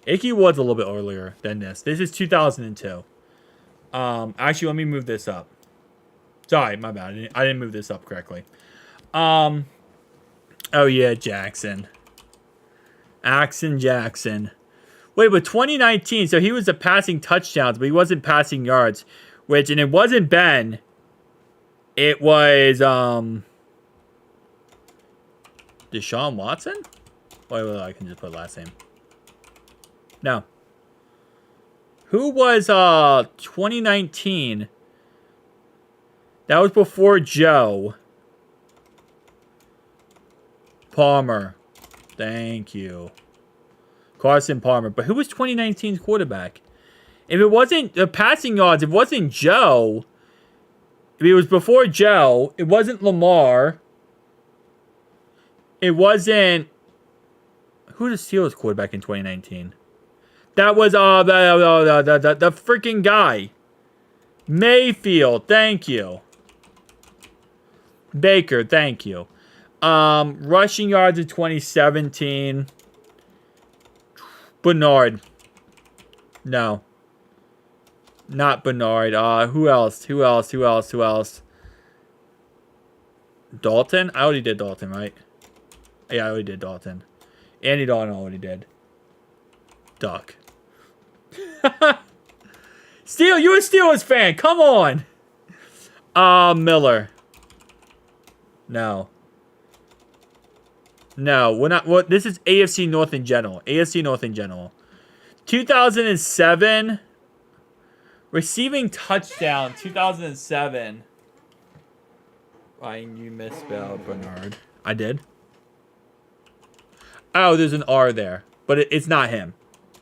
Icky Woods a little bit earlier than this. This is 2002. Actually, let me move this up. Sorry, my bad. I didn't move this up correctly. Oh, yeah, Jackson. Axon Jackson. Wait, but 2019, so he was the passing touchdowns, but he wasn't passing yards. Which, and it wasn't Ben. It was, Deshaun Watson? Wait, I can just put last name. No. Who was, 2019? That was before Joe. Palmer. Thank you. Carson Palmer. But who was 2019's quarterback? If it wasn't the passing yards, if it wasn't Joe, if it was before Joe, it wasn't Lamar. It wasn't... Who the Steelers quarterback in 2019? That was the freaking guy. Mayfield, thank you. Baker, thank you. Rushing yards in 2017. Bernard. No. Not Bernard. Who else? Dalton? I already did Dalton, right? Yeah, I already did Dalton. Andy Dalton already did. Duck. Steel, you a Steelers fan. Come on. Miller. No. No, we're not. This is AFC North in general. 2007. Receiving touchdown. 2007. Ryan, you misspelled Bernard. I did. Oh, there's an R there. But it's not him.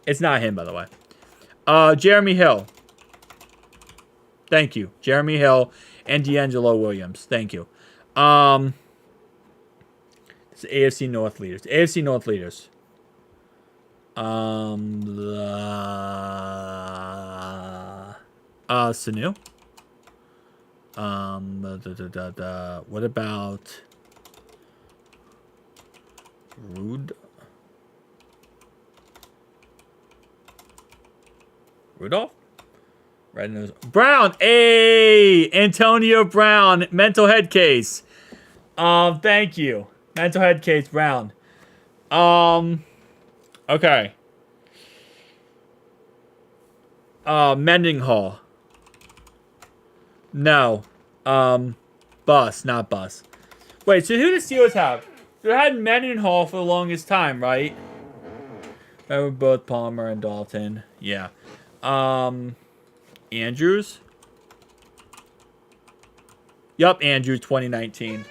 It's not him, by the way. Jeremy Hill. Thank you. Jeremy Hill and D'Angelo Williams. Thank you. It's AFC North leaders. AFC North leaders. Sanu. What about Rudolph? Red nose. Brown. Hey, Antonio Brown. Mental head case. Thank you. Mental head case, Brown. Okay. Mendenhall. No. Bus, not Bus. Wait, so who do the Steelers have? They had Mendenhall for the longest time, right? Remember both Palmer and Dalton. Yeah. Andrews. Yup, Andrews, 2019.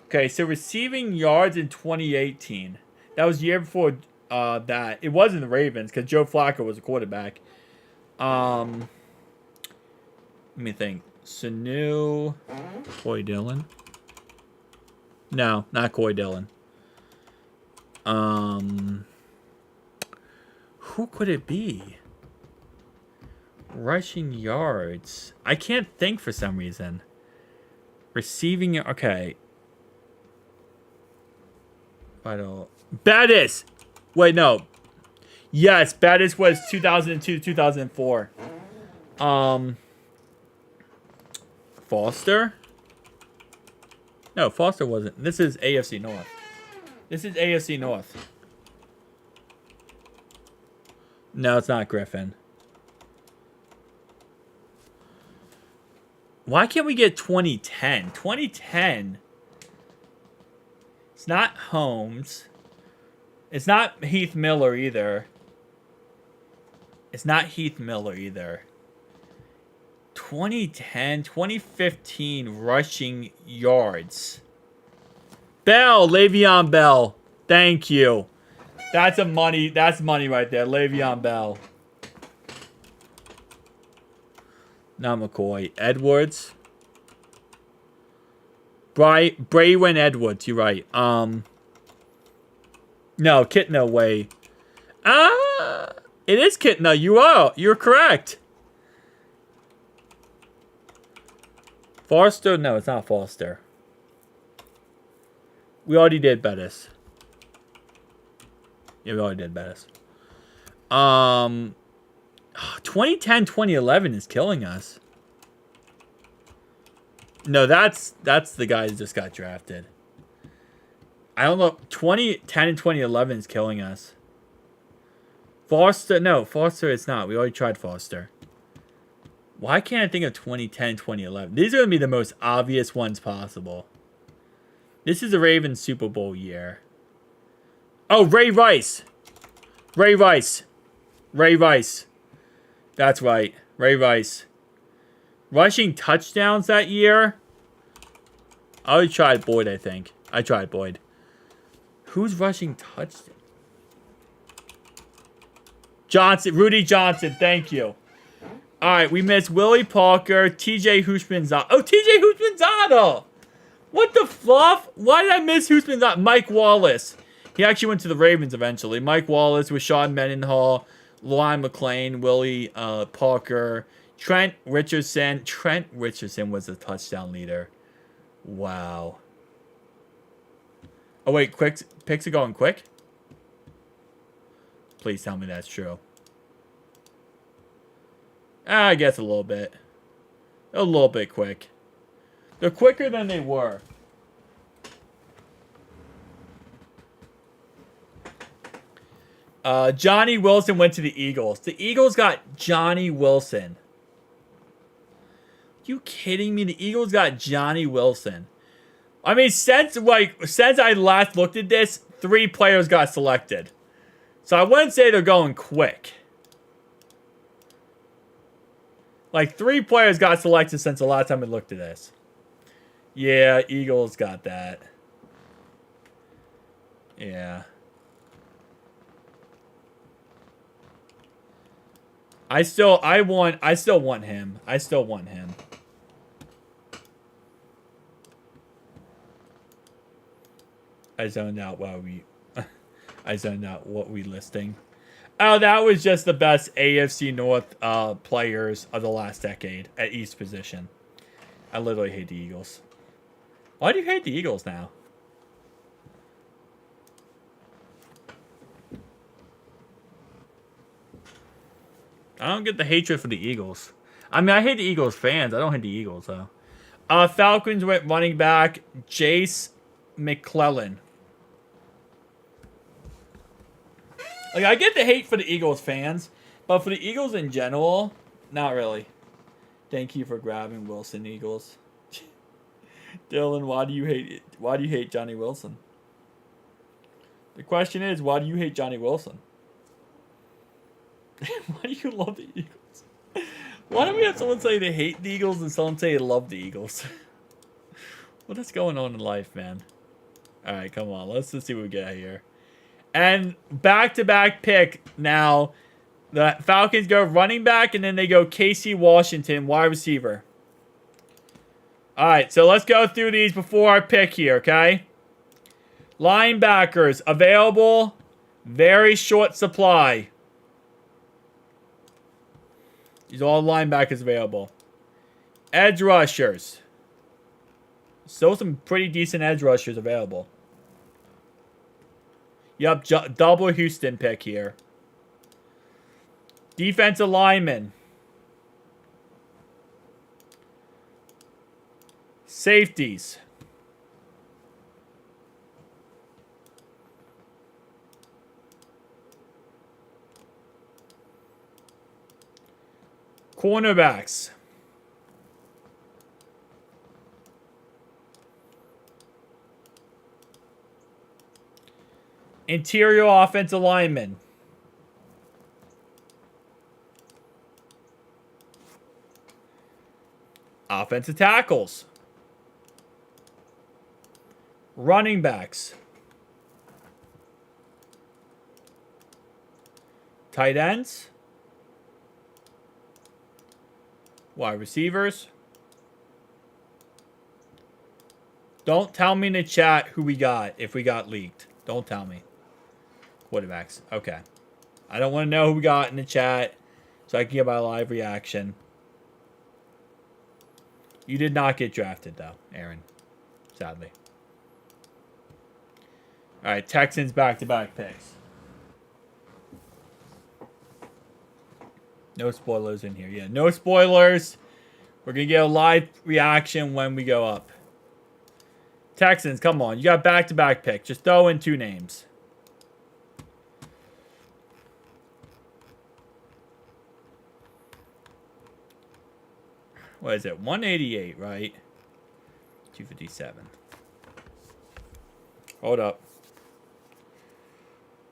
Okay, so receiving yards in 2018. That was the year before that. It wasn't the Ravens because Joe Flacco was a quarterback. Let me think. Sanu. Coy Dillon. No, not Coy Dillon. Who could it be? Rushing yards. I can't think for some reason. Receiving. Okay. Bettis. Wait, no. Yes, Bettis was 2002, 2004. Foster? No, Foster wasn't. This is AFC North. No, it's not Griffin. Why can't we get 2010? 2010. It's not Holmes. It's not Heath Miller either. 2010, 2015 rushing yards. Bell, Le'Veon Bell. Thank you. That's money right there. Le'Veon Bell. Not McCoy. Edwards. Braywin Edwards, you're right. No, Kitna way. It is Kitna. You're correct. Foster? No, it's not Foster. We already did Bettis. Yeah, we already did Bettis. 2010, 2011 is killing us. No, that's the guy that just got drafted. I don't know. 2010 and 2011 is killing us. Foster, no, Foster it's not. We already tried Foster. Why can't I think of 2010, 2011? These are going to be the most obvious ones possible. This is the Ravens Super Bowl year. Oh, Ray Rice. That's right. Ray Rice. Rushing touchdowns that year. I already tried Boyd, I think. I tried Boyd. Who's rushing touchdown? Johnson. Rudy Johnson. Thank you. All right, we missed Willie Parker, TJ Houshmandzadeh. Oh, TJ Houshmandzadeh. What the fluff? Why did I miss Houshmandzadeh? Mike Wallace. He actually went to the Ravens eventually. Mike Wallace with Sean Mendenhall, Lon McClain, Willie Parker, Trent Richardson. Trent Richardson was the touchdown leader. Wow. Oh, wait. Picks are going quick? Please tell me that's true. I guess a little bit. A little bit quick. They're quicker than they were. Johnny Wilson went to the Eagles. The Eagles got Johnny Wilson. You kidding me? The Eagles got Johnny Wilson. I mean, since I last looked at this, 3 players got selected. So I wouldn't say they're going quick. Like, 3 players got selected since the last time I looked at this. Yeah, Eagles got that. Yeah. I still want him. I still want him. I zoned out while what we listing. Oh, that was just the best AFC North players of the last decade at each position. I literally hate the Eagles. Why do you hate the Eagles now? I don't get the hatred for the Eagles. I mean, I hate the Eagles fans. I don't hate the Eagles, though. Falcons went running back Jace McClellan. Like, I get the hate for the Eagles fans, but for the Eagles in general, not really. Thank you for grabbing Wilson, Eagles. Dylan, why do you hate Johnny Wilson? The question is, why do you hate Johnny Wilson? Why do you love the Eagles? Why don't we have someone say they hate the Eagles and someone say they love the Eagles? What is going on in life, man? All right, come on. Let's just see what we get here. And back-to-back pick now. The Falcons go running back, and then they go Casey Washington, wide receiver. All right, so let's go through these before our pick here, okay? Linebackers available. Very short supply. These are all linebackers available. Edge rushers. Still some pretty decent edge rushers available. Yep, double Houston pick here. Defensive lineman. Safeties. Cornerbacks. Interior offensive linemen. Offensive tackles. Running backs. Tight ends. Wide receivers. Don't tell me in the chat who we got if we got leaked. Don't tell me. Quarterbacks. Okay. I don't want to know who we got in the chat so I can get my live reaction. You did not get drafted, though, Aaron. Sadly. All right, Texans back-to-back picks. No spoilers in here. Yeah, no spoilers. We're going to get a live reaction when we go up. Texans, come on. You got back-to-back pick. Just throw in 2 names. What is it? 188, right? 257. Hold up.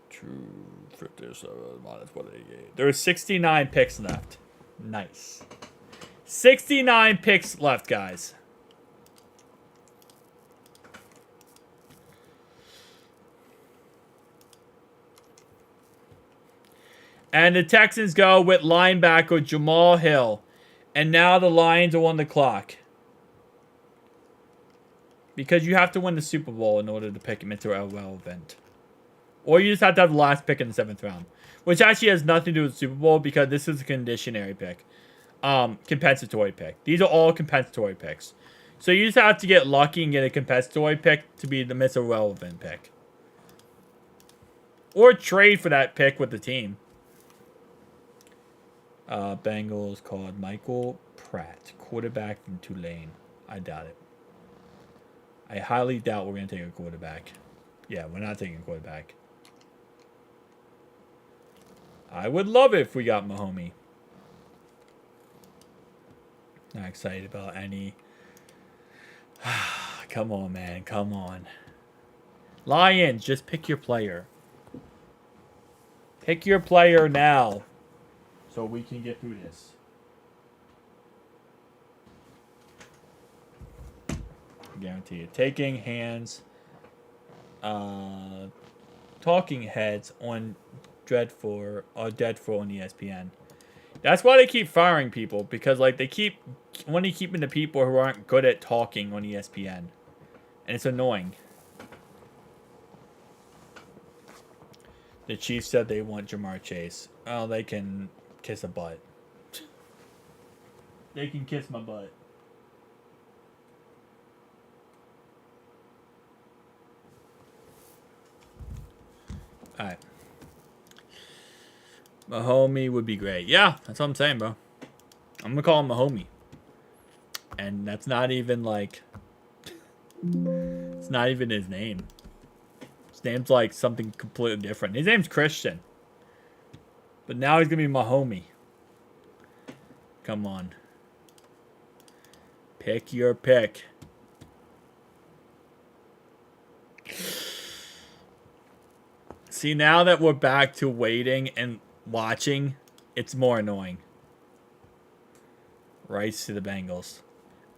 257 minus 188. There are 69 picks left. Nice. 69 picks left, guys. And the Texans go with linebacker Jamal Hill. And now the Lions are on the clock. Because you have to win the Super Bowl in order to pick him into a relevant. Or you just have to have the last pick in the 7th round. Which actually has nothing to do with the Super Bowl because this is a conditionary pick. Compensatory pick. These are all compensatory picks. So you just have to get lucky and get a compensatory pick to be the miss a relevant pick. Or trade for that pick with the team. Bengals called Michael Pratt, quarterback from Tulane. I doubt it. I highly doubt we're going to take a quarterback. Yeah, we're not taking a quarterback. I would love it if we got Mahomey. Not excited about any. Come on, man. Come on. Lions, just pick your player. Pick your player now. So we can get through this. Guarantee it. Taking hands. Talking heads on Dreadful or Deadful on ESPN. That's why they keep firing people. Because like they keep only keeping the people who aren't good at talking on ESPN. And it's annoying. The Chiefs said they want Jamar Chase. Oh, they can kiss a butt. They can kiss my butt. Alright. Mahomey would be great. Yeah, that's what I'm saying, bro. I'm gonna call him Mahomey. And that's not even like... It's not even his name. His name's like something completely different. His name's Christian. But now he's gonna be Mahomey. Come on. Pick your pick. See, now that we're back to waiting and watching, it's more annoying. Rice to the Bengals.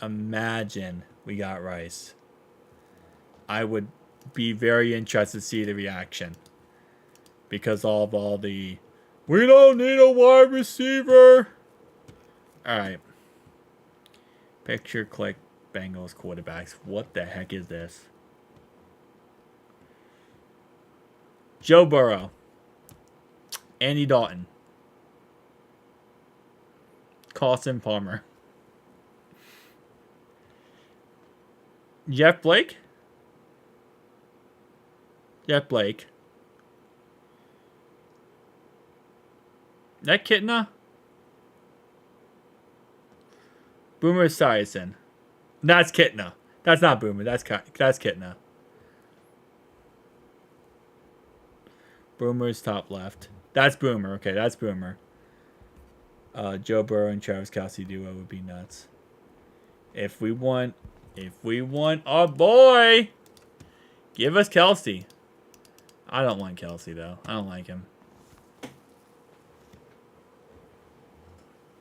Imagine we got Rice. I would be very interested to see the reaction. Because of all the... We don't need a wide receiver. Alright. Picture click Bengals quarterbacks. What the heck is this? Joe Burrow. Andy Dalton. Carson Palmer. Jeff Blake? Jeff Blake. That Kitna? Boomer Esiason. That's Kitna. That's not Boomer. That's Kitna. Boomer's top left. That's Boomer. Okay, that's Boomer. Joe Burrow and Travis Kelce duo would be nuts. If we want our boy, give us Kelce. I don't want Kelce though. I don't like him.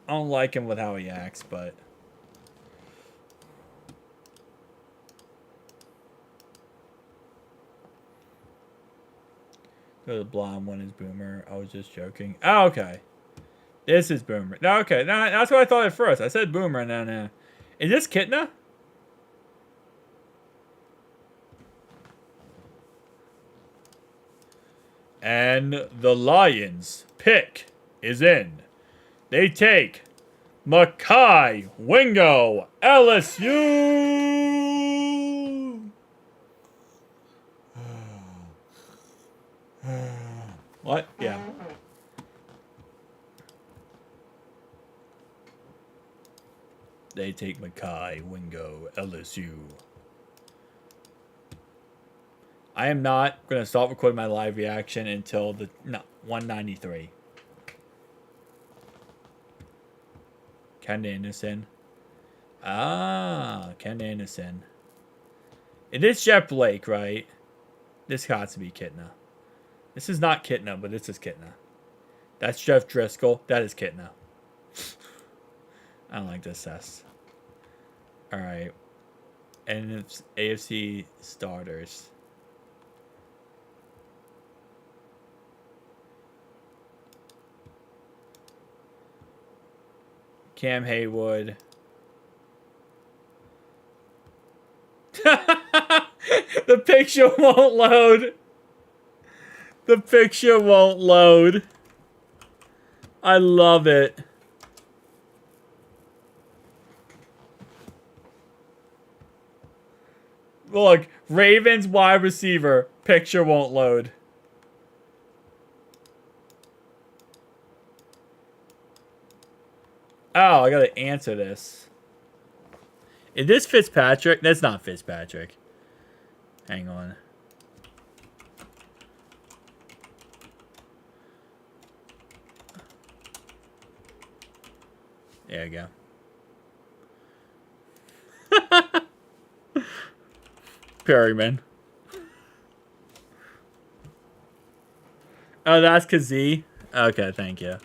I don't like him with how he acts, but the blonde one is Boomer. I was just joking. Oh, okay. This is Boomer. No, okay. No, that's what I thought at first. I said Boomer, and then is this Kitna? And the Lions pick is in. They take Makai Wingo, LSU. What? Yeah. They take Makai Wingo, LSU. I am not going to start recording my live reaction until the 193. Ken Anderson. Ken Anderson. It is Jeff Blake, right? This has to be Kitna. This is not Kitna, but this is Kitna. That's Jeff Driscoll. That is Kitna. I don't like this test. Alright. And it's AFC starters. Cam Haywood. The picture won't load. The picture won't load. I love it. Look, Ravens wide receiver. Picture won't load. Oh, I gotta answer this. Is this Fitzpatrick? That's not Fitzpatrick. Hang on. There you go. Perryman. Oh, that's Kazee? Okay, thank you.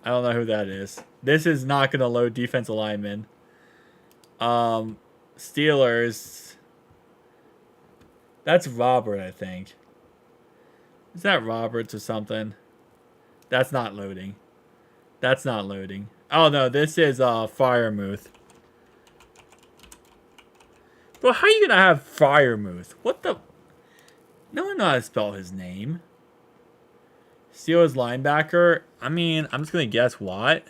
I don't know who that is. This is not going to load defensive linemen. Steelers. That's Robert, I think. Is that Roberts or something? That's not loading. That's not loading. Oh, no, this is Firemuth. Bro, how are you going to have Firemuth? What the... No one knows how to spell his name. Steelers linebacker. I mean, I'm just going to guess what.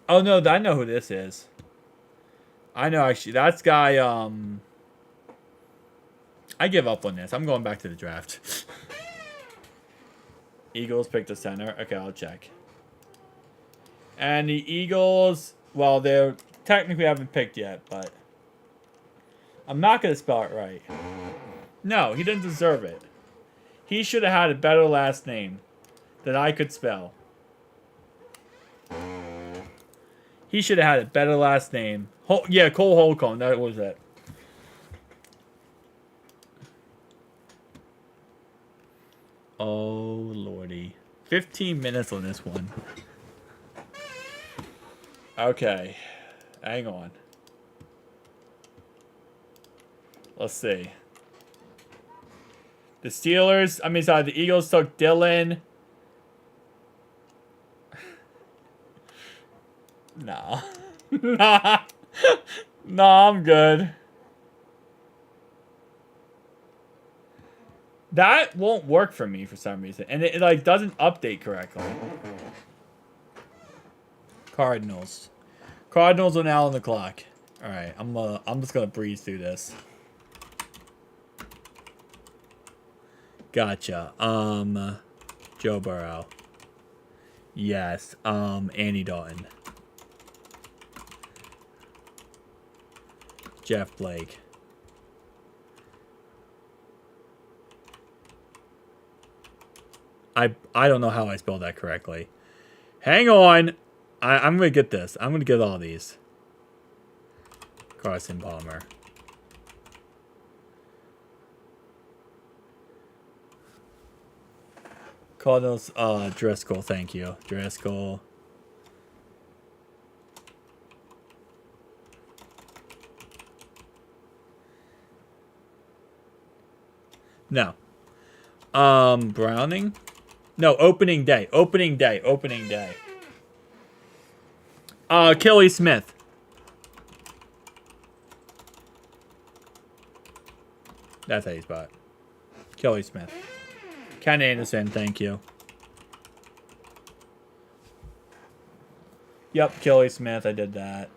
Oh, no, I know who this is. I know, actually. That's guy, I give up on this. I'm going back to the draft. Eagles picked the center. Okay, I'll check. And the Eagles, well, they're technically haven't picked yet, but I'm not going to spell it right. No, he didn't deserve it. He should have had a better last name that I could spell. He should have had a better last name. Yeah, Cole Holcomb. That was it. Oh, lordy. 15 minutes on this one. Okay. Hang on. Let's see. The Steelers, the Eagles took Dylan. No. Nah. No, I'm good. That won't work for me for some reason. And it like doesn't update correctly. Cardinals. Cardinals are now on the clock. Alright, I'm just gonna breeze through this. Gotcha. Joe Burrow. Yes. Andy Dalton. Jeff Blake. I don't know how I spelled that correctly. Hang on. I'm going to get this. I'm going to get all these. Carson Palmer. Cardinals, Driscoll, thank you. Driscoll. No. Browning? No, opening day. Opening day. Opening day. Kelly Smith. That's how you spell it. Kelly Smith. Ken Anderson, thank you. Yep, Kelly Smith, I did that.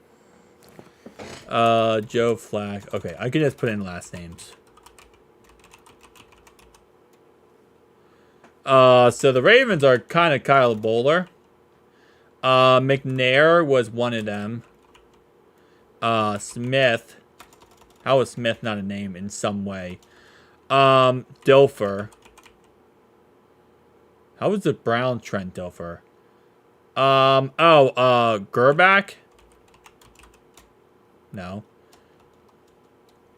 Joe Flacco. Okay, I could just put in last names. So the Ravens are kind of Kyle Bowler. McNair was one of them. Smith. How is Smith not a name in some way? Dilfer. How was the Brown Trent Dilfer? Gerback? No.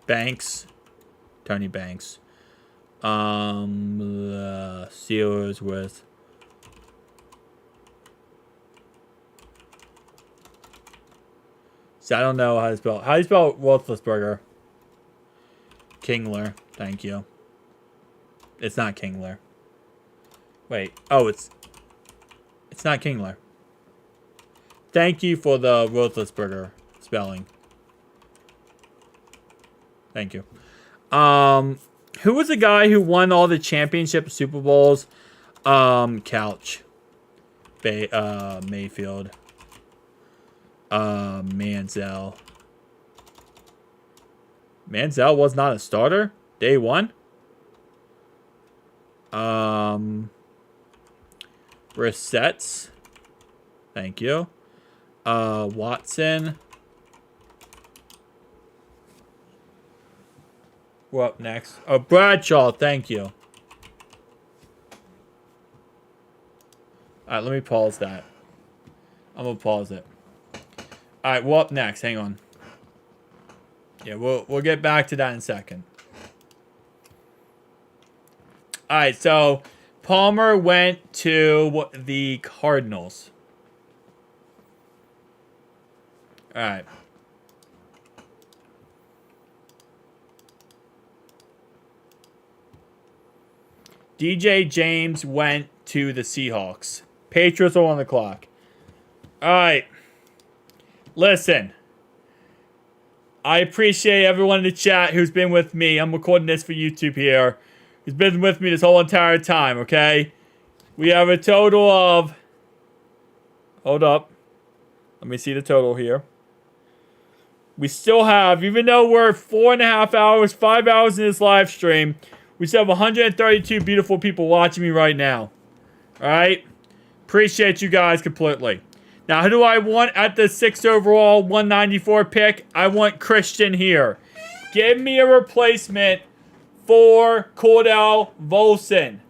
Banks. Tony Banks. The Steelers with... So I don't know how to spell... How do you spell Roethlisberger? Kingler. Thank you. It's not Kingler. Wait. Oh, it's not Kingler. Thank you for the Ruthless Burger spelling. Thank you. Who was the guy who won all the championship Super Bowls? Couch. Mayfield. Manziel. Manziel was not a starter? Day one? Brissett's. Thank you. Watson. We're up next. Oh, Bradshaw. Thank you. Alright, let me pause that. I'm gonna pause it. Alright, we're up next. Hang on. Yeah, we'll get back to that in a second. Alright, so Palmer went to the Cardinals. Alright. DJ James went to the Seahawks. Patriots are on the clock. Alright. Listen. I appreciate everyone in the chat who's been with me. I'm recording this for YouTube here. Who's been with me this whole entire time, okay? We have a total of... Hold up. Let me see the total here. We still have, even though we're 4.5 hours, 5 hours in this live stream, we still have 132 beautiful people watching me right now. Alright? Appreciate you guys completely. Now, who do I want at the 6th overall 194 pick? I want Christian here. Give me a replacement for Cordell Volson.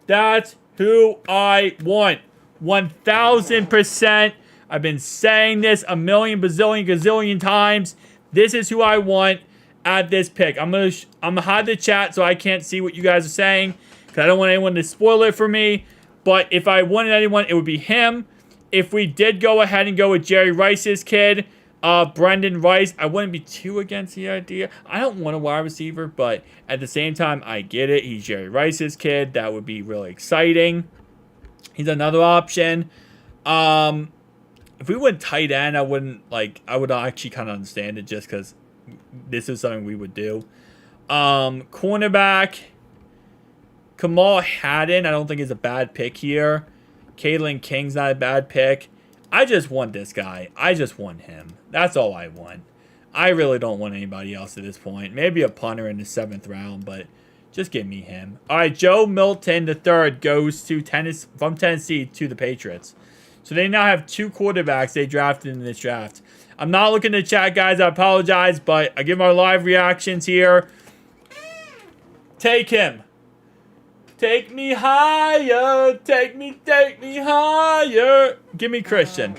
That's who I want. 1,000%. I've been saying this a million, bazillion, gazillion times. This is who I want at this pick. I'm gonna hide the chat so I can't see what you guys are saying, because I don't want anyone to spoil it for me. But if I wanted anyone, it would be him. If we did go ahead and go with Jerry Rice's kid, Brendan Rice, I wouldn't be too against the idea. I don't want a wide receiver, but at the same time, I get it. He's Jerry Rice's kid. That would be really exciting. He's another option. If we went tight end, I would actually kind of understand it, just because this is something we would do. Cornerback, Kamal Haddon, I don't think is a bad pick here. Caitlin King's not a bad pick. I just want this guy. I just want him. That's all I want. I really don't want anybody else at this point. Maybe a punter in the 7th round, but just give me him. All right, Joe Milton III goes to from Tennessee to the Patriots. So they now have 2 quarterbacks they drafted in this draft. I'm not looking at the chat, guys. I apologize, but I give our live reactions here. Take him. Take me higher. Take me higher. Give me Christian.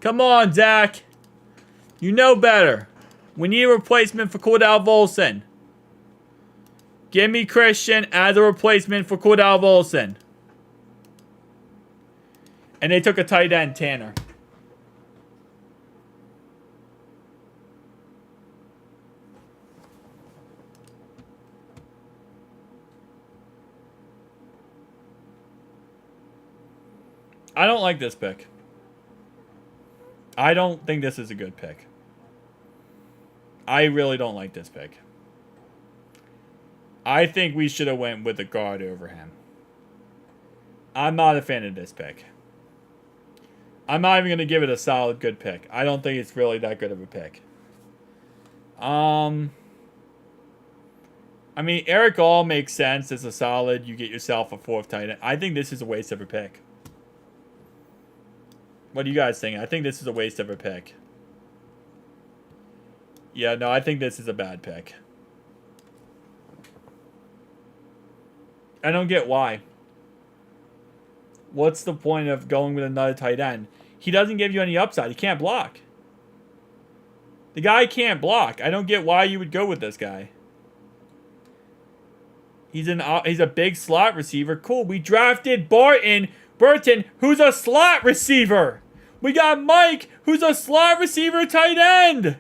Come on, Zach. You know better. We need a replacement for Cordell Volson. Give me Christian as a replacement for Cordell Volson. And they took a tight end, Tanner. I don't like this pick. I don't think this is a good pick. I really don't like this pick. I think we should have went with a guard over him. I'm not a fan of this pick. I'm not even going to give it a solid good pick. I don't think it's really that good of a pick. I mean, Eric All makes sense as a solid. You get yourself a 4th tight end. I think this is a waste of a pick. What do you guys think? I think this is a waste of a pick. Yeah, no, I think this is a bad pick. I don't get why. What's the point of going with another tight end? He doesn't give you any upside. He can't block. The guy can't block. I don't get why you would go with this guy. He's a big slot receiver. Cool. We drafted Burton, who's a slot receiver. We got Mike, who's a slot receiver tight end.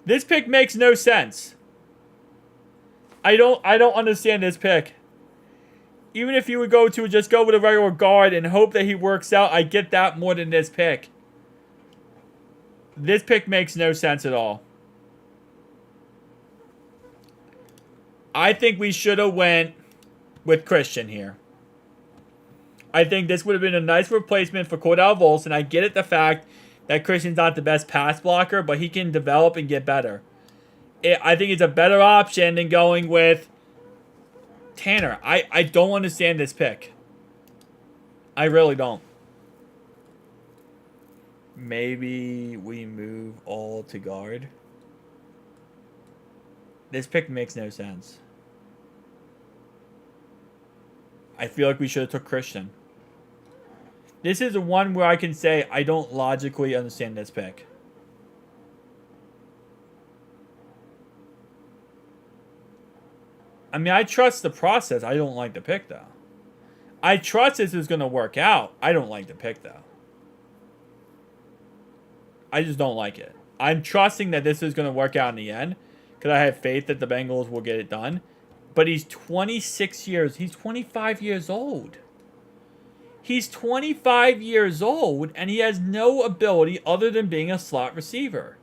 This pick makes no sense. I don't understand this pick. Even if you would just go with a regular guard and hope that he works out, I get that more than this pick. This pick makes no sense at all. I think we should have went with Christian here. I think this would have been a nice replacement for Cordell Volson. I get it, the fact that Christian's not the best pass blocker, but he can develop and get better. I think it's a better option than going with Tanner. I don't understand this pick. I really don't. Maybe we move all to guard. This pick makes no sense. I feel like we should have took Christian. This is the one where I can say I don't logically understand this pick. I mean, I trust the process. I don't like the pick, though. I trust this is going to work out. I don't like the pick, though. I just don't like it. I'm trusting that this is going to work out in the end because I have faith that the Bengals will get it done. But he's 26 years. He's 25 years old. He's 25 years old, and he has no ability other than being a slot receiver.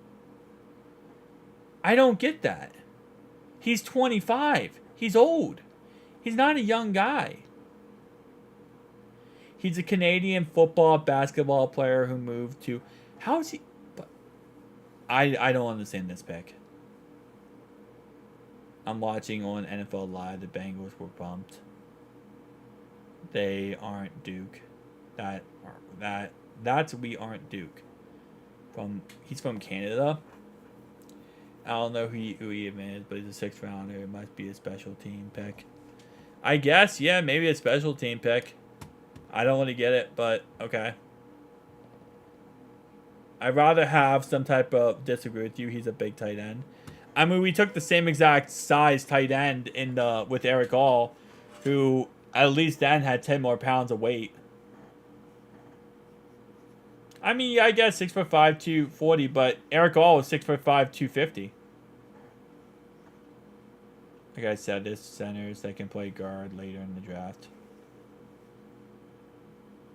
I don't get that. He's 25. He's old. He's not a young guy. He's a Canadian football, basketball player who moved to... How is he... I don't understand this pick. I'm watching on NFL Live. The Bengals were bumped. They aren't Duke. That's we aren't Duke. He's from Canada. I don't know who he even is, but he's a sixth rounder. It must be a special team pick. I guess, yeah, maybe a special team pick. I don't really get it, but okay. I'd rather have some type of disagree with you. He's a big tight end. I mean, we took the same exact size tight end with Eric All, who at least then had 10 more pounds of weight. I mean, I guess 6'5", 240, but Eric All was 6'5", 250. Like I said, this centers that can play guard later in the draft.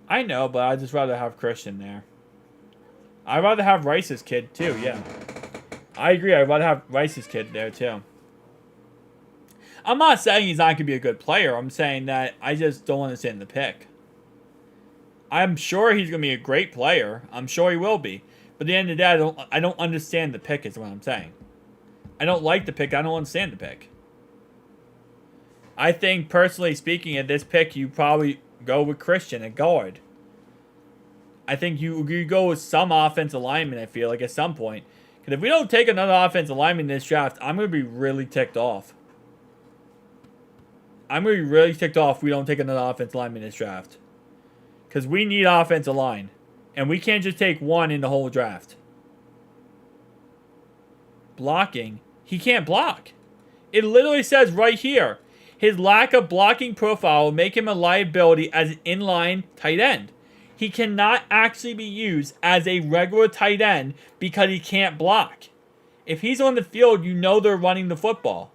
I know, but I'd just rather have Christian there. I'd rather have Rice's kid, too, yeah. I agree, I'd rather have Rice's kid there, too. I'm not saying he's not going to be a good player. I'm saying that I just don't understand the pick. I'm sure he's going to be a great player. I'm sure he will be. But at the end of the day, I don't understand the pick is what I'm saying. I don't like the pick. I don't understand the pick. I think, personally speaking, at this pick, you probably go with Christian at guard. I think you go with some offensive lineman, I feel like, at some point. Because if we don't take another offensive lineman in this draft, I'm going to be really ticked off. I'm going to be really ticked off if we don't take another offensive lineman in this draft. Because we need offensive line. And we can't just take one in the whole draft. Blocking. He can't block. It literally says right here, his lack of blocking profile will make him a liability as an inline tight end. He cannot actually be used as a regular tight end because he can't block. If he's on the field, you know they're running the football.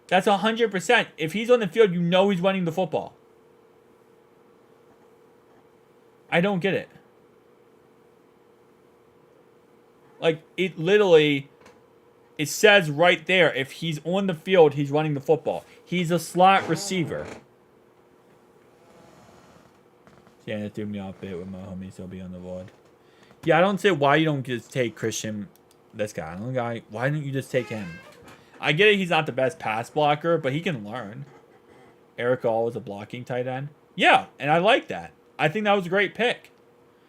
That's 100%. If he's on the field, you know he's running the football. I don't get it. Like, it literally, it says right there, if he's on the field, he's running the football. He's a slot receiver. Yeah, it threw me off a bit with my homies. He'll be on the board. Yeah, I don't see why you don't just take Christian, this guy. Why don't you just take him? I get it, he's not the best pass blocker, but he can learn. Eric All is a blocking tight end. Yeah, and I like that. I think that was a great pick.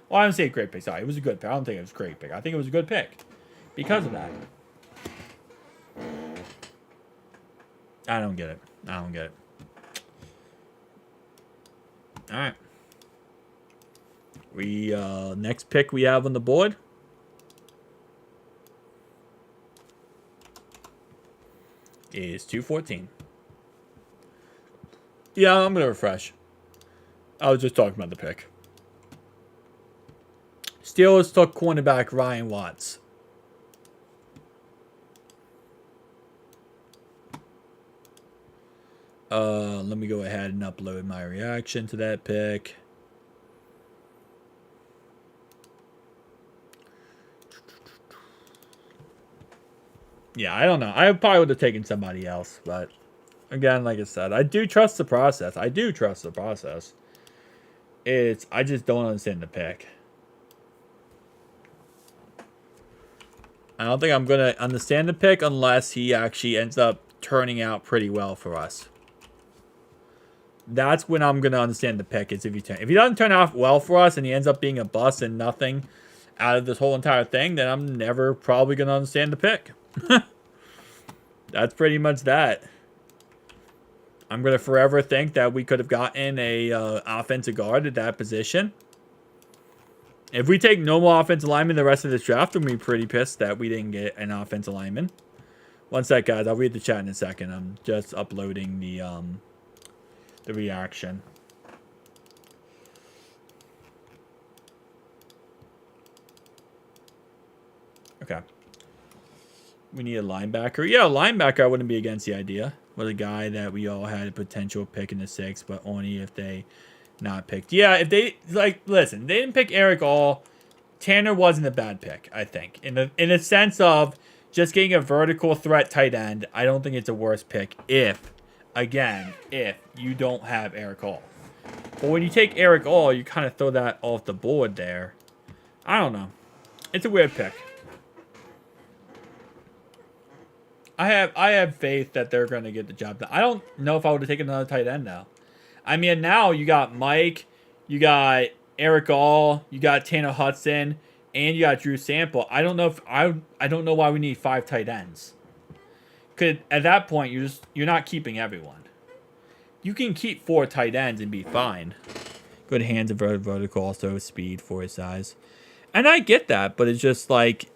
Well, I don't say a great pick. Sorry, it was a good pick. I don't think it was a great pick. I think it was a good pick because of that. I don't get it. I don't get it. All right. Next pick we have on the board is 214. Yeah, I'm going to refresh. I was just talking about the pick. Steelers took cornerback Ryan Watts. Let me go ahead and upload my reaction to that pick. Yeah, I don't know. I probably would have taken somebody else, but again, like I said, I do trust the process. I just don't understand the pick. I don't think I'm going to understand the pick unless he actually ends up turning out pretty well for us. That's when I'm going to understand the pick, is if he doesn't turn out well for us and he ends up being a bust and nothing out of this whole entire thing, then I'm never probably going to understand the pick. That's pretty much that. I'm going to forever think that we could have gotten a offensive guard at that position. If we take normal offensive lineman the rest of this draft, I'm going to be pretty pissed that we didn't get an offensive lineman. One sec, guys. I'll read the chat in a second. I'm just uploading the reaction. Okay. We need a linebacker. Yeah, a linebacker I wouldn't be against the idea. With a guy that we all had a potential pick in the 6th, but only if they not picked. Yeah, if they, like, listen, they didn't pick Eric All. Tanner wasn't a bad pick, I think. In a sense of just getting a vertical threat tight end, I don't think it's a worse pick if you don't have Eric All. But when you take Eric All, you kind of throw that off the board there. I don't know. It's a weird pick. I have faith that they're going to get the job done. I don't know if I would have taken another tight end now. I mean, now you got Mike, you got Eric All, you got Tanner Hudson, and you got Drew Sample. I don't know if I don't know why we need 5 tight ends. Cause at that point you're not keeping everyone. You can keep 4 tight ends and be fine. Good hands and vertical, also speed for his size. And I get that, but it's just like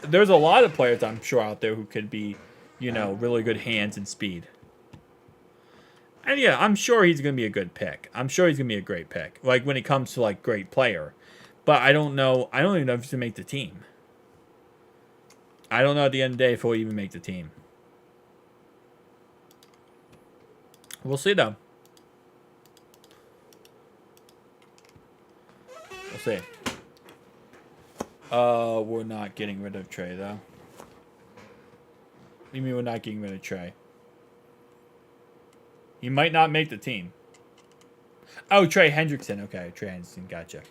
there's a lot of players I'm sure out there who could be, really good hands and speed. And yeah, I'm sure he's going to be a good pick. I'm sure he's going to be a great pick. Like when it comes to like great player. But I don't know. I don't even know if he's going to make the team. I don't know at the end of the day if he'll even make the team. We'll see though. We'll see. We're not getting rid of Trey, though. What do you mean we're not getting rid of Trey? He might not make the team. Oh, Trey Hendrickson. Okay, Trey Hendrickson. Gotcha.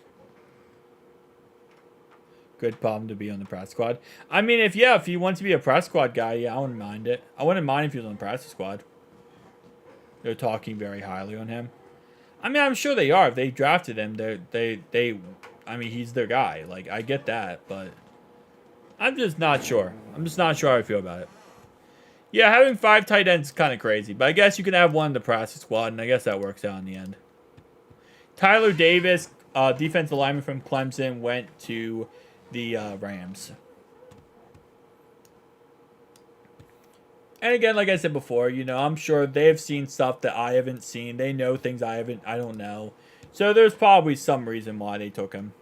Good problem to be on the practice squad. I mean, if he wants to be a practice squad guy, yeah, I wouldn't mind it. I wouldn't mind if he was on the practice squad. They're talking very highly on him. I mean, I'm sure they are. If they drafted him, I mean, he's their guy. Like, I get that, but I'm just not sure. I'm just not sure how I feel about it. Yeah, having 5 tight ends is kind of crazy, but I guess you can have one in the practice squad, and I guess that works out in the end. Tyler Davis, defensive lineman from Clemson, went to the Rams. And again, like I said before, I'm sure they've seen stuff that I haven't seen. They know things I don't know. So there's probably some reason why they took him.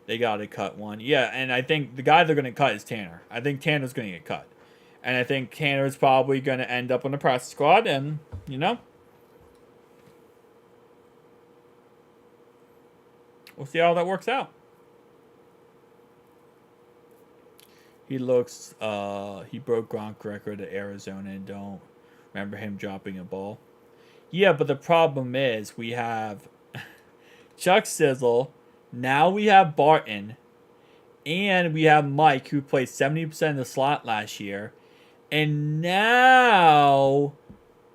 They got to cut one. Yeah, and I think the guy they're going to cut is Tanner. I think Tanner's going to get cut. And I think Tanner's probably going to end up on the practice squad. And, we'll see how that works out. He looks, he broke Gronk's record at Arizona and don't remember him dropping a ball. Yeah, but the problem is we have Chuck Sizzle, now we have Barton, and we have Mike, who played 70% of the slot last year, and now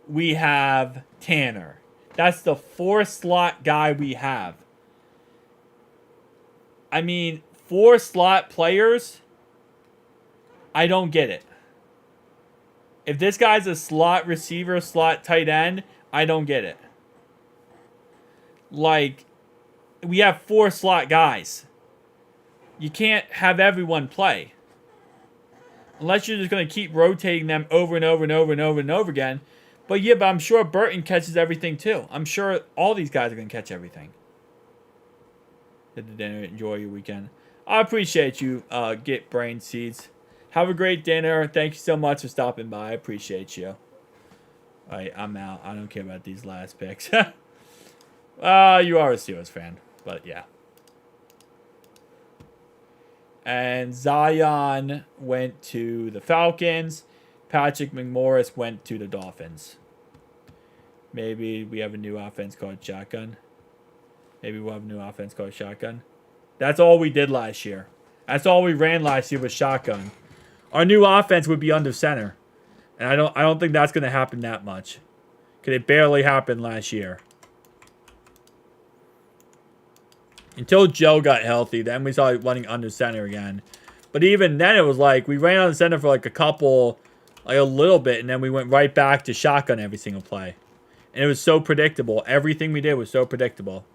we have Tanner. That's the 4th slot guy we have. I mean, 4 slot players, I don't get it. If this guy's a slot receiver, slot tight end, I don't get it. Like, we have 4 slot guys. You can't have everyone play. Unless you're just going to keep rotating them over and over and over and over and over again. But yeah, but I'm sure Burton catches everything too. I'm sure all these guys are going to catch everything. Hit the dinner. Enjoy your weekend. I appreciate you, Get Brain Seeds. Have a great dinner. Thank you so much for stopping by. I appreciate you. Alright, I'm out. I don't care about these last picks. You are a Steelers fan, but yeah. And Zion went to the Falcons. Patrick McMorris went to the Dolphins. Maybe we have a new offense called Shotgun. Maybe we'll have a new offense called Shotgun. That's all we did last year. That's all we ran last year was Shotgun. Our new offense would be under center. And I don't think that's going to happen that much. Because it barely happened last year. Until Joe got healthy, then we started running under center again. But even then, it was like, we ran under center for like a little bit, and then we went right back to shotgun every single play. And it was so predictable. Everything we did was so predictable.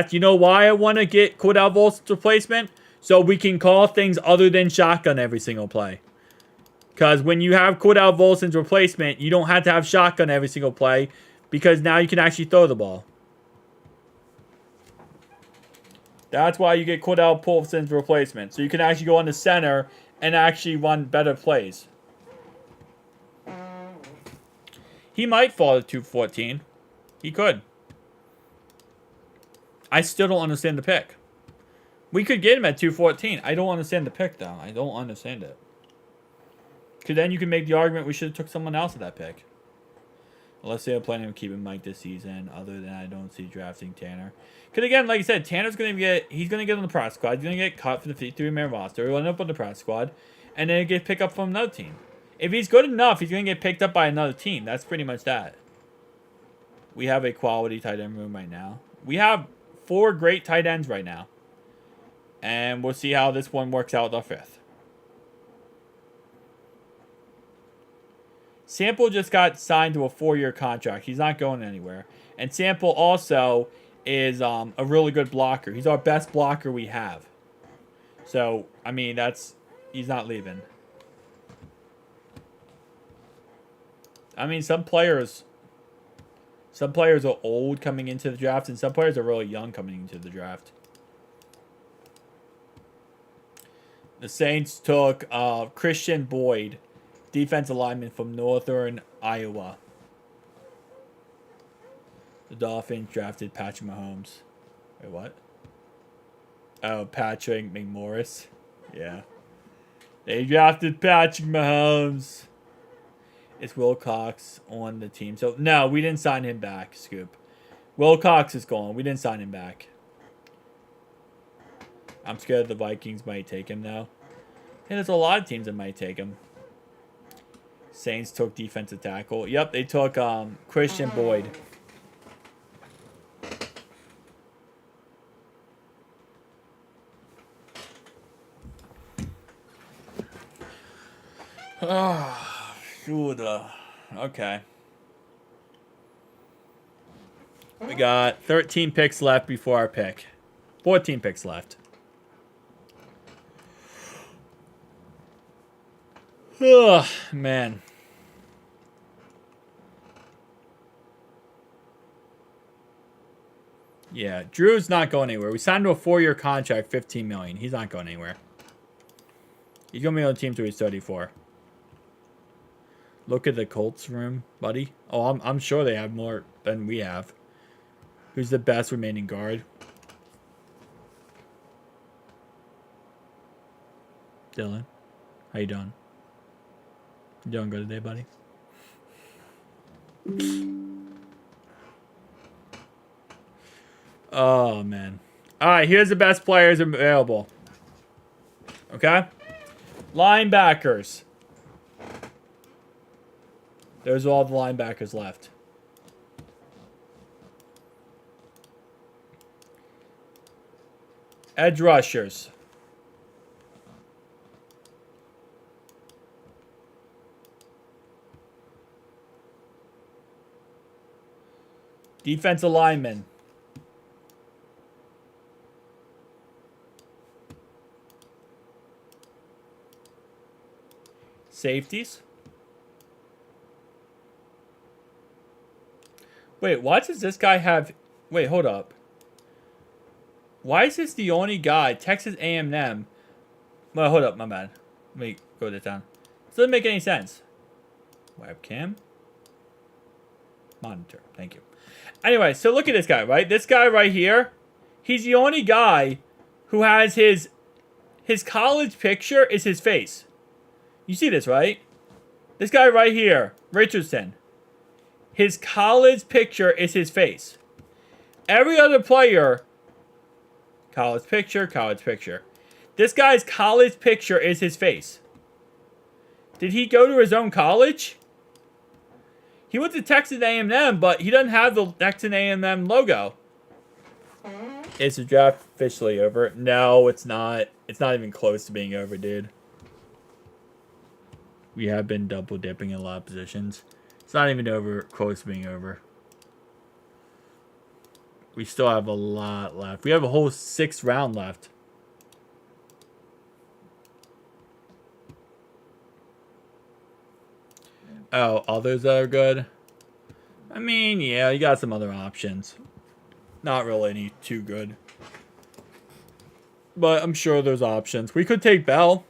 You know why I want to get Cordell Volson's replacement? So we can call things other than shotgun every single play. Because when you have Cordell Volson's replacement, you don't have to have shotgun every single play. Because now you can actually throw the ball. That's why you get Cordell Volson's replacement. So you can actually go on the center and actually run better plays. He might fall to 214. He could. I still don't understand the pick. We could get him at 214. I don't understand the pick, though. I don't understand it. Because then you can make the argument we should have took someone else at that pick. Unless they're planning on keeping Mike this season. Other than I don't see drafting Tanner. Because again, like I said, Tanner's going to get... He's going to get on the practice squad. He's going to get cut for the 53-man roster. He'll end up on the practice squad. And then he'll get picked up from another team. If he's good enough, he's going to get picked up by another team. That's pretty much that. We have a quality tight end room right now. We have 4 great tight ends right now. And we'll see how this one works out with our 5th. Sample just got signed to a 4-year contract. He's not going anywhere. And Sample also is a really good blocker. He's our best blocker we have. So, I mean, he's not leaving. I mean, some players are old coming into the draft, and some players are really young coming into the draft. The Saints took Christian Boyd, defensive lineman from Northern Iowa. The Dolphins drafted Patrick Mahomes. Wait, what? Oh, Patrick McMorris. Yeah. They drafted Patrick Mahomes. It's Wilcox on the team. So, no, we didn't sign him back, Scoop. Wilcox is gone. We didn't sign him back. I'm scared the Vikings might take him, though. And there's a lot of teams that might take him. Saints took defensive tackle. Yep, they took Christian Boyd. Oh, good. Okay. We got 13 picks left before our pick. 14 picks left. Oh, man. Yeah, Drew's not going anywhere. We signed him to a 4-year contract, $15 million. He's not going anywhere. He's going to be on the team till he's 34. Look at the Colts room, buddy. Oh, I'm sure they have more than we have. Who's the best remaining guard? Dylan, how you doing? You doing good today, buddy? Oh, man. All right, here's the best players available. Okay? Linebackers. There's all the linebackers left. Edge rushers. Defensive linemen. Safeties. Wait, why does this guy have... Wait, hold up. Why is this the only guy? Texas A&M. Well, hold up, my bad. Let me go this down. This doesn't make any sense. Webcam. Monitor. Thank you. Anyway, so look at this guy, right? This guy right here, he's the only guy who has his college picture is his face. You see this, right? This guy right here, Richardson. His college picture is his face. Every other player, college picture, college picture. This guy's college picture is his face. Did he go to his own college? He went to Texas A&M, but he doesn't have the Texas A&M logo. Is the draft officially over? No, it's not. It's not even close to being over, dude. We have been double dipping in a lot of positions. It's not even over, close to being over. We still have a lot left. We have a whole 6th round left. Oh, others that are good? I mean, yeah, you got some other options. Not really any too good. But I'm sure there's options. We could take Bell.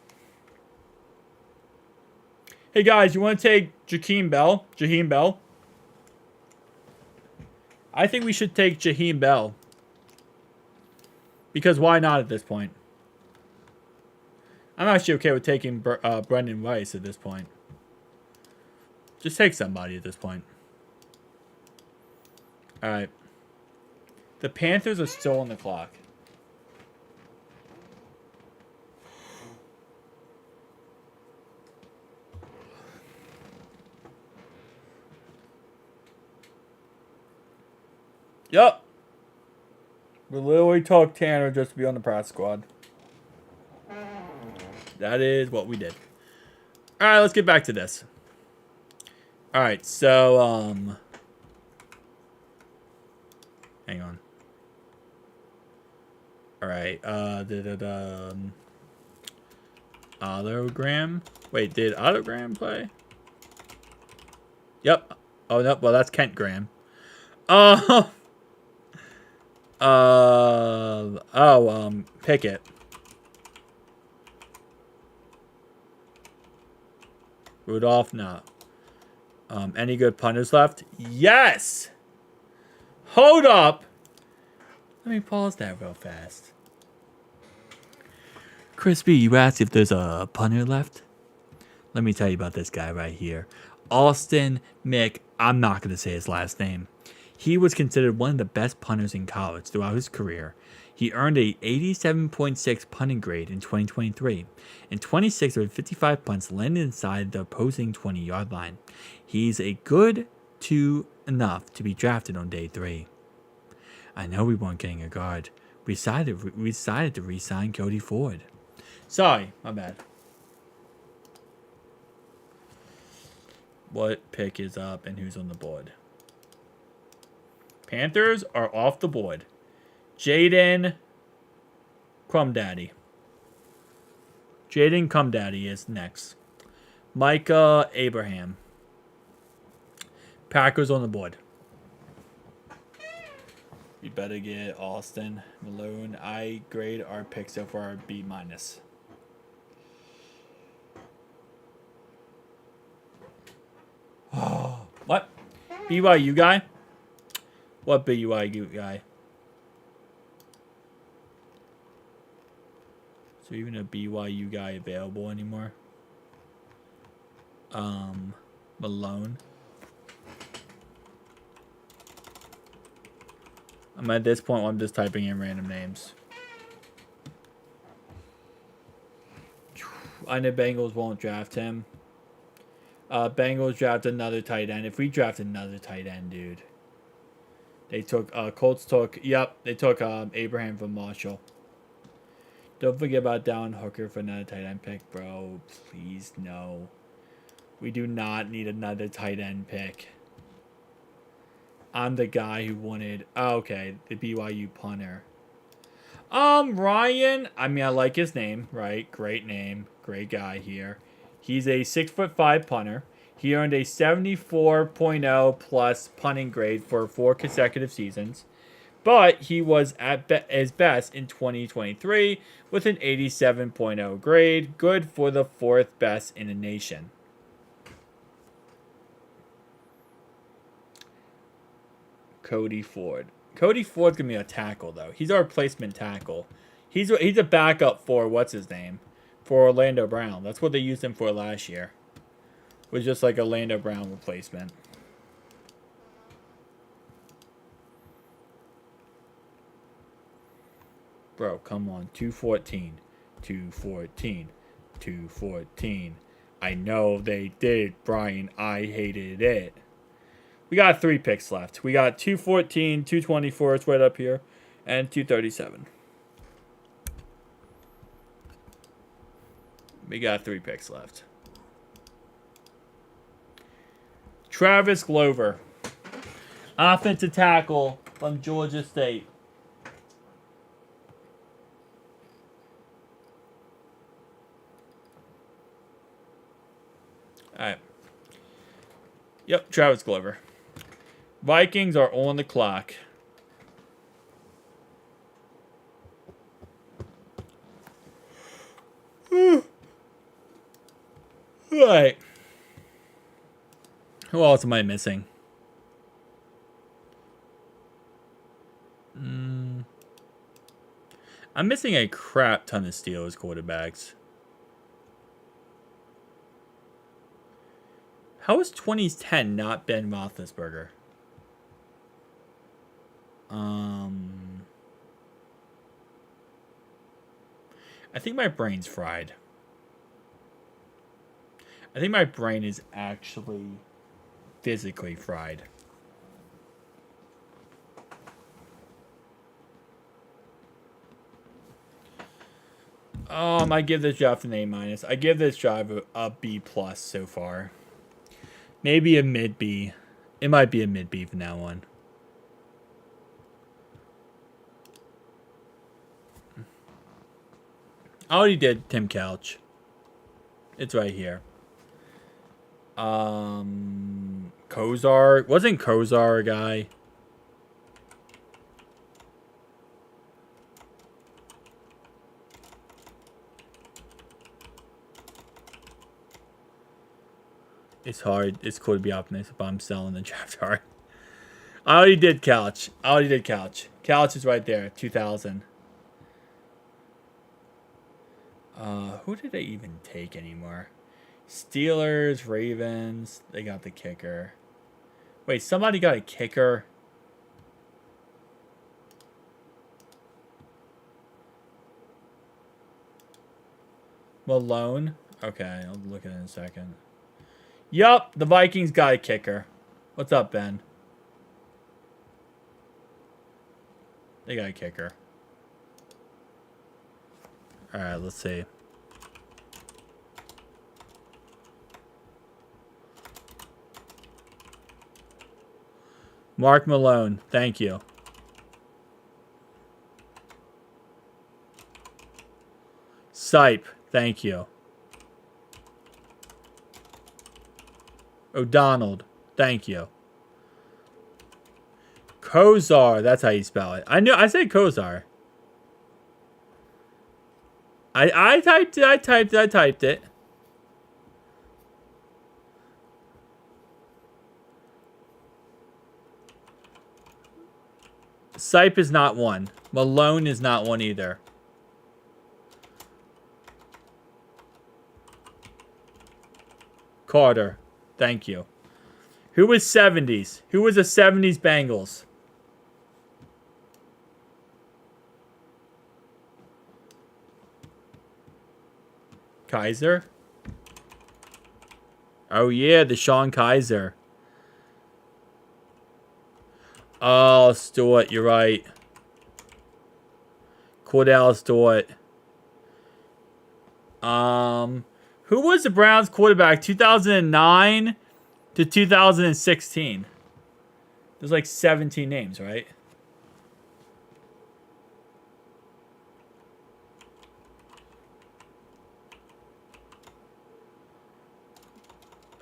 Hey, guys, you want to take Jaheim Bell? Jaheim Bell? I think we should take Jaheim Bell. Because why not at this point? I'm actually okay with taking Brendan Rice at this point. Just take somebody at this point. Alright. The Panthers are still on the clock. Yup. We literally took Tanner just to be on the practice squad. That is what we did. Alright, let's get back to this. Alright, so, hang on. Alright, Autogram? Wait, did Autogram play? Yep. Oh, no, well, that's Kent Graham. Pickett. Rudolph, no. Any good punters left? Yes! Hold up! Let me pause that real fast. Crispy, you asked if there's a punter left? Let me tell you about this guy right here. Austin Mick, I'm not going to say his last name. He was considered one of the best punters in college throughout his career. He earned a 87.6 punting grade in 2023, and 26 of 55 punts landed inside the opposing 20-yard line. He's a good to enough to be drafted on day 3. I know we weren't getting a guard. We decided to re-sign Cody Ford. Sorry, my bad. What pick is up and who's on the board? Panthers are off the board. Jaden Crumdaddy. Jaden Crumdaddy is next. Micah Abraham. Packers on the board. We better get Austin Malone. I grade our pick so far B-. Oh, what? BYU guy? What BYU guy? Is there even a BYU guy available anymore? Malone. I'm at this point where I'm just typing in random names. I know Bengals won't draft him. Bengals draft another tight end. If we draft another tight end, dude. They took, Colts took, yep, they took Abraham from Marshall. Don't forget about Dallin Hooker for another tight end pick, bro. Please, no. We do not need another tight end pick. I'm the guy who wanted, oh, okay, the BYU punter. Ryan, I mean, I like his name, right? Great name, great guy here. He's a 6'5" punter. He earned a 74.0 plus punting grade for 4 consecutive seasons. But he was at his best in 2023 with an 87.0 grade, good for the 4th best in the nation. Cody Ford. Cody Ford's going to be a tackle, though. He's our replacement tackle. He's a backup for, what's his name? For Orlando Brown. That's what they used him for last year. Was just like a Orlando Brown replacement. Bro, come on. 214. 214. 214. I know they did, Brian. I hated it. We got 3 picks left. We got 214, 224, it's right up here, and 237. We got 3 picks left. Travis Glover, offensive tackle from Georgia State. All right. Yep, Travis Glover. Vikings are on the clock. All right. Who else am I missing? I'm missing a crap ton of Steelers quarterbacks. How is 2010 not Ben Roethlisberger? I think my brain's fried. I think my brain is actually physically fried. I give this draft an A-. I give this drive a B+ so far. Maybe a mid-B. It might be a mid-B from now on. I already did Tim Couch. It's right here. Kozar. Wasn't Kozar a guy? It's hard. It's cool to be optimistic, but I'm selling the draft hard. I already did Couch. Couch is right there. 2000. Who did they even take anymore? Steelers, Ravens. They got the kicker. Wait, somebody got a kicker. Malone. Okay, I'll look at it in a second. Yup, the Vikings got a kicker. What's up, Ben? They got a kicker. Alright, let's see. Mark Malone, thank you. Sipe, thank you. O'Donnell, thank you. Kozar, that's how you spell it. I said Kozar. I typed it. Sipe is not one. Malone is not one either. Carter, thank you. Who was 70s? Who was the 70s Bengals? Kaiser? Oh, yeah, the Sean Kaiser. Oh, Stewart, you're right. Cordell Stewart. Who was the Browns quarterback 2009 to 2016? There's like 17 names, right?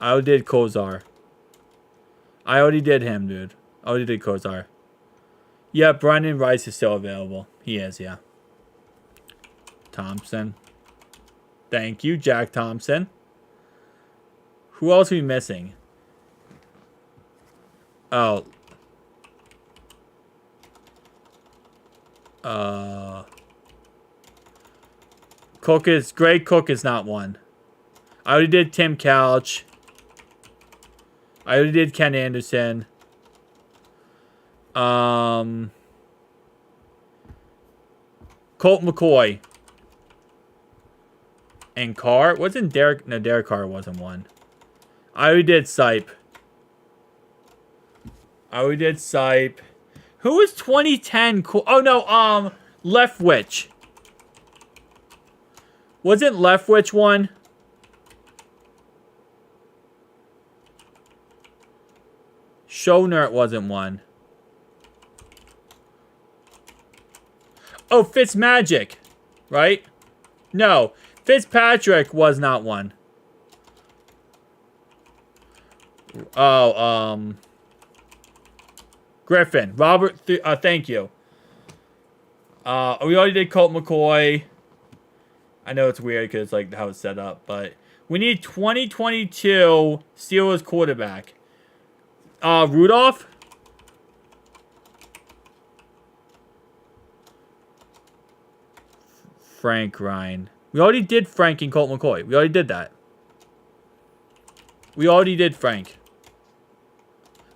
I already did Kozar. I already did him, dude. I already did Kozar. Yeah, Brandon Rice is still available. He is, yeah. Thompson. Thank you, Jack Thompson. Who else are we missing? Oh. Greg Cook is not one. I already did Tim Couch. I already did Ken Anderson. Colt McCoy. And Carr? Wasn't Derek? No, Derek Carr wasn't one. I already did Sipe. Who was 2010? Oh, no, Leftwich. Wasn't Leftwich one? Schoner wasn't one. Oh, Fitzmagic, right? No, Fitzpatrick was not one. Oh, Griffin. Robert, thank you. We already did Colt McCoy. I know it's weird because it's like how it's set up, but we need 2022 Steelers quarterback. Rudolph? Frank Ryan. We already did Frank and Colt McCoy. We already did that. We already did Frank.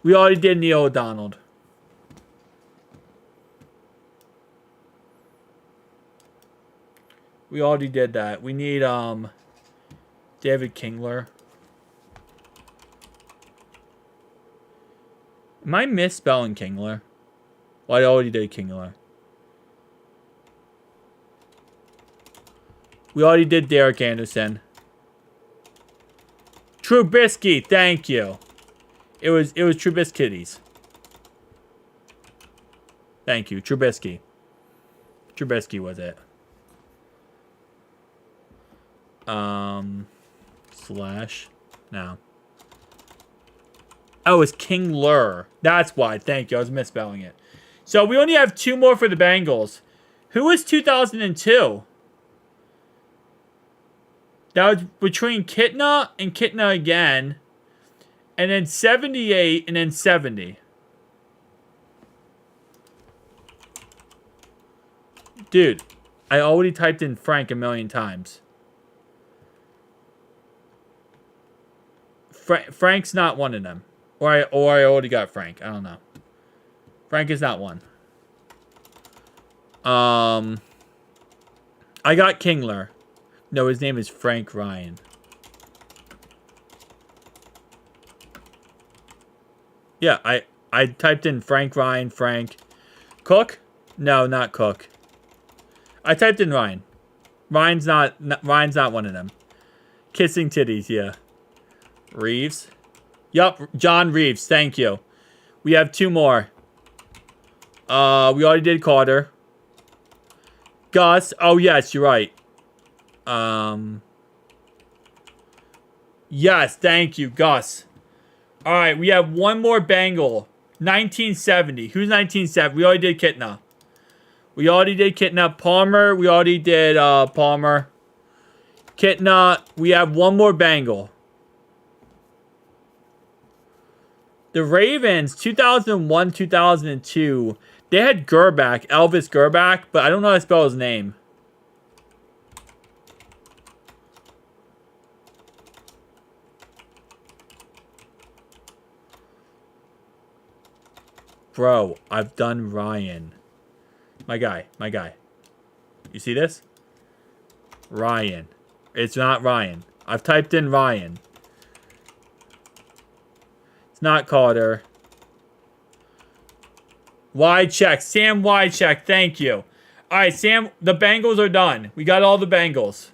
We already did Neil O'Donnell. We already did that. We need David Kingler. Am I misspelling Kingler? Well, I already did Kingler. We already did Derek Anderson. Trubisky, thank you. It was Trubisky's. Thank you, Trubisky. Trubisky was it. Slash. No. Oh, it's Kingler. That's why. Thank you. I was misspelling it. So we only have two more for the Bengals. Who was 2002? That was between Kitna and Kitna again. And then 78 and then 70. Dude, I already typed in Frank a million times. Frank's not one of them. Or I already got Frank. I don't know. Frank is not one. I got Kingler. No, his name is Frank Ryan. Yeah, I typed in Frank Ryan, Frank. Cook? No, not Cook. I typed in Ryan. Ryan's not one of them. Kissing titties, yeah. Reeves. Yup, John Reeves, thank you. We have two more. We already did Carter. Gus. Oh, yes, you're right. Yes, thank you, Gus. All right, we have one more Bengal. 1970. Who's 1970? We already did Kitna. Palmer. We already did Palmer. Kitna. We have one more Bengal. The Ravens, 2001, 2002, they had Gerback, Elvis Gerback, but I don't know how to spell his name. Bro, I've done Ryan. My guy. You see this? Ryan. It's not Ryan. I've typed in Ryan. It's not Carter. Wycheck. Sam Wycheck. Thank you. All right, Sam. The Bengals are done. We got all the Bengals.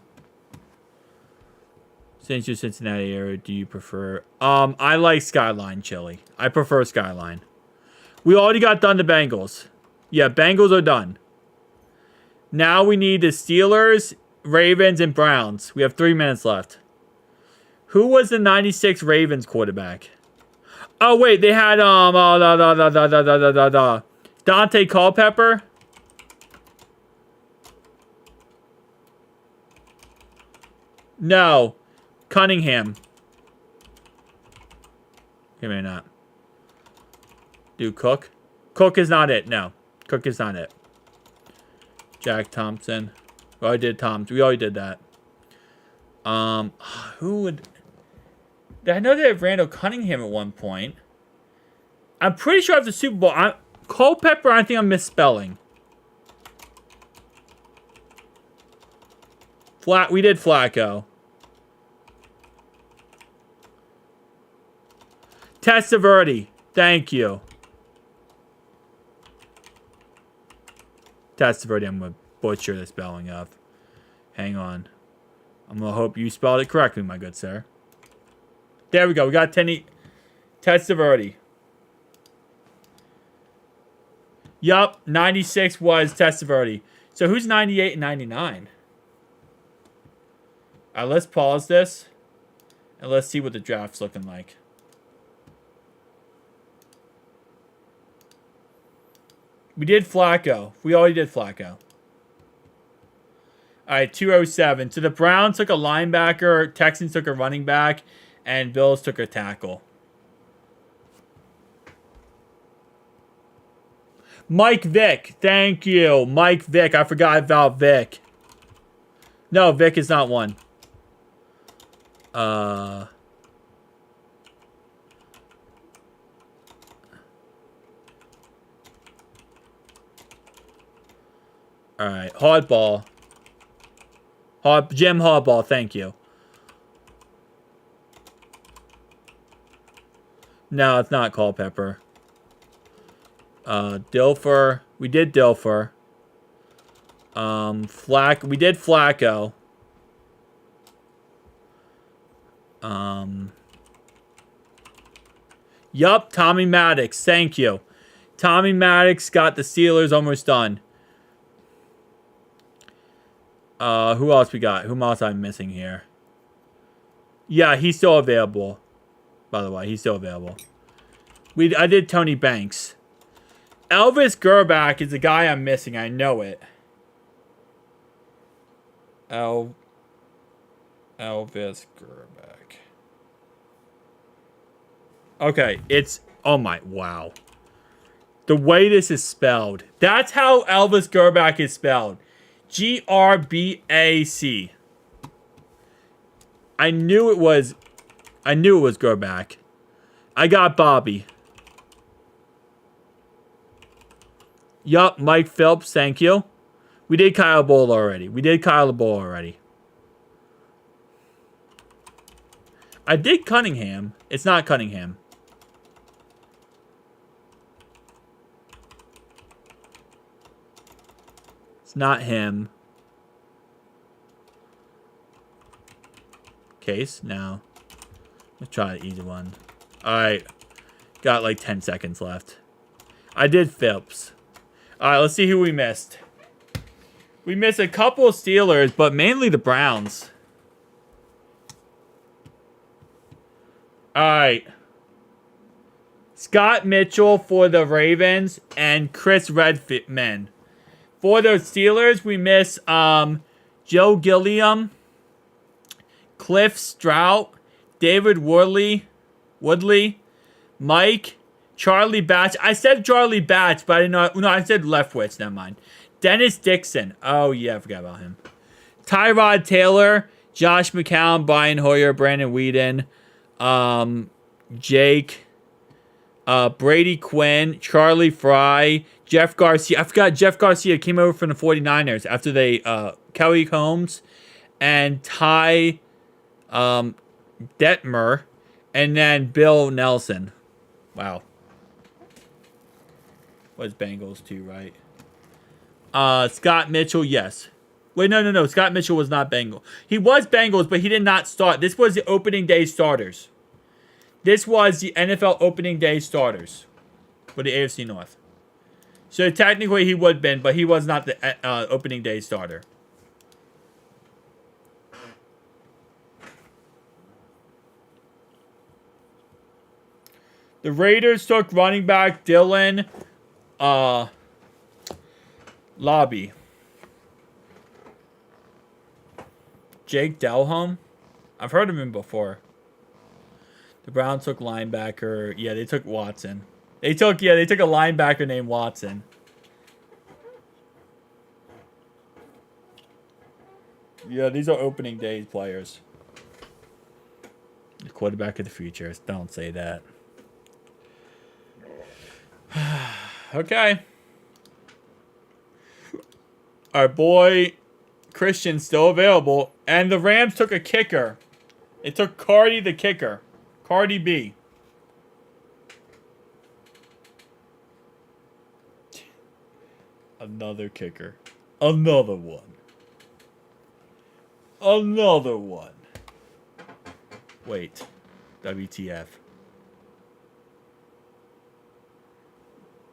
Since you're Cincinnati area, do you prefer? I like Skyline chili. I prefer Skyline. We already got done the Bengals. Yeah, Bengals are done. Now we need the Steelers, Ravens, and Browns. We have 3 minutes left. Who was the 96 Ravens quarterback? Oh, wait, they had, Dante Culpepper? No. Cunningham. Okay, maybe not. Do Cook? Cook is not it, no. Cook is not it. Jack Thompson. We already did Thompson. We already did that. Who would... I know they had Randall Cunningham at one point. I'm pretty sure after the Super Bowl, Culpepper, I think I'm misspelling. We did Flacco. Testaverde. Thank you. Testaverde, I'm going to butcher the spelling of. Hang on. I'm going to hope you spelled it correctly, my good sir. There we go. We got Testaverde. Yup, 96 was Testaverde. So who's 98 and 99? All right, let's pause this. And let's see what the draft's looking like. We did Flacco. We already did Flacco. All right, 207. So the Browns took a linebacker, Texans took a running back, and Bills took a tackle. Mike Vick. Thank you. Mike Vick. I forgot about Vick. No, Vick is not one. All right, Hardball. Jim Hardball, thank you. No, it's not Culpepper. Dilfer. We did Dilfer. We did Flacco. Yup, Tommy Maddox, thank you. Tommy Maddox got the Steelers almost done. Who else we got? Who else I'm missing here? Yeah, he's still available. By the way, he's still available. I did Tony Banks. Elvis Gerback is the guy I'm missing. I know it. Elvis Gerback. Okay, it's... Oh my... Wow. The way this is spelled. That's how Elvis Gerback is spelled. G-R-B-A-C. I knew it was Gerback. I got Bobby. Yup, Mike Phillips, thank you. We did Kyle Bull already. I did Cunningham. It's not Cunningham. It's not him. Case? No. Let's try the easy one. Alright. Got like 10 seconds left. I did Phillips. Alright, let's see who we missed. We missed a couple of Steelers, but mainly the Browns. Alright. Scott Mitchell for the Ravens and Chris Redman. For the Steelers, we miss Joe Gilliam, Cliff Strout, David Woodley, Mike, Charlie Batch. I said Charlie Batch, but I didn't know. No, I said Leftwich. Never mind. Dennis Dixon. Oh, yeah, I forgot about him. Tyrod Taylor, Josh McCown, Brian Hoyer, Brandon Whedon, Jake, Brady Quinn, Charlie Fry, Jeff Garcia. I forgot Jeff Garcia came over from the 49ers after they, Kelly Combs, and Ty Detmer, and then Bill Nelson. Wow. Was Bengals too, right? Scott Mitchell, yes. Wait, no. Scott Mitchell was not Bengal. He was Bengals, but he did not start. This was the opening day starters. This was the NFL opening day starters for the AFC North. So technically he would have been, but he was not the opening day starter. The Raiders took running back Dylan Lobby. Jake Delhomme? I've heard of him before. The Browns took linebacker. Yeah, they took Watson. They took a linebacker named Watson. Yeah, these are opening days players. The quarterback of the future. Don't say that. Okay. Our boy Christian's still available. And the Rams took a kicker. It took Cardi the kicker. Cardi B. Another kicker. Another one. Another one. Wait. WTF.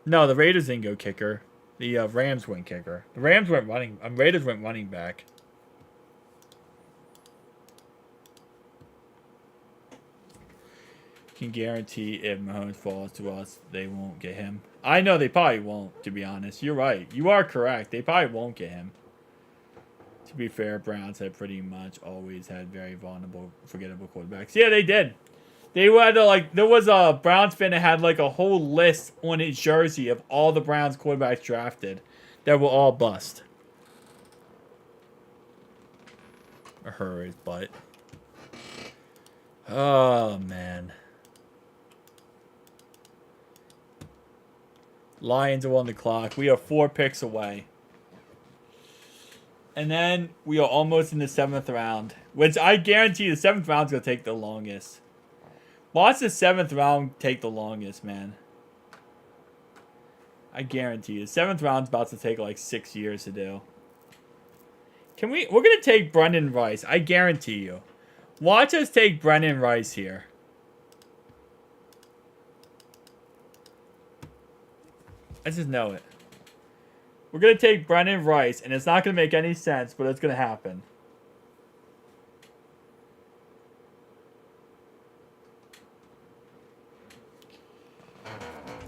No, the Raiders didn't go kicker. The Rams went kicker. The Rams went running. Raiders went running back. Can guarantee if Mahomes falls to us, they won't get him. I know they probably won't, to be honest. You're right. You are correct. They probably won't get him. To be fair, Browns have pretty much always had very vulnerable, forgettable quarterbacks. Yeah, they did. They had there was a Browns fan that had like a whole list on his jersey of all the Browns quarterbacks drafted that were all bust. Or hers, but. Oh, man. Lions are on the clock. We are 4 picks away. And then we are almost in the 7th round. Which I guarantee the 7th round's going to take the longest. Watch the 7th round take the longest, man. I guarantee you. The 7th round's about to take like 6 years to do. We're going to take Brendan Rice. I guarantee you. Watch us take Brendan Rice here. I just know it. We're going to take Brendan Rice, and it's not going to make any sense, but it's going to happen.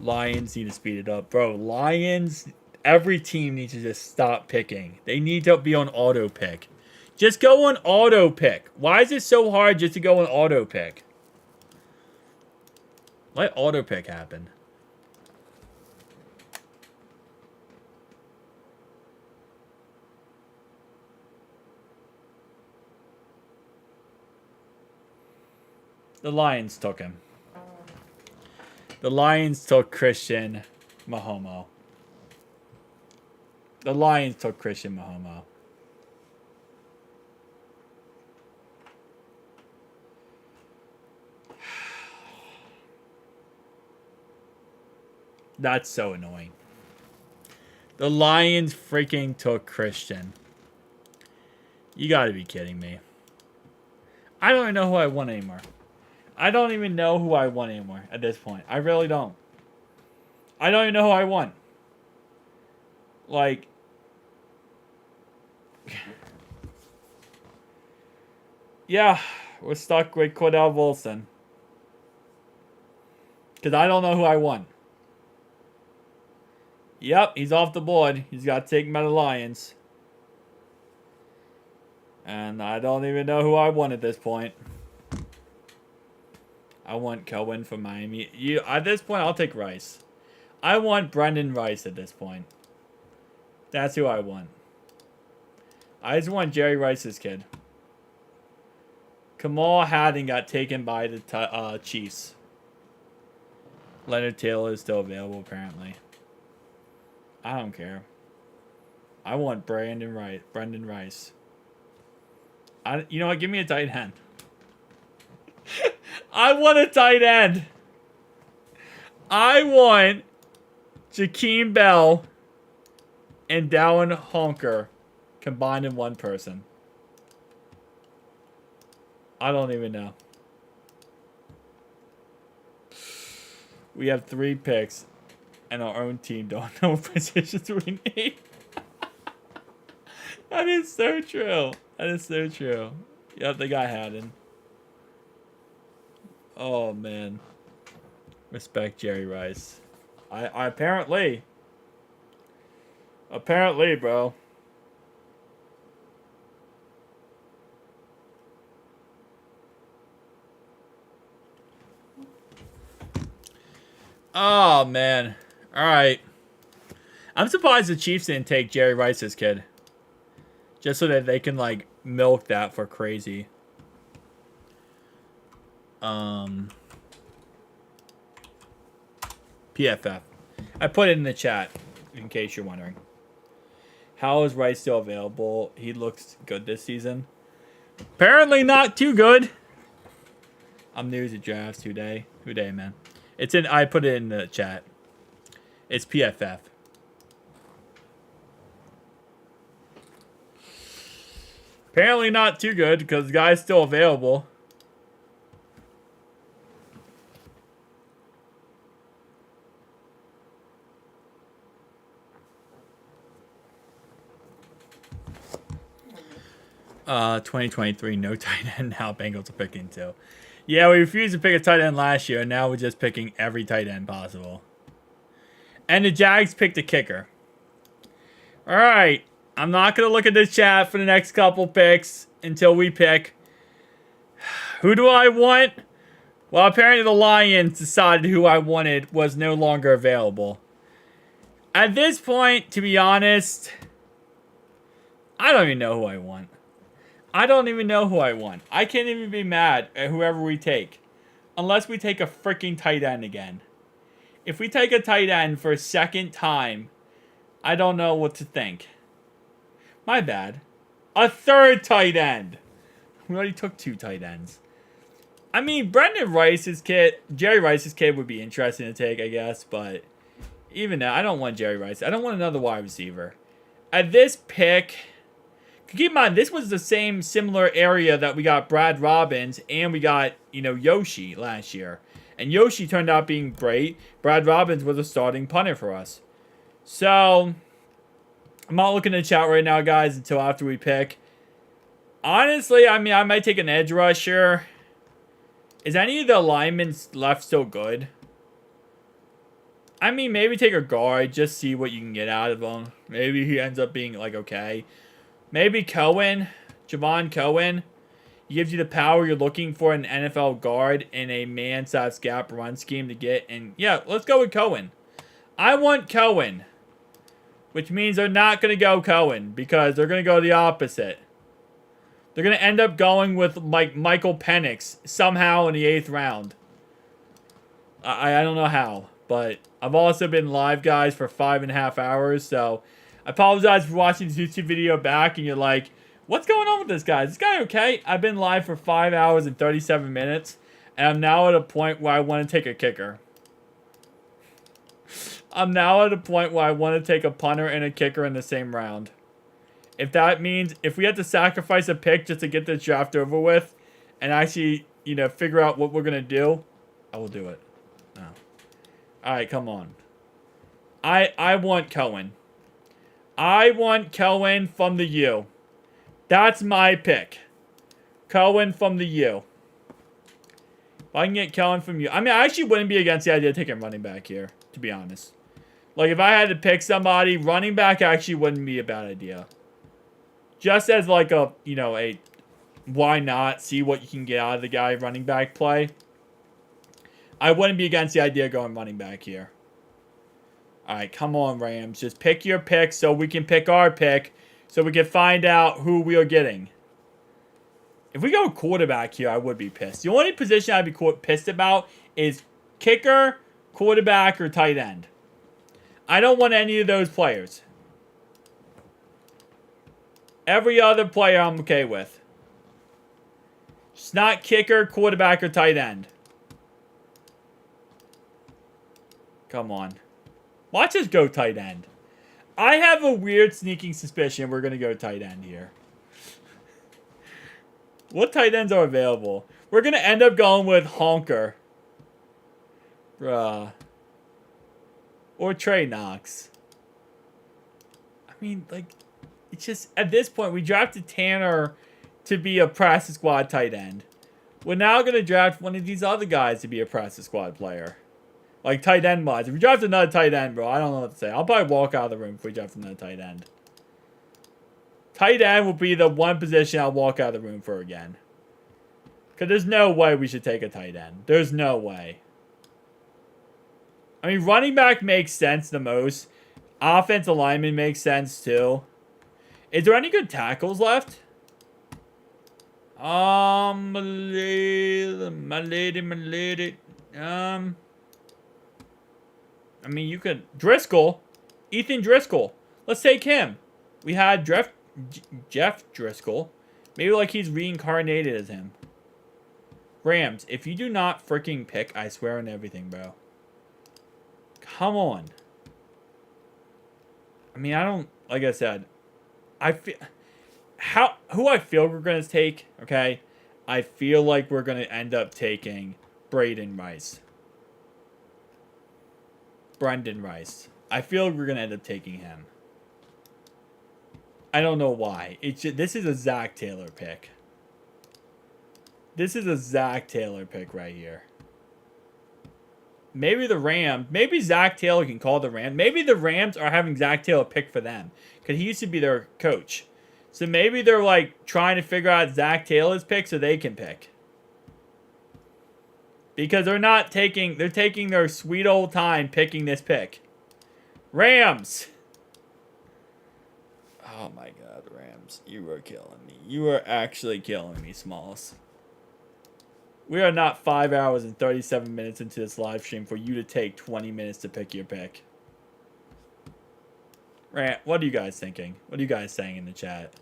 Lions need to speed it up. Bro, Lions, every team needs to just stop picking. They need to be on auto pick. Just go on auto pick. Why is it so hard just to go on auto pick? Let auto pick happen. The Lions took him. The Lions took Christian Mahomes. The Lions took Christian Mahomes. That's so annoying. The Lions freaking took Christian. You gotta be kidding me. I don't even know who I want anymore. I don't even know who I want anymore at this point. I really don't. I don't even know who I want. Like, yeah, we're stuck with Cordell Wilson. Because I don't know who I want. Yep, he's off the board. He's got taken by the Lions. And I don't even know who I want at this point. I want Cohen from Miami. At this point, I'll take Rice. I want Brendan Rice at this point. That's who I want. I just want Jerry Rice's kid. Kamal Haddon got taken by the Chiefs. Leonard Taylor is still available, apparently. I don't care. I want Brendan Rice. You know what? Give me a tight end. I want a tight end. I want Jakeem Bell and Dallin Honker combined in one person. I don't even know. We have 3 picks, and our own team don't know what positions we need. That is so true. That is so true. Yep, they got Haddon. Oh, man. Respect Jerry Rice. I apparently, bro. Oh, man. All right. I'm surprised the Chiefs didn't take Jerry Rice's kid. Just so that they can, like, milk that for crazy. PFF. I put it in the chat in case you're wondering. How is Rice still available? He looks good this season. Apparently not too good. I'm new to drafts today. Today, man. It's in. I put it in the chat. It's PFF. Apparently not too good because the guy's still available. Uh, 2023, no tight end now. Bengals are picking too. Yeah, we refused to pick a tight end last year, and now we're just picking every tight end possible. And the Jags picked a kicker. All right. I'm not going to look at this chat for the next couple picks until we pick. Who do I want? Well, apparently the Lions decided who I wanted was no longer available. At this point, to be honest, I don't even know who I want. I don't even know who I want. I can't even be mad at whoever we take. Unless we take a freaking tight end again. If we take a tight end for a second time, I don't know what to think. My bad. A third tight end. We already took 2 tight ends. I mean, Brendan Rice's kid, Jerry Rice's kid would be interesting to take, I guess. But even now, I don't want Jerry Rice. I don't want another wide receiver. At this pick, keep in mind, this was the same similar area that we got Brad Robbins and we got, Yoshi last year. And Yoshi turned out being great. Brad Robbins was a starting punter for us. So, I'm not looking at the chat right now, guys, until after we pick. Honestly, I mean, I might take an edge rusher. Is any of the linemen left still good? I mean, maybe take a guard, just see what you can get out of him. Maybe he ends up being, okay. Maybe Cohen, Javon Cohen. He gives you the power you're looking for in an NFL guard in a man-sized gap run scheme to get. And, yeah, let's go with Cohen. I want Cohen. Which means they're not going to go Cohen because they're going to go the opposite. They're going to end up going with Michael Penix somehow in the 8th round. I don't know how, but I've also been live, guys, for 5.5 hours. So I apologize for watching this YouTube video back and you're like, what's going on with this guy? Is this guy okay? I've been live for 5 hours and 37 minutes, and I'm now at a point where I want to take a kicker. I'm now at a point where I want to take a punter and a kicker in the same round. If that means, if we have to sacrifice a pick just to get this draft over with and actually, figure out what we're going to do, I will do it. No. All right, come on. I want Cohen. I want Cohen from the U. That's my pick. Cohen from the U. If I can get Cohen from U. I mean, I actually wouldn't be against the idea of taking running back here, to be honest. If I had to pick somebody, running back actually wouldn't be a bad idea. Just as a why not, see what you can get out of the guy running back play. I wouldn't be against the idea of going running back here. Alright, come on, Rams. Just pick your pick so we can pick our pick. So we can find out who we are getting. If we go quarterback here, I would be pissed. The only position I'd be pissed about is kicker, quarterback, or tight end. I don't want any of those players. Every other player I'm okay with. Just not kicker, quarterback, or tight end. Come on. Watch us go tight end. I have a weird sneaking suspicion we're going to go tight end here. What tight ends are available? We're going to end up going with Honker. Bruh. Or Trey Knox. I mean, it's just, at this point, we drafted Tanner to be a practice squad tight end. We're now going to draft one of these other guys to be a practice squad player. Tight end wise. If we draft another tight end, bro, I don't know what to say. I'll probably walk out of the room if we draft another tight end. Tight end will be the one position I'll walk out of the room for again. Because there's no way we should take a tight end. There's no way. I mean, running back makes sense the most. Offensive lineman makes sense too. Is there any good tackles left? My lady. I mean, you could Driscoll, Ethan Driscoll. Let's take him. We had Jeff Driscoll. Maybe like he's reincarnated as him. Rams, if you do not freaking pick, I swear on everything, bro. Come on. I mean, I don't, like I said, I feel, who I feel we're going to take, okay? I feel like we're going to end up taking Brendan Rice. I feel like we're going to end up taking him. I don't know why. This is a Zach Taylor pick. This is a Zach Taylor pick right here. Maybe the Rams. Maybe Zach Taylor can call the Rams. Maybe the Rams are having Zach Taylor pick for them. Because he used to be their coach. So maybe they're like trying to figure out Zach Taylor's pick so they can pick. Because they're taking their sweet old time picking this pick. Rams. Oh my God, Rams. You are killing me. You are actually killing me, Smalls. We are not 5 hours and 37 minutes into this live stream for you to take 20 minutes to pick your pick. Rant, what are you guys thinking? What are you guys saying in the chat?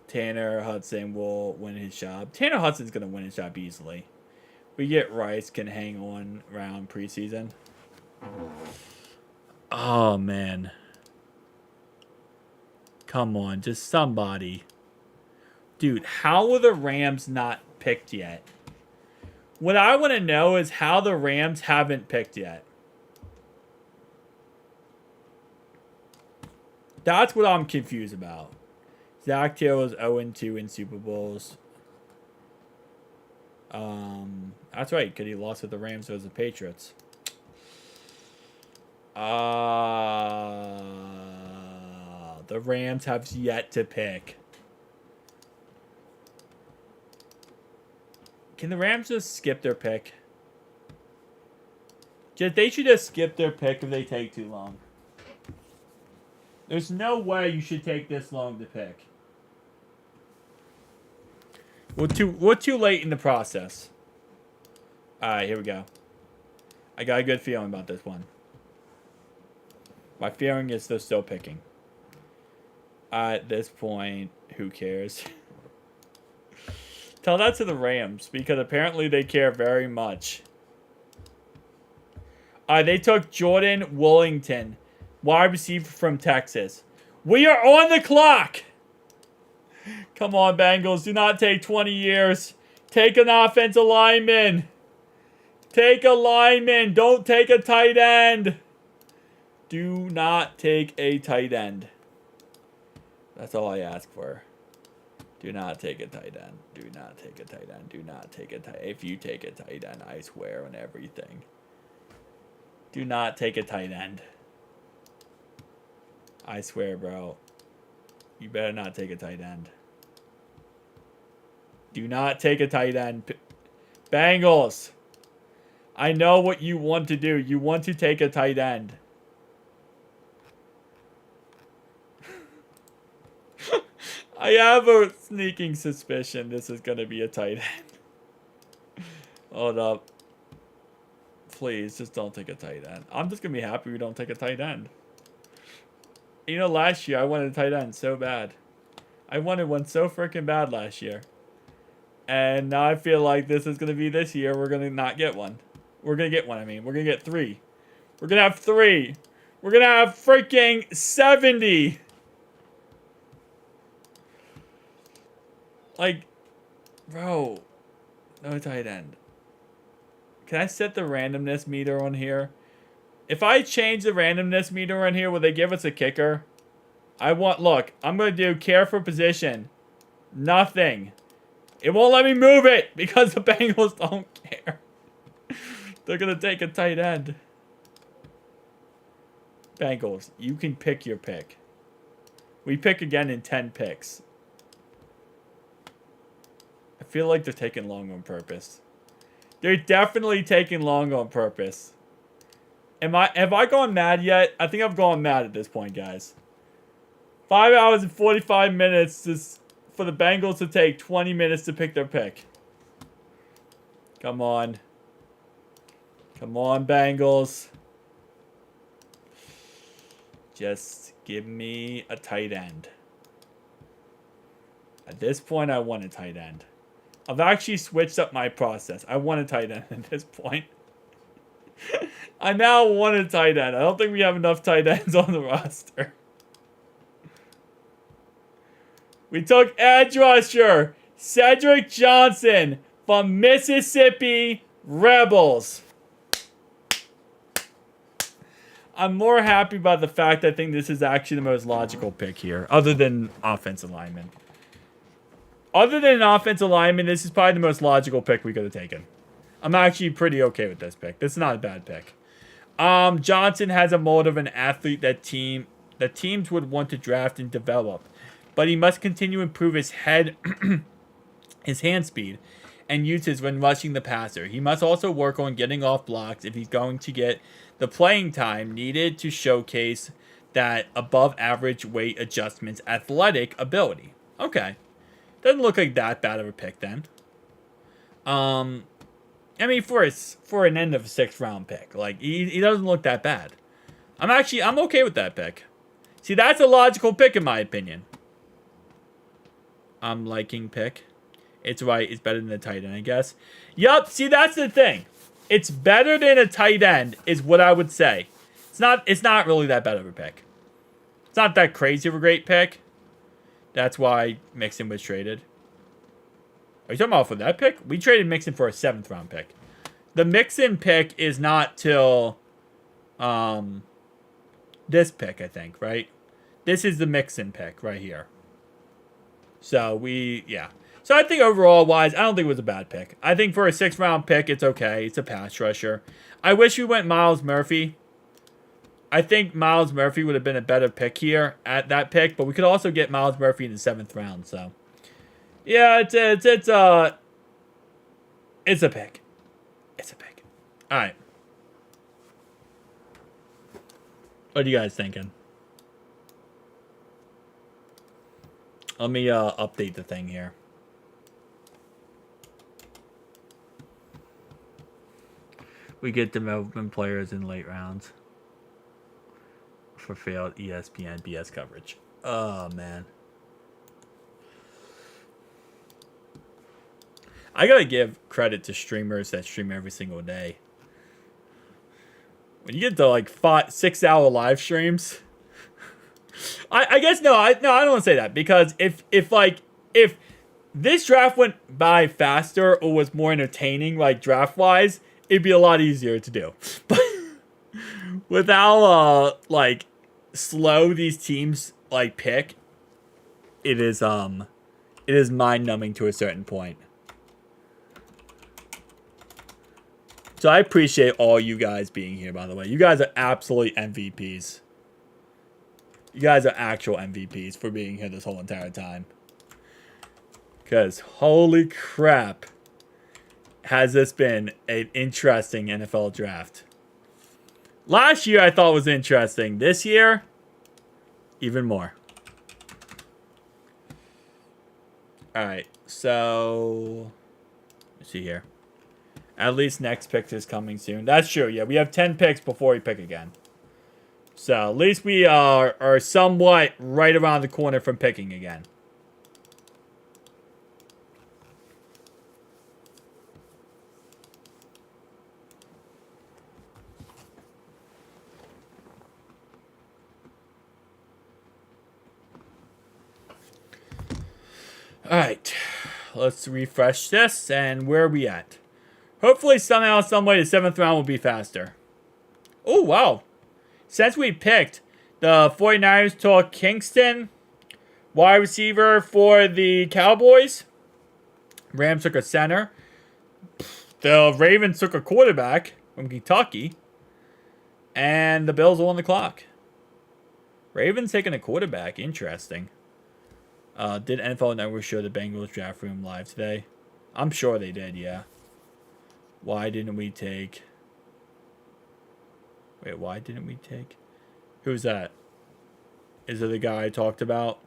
Tanner Hudson will win his job. Tanner Hudson's going to win his job easily. We get Rice can hang on around preseason. Oh, man. Come on, just somebody. Dude, how were the Rams not picked yet? What I want to know is how the Rams haven't picked yet. That's what I'm confused about. Zach Taylor's 0-2 in Super Bowls. That's right, because he lost with the Rams versus the Patriots. The Rams have yet to pick. Can the Rams just skip their pick? They should just skip their pick if they take too long. There's no way you should take this long to pick. We're too late in the process. Alright, here we go. I got a good feeling about this one. My feeling is they're still picking. At this point, who cares? Tell that to the Rams, because apparently they care very much. They took Jordan Willington, wide receiver from Texas. We are on the clock! Come on, Bengals. Do not take 20 years. Take an offensive lineman. Take a lineman. Don't take a tight end. Do not take a tight end. That's all I ask for. Do not take a tight end. Do not take a tight end. Do not take a tight end. If you take a tight end, I swear on everything. Do not take a tight end. I swear, bro. You better not take a tight end. Do not take a tight end. Bengals. I know what you want to do. You want to take a tight end. I have a sneaking suspicion this is going to be a tight end. Hold up. Please, just don't take a tight end. I'm just going to be happy we don't take a tight end. You know, last year I wanted a tight end so bad. I wanted one so freaking bad last year. And now I feel like this is going to be this year. We're going to not get one. We're going to get one, I mean. We're going to get 3. We're going to have 3. We're going to have freaking 70. Like, bro. No tight end. Can I set the randomness meter on here? If I change the randomness meter on here, will they give us a kicker? Look, I'm going to do care for position. Nothing. It won't let me move it because the Bengals don't care. They're going to take a tight end. Bengals, you can pick your pick. We pick again in 10 picks. I feel like they're taking long on purpose. They're definitely taking long on purpose. Have I gone mad yet? I think I've gone mad at this point, guys. 5 hours and 45 minutes. Just for the Bengals to take 20 minutes to pick their pick. Come on. Come on, Bengals. Just give me a tight end. At this point, I want a tight end. I've actually switched up my process. I want a tight end at this point. I now want a tight end. I don't think we have enough tight ends on the roster. We took edge rusher Cedric Johnson from Mississippi Rebels. I'm more happy about the fact I think this is actually the most logical pick here, other than offensive lineman. Other than an offensive lineman, this is probably the most logical pick we could have taken. I'm actually pretty okay with this pick. This is not a bad pick. Johnson has a mold of an athlete that teams would want to draft and develop, but he must continue to improve his his hand speed and uses when rushing the passer. He must also work on getting off blocks if he's going to get the playing time needed to showcase that above average weight adjustments athletic ability. Okay. Doesn't look like that bad of a pick then. I mean, for an end of a 6th round pick, like he doesn't look that bad. I'm okay with that pick. See, that's a logical pick in my opinion. I'm liking pick. It's right. It's better than a tight end, I guess. Yup. See, that's the thing. It's better than a tight end is what I would say. It's not really that bad of a pick. It's not that crazy of a great pick. That's why Mixon was traded. Are you talking about for that pick? We traded Mixon for a 7th round pick. The Mixon pick is not till this pick, I think, right? This is the Mixon pick right here. So So I think overall wise, I don't think it was a bad pick. I think for a 6th round pick, it's okay. It's a pass rusher. I wish we went Myles Murphy. I think Myles Murphy would have been a better pick here at that pick, but we could also get Myles Murphy in the 7th round. So, yeah, it's a pick. It's a pick. All right. What are you guys thinking? Let me update the thing here. We get development players in late rounds for failed ESPN BS coverage. Oh, man. I gotta give credit to streamers that stream every single day. When you get to like 6-hour live streams, I guess I don't want to say that, because if this draft went by faster or was more entertaining, like draft wise, it'd be a lot easier to do. But with how like slow these teams like pick, it is mind numbing to a certain point. So I appreciate all you guys being here, by the way. You guys are absolute MVPs. You guys are actual MVPs for being here this whole entire time. Because holy crap, has this been an interesting NFL draft. Last year I thought was interesting. This year, even more. Alright, so let's see here. At least next pick is coming soon. That's true, yeah. We have 10 picks before we pick again. So at least we are somewhat right around the corner from picking again. Alright, let's refresh this, and where are we at? Hopefully somehow, someway, the 7th round will be faster. Oh, wow. Since we picked, the 49ers took Kingston, wide receiver for the Cowboys. Rams took a center. The Ravens took a quarterback from Kentucky. And the Bills are on the clock. Ravens taking a quarterback. Interesting. Did NFL Network show the Bengals draft room live today? I'm sure they did, yeah. Why didn't we take... Wait, why didn't we take... Who's that? Is it the guy I talked about?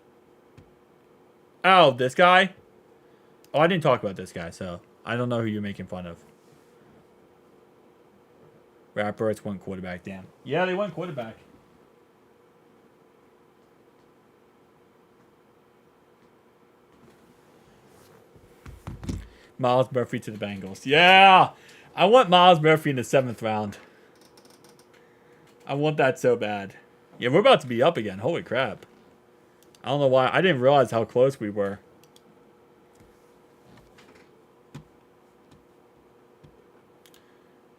Oh, this guy? Oh, I didn't talk about this guy, so I don't know who you're making fun of. Rappers went quarterback, damn. Yeah, they went quarterback. Miles Murphy to the Bengals. Yeah! I want Miles Murphy in the 7th round. I want that so bad. Yeah, we're about to be up again. Holy crap. I don't know why. I didn't realize how close we were.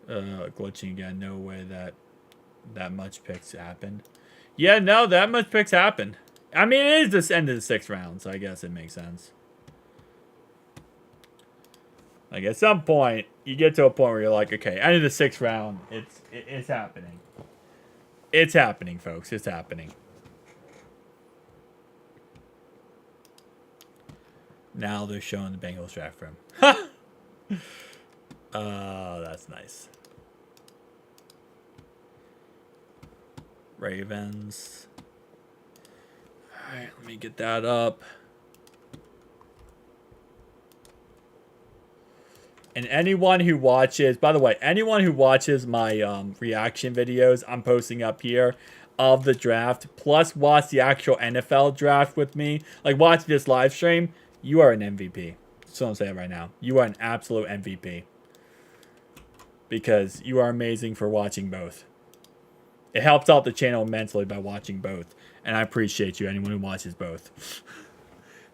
Glitching again. No way that much picks happened. Yeah, no, that much picks happened. I mean, it is this end of the 6th round, so I guess it makes sense. Like, at some point, you get to a point where you're like, okay, end of the 6th round, it's happening. It's happening, folks. It's happening. Now they're showing the Bengals draft room. Oh, that's nice. Ravens. Alright, let me get that up. And anyone who watches, by the way, anyone who watches my reaction videos I'm posting up here of the draft, plus watch the actual NFL draft with me, like watch this live stream, you are an MVP. Just don't say it right now. You are an absolute MVP. Because you are amazing for watching both. It helps out the channel immensely by watching both. And I appreciate you, anyone who watches both.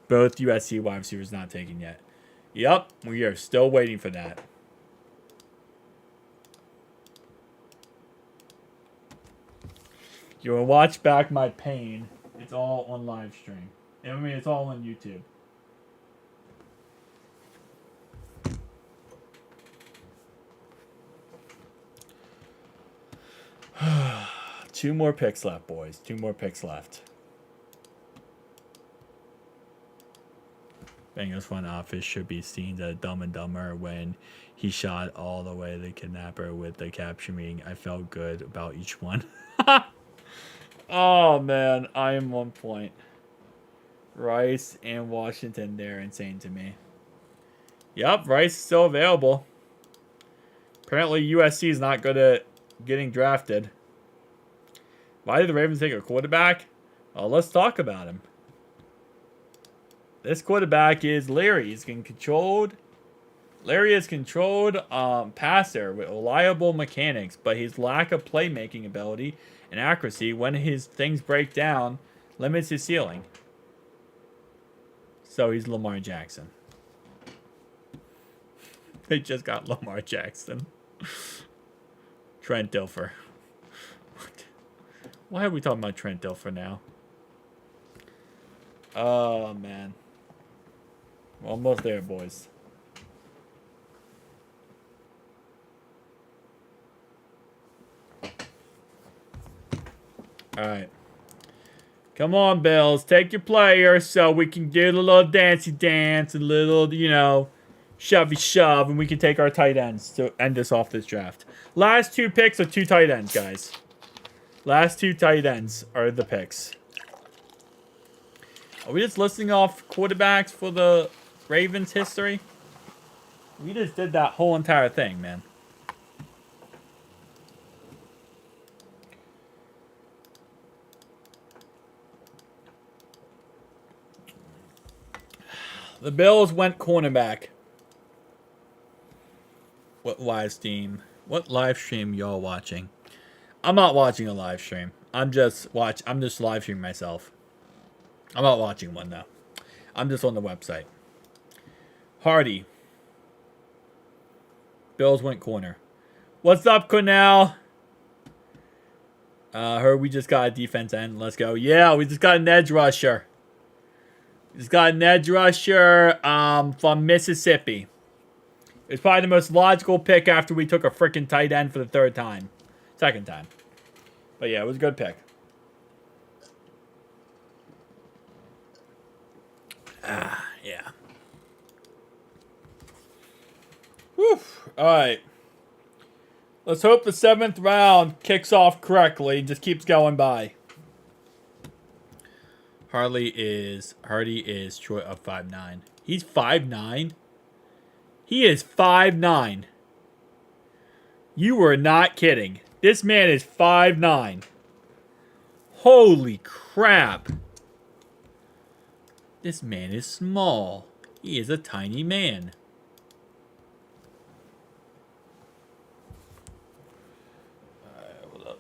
Both USC wide receivers not taken yet. Yep, we are still waiting for that. You will watch back my pain. It's all on live stream. I mean, it's all on YouTube. Two more picks left, boys. 2 more picks left. Bengals front office should be seen as Dumb and Dumber when he shot all the way the kidnapper with the capture meeting. I felt good about each one. Oh, man. I am on point. Rice and Washington, they're insane to me. Yep, Rice is still available. Apparently, USC is not good at getting drafted. Why did the Ravens take a quarterback? Well, let's talk about him. This quarterback is Larry. He's getting controlled. Larry is controlled passer with reliable mechanics, but his lack of playmaking ability and accuracy when his things break down limits his ceiling. So he's Lamar Jackson. They just got Lamar Jackson. Trent Dilfer. What? Why are we talking about Trent Dilfer now? Oh, man. We're almost there, boys. Alright. Come on, Bills. Take your player so we can do the little dancey dance, a little, you know, shovey shove, and we can take our tight ends to end us off this draft. Last 2 picks are 2 tight ends, guys. Last 2 tight ends are the picks. Are we just listing off quarterbacks for the Ravens history? We just did that whole entire thing, man. The Bills went cornerback. What live stream y'all watching? I'm not watching a live stream. I'm just live streaming myself. I'm not watching one though. I'm just on the website. Hardy. Bills went corner. What's up, Cornell? Heard we just got a defense end. Let's go. Yeah, we just got an edge rusher. We just got an edge rusher from Mississippi. It's probably the most logical pick after we took a freaking tight end for the 3rd time. 2nd time. But yeah, it was a good pick. Yeah. Whew. All right. Let's hope the 7th round kicks off correctly and just keeps going by. Hardy is short of 5'9". He's 5'9". He is 5'9". You were not kidding. This man is 5'9". Holy crap. This man is small. He is a tiny man. Alright, hold up.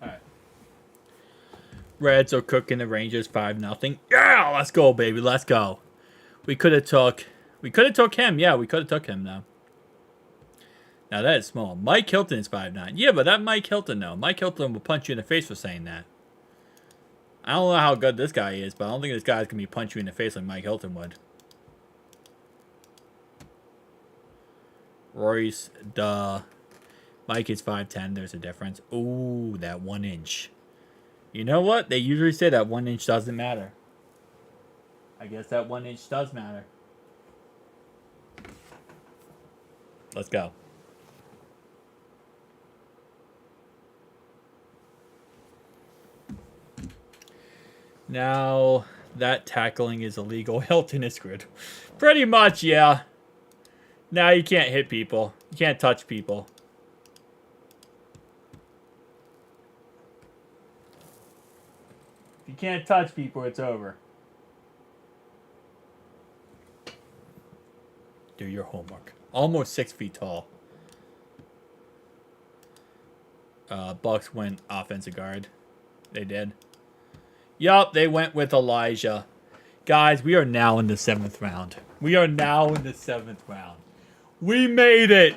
Alright. Reds are cooking the Rangers 5-0. Yeah, let's go, baby. Let's go. We could have took him. Yeah, we could have took him, though. Now, that is small. Mike Hilton is 5'9". Yeah, but that Mike Hilton, though. Mike Hilton will punch you in the face for saying that. I don't know how good this guy is, but I don't think this guy's going to be punch you in the face like Mike Hilton would. Royce, duh. Mike is 5'10". There's a difference. Ooh, that 1 inch. You know what? They usually say that 1 inch doesn't matter. I guess that 1 inch does matter. Let's go. Now that tackling is illegal. Hilton is screwed. Pretty much, yeah. Now you can't hit people. You can't touch people. If you can't touch people, it's over. Do your homework. Almost 6 feet tall. Bucks went offensive guard. They did. Yup, they went with Elijah. Guys, we are now in the 7th round. We are now in the 7th round. We made it.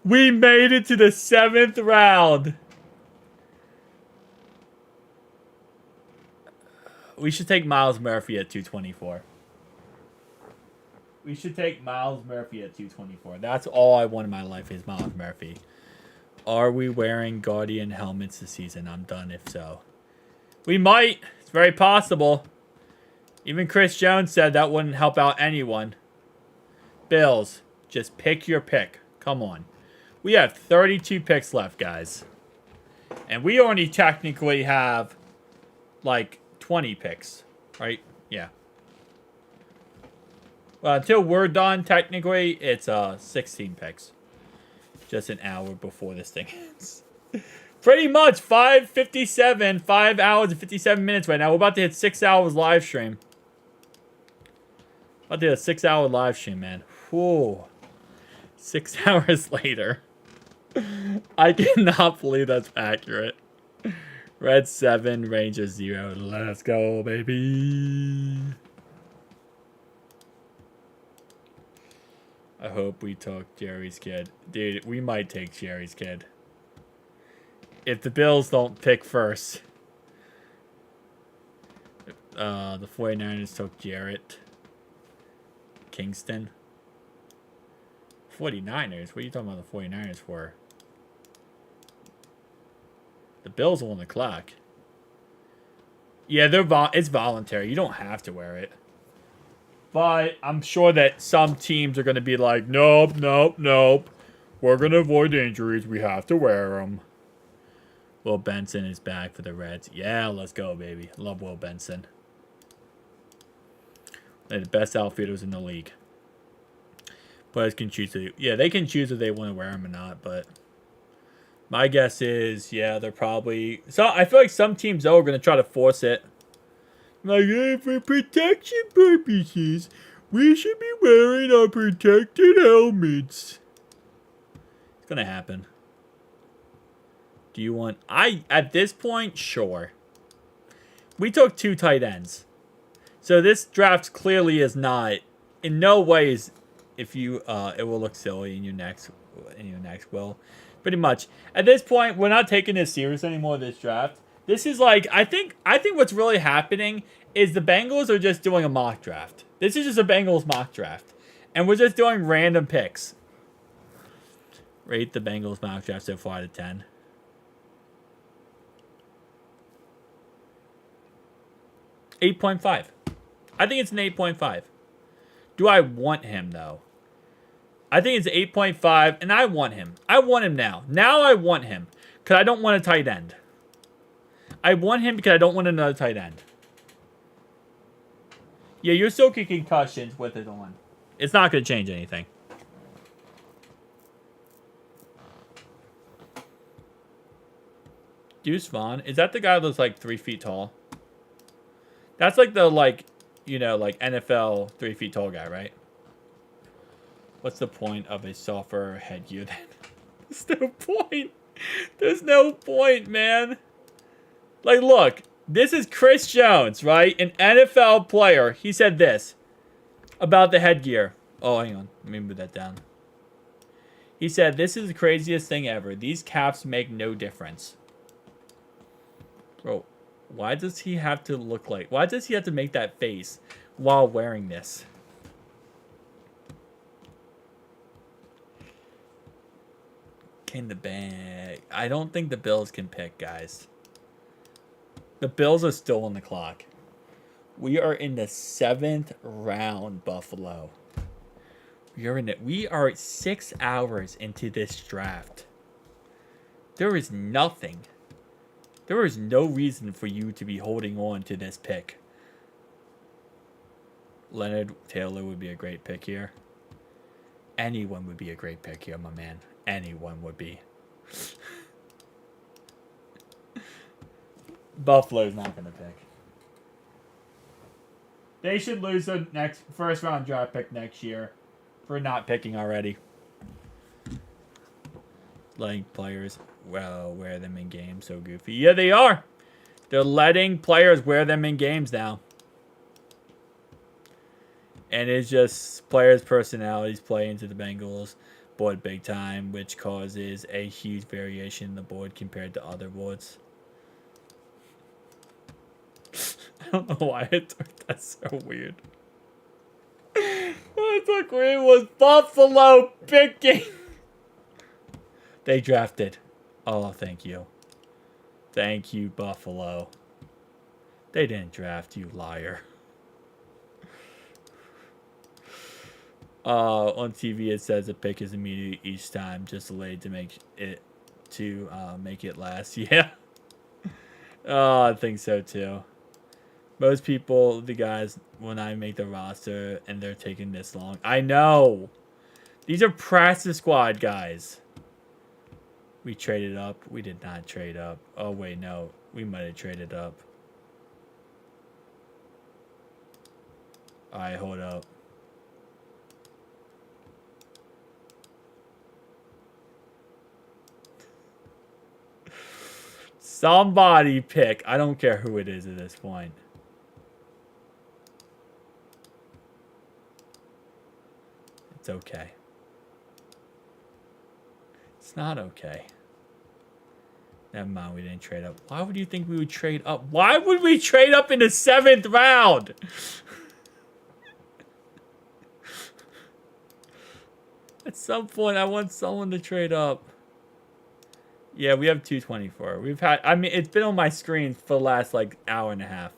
We made it to the 7th round. We should take Miles Murphy at 224. We should take Miles Murphy at 224. That's all I want in my life is Miles Murphy. Are we wearing Guardian helmets this season? I'm done if so. We might. It's very possible. Even Chris Jones said that wouldn't help out anyone. Bills, just pick your pick. Come on. We have 32 picks left, guys. And we only technically have like 20 picks, right? Yeah. Well, until we're done, technically, it's 16 picks. Just an hour before this thing ends. Pretty much 5:57, 5 hours and 57 minutes right now. We're about to hit 6 hours live stream. About to hit a 6-hour live stream, man. Whoa. 6 hours later. I cannot believe that's accurate. Red 7, Rangers 0. Let's go, baby. I hope we took Jerry's kid. Dude, we might take Jerry's kid. If the Bills don't pick first. The 49ers took Jarrett. Kingston. 49ers? What are you talking about the 49ers for? The Bills are on the clock. Yeah, it's voluntary. You don't have to wear it. But I'm sure that some teams are going to be like, nope, nope, nope. We're going to avoid injuries. We have to wear them. Will Benson is back for the Reds. Yeah, let's go, baby. Love Will Benson. They're the best outfielders in the league. Players can choose to... Yeah, they can choose if they want to wear them or not, but... My guess is, yeah, they're probably... So I feel like some teams, though, are going to try to force it. Like, hey, for protection purposes, we should be wearing our protected helmets. It's going to happen. Do you want... At this point, sure. We took 2 tight ends. So this draft clearly is not... In no ways, if you... it will look silly in your next will. Pretty much. At this point, we're not taking this serious anymore, this draft. This is like, I think what's really happening is the Bengals are just doing a mock draft. This is just a Bengals mock draft. And we're just doing random picks. Rate the Bengals mock draft so far out of 10. 8.5. I think it's an 8.5. Do I want him, though? I think it's 8.5, and I want him. I want him now. Now I want him, because I don't want a tight end. I want him because I don't want another tight end. Yeah, you're soaking concussions with it on. It's not going to change anything. Deuce Vaughn. Is that the guy that's like 3 feet tall? That's like the, like, you know, like NFL 3 feet tall guy, right? What's the point of a softer headgear then? There's no point. There's no point, man. Like, look. This is Chris Jones, right? An NFL player. He said this about the headgear. Oh, hang on. Let me move that down. He said, this is the craziest thing ever. These caps make no difference. Bro, why does he have to look like... Why does he have to make that face while wearing this? In the bag. I don't think the Bills can pick, guys. The Bills are still on the clock. We are in the 7th round, Buffalo. We are 6 hours into this draft. There is nothing. There is no reason for you to be holding on to this pick. Leonard Taylor would be a great pick here. Anyone would be a great pick here, my man. Anyone would be. Buffalo's not going to pick. They should lose the next first round draft pick next year for not picking already. Letting players wear them in games. So goofy. Yeah, they are. They're letting players wear them in games now. And it's just players' personalities play into the Bengals board big time, which causes a huge variation in the board compared to other boards. I don't know why I took that so weird. What I took weird was Buffalo picking. They drafted. Oh, thank you. Thank you, Buffalo. They didn't draft, you liar. On TV it says a pick is immediate each time, just delayed to make it last. Yeah. Oh, I think so too. Most people, the guys, when I make the roster and they're taking this long. I know. These are practice squad guys. We traded up. We did not trade up. Oh, wait, no. We might have traded up. All right, hold up. Somebody pick. I don't care who it is at this point. It's okay. It's not okay. Never mind, we didn't trade up. Why would you think we would trade up? Why would we trade up in the 7th round? At some point, I want someone to trade up. Yeah, we have 224. We've had, I mean, it's been on my screen for the last, like, hour and a half.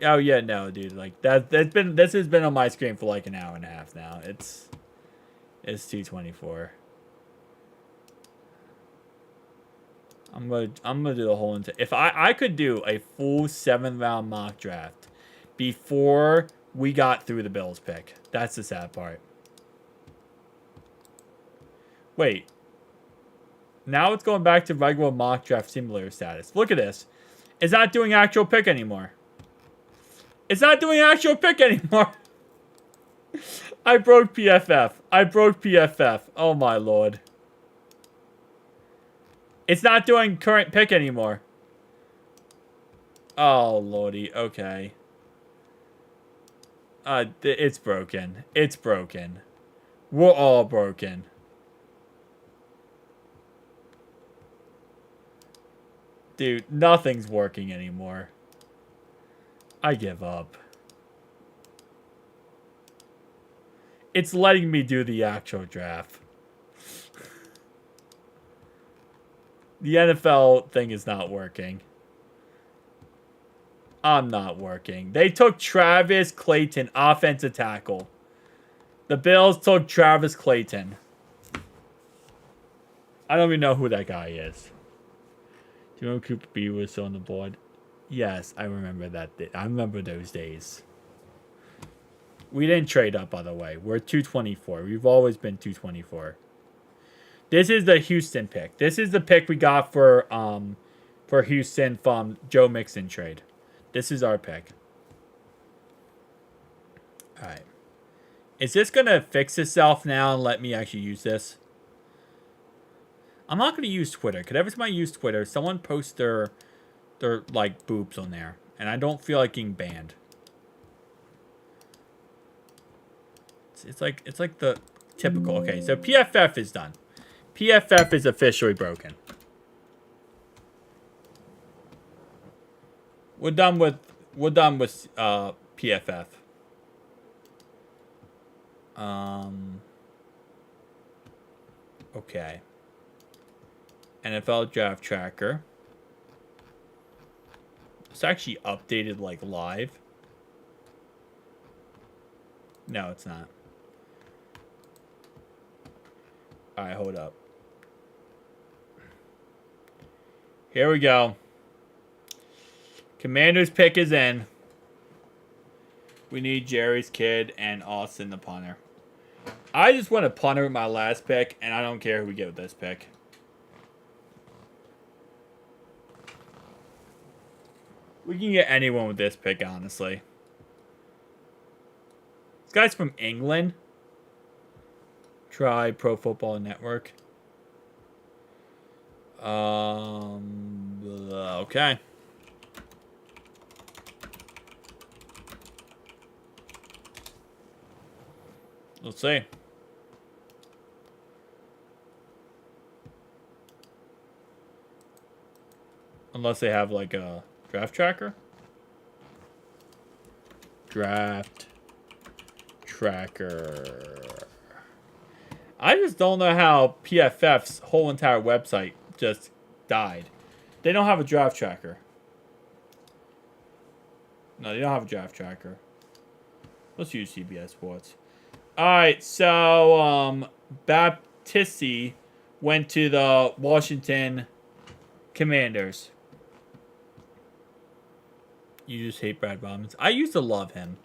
Oh, yeah, no, dude. Like, this has been on my screen for, like, an hour and a half now. It's 224. I'm gonna do the whole if I could do a full 7th round mock draft before we got through the Bills pick. That's the sad part. Wait. Now it's going back to regular mock draft simulator status. Look at this. It's not doing actual pick anymore. It's not doing actual pick anymore. I broke PFF. I broke PFF. Oh my lord. It's not doing current pick anymore. Oh lordy. Okay. It's broken. It's broken. We're all broken. Dude, nothing's working anymore. I give up. It's letting me do the actual draft. The NFL thing is not working. I'm not working. They took Travis Clayton, offensive tackle. The Bills took Travis Clayton. I don't even know who that guy is. Do you remember Cooper B was on the board? Yes, I remember that. I remember those days. We didn't trade up, by the way. We're 224. We've always been 224. This is the Houston pick. This is the pick we got for Houston from Joe Mixon trade. This is our pick. All right. Is this going to fix itself now and let me actually use this? I'm not going to use Twitter. Because every time I use Twitter, someone posts their like boobs on there. And I don't feel like getting banned. It's like the typical. Okay, so PFF is done. PFF is officially broken. We're done with PFF. Okay. NFL Draft Tracker. It's actually updated like live. No, it's not. Alright, hold up. Here we go. Commander's pick is in. We need Jerry's kid and Austin the punter. I just want to punter with my last pick, and I don't care who we get with this pick. We can get anyone with this pick, honestly. This guy's from England. Try Pro Football Network. Okay. Let's see. Unless they have like a draft tracker. Draft tracker. I just don't know how PFF's whole entire website just died. They don't have a draft tracker. No, they don't have a draft tracker. Let's use CBS Sports. Alright, so Baptiste went to the Washington Commanders. You just hate Brad Robbins. I used to love him.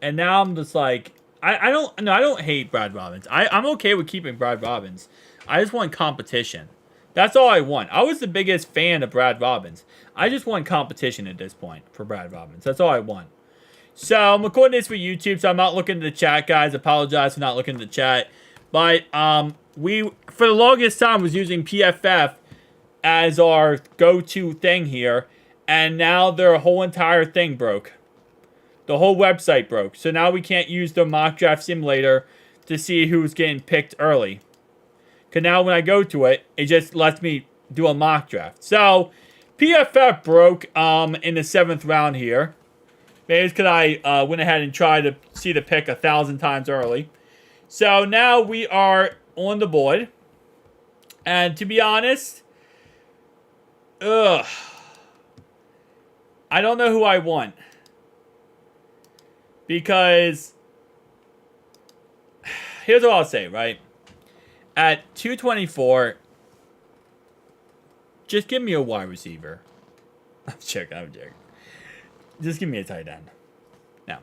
And now I'm just like, I don't hate Brad Robbins. I'm okay with keeping Brad Robbins. I just want competition. That's all I want. I was the biggest fan of Brad Robbins. I just want competition at this point for Brad Robbins. That's all I want. So I'm recording this for YouTube, so I'm not looking at the chat, guys. Apologize for not looking at the chat. But we, for the longest time, was using PFF as our go-to thing here. And now their whole entire thing broke. The whole website broke. So now we can't use the mock draft simulator to see who's getting picked early. Because now when I go to it, it just lets me do a mock draft. So PFF broke in the 7th round here. Maybe it's because I went ahead and tried to see the pick 1,000 times early. So now we are on the board. And to be honest, I don't know who I want. Because here's what I'll say, right? At 224, just give me a wide receiver. I'm joking. Just give me a tight end. Now,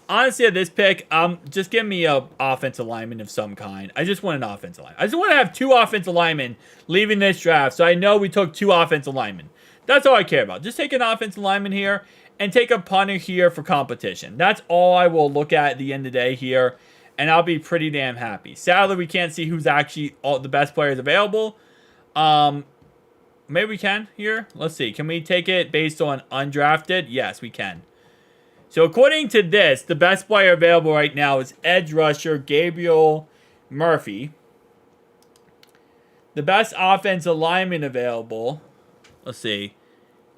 honestly, at this pick, just give me a offensive lineman of some kind. I just want an offensive lineman. I just want to have 2 offensive linemen leaving this draft, so I know we took 2 offensive linemen. That's all I care about. Just take an offensive lineman here and take a punter here for competition. That's all I will look at the end of the day here, and I'll be pretty damn happy. Sadly, we can't see who's actually all the best players available. Maybe we can here. Let's see. Can we take it based on undrafted? Yes, we can. So according to this, the best player available right now is edge rusher Gabriel Murphy. The best offensive lineman available. Let's see.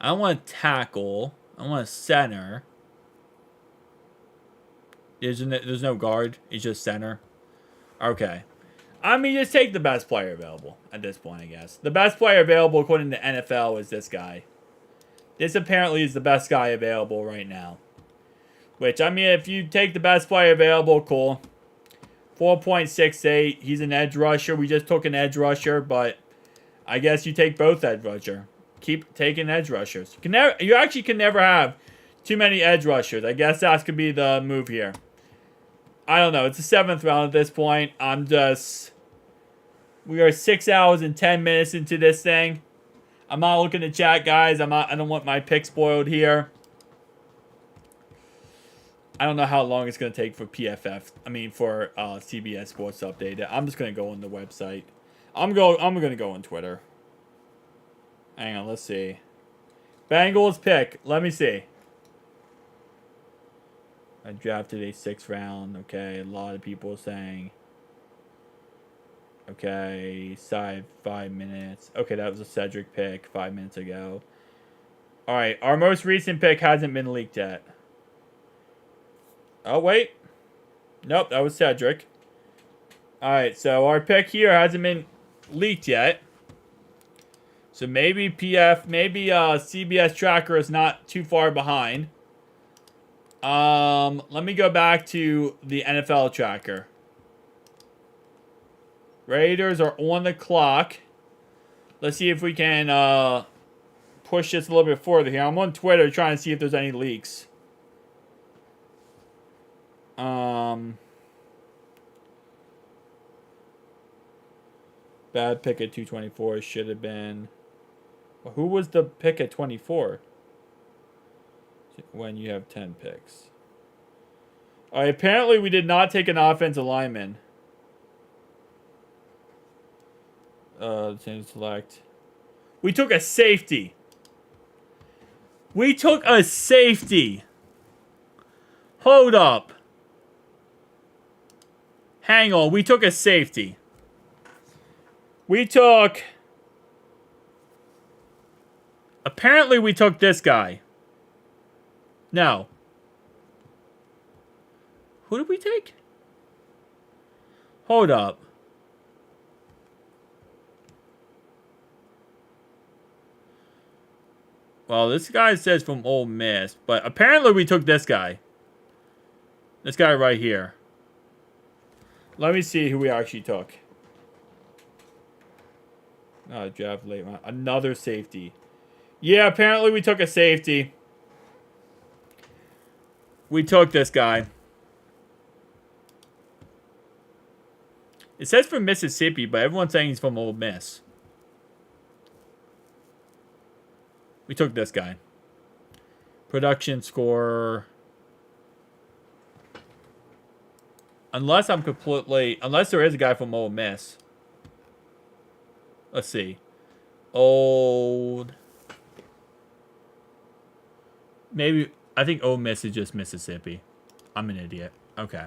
I don't want to tackle. I want a center. There's no guard. It's just center. Okay. I mean, just take the best player available at this point, I guess. The best player available, according to NFL, is this guy. This apparently is the best guy available right now. Which, I mean, if you take the best player available, cool. 4.68. He's an edge rusher. We just took an edge rusher, but I guess you take both edge rusher. Keep taking edge rushers. You actually can never have too many edge rushers. I guess that could be the move here. I don't know. It's the 7th round at this point. We are 6 hours and 10 minutes into this thing. I'm not looking to chat, guys. I don't want my pick spoiled here. I don't know how long it's going to take for PFF. I mean, for CBS Sports to update it. I'm just going to go on the website. I'm going to go on Twitter. Hang on, let's see. Bengals pick. Let me see. I drafted a 6th round. Okay, a lot of people saying. Okay, 5 minutes. Okay, that was a Cedric pick 5 minutes ago. All right, our most recent pick hasn't been leaked yet. Oh, wait. Nope, that was Cedric. All right, so our pick here hasn't been leaked yet. So maybe CBS Tracker is not too far behind. Let me go back to the NFL Tracker. Raiders are on the clock. Let's see if we can push this a little bit further here. I'm on Twitter trying to see if there's any leaks. Bad pick at 224 should have been. Well, who was the pick at 24? When you have 10 picks. All right, apparently we did not take an offensive lineman. Change select. We took a safety. We took a safety. Hold up. Hang on. We took a safety. Apparently we took this guy. No. Who did we take? Hold up. Well, this guy says from Ole Miss, but apparently we took this guy. This guy right here. Let me see who we actually took. Oh, draft late round. Another safety. Yeah, apparently we took a safety. We took this guy. It says from Mississippi, but everyone's saying he's from Ole Miss. We took this guy. Production score. Unless there is a guy from Ole Miss. Let's see. Maybe, I think Ole Miss is just Mississippi. I'm an idiot. Okay.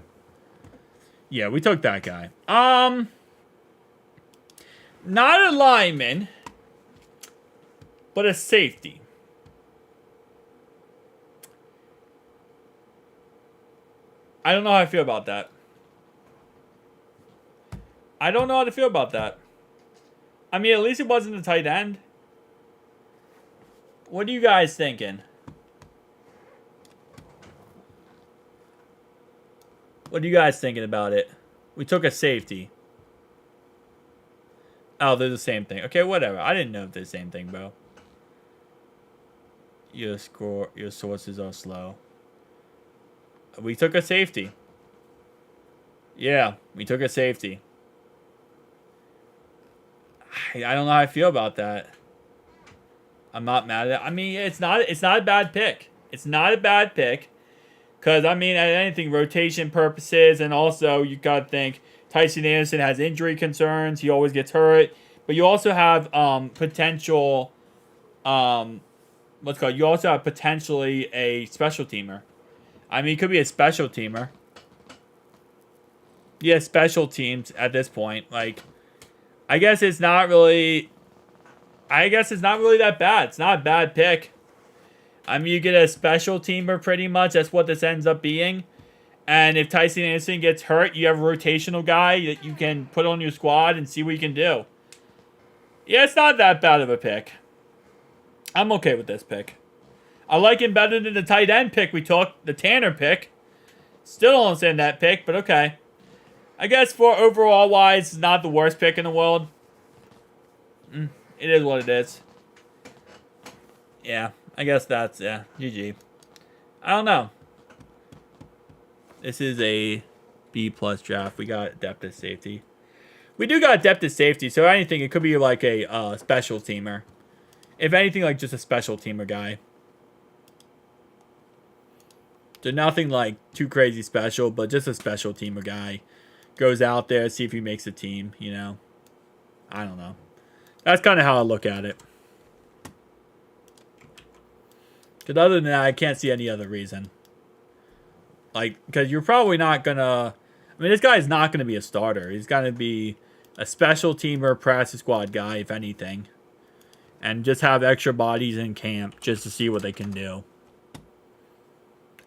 Yeah, we took that guy. Not a lineman, but a safety. I don't know how I feel about that. I don't know how to feel about that. I mean, at least it wasn't a tight end. What are you guys thinking? What are you guys thinking about it? We took a safety. Oh, they're the same thing. Okay, whatever. I didn't know if they're the same thing, bro. Your sources are slow. We took a safety. Yeah, we took a safety. I don't know how I feel about that. I'm not mad at it. I mean, it's not a bad pick. It's not a bad pick. Because, I mean, at anything, rotation purposes, and also you got to think Tyson Anderson has injury concerns. He always gets hurt. But you also have potential, you also have potentially a special teamer. I mean, it could be a special teamer. Yeah, special teams at this point. Like, I guess it's not really that bad. It's not a bad pick. I mean, you get a special teamer pretty much. That's what this ends up being. And if Tyson Anderson gets hurt, you have a rotational guy that you can put on your squad and see what you can do. Yeah, it's not that bad of a pick. I'm okay with this pick. I like him better than the tight end pick we took, the Tanner pick. Still don't understand that pick, but okay. I guess for overall wise, not the worst pick in the world. It is what it is. Yeah, I guess that's, yeah, GG. I don't know. This is a B+ draft. We got depth at safety. We do got depth at safety, so anything, it could be like a special teamer. If anything, like just a special teamer guy. So nothing like too crazy special, but just a special teamer guy. Goes out there, see if he makes a team, you know. I don't know. That's kind of how I look at it. Because other than that, I can't see any other reason. Like, because you're probably not going to... I mean, this guy is not going to be a starter. He's going to be a special teamer, practice squad guy, if anything. And just have extra bodies in camp just to see what they can do.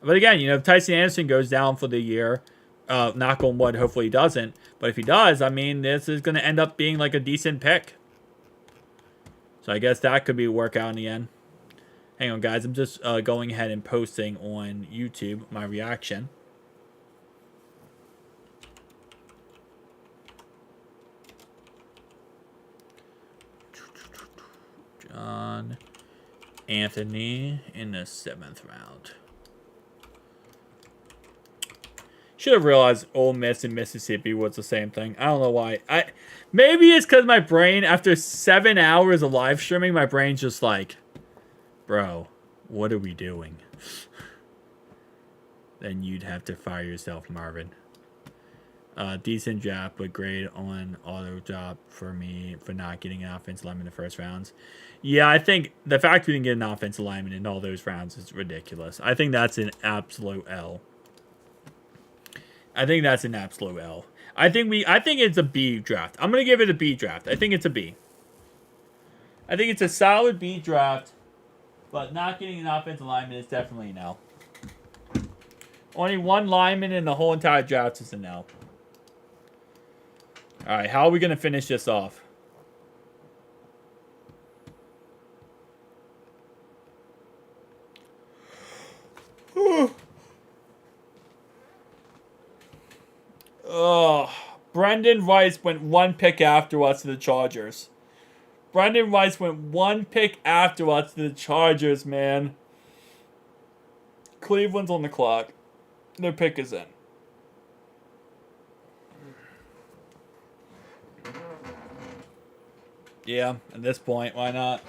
But again, you know, if Tyson Anderson goes down for the year, knock on wood, hopefully he doesn't. But if he does, I mean, this is going to end up being like a decent pick. So I guess that could be a workout in the end. Hang on, guys. I'm just going ahead and posting on YouTube my reaction. John Anthony in the 7th round. Should have realized Ole Miss and Mississippi was the same thing. I don't know why. Maybe it's because my brain, after 7 hours of live streaming, my brain's just like, bro, what are we doing? Then you'd have to fire yourself, Marvin. Decent job, but grade on auto job for me for not getting an offensive lineman in the first rounds. Yeah, I think the fact we didn't get an offensive lineman in all those rounds is ridiculous. I think that's an absolute L. I think that's an absolute L. I think it's a B draft. I'm gonna give it a B draft. I think it's a B. I think it's a solid B draft, but not getting an offensive lineman is definitely an L. Only one lineman in the whole entire draft is an L. All right, how are we gonna finish this off? Brendan Rice went one pick after us to the Chargers. Brendan Rice went one pick after us to the Chargers, man. Cleveland's on the clock. Their pick is in. Yeah, at this point, why not?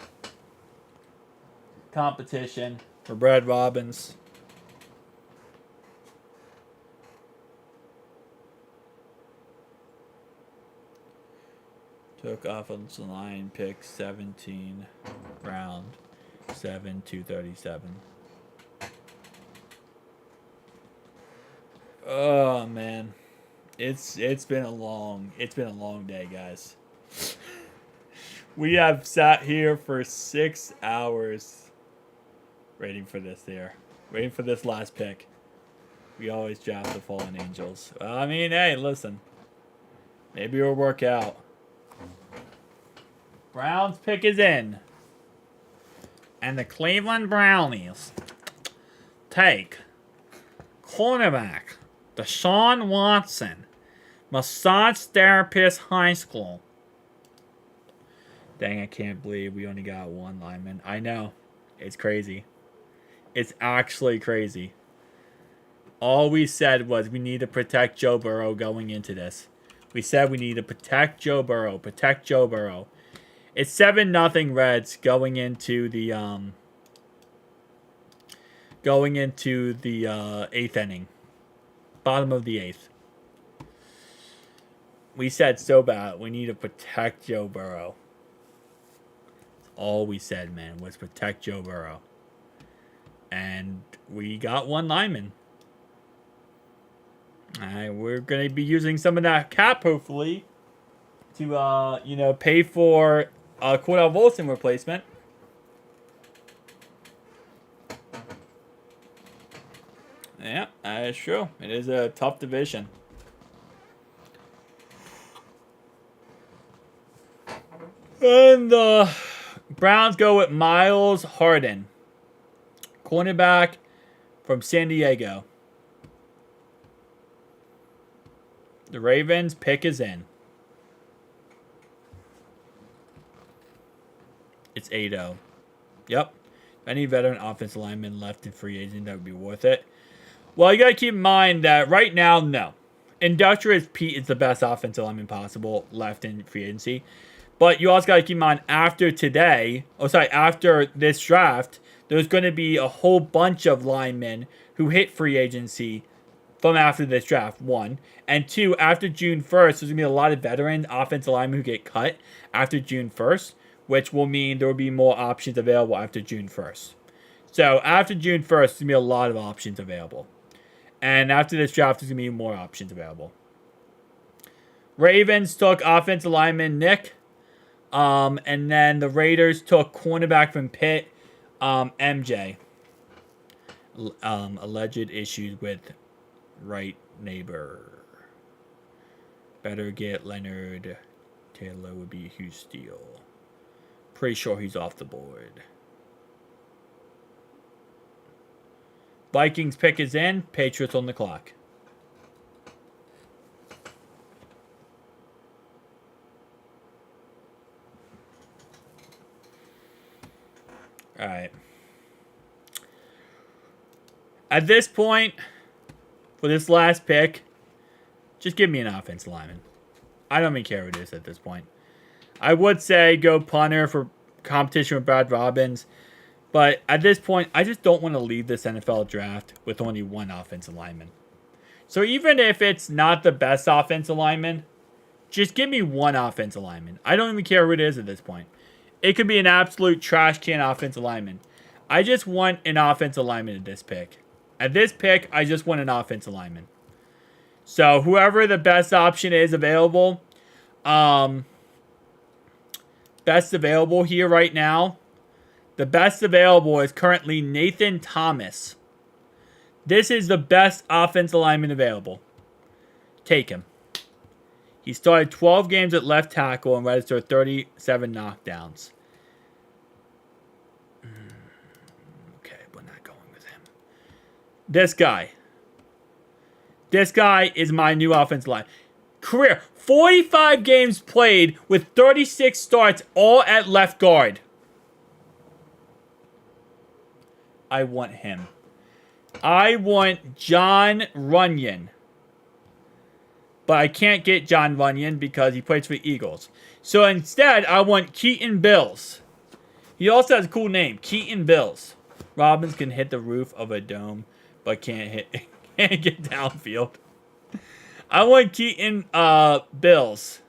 Competition for Brad Robbins. Took offensive line, pick 17, round 7, 237. Oh man, it's been a long day, guys. We have sat here for 6 hours waiting for this waiting for this last pick. We always draft the fallen angels. Well, I mean, hey, listen, maybe it'll work out. Browns pick is in. And the Cleveland Brownies take cornerback Deshaun Watson, massage therapist high school. Dang, I can't believe we only got one lineman. I know. It's crazy. It's actually crazy. All we said was we need to protect Joe Burrow going into this. We said we need to protect Joe Burrow. Protect Joe Burrow. It's 7-0 Reds going into the 8th inning. Bottom of the 8th. We said so bad. We need to protect Joe Burrow. That's all we said, man, was protect Joe Burrow. And we got one lineman. We're going to be using some of that cap, hopefully, to, pay for a Cordell Volson replacement. Yeah, that is true. It is a tough division. And the Browns go with Miles Harden, cornerback from San Diego. The Ravens pick is in. It's 8-0. Yep. Any veteran offensive lineman left in free agent that would be worth it. Well, you got to keep in mind that right now, no. Industrious Pete is the best offensive lineman possible left in free agency. But you also got to keep in mind after this draft, there's going to be a whole bunch of linemen who hit free agency from after this draft, 1. And 2, after June 1st, there's going to be a lot of veteran offensive linemen who get cut after June 1st, which will mean there will be more options available after June 1st. So after June 1st, there's going to be a lot of options available. And after this draft, there's going to be more options available. Ravens took offensive lineman Nick. And then the Raiders took cornerback from Pitt, MJ. Alleged issues with right neighbor. Better get Leonard Taylor would be a huge steal. Pretty sure he's off the board. Vikings pick is in. Patriots on the clock. All right. At this point, for this last pick, just give me an offensive lineman. I don't even care who it is at this point. I would say go punter for competition with Brad Robbins. But at this point, I just don't want to leave this NFL draft with only one offensive lineman. So even if it's not the best offensive lineman, just give me one offensive lineman. I don't even care who it is at this point. It could be an absolute trash can offensive lineman. I just want an offensive lineman at this pick. At this pick, I just want an offensive lineman. So whoever the best option is available, best available here right now, the best available is currently Nathan Thomas. This is the best offensive lineman available. Take him. He started 12 games at left tackle and registered 37 knockdowns. Okay, we're not going with him. This guy. This guy is my new offensive line. Career. 45 games played with 36 starts, all at left guard. I want him. I want John Runyon. But I can't get John Runyon because he plays for the Eagles. So instead, I want Keaton Bills. He also has a cool name, Keaton Bills. Robbins can hit the roof of a dome, but can't get downfield. I want Keaton Bills.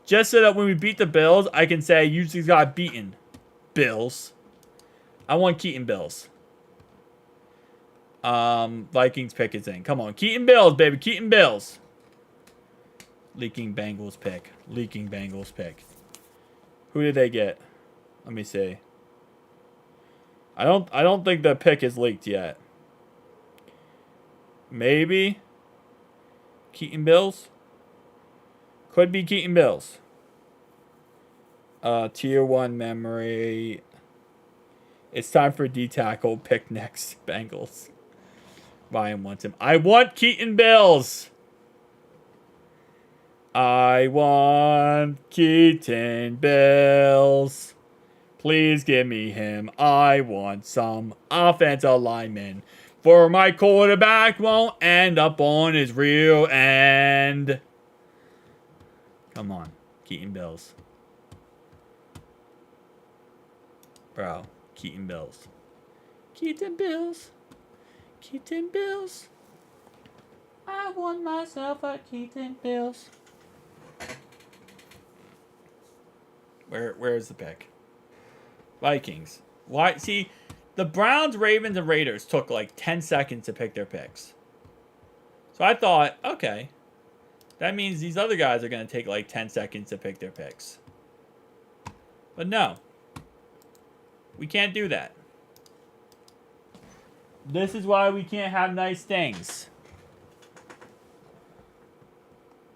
Just so that when we beat the Bills, I can say, you just got beaten. Bills. I want Keaton Bills. Vikings pick is in. Come on. Keaton Bills, baby. Keaton Bills. Leaking Bengals pick. Leaking Bengals pick. Who did they get? Let me see. I don't think the pick is leaked yet. Maybe. Keaton Bills? Could be Keaton Bills. Tier 1 memory. It's time for D-tackle. Pick next. Bengals. Ryan wants him. I want Keaton Bills. I want Keaton Bills. Please give me him. I want some offensive lineman. For my quarterback won't end up on his real end. Come on. Keaton Bills. Bro. Keaton Bills. Keaton Bills. Keaton Bills. I want myself a Keaton Bills. Where's the pick? Vikings. Why? See, the Browns, Ravens, and Raiders took like 10 seconds to pick their picks. So I thought, okay, that means these other guys are going to take like 10 seconds to pick their picks. But no. We can't do that. This is why we can't have nice things.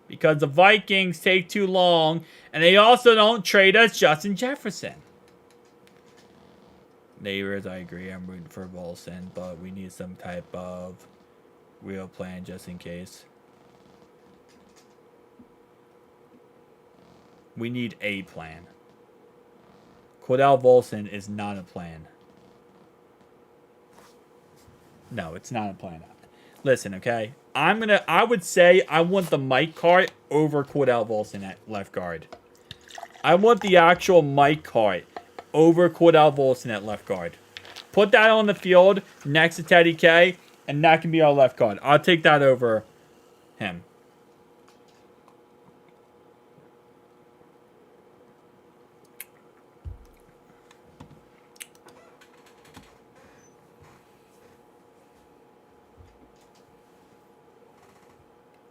Because the Vikings take too long, and they also don't trade us Justin Jefferson. Neighbors, I agree. I'm rooting for Volson, but we need some type of real plan just in case. We need a plan. Cordell Volson is not a plan. No, it's not a plan. Listen, okay? I would say I want the Mike Cart over Cordell Volson at left guard. I want the actual Mike Cart over Cordell Volson at left guard. Put that on the field next to Teddy K, and that can be our left guard. I'll take that over him.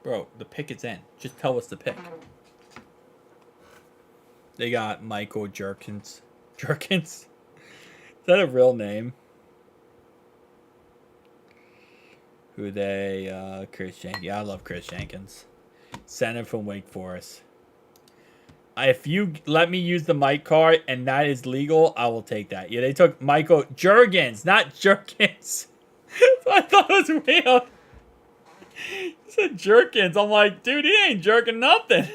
Bro, the pick is in. Just tell us the pick. They got Michael Jerkins. Jerkins? Is that a real name? Chris Jenkins. Yeah, I love Chris Jenkins. Center from Wake Forest. If you let me use the Mike card and that is legal, I will take that. Yeah, they took Michael Jerkins, not Jerkins. I thought it was real. He said Jerkins. I'm like, dude, he ain't jerking nothing.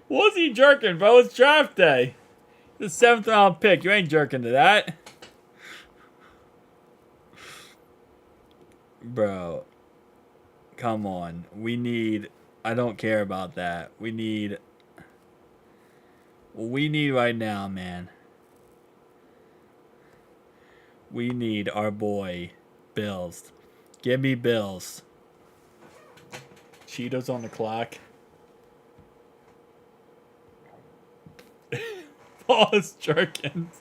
What was he jerking, bro? It's draft day. The 7th round pick. You ain't jerking to that. Bro. Come on. We need... I don't care about that. We need... What we need right now, man. We need our boy, Bills. Give me Bills. Cheetos on the clock. Pause, Jerkins.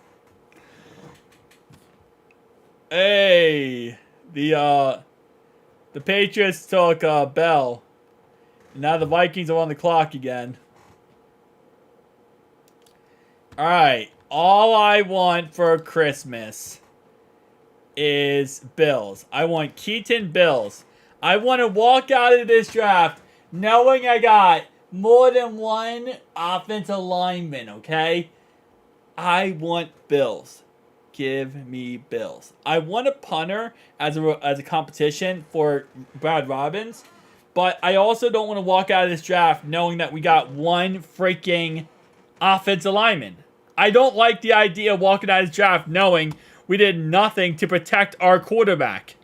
Hey, the Patriots took Bell. Now the Vikings are on the clock again. All right, all I want for Christmas is Bills. I want Keaton Bills. I want to walk out of this draft knowing I got more than one offensive lineman, okay? I want Bills. Give me Bills. I want a punter as a competition for Brad Robbins, but I also don't want to walk out of this draft knowing that we got one freaking offensive lineman. I don't like the idea of walking out of this draft knowing we did nothing to protect our quarterback.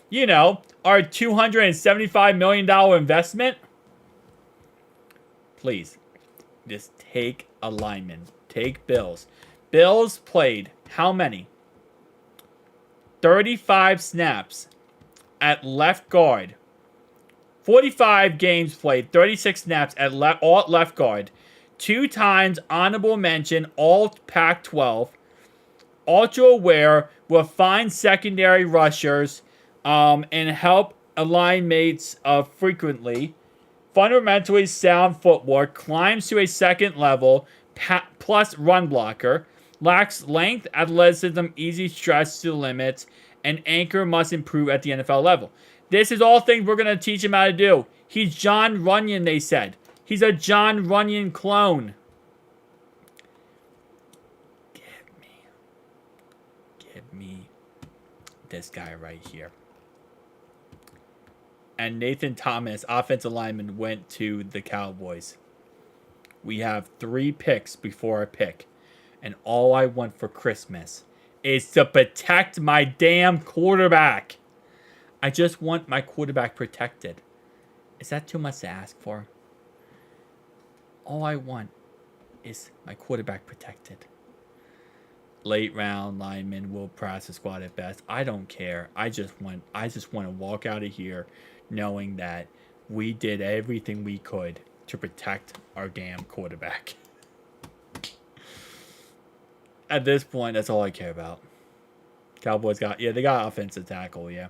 You know, our $275 million investment. Please, just take a lineman. Take Bills. Bills played how many? 35 snaps at left guard. 45 games played. 36 snaps at all left guard. 2 times honorable mention, all Pac-12. Ultra aware, will find secondary rushers and help align mates frequently. Fundamentally sound footwork, climbs to a second level, plus run blocker. Lacks length, athleticism, easy stretch to the limits, and anchor must improve at the NFL level. This is all things we're going to teach him how to do. He's John Runyon, they said. He's a John Runyon clone. Give me this guy right here. And Nathan Thomas, offensive lineman, went to the Cowboys. We have 3 picks before our pick. And all I want for Christmas is to protect my damn quarterback. I just want my quarterback protected. Is that too much to ask for? All I want is my quarterback protected. Late round lineman will practice squad at best. I don't care. I just want to walk out of here knowing that we did everything we could to protect our damn quarterback. At this point, that's all I care about. Cowboys they got offensive tackle, yeah.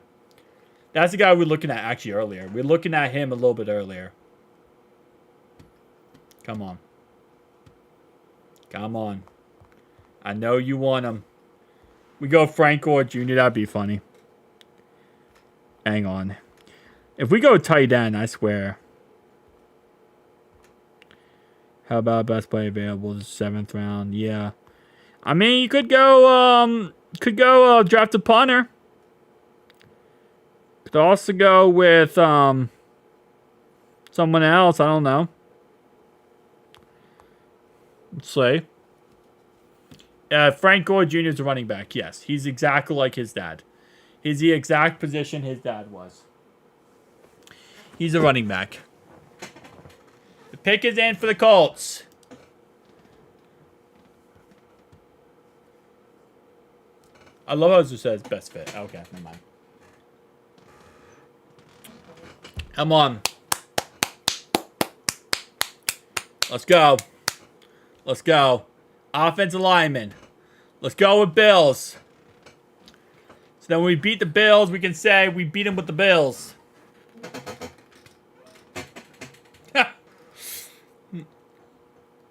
That's the guy we were looking at actually earlier. We were looking at him a little bit earlier. Come on. Come on. I know you want him. We go Frank Gore Jr., that'd be funny. Hang on. If we go tight end, I swear. How about best player available? 7th round, yeah. I mean, you could go draft a punter. Could also go with someone else. I don't know. Let's see. Frank Gore Jr. is a running back. Yes, he's exactly like his dad. He's the exact position his dad was. He's a running back. The pick is in for the Colts. I love how it says best fit. Okay, never mind. Come on. Let's go. Let's go. Offensive lineman. Let's go with Bills. So then when we beat the Bills, we can say we beat them with the Bills.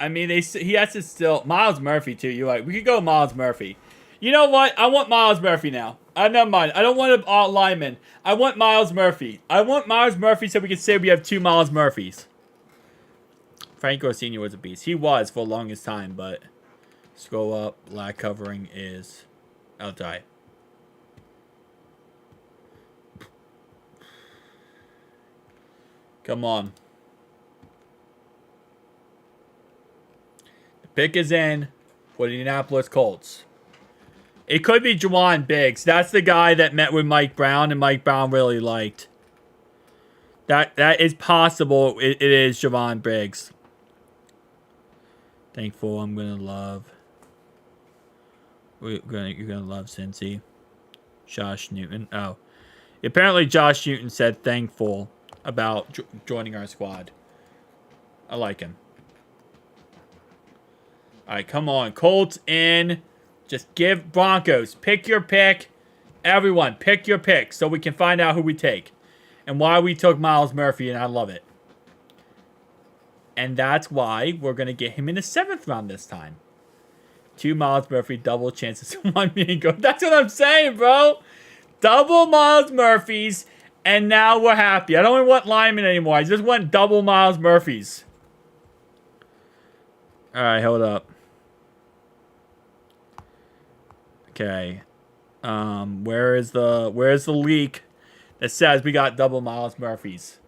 I mean, he has to still... Miles Murphy, too. You're right. We could go Miles Murphy. You know what? I want Miles Murphy now. Never mind. I don't want a lineman. I want Miles Murphy. I want Miles Murphy so we can say we have 2 Miles Murphys. Frank Gore Sr. was a beast. He was for the longest time, but... Scroll up. Black covering is... I'll die. Come on. The pick is in for the Indianapolis Colts. It could be Juwan Biggs. That's the guy that met with Mike Brown, and Mike Brown really liked. That is possible. It is Juwan Biggs. Thankful. I'm gonna love. You're gonna love Cincy. Josh Newton. Oh, apparently Josh Newton said thankful about joining our squad. I like him. All right, come on, Colts in. Just give Broncos. Pick your pick. Everyone, pick your pick so we can find out who we take. And why we took Miles Murphy, and I love it. And that's why we're going to get him in the 7th round this time. 2 Miles Murphy, double chances of 1 being good. That's what I'm saying, bro. Double Miles Murphys, and now we're happy. I don't want linemen anymore. I just want double Miles Murphys. All right, hold up. Okay. Where's the leak that says we got double Miles Murphys?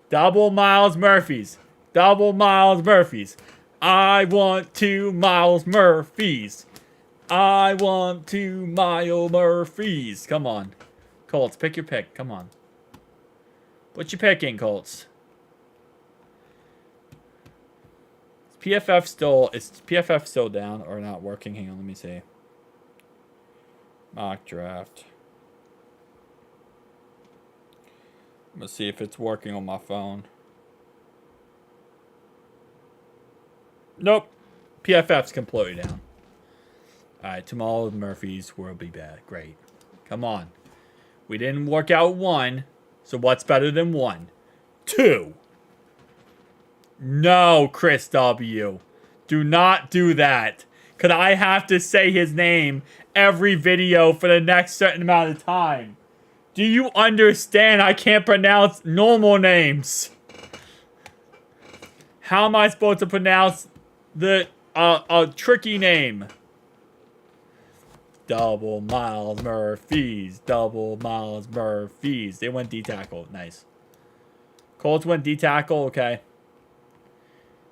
Double Miles Murphys. Double Miles Murphys. I want 2 Miles Murphys. I want 2 Miles Murphys. Come on. Colts, pick your pick. Come on. What you picking, Colts? Is PFF still down or not working? Hang on, let me see. Mock draft. Let's see if it's working on my phone. Nope. PFF's completely down. Alright, tomorrow Murphy's will be bad. Great. Come on. We didn't work out 1. So what's better than 1? 2. No, Chris W. Do not do that. Could I have to say his name every video for the next certain amount of time? Do you understand I can't pronounce normal names? How am I supposed to pronounce the a tricky name? Double Miles Murphys. Double Miles Murphys. They went D-tackle. Nice. Colts went D-tackle. Okay.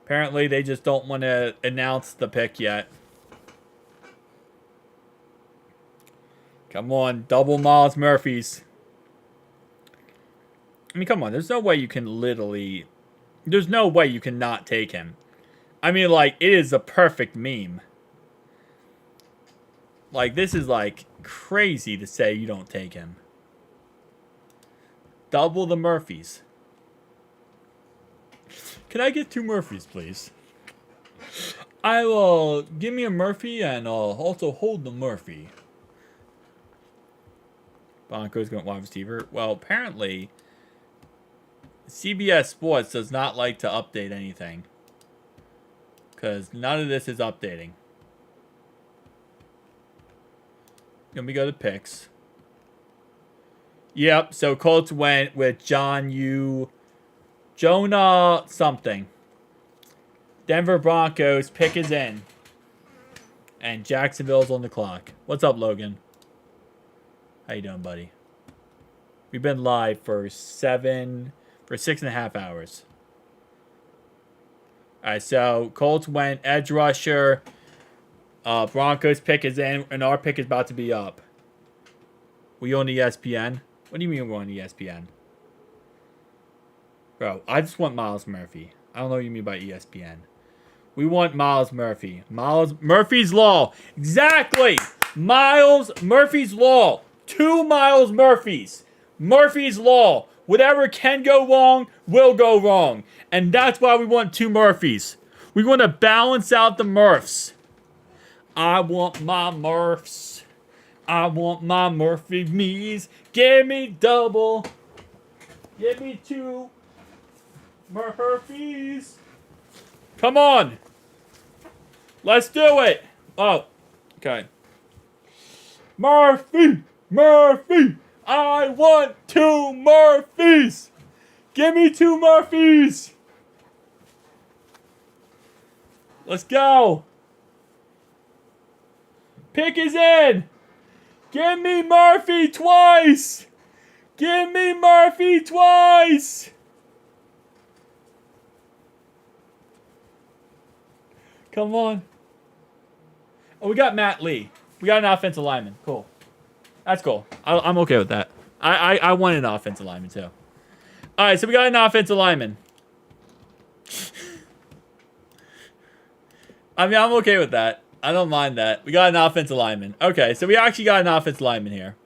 Apparently, they just don't want to announce the pick yet. Come on. Double Miles Murphys. I mean, come on. There's no way you can literally... There's no way you can not take him. I mean, like, it is a perfect meme. Like, this is, like, crazy to say you don't take him. Double the Murphys. Can I get 2 Murphys, please? I will give me a Murphy and I'll also hold the Murphy. Broncos going wide receiver. Well, apparently, CBS Sports does not like to update anything. Because none of this is updating. Let me go to picks. Yep, so Colts went with Jonah something. Denver Broncos pick is in. And Jacksonville's on the clock. What's up, Logan? How you doing, buddy? We've been live for 6.5 hours. All right, so Colts went edge rusher. Broncos pick is in, and our pick is about to be up. We on ESPN? What do you mean we're on ESPN? Bro, I just want Miles Murphy. I don't know what you mean by ESPN. We want Miles Murphy. Miles Murphy's Law. Exactly. Miles Murphy's Law. 2 Miles Murphys. Murphy's Law. Whatever can go wrong will go wrong. And that's why we want 2 Murphys. We want to balance out the Murphs. I want my Murphs. I want my Murphy me's. Give me double. Give me 2 Murphys. Come on. Let's do it. Oh, okay. Murphy. Murphy. I want 2 Murphys. Give me 2 Murphys. Let's go. Pick is in. Give me Murphy twice. Give me Murphy twice. Come on. Oh, we got Matt Lee. We got an offensive lineman. Cool. That's cool. I'm okay with that. I want an offensive lineman too. All right, so we got an offensive lineman. I mean, I'm okay with that. I don't mind that. We got an offensive lineman. Okay, so we actually got an offensive lineman here.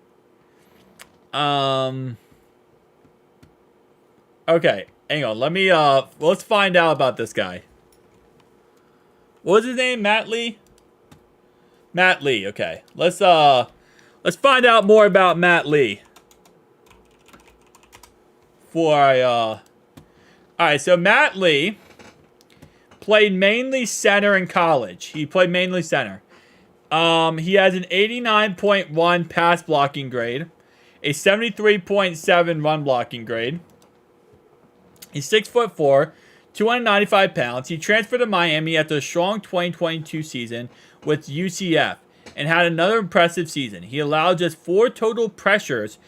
Okay, hang on. Let me let's find out about this guy. What was his name? Matt Lee? Matt Lee, okay. Let's find out more about Matt Lee. Alright, so Matt Lee played mainly center in college. He played mainly center. He has an 89.1 pass blocking grade, a 73.7 run blocking grade. He's 6'4", 295 pounds. He transferred to Miami after a strong 2022 season with UCF and had another impressive season. He allowed just 4 total pressures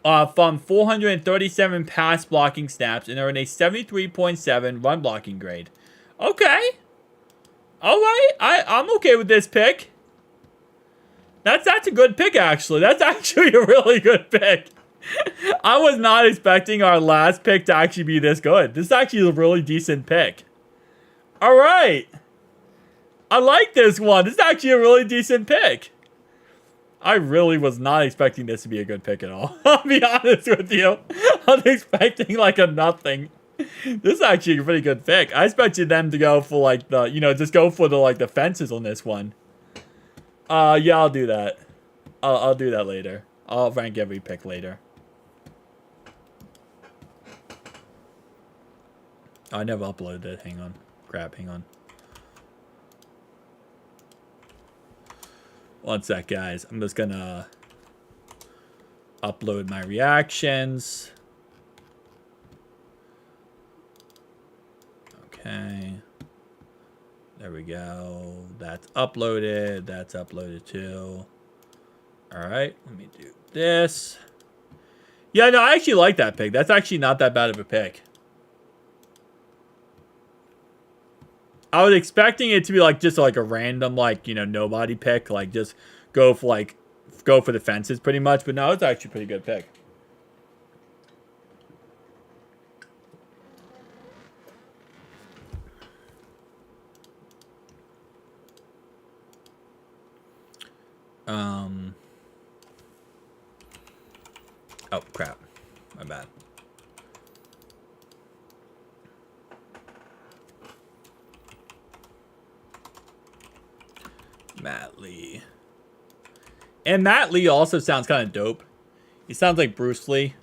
from 437 pass blocking snaps and earned a 73.7 run blocking grade. Okay. All right. I'm okay with this pick. That's a good pick, actually. That's actually a really good pick. I was not expecting our last pick to actually be this good. This is actually a really decent pick. All right. I like this one. This is actually a really decent pick. I really was not expecting this to be a good pick at all. I'll be honest with you. I was expecting like a nothing. This is actually a pretty good pick. I expected them to go for like the, just go for the like the fences on this one. Yeah, I'll do that. I'll do that later. I'll rank every pick later. I never uploaded it. Hang on. Crap, hang on. One sec, guys. I'm just gonna upload my reactions. Okay. There we go. That's uploaded. That's uploaded too. Alright, let me do this. Yeah, no, I actually like that pick. That's actually not that bad of a pick. I was expecting it to be like just like a random like, nobody pick. Like just go for the fences pretty much. But no, it's actually a pretty good pick. Oh, crap. My bad. Matt Lee. And Matt Lee also sounds kind of dope. He sounds like Bruce Lee.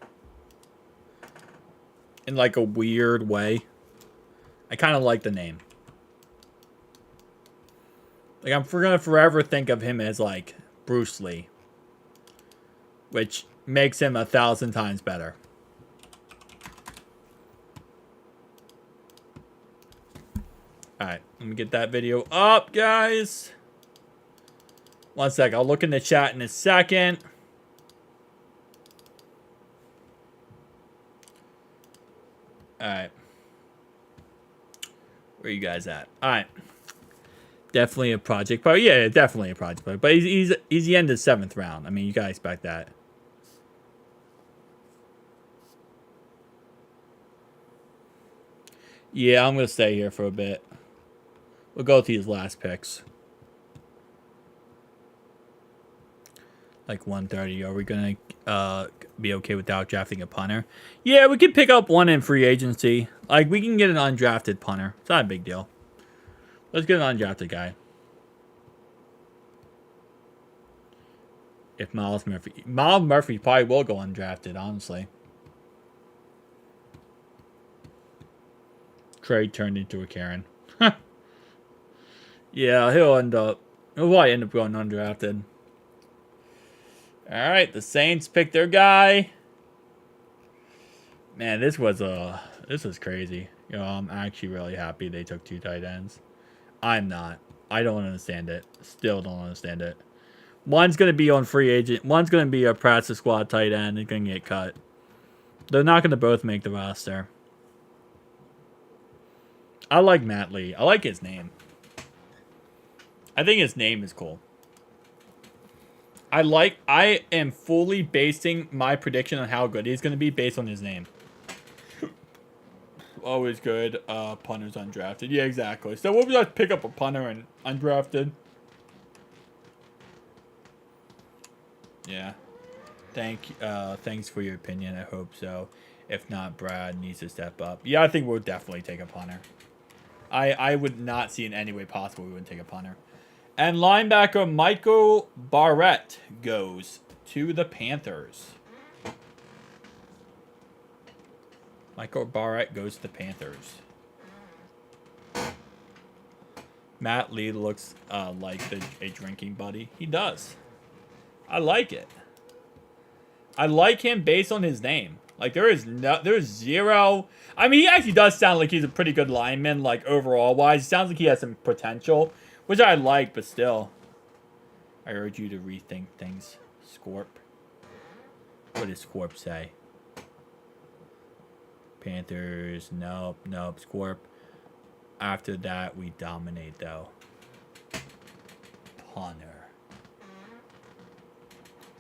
In like a weird way. I kind of like the name. Like I'm gonna forever think of him as like Bruce Lee. Which makes him 1,000 times better. Alright, let me get that video up, guys. One sec. I'll look in the chat in a second. All right. Where you guys at? All right. Definitely a project player. Yeah, definitely a project player. But he's the end of the 7th round. I mean, you gotta expect that. Yeah, I'm gonna stay here for a bit. We'll go to these last picks. Like 130. Are we gonna be okay without drafting a punter? Yeah, we could pick up one in free agency. Like, we can get an undrafted punter. It's not a big deal. Let's get an undrafted guy. If Miles Murphy probably will go undrafted, honestly. Trade turned into a Karen. Yeah, he'll probably end up going undrafted. All right, the Saints picked their guy. Man, this was crazy. You know, I'm actually really happy they took 2 tight ends. I'm not. I don't understand it. Still don't understand it. One's going to be on free agent. One's going to be a practice squad tight end and going to get cut. They're not going to both make the roster. I like Matt Lee. I like his name. I think his name is cool. I am fully basing my prediction on how good he's going to be based on his name. Always good. Punters undrafted. Yeah, exactly. So we'll just pick up a punter and undrafted. Yeah. Thanks for your opinion. I hope so. If not, Brad needs to step up. Yeah, I think we'll definitely take a punter. I would not see in any way possible we wouldn't take a punter. And linebacker Michael Barrett goes to the Panthers. Michael Barrett goes to the Panthers. Matt Lee looks like a drinking buddy. He does. I like it. I like him based on his name. Like, there's zero. I mean, he actually does sound like he's a pretty good lineman, like, overall wise. He sounds like he has some potential, which I like, but still. I urge you to rethink things. Scorp. What does Scorp say? Panthers. Nope. Scorp. After that, we dominate, though. Punter.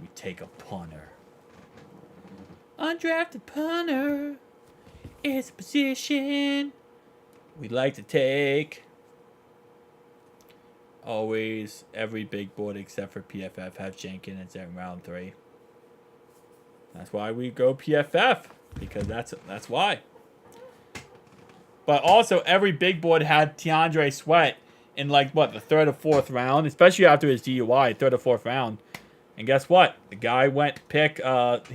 We take a punter. Undrafted punter is a position we like to take. Always, every big board except for PFF have Jenkins at round 3. That's why we go PFF, because that's why. But also, every big board had T'Andre Sweat in, like, what, the 3rd or 4th round, especially after his DUI, 3rd or 4th round. And guess what? The guy went he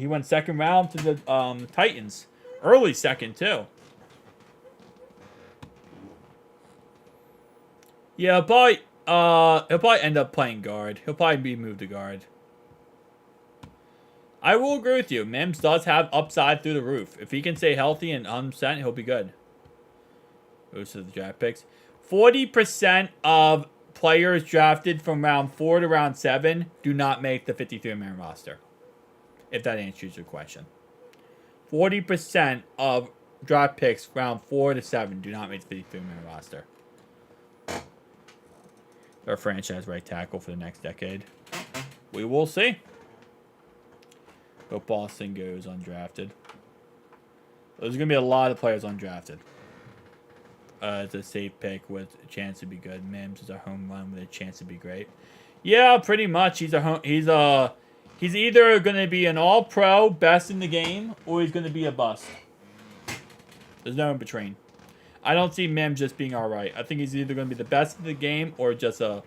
went 2nd round to the Titans. Early 2nd, too. Yeah, he'll probably end up playing guard. He'll probably be moved to guard. I will agree with you. Mims does have upside through the roof. If he can stay healthy and 100%, he'll be good. Goes to the draft picks. 40% of players drafted from round 4 to round 7 do not make the 53-man roster. If that answers your question. 40% of draft picks round 4 to 7 do not make the 53-man roster. Our franchise right tackle for the next decade. We will see. But Boston goes undrafted. There's going to be a lot of players undrafted. It's a safe pick with a chance to be good. Mims is a home run with a chance to be great. Yeah, pretty much. He's either going to be an all-pro, best in the game, or he's going to be a bust. There's no in between. I don't see Mims just being all right. I think he's either going to be the best in the game or just a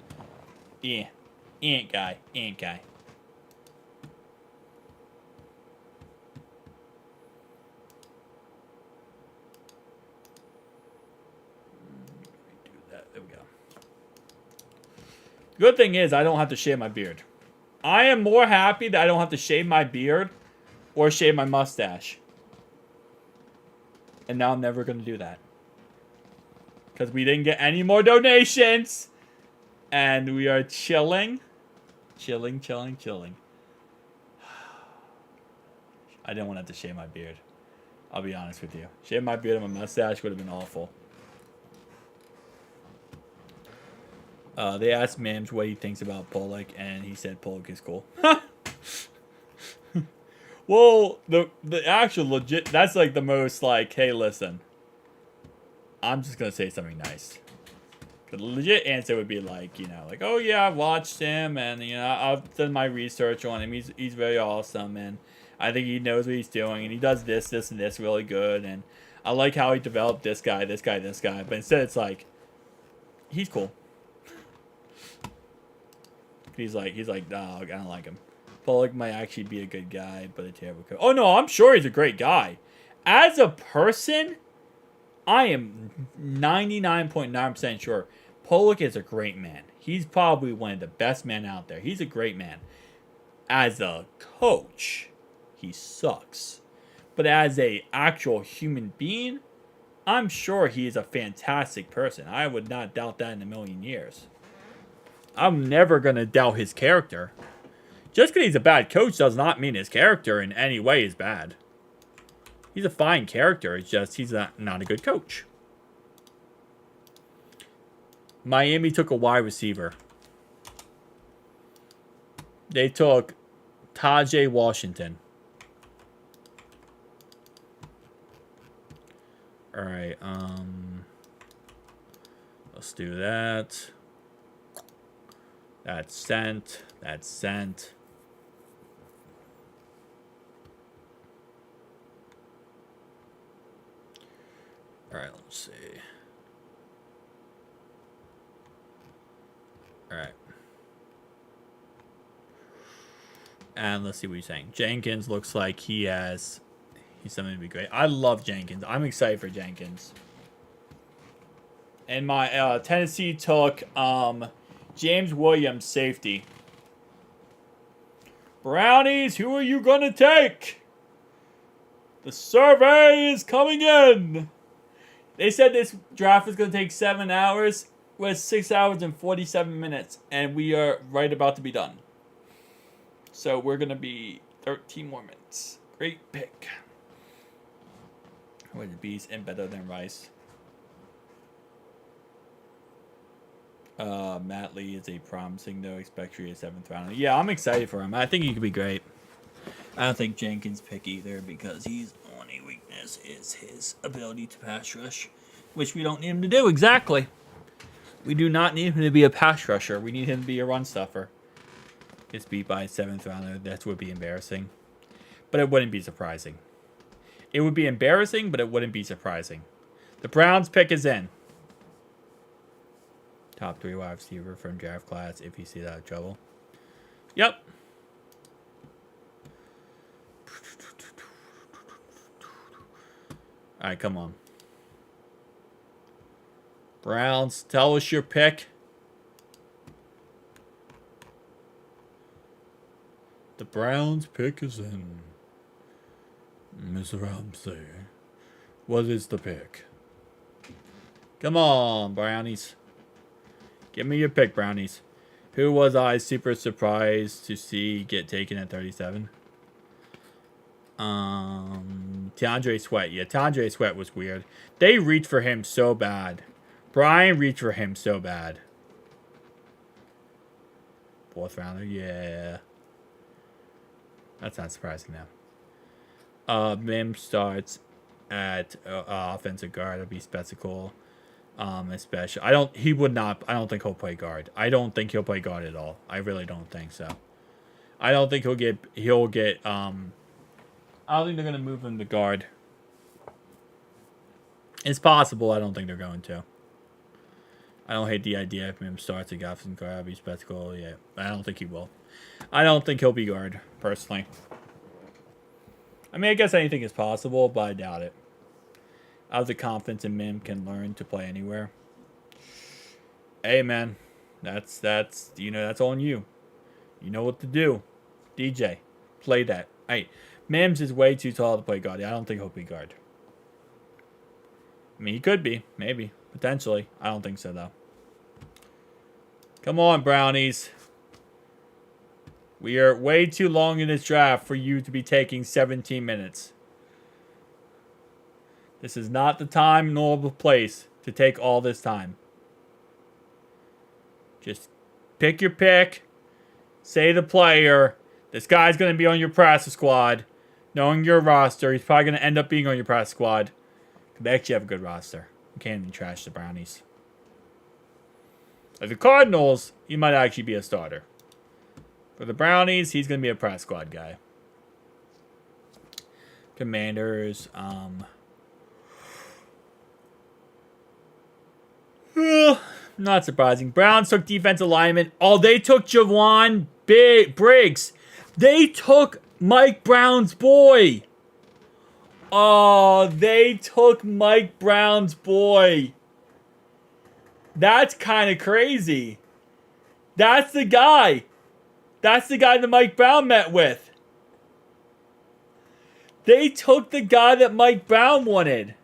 ain't guy. Good thing is I don't have to shave my beard. I am more happy that I don't have to shave my beard or shave my mustache. And now I'm never going to do that. Because we didn't get any more donations. And we are chilling. Chilling. I didn't want to have to shave my beard. I'll be honest with you. Shave my beard and my mustache would have been awful. They asked Mims what he thinks about Pollock, and he said Pollock is cool. Well, the actual legit, that's like the most like, hey, listen. I'm just going to say something nice. The legit answer would be like, you know, like, oh yeah, I've watched him, and, you know, I've done my research on him. He's very awesome, and I think he knows what he's doing, and he does this, and this really good, and I like how he developed this guy. But instead it's like, he's cool. He's like, no, I don't like him. Pollock might actually be a good guy, but a terrible coach. Oh no, I'm sure he's a great guy. As a person, I am 99.9% sure Pollock is a great man. He's probably one of the best men out there. He's a great man. As a coach, he sucks. But as a actual human being, I'm sure he is a fantastic person. I would not doubt that in a million years. I'm never going to doubt his character. Just because he's a bad coach does not mean his character in any way is bad. He's a fine character. It's just he's not a good coach. Miami took a wide receiver. They took Tajay Washington. All right. Let's do that. That's sent. That's sent. All right, let's see. All right. And let's see what he's saying. Jenkins looks like he's something to be great. I love Jenkins. I'm excited for Jenkins. And my Tennessee took James Williams, safety. Brownies, who are you going to take? The survey is coming in. They said this draft was going to take 7 hours. We're 6 hours and 47 minutes. And we are right about to be done. So we're going to be 13 more minutes. Great pick. With the bees and better than rice. Matt Lee is a promising, though. Expect a 7th rounder. Yeah, I'm excited for him. I think he could be great. I don't think Jenkins pick either because his only weakness is his ability to pass rush, which we don't need him to do. Exactly. We do not need him to be a pass rusher. We need him to be a run stuffer. Gets beat by a 7th rounder. That would be embarrassing. But it wouldn't be surprising. It would be embarrassing, but it wouldn't be surprising. The Browns pick is in. Top 3 wide receiver from draft class if you see that in trouble. Yep. All right, come on. Browns, tell us your pick. The Browns pick is in. Mr. Ramsey, what is the pick? Come on, Brownies. Give me your pick, Brownies. Who was I super surprised to see get taken at 37? TaJuan Sweat. Yeah, TaJuan Sweat was weird. They reached for him so bad. Brian reached for him so bad. 4th rounder, yeah. That's not surprising now. Mim starts at offensive guard. It'll be spectacle. Especially, I don't think he'll play guard. I don't think he'll play guard at all. I really don't think so. I don't think he'll get, I don't think they're going to move him to guard. It's possible. I don't think they're going to. I don't hate the idea if him starts at offensive guard. It'll be spectacle. Yeah, I don't think he will. I don't think he'll be guard, personally. I mean, I guess anything is possible, but I doubt it. I have the confidence in Mim can learn to play anywhere. Hey, man. That's on you. You know what to do. DJ, play that. Hey, Mims is way too tall to play guard. I don't think he'll be guard. I mean, he could be. Maybe. Potentially. I don't think so, though. Come on, Brownies. We are way too long in this draft for you to be taking 17 minutes. This is not the time nor the place to take all this time. Just pick your pick. Say the player. This guy's going to be on your practice squad. Knowing your roster, he's probably going to end up being on your practice squad. They actually have a good roster. You can't even trash the Brownies. At the Cardinals, he might actually be a starter. For the Brownies, he's going to be a practice squad guy. Commanders, not surprising. Browns took defensive lineman. Oh, they took Javon Briggs. They took Mike Brown's boy. Oh, they took Mike Brown's boy. That's kind of crazy. That's the guy. That's the guy that Mike Brown met with. They took the guy that Mike Brown wanted.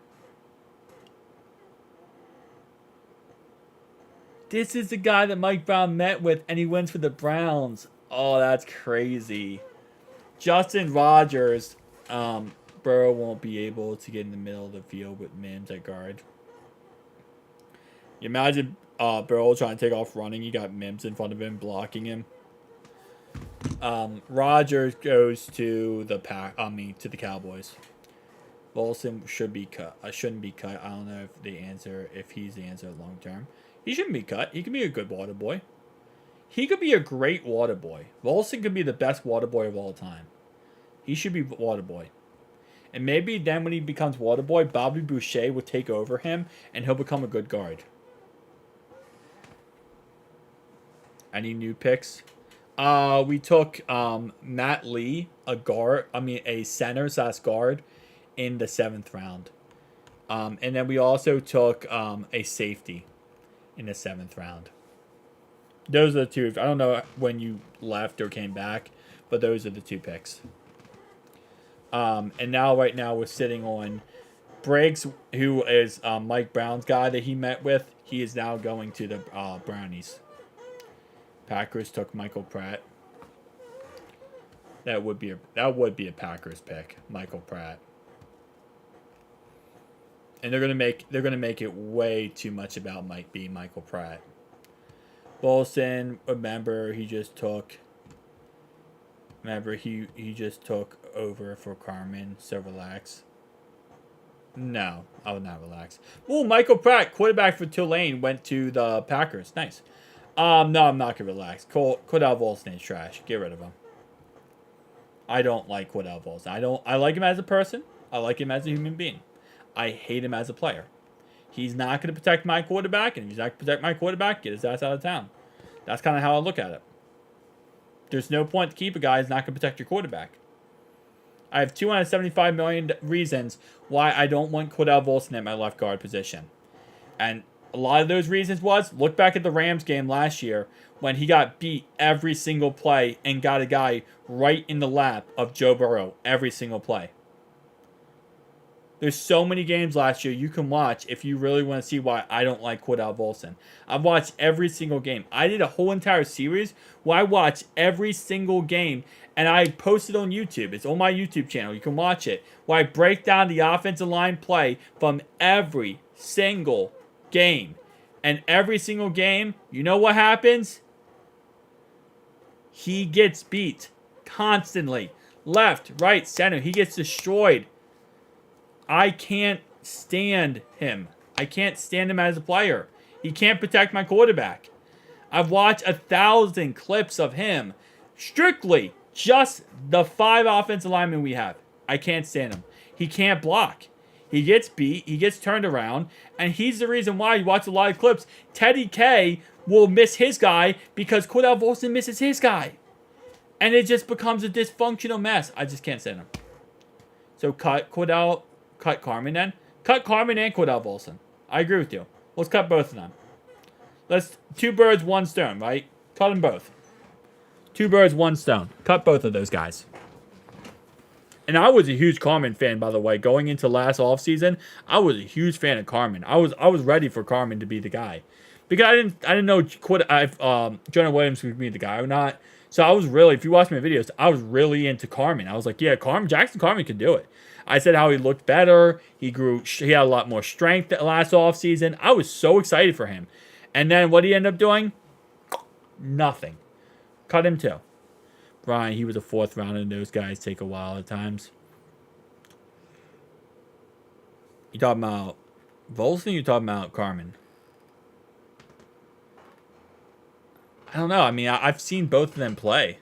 This is the guy that Mike Brown met with, and he went for the Browns. Oh, that's crazy. Justin Rogers. Burrow won't be able to get in the middle of the field with Mims at guard. You imagine Burrow trying to take off running. You got Mims in front of him, blocking him. Rogers goes to the Cowboys. Volson should be cut. Shouldn't be cut. I don't know if he's the answer long term. He shouldn't be cut. He can be a good water boy. He could be a great water boy. Volson could be the best water boy of all time. He should be water boy. And maybe then when he becomes water boy, Bobby Boucher will take over him and he'll become a good guard. Any new picks? We took Matt Lee, a center/guard in the 7th round. And then we also took a safety in the 7th round. Those are the two. I don't know when you left or came back, but those are the 2 picks. And now, right now, we're sitting on Briggs, who is Mike Brown's guy that he met with. He is now going to the Brownies. Packers took Michael Pratt. That would be a Packers pick, Michael Pratt. And they're gonna make it way too much about Michael Pratt. Bolson, remember he just took over for Carmen, so relax. No, I would not relax. Oh, Michael Pratt, quarterback for Tulane, went to the Packers. Nice. No, I'm not gonna relax. Cordell Volson is trash. Get rid of him. I don't like Cordell Volson. I like him as a person. I like him as a human being. I hate him as a player. He's not going to protect my quarterback, and if he's not going to protect my quarterback, get his ass out of town. That's kind of how I look at it. There's no point to keep a guy who's not going to protect your quarterback. I have 275 million reasons why I don't want Cordell Volson at my left guard position. And a lot of those reasons was, look back at the Rams game last year when he got beat every single play and got a guy right in the lap of Joe Burrow every single play. There's so many games last year you can watch if you really want to see why I don't like Cordell Volson. I've watched every single game. I did a whole entire series where I watched every single game, and I posted on YouTube. It's on my YouTube channel. You can watch it, where I break down the offensive line play from every single game. And every single game, you know what happens? He gets beat constantly. Left, right, center. He gets destroyed. I can't stand him. I can't stand him as a player. He can't protect my quarterback. I've watched 1,000 clips of him. Strictly just the 5 offensive linemen we have. I can't stand him. He can't block. He gets beat. He gets turned around. And he's the reason why you watch a lot of clips. Teddy K will miss his guy because Cordell Volson misses his guy. And it just becomes a dysfunctional mess. I just can't stand him. So cut Carmen then. Cut Carmen and Cordell Volson. I agree with you. Let's cut both of them. Let's 2 birds, 1 stone, right? Cut them both. 2 birds, 1 stone. Cut both of those guys. And I was a huge Carmen fan, by the way. Going into last offseason, I was a huge fan of Carmen. I was ready for Carmen to be the guy. Because I didn't know Jonah Williams would be the guy or not. So I was really, if you watch my videos, I was really into Carmen. I was like, yeah, Jackson Carmen could do it. I said how he looked better. He had a lot more strength last offseason. I was so excited for him. And then what did he end up doing? Nothing. Cut him too. Brian, he was a 4th rounder, and those guys take a while at times. You talking about Volson or you talking about Carmen? I don't know. I mean, I've seen both of them play.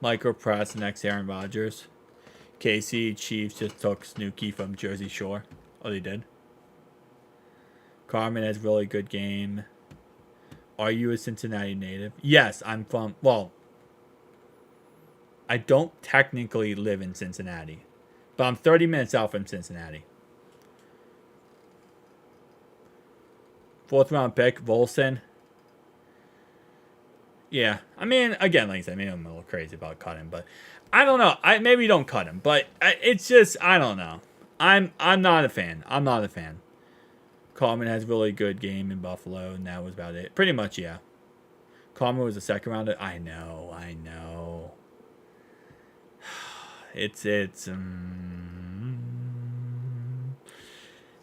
Micro Press next Aaron Rodgers. KC Chiefs just took Snooki from Jersey Shore. Oh, they did. Carmen has really good game. Are you a Cincinnati native? Yes, I'm from... Well, I don't technically live in Cincinnati. But I'm 30 minutes out from Cincinnati. 4th round pick, Volson. Yeah, I mean, again, like I said, maybe I'm a little crazy about cutting, but I don't know. Maybe don't cut him, but it's just I don't know. I'm not a fan. I'm not a fan. Coleman has a really good game in Buffalo, and that was about it. Pretty much, yeah. Coleman was a 2nd rounder. I know.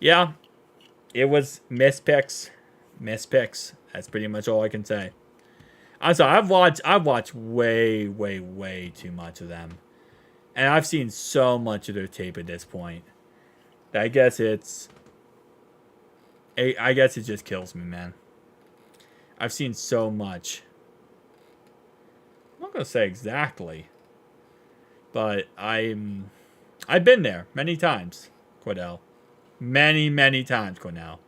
Yeah, it was missed picks. That's pretty much all I can say. I'm sorry, I've watched way too much of them. And I've seen so much of their tape at this point. I guess it just kills me, man. I've seen so much. I'm not gonna say exactly. But I've been there many times, Cordell. Many times, Cornell.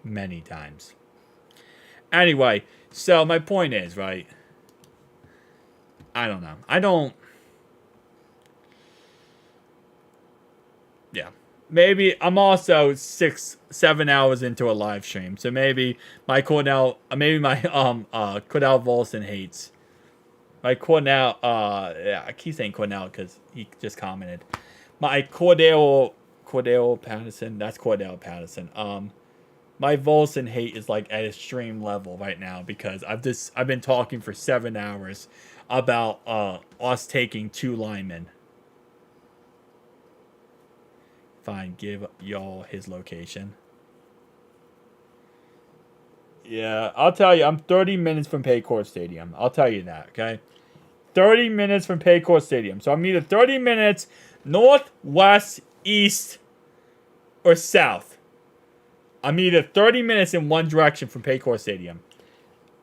Many times. Anyway, so my point is, right? I don't know. Yeah. Maybe I'm also 6-7 hours into a live stream. So maybe my Cordell Volson hates. My Cordell, yeah, I keep saying Cordell because he just commented. My Cordell Patterson, that's Cordell Patterson. My Volson hate is like at extreme level right now because I've been talking for 7 hours about us taking 2 linemen. Fine, give y'all his location. Yeah, I'll tell you, I'm 30 minutes from Paycor Stadium. I'll tell you that, okay? 30 minutes from Paycor Stadium. So I'm either 30 minutes north, west, east, or south. I'm either 30 minutes in one direction from Paycor Stadium.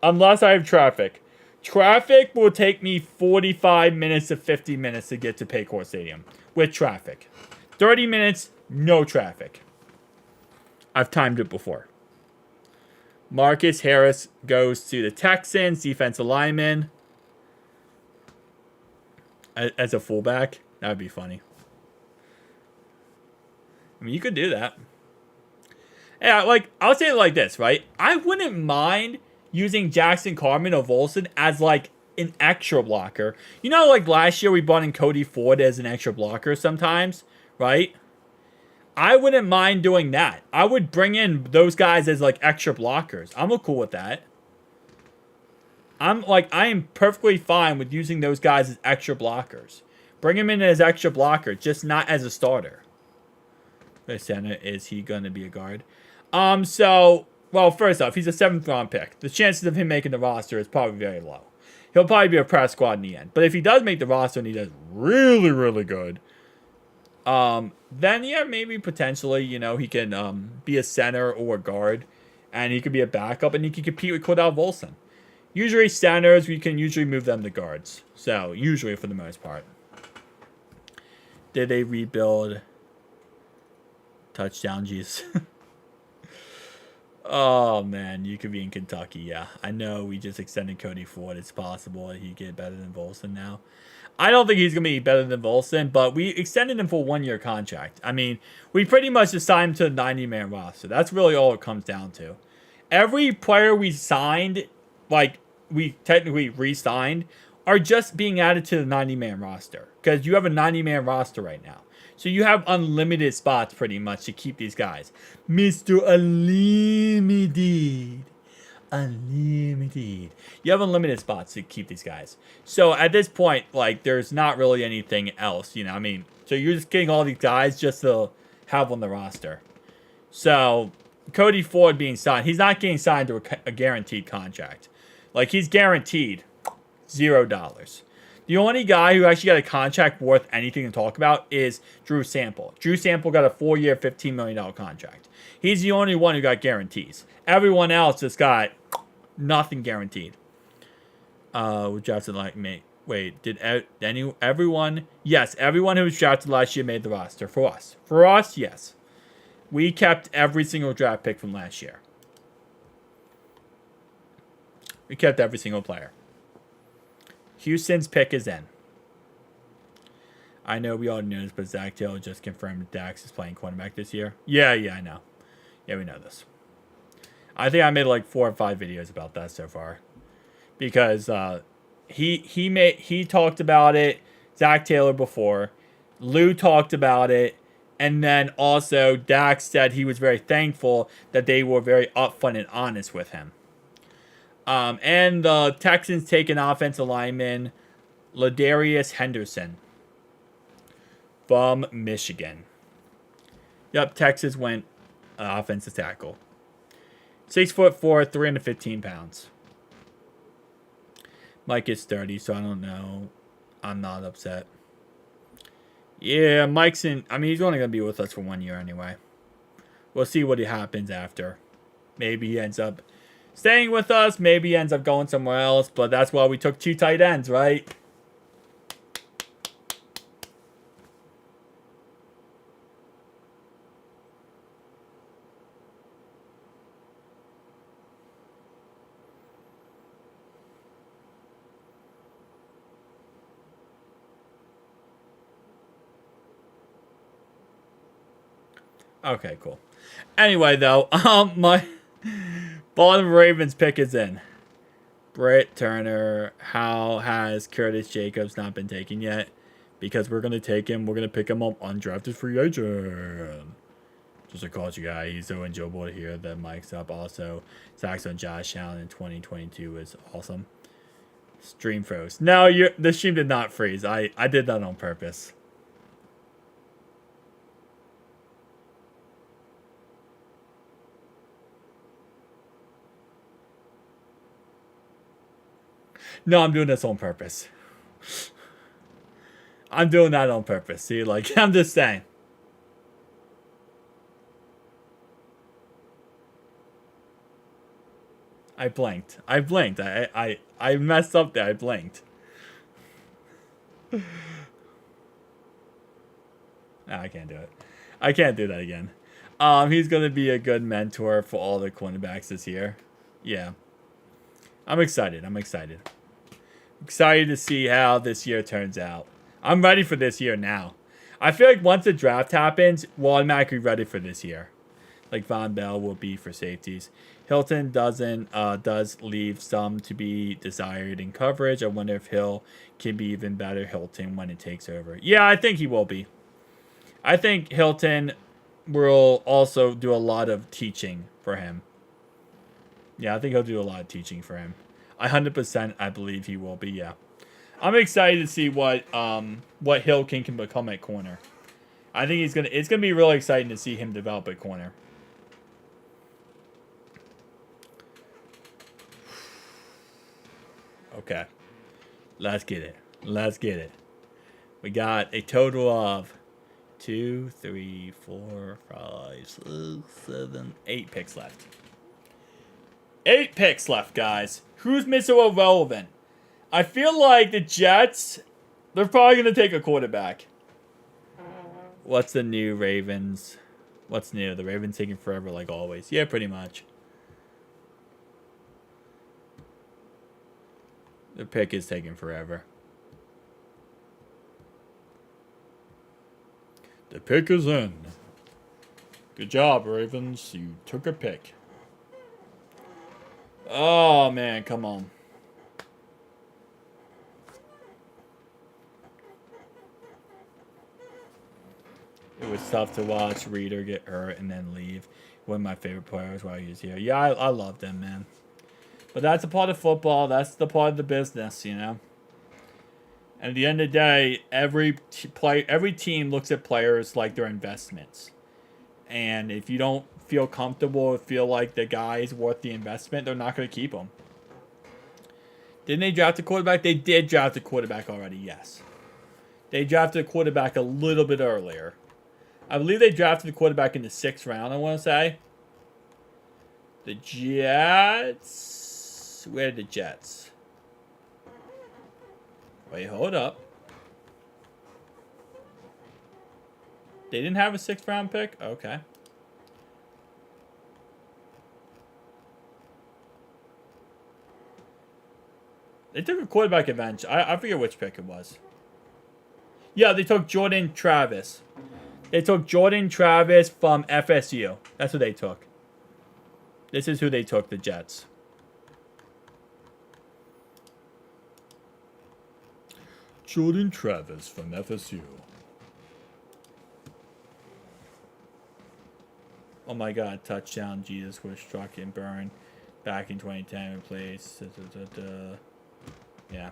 Unless I have traffic. Traffic will take me 45 minutes to 50 minutes to get to Paycor Stadium. With traffic. 30 minutes, no traffic. I've timed it before. Marcus Harris goes to the Texans, defensive lineman. As a fullback. That would be funny. I mean, you could do that. Yeah, like, I'll say it like this, right? I wouldn't mind using Jackson Carman or Volson as, like, an extra blocker. You know, like, last year we brought in Cody Ford as an extra blocker sometimes, right? I wouldn't mind doing that. I would bring in those guys as, like, extra blockers. I'm cool with that. I am perfectly fine with using those guys as extra blockers. Bring him in as extra blocker, just not as a starter. The center, is he going to be a guard? Well, first off, he's a 7th round pick. The chances of him making the roster is probably very low. He'll probably be a press squad in the end. But if he does make the roster and he does really, really good, then yeah, maybe potentially, he can be a center or a guard, and he could be a backup, and he can compete with Cordell Volson. Usually centers, we can usually move them to guards. So, usually for the most part. Did they rebuild? Touchdown, Jesus. Oh, man, you could be in Kentucky, yeah. I know we just extended Cody Ford. It's possible that he'd get better than Volson now. I don't think he's going to be better than Volson, but we extended him for a 1-year contract. I mean, we pretty much just signed him to the 90-man roster. That's really all it comes down to. Every player we signed, like, we technically re-signed, are just being added to the 90-man roster. Because you have a 90-man roster right now. So you have unlimited spots pretty much to keep these guys. Mr. Unlimited. Unlimited. You have unlimited spots to keep these guys. So at this point, like, there's not really anything else, you know. I mean, so you're just getting all these guys just to have on the roster. So Cody Ford being signed, he's not getting signed to a guaranteed contract. Like, he's guaranteed $0. The only guy who actually got a contract worth anything to talk about is Drew Sample. Drew Sample got a 4-year, $15 million contract. He's the only one who got guarantees. Everyone else just got nothing guaranteed. We drafted like me. Wait, did everyone? Yes, everyone who was drafted last year made the roster for us. For us, yes. We kept every single draft pick from last year. We kept every single player. Houston's pick is in. I know we all knew this, but Zach Taylor just confirmed Dax is playing cornerback this year. Yeah, I know. Yeah, we know this. I think I made like 4 or 5 videos about that so far. Because he talked about it, Zach Taylor before. Lou talked about it. And then also Dax said he was very thankful that they were very upfront and honest with him. And the Texans take an offensive lineman, Ladarius Henderson from Michigan. Yep, Texas went offensive tackle. 6'4", 315 pounds. Mike is 30, so I don't know. I'm not upset. Yeah, Mike's in. I mean, he's only going to be with us for 1 year anyway. We'll see what happens after. Maybe he ends up staying with us. Maybe he ends up going somewhere else. But that's why we took 2 tight ends, right? Okay, cool. Anyway, though, my Baltimore Ravens pick is in. Britt Turner. How has Curtis Jacobs not been taken yet? Because we're going to take him. We're going to pick him up undrafted free agent. Just a college guy. He's so enjoyable to hear that Mike's up. Also, sacks on Josh Allen in 2022 is awesome. Stream froze. No, the stream did not freeze. I did that on purpose. No, I'm doing this on purpose. I'm doing that on purpose. See, like, I'm just saying. I blinked. I messed up there. I blinked. I can't do it. I can't do that again. He's going to be a good mentor for all the cornerbacks this year. Yeah. I'm excited. Excited to see how this year turns out. I'm ready for this year now. I feel like once the draft happens, we're automatically ready for this year. Like Von Bell will be for safeties. Hilton does leave some to be desired in coverage. I wonder if Hill can be even better Hilton when it takes over. Yeah, I think he will be. I think Hilton will also do a lot of teaching for him. Yeah, I think he'll do a lot of teaching for him. 100%, I believe he will be. Yeah, I'm excited to see what Hill can become at corner. I think it's gonna be really exciting to see him develop at corner. Okay, let's get it. We got a total of 2, 3, 4, 5, 6, 7, 8 picks left. 8 picks left, guys. Who's Mr. Irrelevant? I feel like the Jets, they're probably going to take a quarterback. What's the new Ravens? What's new? The Ravens taking forever like always. Yeah, pretty much. The pick is taking forever. The pick is in. Good job, Ravens. You took a pick. Oh, man, come on. It was tough to watch Reader get hurt and then leave. One of my favorite players while he was here. Yeah, I love them, man. But that's a part of football. That's the part of the business, you know. And at the end of the day, every team looks at players like their investments. And if you don't feel comfortable or feel like the guy is worth the investment, they're not going to keep him. Didn't they draft a quarterback? They did draft a quarterback already, yes. They drafted a quarterback a little bit earlier. I believe they drafted a quarterback in the 6th round, I want to say. The Jets. Where are the Jets? Wait, hold up. They didn't have a 6th round pick? Okay. They took a quarterback advantage. I forget which pick it was. Yeah, they took Jordan Travis. They took Jordan Travis from FSU. That's who they took. This is who they took, the Jets. Jordan Travis from FSU. Oh my God, touchdown. Jesus was struck and burned back in 2010. Replaced. Yeah.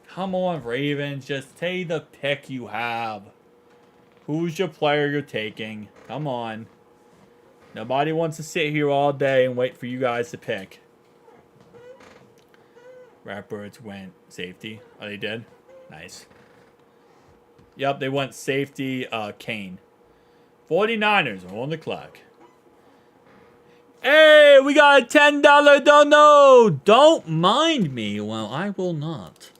Come on, Ravens. Just take the pick you have. Who's your player you're taking? Come on. Nobody wants to sit here all day and wait for you guys to pick. Ratbirds went safety. Oh, they did? Nice. Yep, they went safety, Kane. 49ers are on the clock. Hey, we got a $10 dono. Don't mind me. Well, I will not.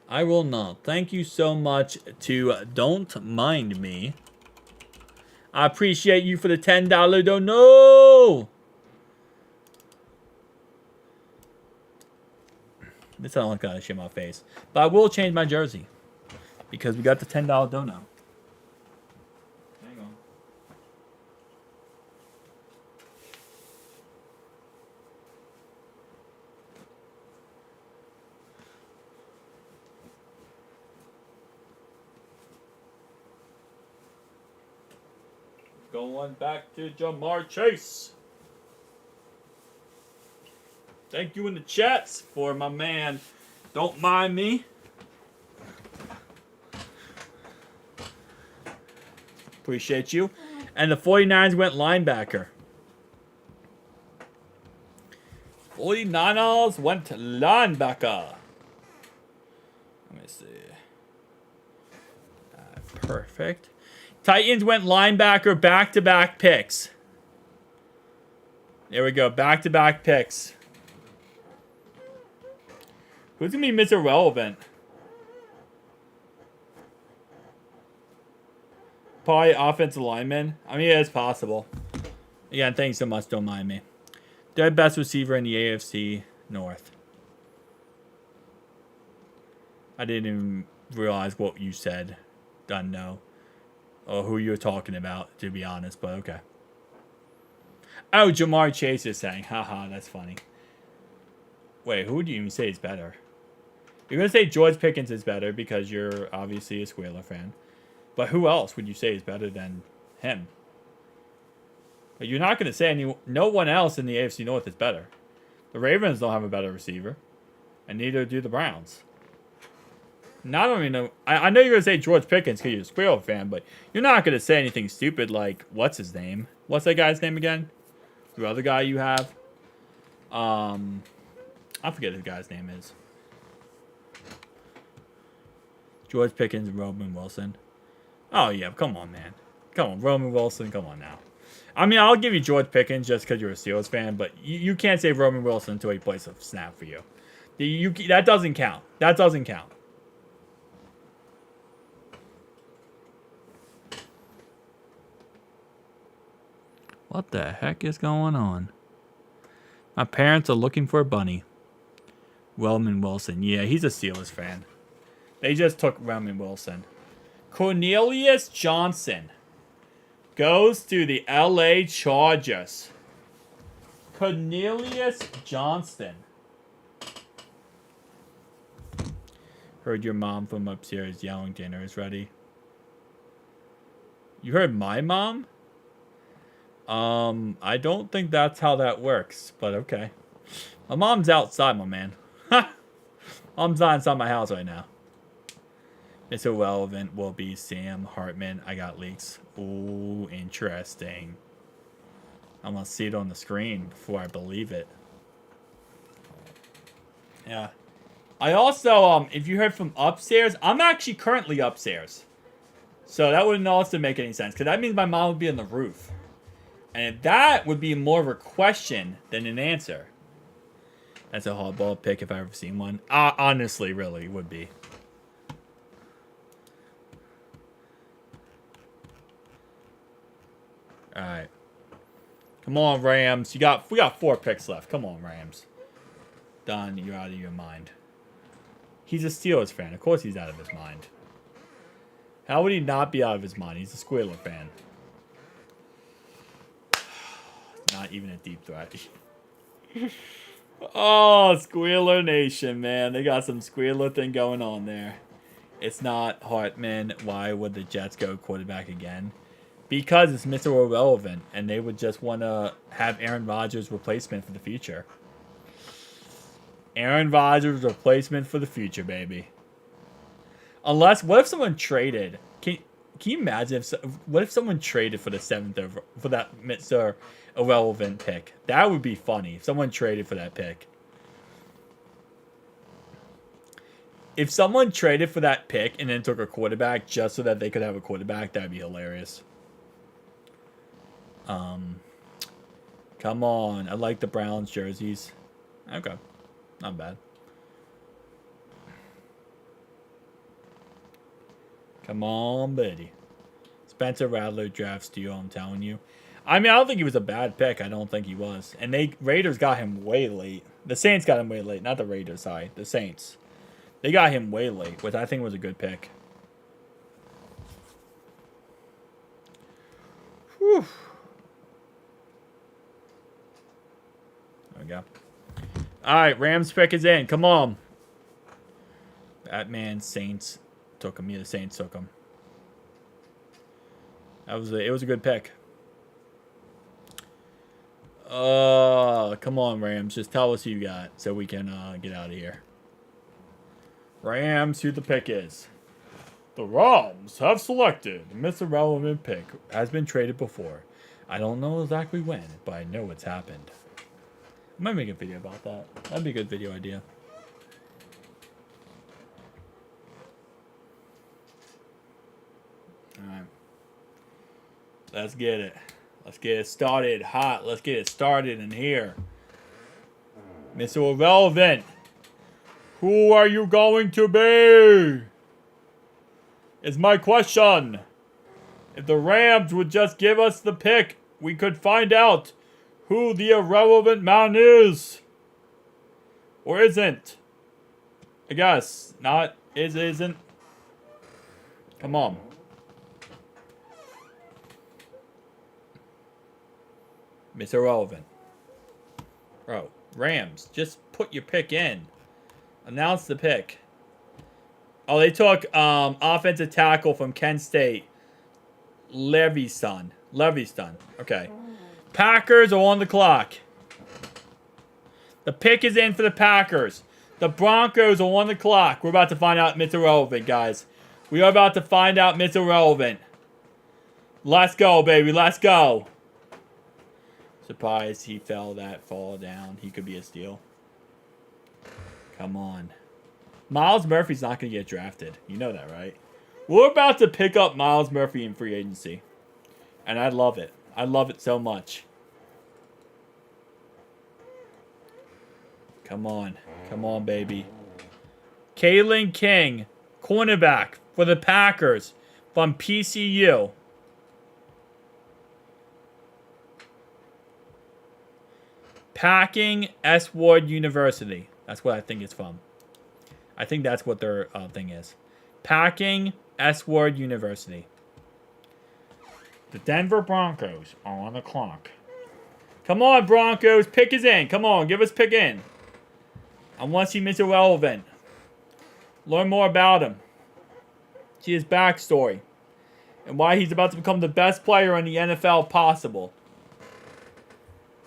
I will not. Thank you so much to Don't Mind Me. I appreciate you for the $10 dono. This I don't got to shit my face. But I will change my jersey. Because we got the $10 dono. Hang on. Going back to Jamar Chase. Thank you in the chats for my man. Don't mind me. Appreciate you. And the 49ers went linebacker. 49ers went linebacker. Let me see. Perfect. Titans went linebacker, back-to-back picks. There we go, back-to-back picks. Who's going to be Mr. Relevant? Probably offensive lineman. I mean, it's possible. Again, thanks so much, don't mind me. They're the best receiver in the AFC North. I didn't even realize what you said. Don't know. Or who you're talking about, to be honest, but okay. Oh, Jamar Chase is saying, haha, that's funny. Wait, who would you even say is better? You're going to say George Pickens is better because you're obviously a Squealer fan. But who else would you say is better than him? But you're not going to say no one else in the AFC North is better. The Ravens don't have a better receiver. And neither do the Browns. Not only know, I know you're going to say George Pickens because you're a Squirrel fan, but you're not going to say anything stupid like, what's his name? What's that guy's name again? The other guy you have? I forget who the guy's name is. George Pickens and Roman Wilson. Oh, yeah, come on, man. Come on, Roman Wilson, come on now. I mean, I'll give you George Pickens just because you're a Steelers fan, but you can't say Roman Wilson until he plays a snap for you. That doesn't count. That doesn't count. What the heck is going on? My parents are looking for a bunny. Roman Wilson. Yeah, he's a Steelers fan. They just took Roman Wilson. Cornelius Johnson goes to the LA Chargers. Cornelius Johnston. Heard your mom from upstairs yelling dinner is ready. You heard my mom? I don't think that's how that works, but okay. My mom's outside, my man. Mom's not inside my house right now. Mr. Relevant will be Sam Hartman. I got leaks. Ooh, interesting. I'm going to see it on the screen before I believe it. Yeah. I also, if you heard from upstairs, I'm actually currently upstairs. So that wouldn't also make any sense. Because that means my mom would be on the roof. And that would be more of a question than an answer. That's a hardball pick if I've ever seen one. Honestly, really, would be. Alright. Come on, Rams. We got 4 picks left. Come on, Rams. Done. You're out of your mind. He's a Steelers fan. Of course he's out of his mind. How would he not be out of his mind? He's a Squealer fan. Not even a deep threat. Oh, Squealer Nation, man. They got some Squealer thing going on there. It's not Hartman. Why would the Jets go quarterback again? Because it's Mr. Irrelevant, and they would just want to have Aaron Rodgers' replacement for the future. Aaron Rodgers' replacement for the future, baby. Unless, what if someone traded? Can you imagine what if someone traded for the 7th for that Mr. Irrelevant pick? That would be funny. If someone traded for that pick. If someone traded for that pick and then took a quarterback just so that they could have a quarterback, that'd be hilarious. Come on. I like the Browns jerseys. Okay. Not bad. Come on, buddy. Spencer Rattler draft steal, I'm telling you. I mean, I don't think he was a bad pick. I don't think he was. And Raiders got him way late. The Saints got him way late. Not the Raiders, sorry. The Saints. They got him way late, which I think was a good pick. Whew. There we go. All right, Rams pick is in. Come on. Batman, Saints took him. Yeah, the Saints took him. It was a good pick. Come on, Rams. Just tell us who you got so we can get out of here. Rams, who the pick is. The Rams have selected Mr. Relevant pick. Has been traded before. I don't know exactly when, but I know it's happened. I might make a video about that. That'd be a good video idea. Alright. Let's get it. Let's get it started hot. Let's get it started in here. Mr. Irrelevant. Who are you going to be? Is my question. If the Rams would just give us the pick, we could find out who the irrelevant man is. Or isn't. I guess. Not. Isn't. Come on. Mr. Irrelevant. Bro. Rams. Just put your pick in. Announce the pick. Oh, they took offensive tackle from Kent State. Leviston. Okay. Packers are on the clock. The pick is in for the Packers. The Broncos are on the clock. We're about to find out Mr. Relevant, guys. We are about to find out Mr. Relevant. Let's go, baby. Let's go. Surprised he fell that fall down. He could be a steal. Come on. Miles Murphy's not going to get drafted. You know that, right? We're about to pick up Miles Murphy in free agency. And I love it. I love it so much. Come on. Come on, baby. Kalen King, cornerback for the Packers from PCU. Packing S. Ward University. That's what I think it's from. I think that's what their thing is. Packing S. Ward University. The Denver Broncos are on the clock. Come on, Broncos. Pick is in. Come on. Give us pick in. I want to see Mr. Relevant. Learn more about him. See his backstory. And why he's about to become the best player in the NFL possible.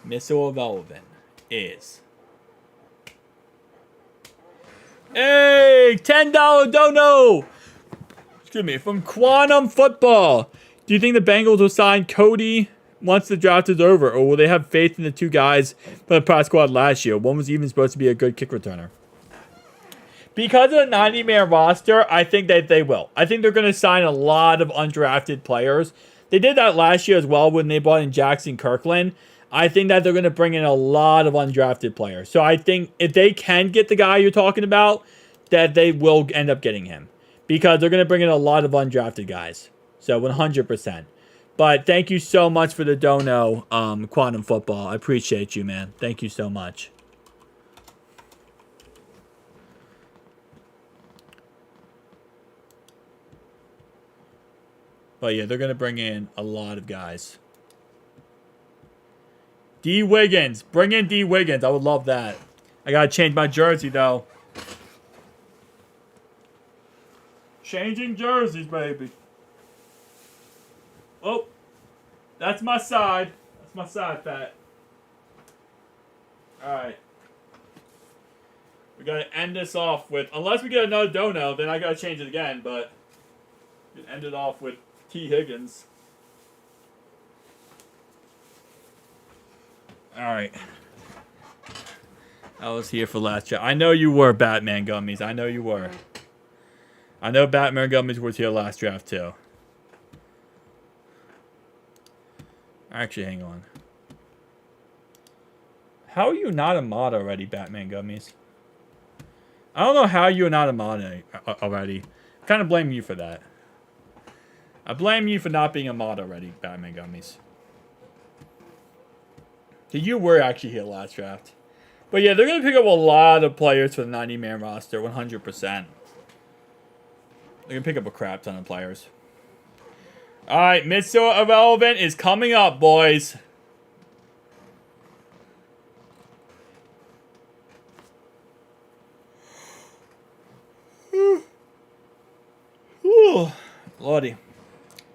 Mr. Relevant is Hey, $10 dono. Excuse me, from Quantum Football. Do you think the Bengals will sign Cody once the draft is over, or will they have faith in the two guys from the practice squad last year? One was even supposed to be a good kick returner. Because of the 90-man roster, I think that they will. I think they're going to sign a lot of undrafted players. They did that last year as well when they brought in Jackson Kirkland. I think that they're going to bring in a lot of undrafted players. So I think if they can get the guy you're talking about, that they will end up getting him. Because they're going to bring in a lot of undrafted guys. So 100%. But thank you so much for the dono, Quantum Football. I appreciate you, man. Thank you so much. But yeah, they're going to bring in a lot of guys. D. Wiggins. Bring in D. Wiggins. I would love that. I got to change my jersey, though. Changing jerseys, baby. Oh, that's my side. That's my side, Pat. All right. We got to end this off with, unless we get another dono, then I got to change it again, but we can end it off with T. Higgins. All right. I was here for last year. I know you were, Batman Gummies. I know you were. I know Batman Gummies was here last draft, too. Actually, hang on. How are you not a mod already, Batman Gummies? I don't know how you're not a mod already. I kind of blame you for that. I blame you for not being a mod already, Batman Gummies. You were actually here last draft. But yeah, they're going to pick up a lot of players for the 90-man roster, 100%. They're going to pick up a crap ton of players. Alright, Mr. Irrelevant is coming up, boys. Lordy.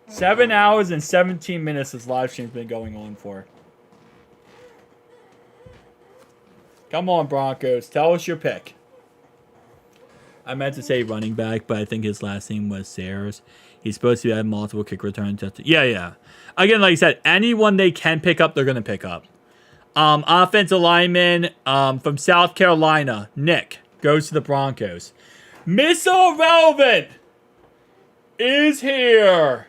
7 hours and 17 minutes this live stream's been going on for. Come on, Broncos. Tell us your pick. I meant to say running back, but I think his last name was Sayers. He's supposed to have multiple kick returns. Yeah. Again, like I said, anyone they can pick up, they're going to pick up. Offensive lineman from South Carolina, Nick, goes to the Broncos. Mr. Relevant is here.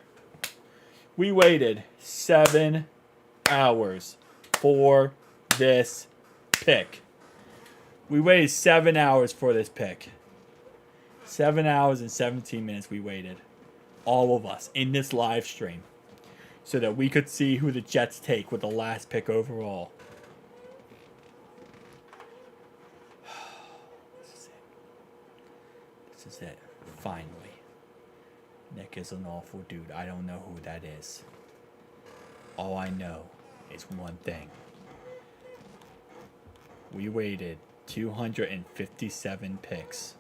We waited 7 hours for this pick. We waited 7 hours for this pick. 7 hours and 17 minutes we waited. All of us in this live stream. So that we could see who the Jets take with the last pick overall. This is it. Finally. Nick is an awful dude. I don't know who that is. All I know is one thing. We waited 257 picks.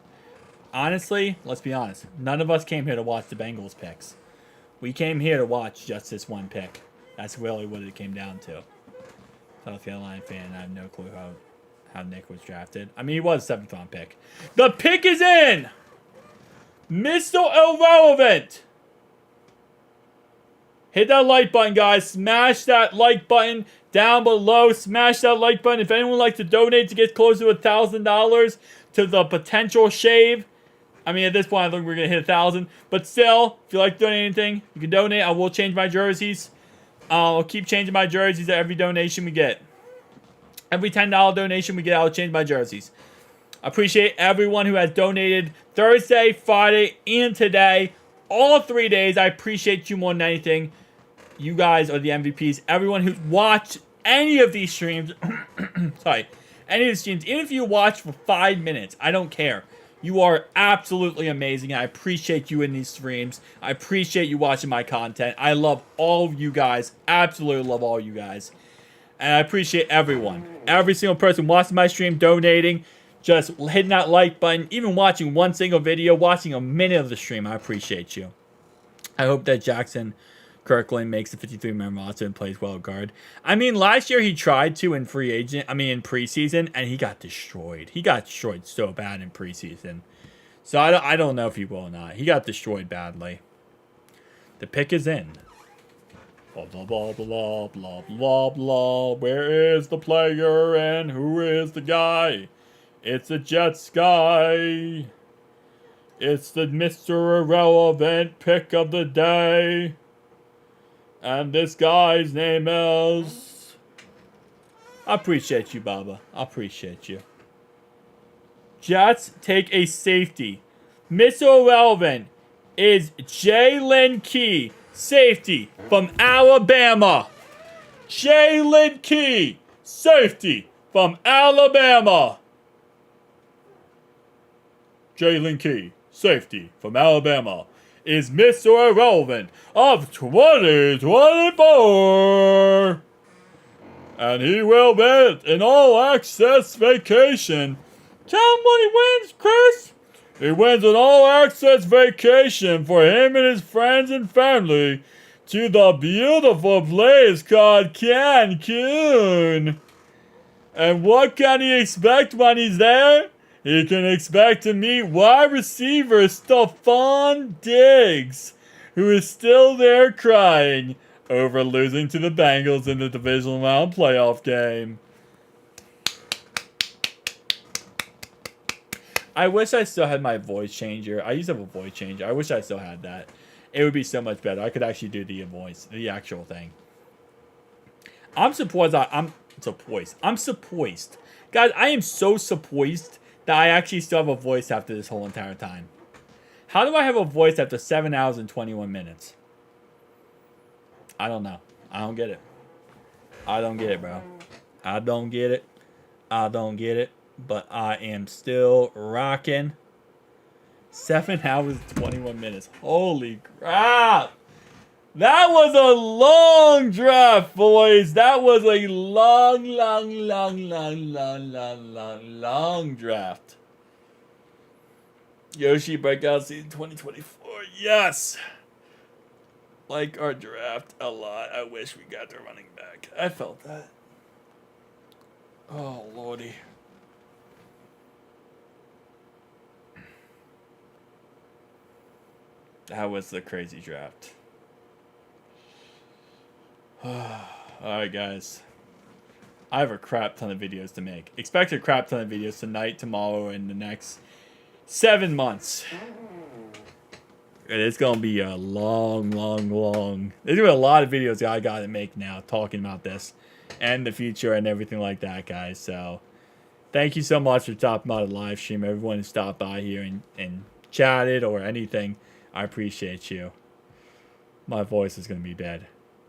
Honestly, let's be honest. None of us came here to watch the Bengals picks. We came here to watch just this one pick. That's really what it came down to. South Carolina fan, I have no clue how Nick was drafted. I mean, he was a 7th round pick. The pick is in! Mr. Irrelevant! Hit that like button, guys. Smash that like button down below. Smash that like button. If anyone would like to donate to get closer to $1,000 to the potential shave. I mean, at this point, I think we're going to hit 1,000. But still, if you like to donate anything, you can donate. I will change my jerseys. I'll keep changing my jerseys at every donation we get. Every $10 donation we get, I'll change my jerseys. I appreciate everyone who has donated Thursday, Friday, and today. All 3 days. I appreciate you more than anything. You guys are the MVPs. Everyone who's watched any of these streams. Sorry. Any of the streams. Even if you watch for 5 minutes. I don't care. You are absolutely amazing. I appreciate you in these streams. I appreciate you watching my content. I love all of you guys. Absolutely love all you guys. And I appreciate everyone. Every single person watching my stream, donating, just hitting that like button, even watching one single video, watching a minute of the stream. I appreciate you. I hope that Jackson Kirkland makes the 53-man roster and plays well guard. I mean, last year he tried to in in preseason, and he got destroyed. He got destroyed so bad in preseason. So I don't know if he will or not. He got destroyed badly. The pick is in. Blah, blah, blah, blah, blah, blah, blah. Where is the player and who is the guy? It's the Jets guy. It's the Mr. Irrelevant pick of the day. And this guy's name is... I appreciate you, Baba. I appreciate you. Jets take a safety. Mr. Irrelevant is Jalen Key. Safety from Alabama. Jalen Key. Safety from Alabama. Jalen Key. Safety from Alabama is Mr. Irrelevant of 2024. And he will get an all-access vacation. Tell him what he wins, Chris. He wins an all-access vacation for him and his friends and family to the beautiful place called Cancun. And what can he expect when he's there? He can expect to meet wide receiver Stephon Diggs, who is still there crying over losing to the Bengals in the divisional round playoff game. I wish I still had my voice changer. I used to have a voice changer. I wish I still had that. It would be so much better. I could actually do the voice, the actual thing. I'm surprised. I'm surprised. Guys, I am so surprised that I actually still have a voice after this whole entire time. How do I have a voice after 7 hours and 21 minutes? I don't know. I don't get it. I don't get it, bro. I don't get it. I don't get it. But I am still rocking. 7 hours and 21 minutes. Holy crap. That was a long draft, boys. That was a long draft. Yoshi breakout season 2024. Yes. Like our draft a lot. I wish we got the running back. I felt that. Oh, lordy. That was the crazy draft. Alright, guys. I have a crap ton of videos to make. Expect a crap ton of videos tonight, tomorrow, and the next 7 months. It's going to be a long. There's going to be a lot of videos that I got to make now talking about this and the future and everything like that, guys. So, thank you so much for stopping by the live stream. Everyone who stopped by here and chatted or anything. I appreciate you. My voice is going to be bad.